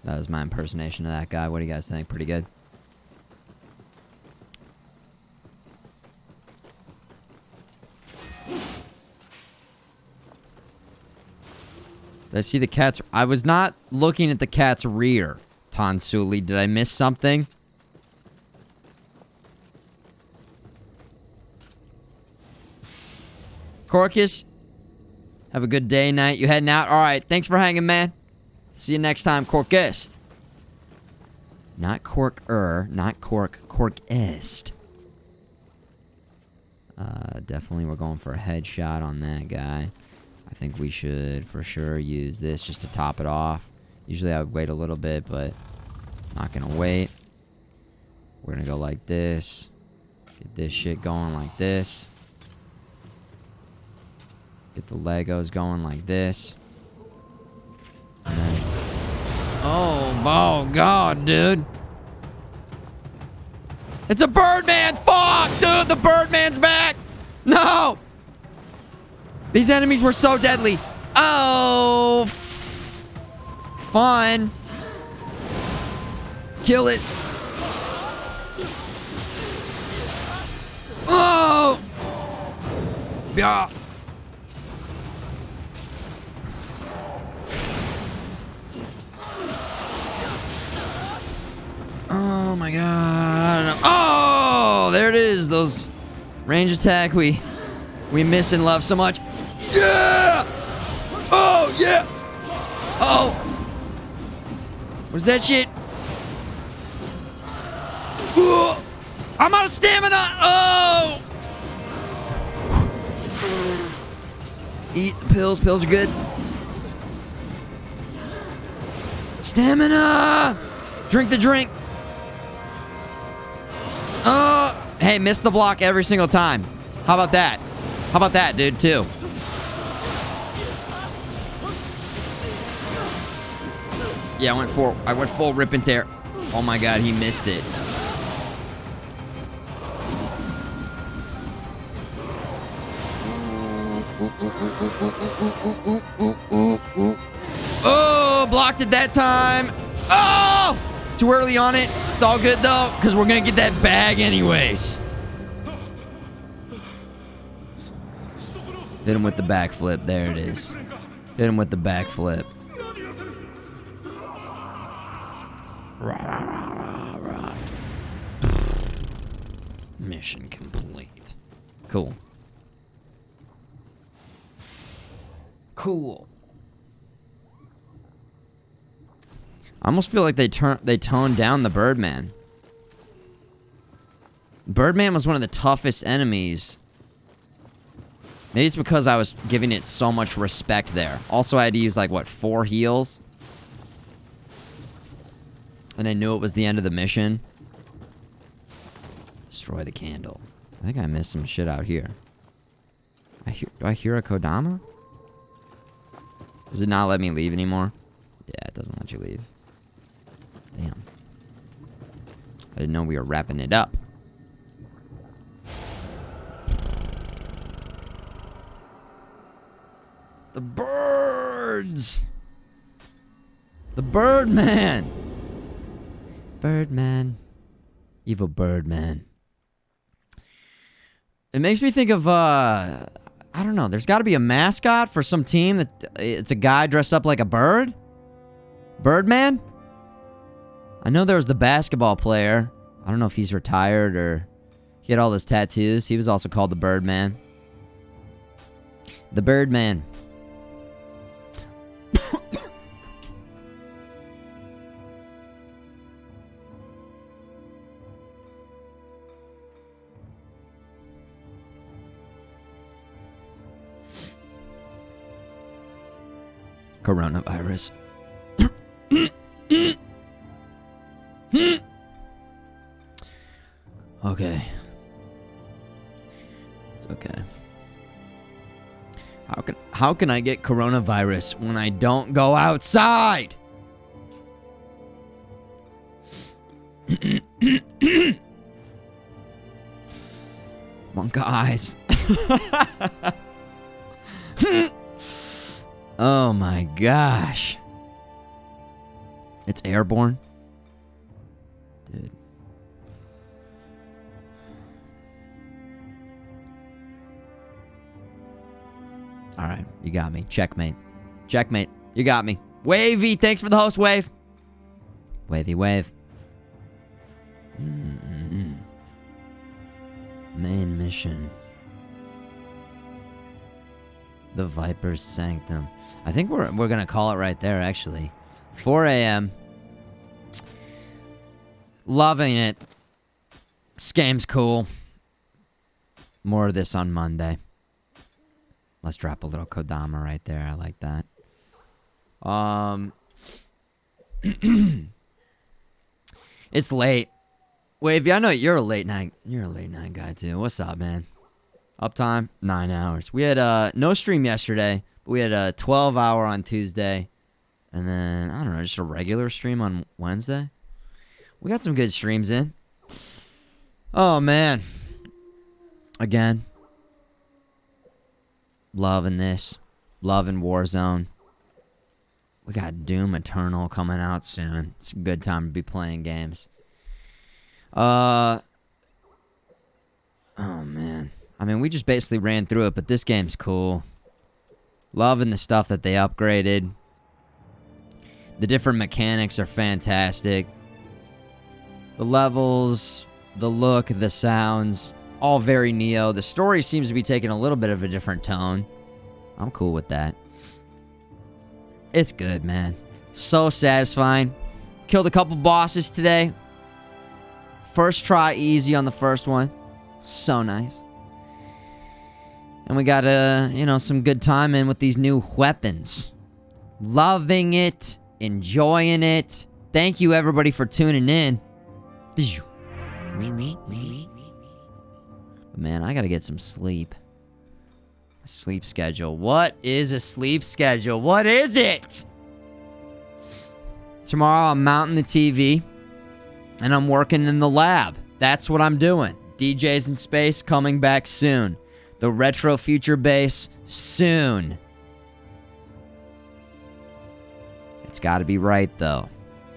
That was my impersonation of that guy. What do you guys think? Pretty good? Did I see the cat's... I was not looking at the cat's rear, Tansuli. Did I miss something? Corcus, have a good day, night. You heading out? All right. Thanks for hanging, man. See you next time, Corcust. Not Cork-er, not Cork, Corkist. Definitely we're going for a headshot on that guy. I think we should for sure use this just to top it off. Usually I would wait a little bit, but not gonna wait. We're gonna go like this. Get this shit going like this. Get the Legos going like this. And then... Oh God, dude. It's a Birdman! Fuck! Dude, the Birdman's back! No! These enemies were so deadly. Oh! Fun. Kill it. Oh! Yeah. Oh my god. Oh! There it is. Those range attack we miss and love so much. Yeah! Oh, yeah! Oh! What's that shit? Ugh. I'm out of stamina! Oh! Eat the pills. Pills are good. Stamina! Drink the drink. Hey, miss the block every single time. How about that? How about that, dude, too? Yeah, I went full rip and tear. Oh my god, he missed it. Oh, blocked it that time. Oh! Too early on it. It's all good though, because we're gonna get that bag anyways. Hit him with the backflip. There it is. Hit him with the backflip. Mission complete. Cool. Cool. I almost feel like they toned down the Birdman. Birdman was one of the toughest enemies. Maybe it's because I was giving it so much respect there. Also, I had to use, like, what, 4 heals? And I knew it was the end of the mission. Destroy the candle. I think I missed some shit out here. Do I hear a Kodama? Does it not let me leave anymore? Yeah, it doesn't let you leave. Damn. I didn't know we were wrapping it up. The birds! The Birdman! Birdman. Evil Birdman. It makes me think of, I don't know, there's gotta be a mascot for some team that it's a guy dressed up like a bird? Birdman? I know there was the basketball player. I don't know if he's retired or he had all those tattoos. He was also called the Birdman. The Birdman. Coronavirus. Okay. It's okay. How can I get coronavirus when I don't go outside? Monk eyes. Oh my gosh. It's airborne? Dude. Alright, you got me. Checkmate. Checkmate. You got me. Wavy, thanks for the host, Wave. Wavy wave. Mm-hmm. Main mission. The Viper's Sanctum. I think we're gonna call it right there, actually. 4 a.m. Loving it. This game's cool. More of this on Monday. Let's drop a little Kodama right there. I like that. It's late. Wavy, I know you're a late night. You're a late night guy too. What's up, man? Uptime 9 hours. We had no stream yesterday, but we had a 12-hour on Tuesday, and then I don't know, just a regular stream on Wednesday. We got some good streams in. Oh man. Again. Loving this. Loving Warzone. We got Doom Eternal coming out soon. It's a good time to be playing games. Oh man. I mean, we just basically ran through it, but this game's cool. Loving the stuff that they upgraded. The different mechanics are fantastic. The levels, the look, the sounds, all very Nioh. The story seems to be taking a little bit of a different tone. I'm cool with that. It's good, man. So satisfying. Killed a couple bosses today. First try easy on the first one. So nice. And we got, some good time in with these new weapons. Loving it. Enjoying it. Thank you, everybody, for tuning in. Man, I gotta get some sleep. A sleep schedule. What is a sleep schedule? What is it? Tomorrow I'm mounting the TV. And I'm working in the lab. That's what I'm doing. DJs in Space coming back soon. The Retro Future Bass soon. It's got to be right, though.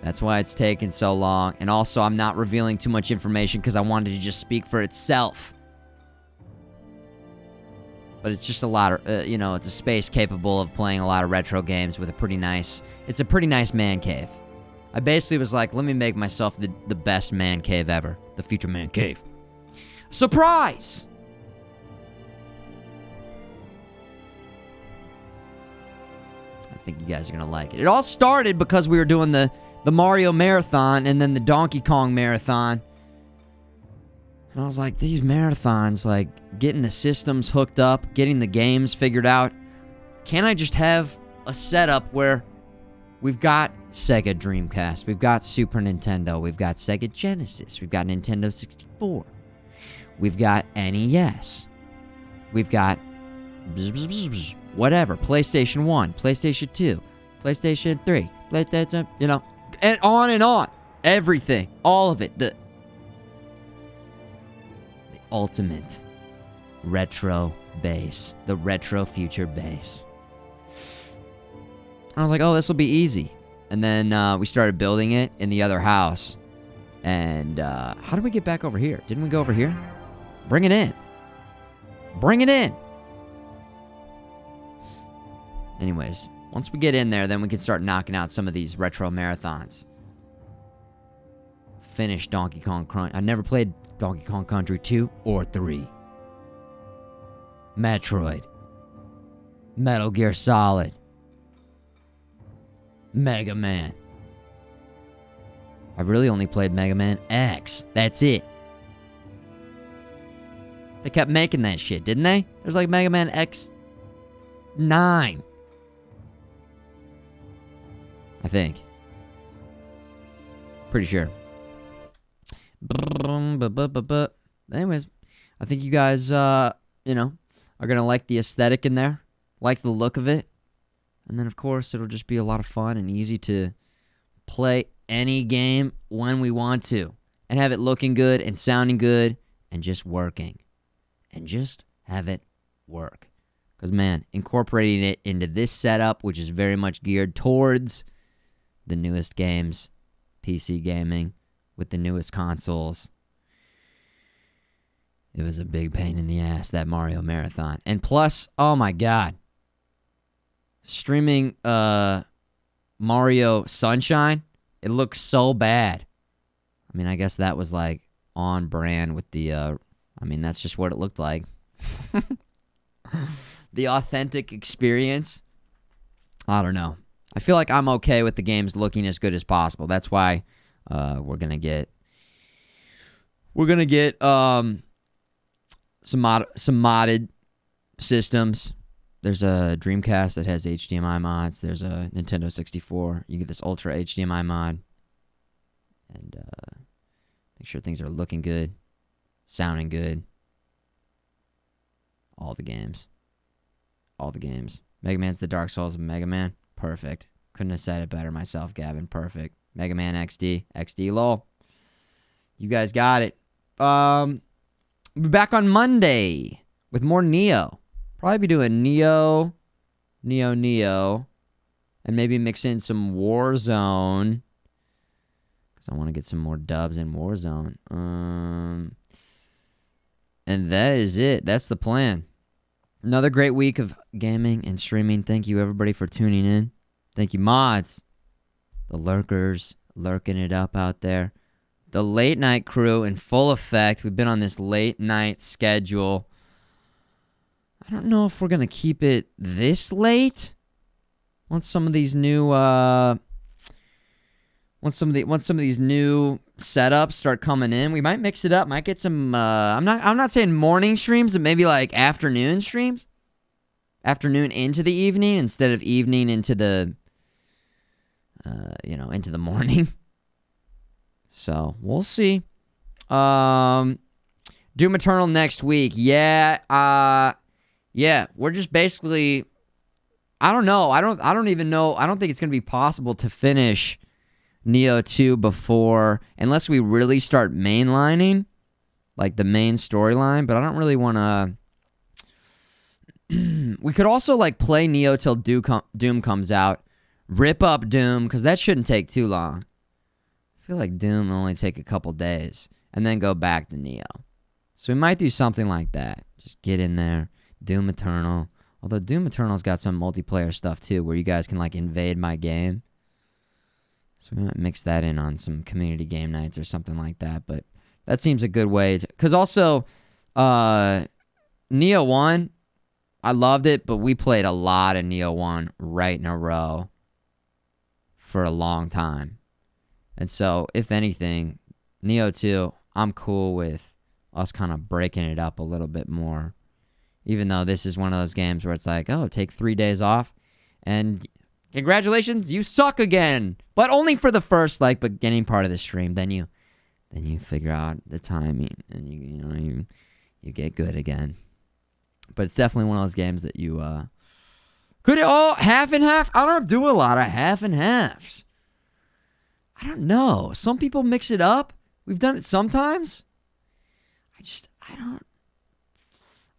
That's why it's taking so long. And also, I'm not revealing too much information because I wanted to just speak for itself. But it's just a lot of, it's a space capable of playing a lot of retro games with a pretty nice man cave. I basically was like, let me make myself the best man cave ever. The Future Man Cave. Surprise! I think you guys are going to like it. It all started because we were doing the Mario Marathon and then the Donkey Kong Marathon. And I was like, these marathons, like, getting the systems hooked up, getting the games figured out. Can't I just have a setup where we've got Sega Dreamcast, we've got Super Nintendo, we've got Sega Genesis, we've got Nintendo 64, we've got NES, we've got whatever, PlayStation 1, PlayStation 2, PlayStation 3, PlayStation, and on, everything, all of it, the ultimate retro bass, the Retro Future Bass. I was like, oh, this will be easy. And then we started building it in the other house. And how did we get back over here? Didn't we go over here? Bring it in. Bring it in. Anyways, once we get in there, then we can start knocking out some of these retro marathons. Finish Donkey Kong Crunch. I never played Donkey Kong Country 2 or 3. Metroid. Metal Gear Solid. Mega Man. I really only played Mega Man X. That's it. They kept making that shit, didn't they? There's like Mega Man X9. I think. Pretty sure. Anyways, I think you guys, are gonna like the aesthetic in there. Like the look of it. And then, of course, it'll just be a lot of fun and easy to play any game when we want to. And have it looking good and sounding good and just working. And just have it work. Because, man, incorporating it into this setup, which is very much geared towards the newest games, PC gaming, with the newest consoles. It was a big pain in the ass, that Mario Marathon. And plus, oh my God. Streaming Mario Sunshine, it looked so bad. I mean, I guess that was like on brand with the, that's just what it looked like. the authentic experience. I don't know. I feel like I'm okay with the games looking as good as possible. That's why we're gonna get some modded systems. There's a Dreamcast that has HDMI mods. There's a Nintendo 64. You get this Ultra HDMI mod. And make sure things are looking good, sounding good. All the games. Mega Man's the Dark Souls of Mega Man. Perfect. Couldn't have said it better myself, Gavin. Perfect. Mega Man XD. XD lol. You guys got it. We'll be back on Monday with more Nioh. Probably be doing Nioh, and maybe mix in some Warzone. Because I want to get some more dubs in Warzone. And that is it. That's the plan. Another great week of gaming and streaming. Thank you, everybody, for tuning in. Thank you, mods. The lurkers, lurking it up out there. The late night crew in full effect. We've been on this late night schedule. I don't know if we're going to keep it this late. Once some of these new... Once some of these new setups start coming in, we might mix it up. Might get some. I'm not saying morning streams, but maybe like afternoon streams. Afternoon into the evening instead of evening into the. Into the morning. So we'll see. Doom Eternal next week. Yeah. We're just basically. I don't know. I don't even know. I don't think it's gonna be possible to finish Nioh 2 before, unless we really start mainlining, like the main storyline, but I don't really want to... We could also, like, play Nioh till Doom comes out, rip up Doom, because that shouldn't take too long. I feel like Doom will only take a couple days, and then go back to Nioh. So we might do something like that. Just get in there, Doom Eternal. Although Doom Eternal's got some multiplayer stuff, too, where you guys can, like, invade my game. So we might mix that in on some community game nights or something like that. But that seems a good way to... Because also, Nioh 1, I loved it, but we played a lot of Nioh 1 right in a row for a long time. And so, if anything, Nioh 2, I'm cool with us kind of breaking it up a little bit more. Even though this is one of those games where it's like, oh, take 3 days off and... Congratulations, you suck again. But only for the first, like, beginning part of the stream. Then you figure out the timing and you get good again. But it's definitely one of those games that you could half and half. I don't do a lot of half and halves. I don't know. Some people mix it up. We've done it sometimes. I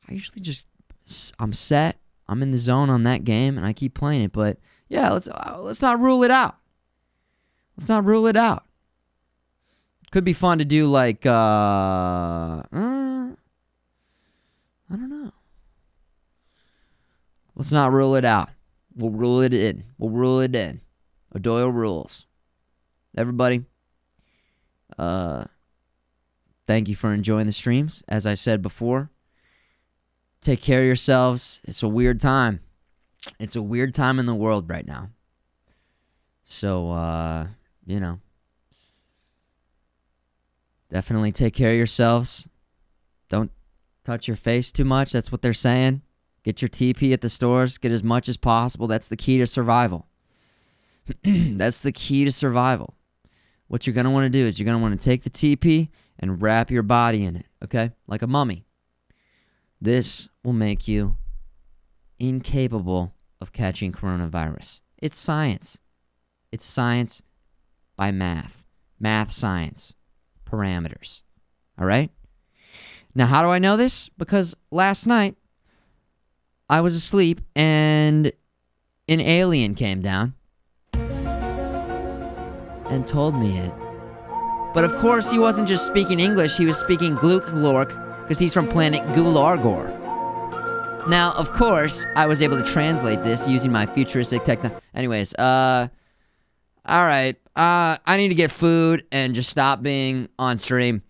usually just I'm set. I'm in the zone on that game and I keep playing it, but yeah, let's not rule it out. Let's not rule it out. Could be fun to do like I don't know. Let's not rule it out. We'll rule it in. O'Doyle rules. Everybody, thank you for enjoying the streams. As I said before, take care of yourselves. It's a weird time. It's a weird time in the world right now. So, definitely take care of yourselves. Don't touch your face too much. That's what they're saying. Get your TP at the stores. Get as much as possible. That's the key to survival. That's the key to survival. What you're going to want to do is you're going to want to take the TP and wrap your body in it, okay? Like a mummy. This will make you incapable of catching coronavirus. It's science. It's science by math. Math science. Parameters. All right? Now, how do I know this? Because last night, I was asleep and an alien came down and told me it. But of course, he wasn't just speaking English, he was speaking Gluklork because he's from planet Gulargor. Now, of course, I was able to translate this using my futuristic techno... Anyways, alright. I need to get food and just stop being on stream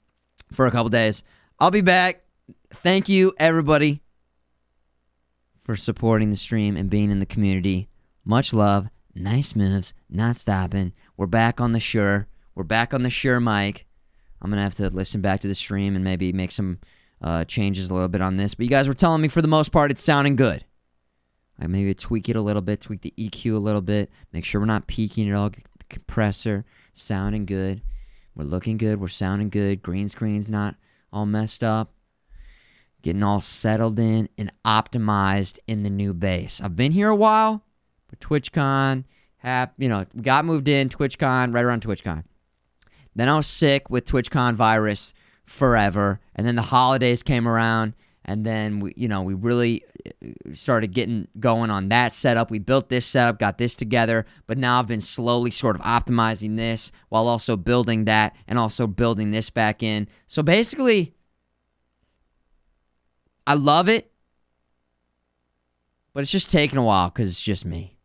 for a couple days. I'll be back. Thank you, everybody, for supporting the stream and being in the community. Much love. Nice moves. Not stopping. We're back on the Shure. We're back on the Shure mic. I'm going to have to listen back to the stream and maybe make some changes a little bit on this. But you guys were telling me for the most part it's sounding good. I maybe tweak it a little bit, tweak the EQ a little bit, make sure we're not peaking at all. Get the compressor sounding good. We're looking good. We're sounding good. Green screen's not all messed up. Getting all settled in and optimized in the new base. I've been here a while, but TwitchCon, we got moved in, TwitchCon, right around TwitchCon. Then I was sick with TwitchCon virus forever, and then the holidays came around, and then we really started getting going on that setup. We built this setup, got this together, but now I've been slowly sort of optimizing this while also building that and also building this back in. So basically, I love it, but it's just taking a while because it's just me.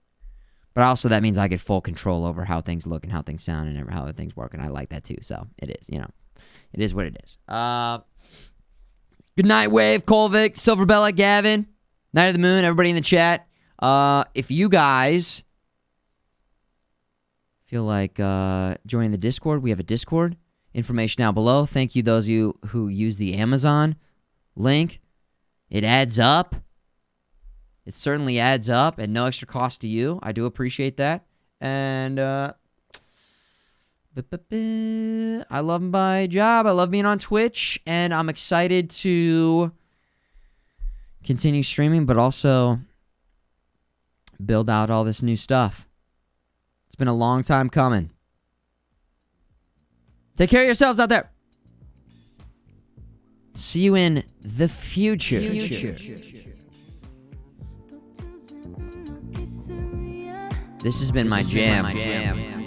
But also that means I get full control over how things look and how things sound and how things work, and I like that too. So it is, it is what it is. Good night, Wave, Kolvik, Silverbella, Gavin, Night of the Moon, everybody in the chat. If you guys feel like joining the Discord, we have a Discord. Information down below. Thank you those of you who use the Amazon link. It adds up. It certainly adds up at no extra cost to you. I do appreciate that. And I love my job. I love being on Twitch. And I'm excited to continue streaming, but also build out all this new stuff. It's been a long time coming. Take care of yourselves out there. See you in the future. This has been my jam.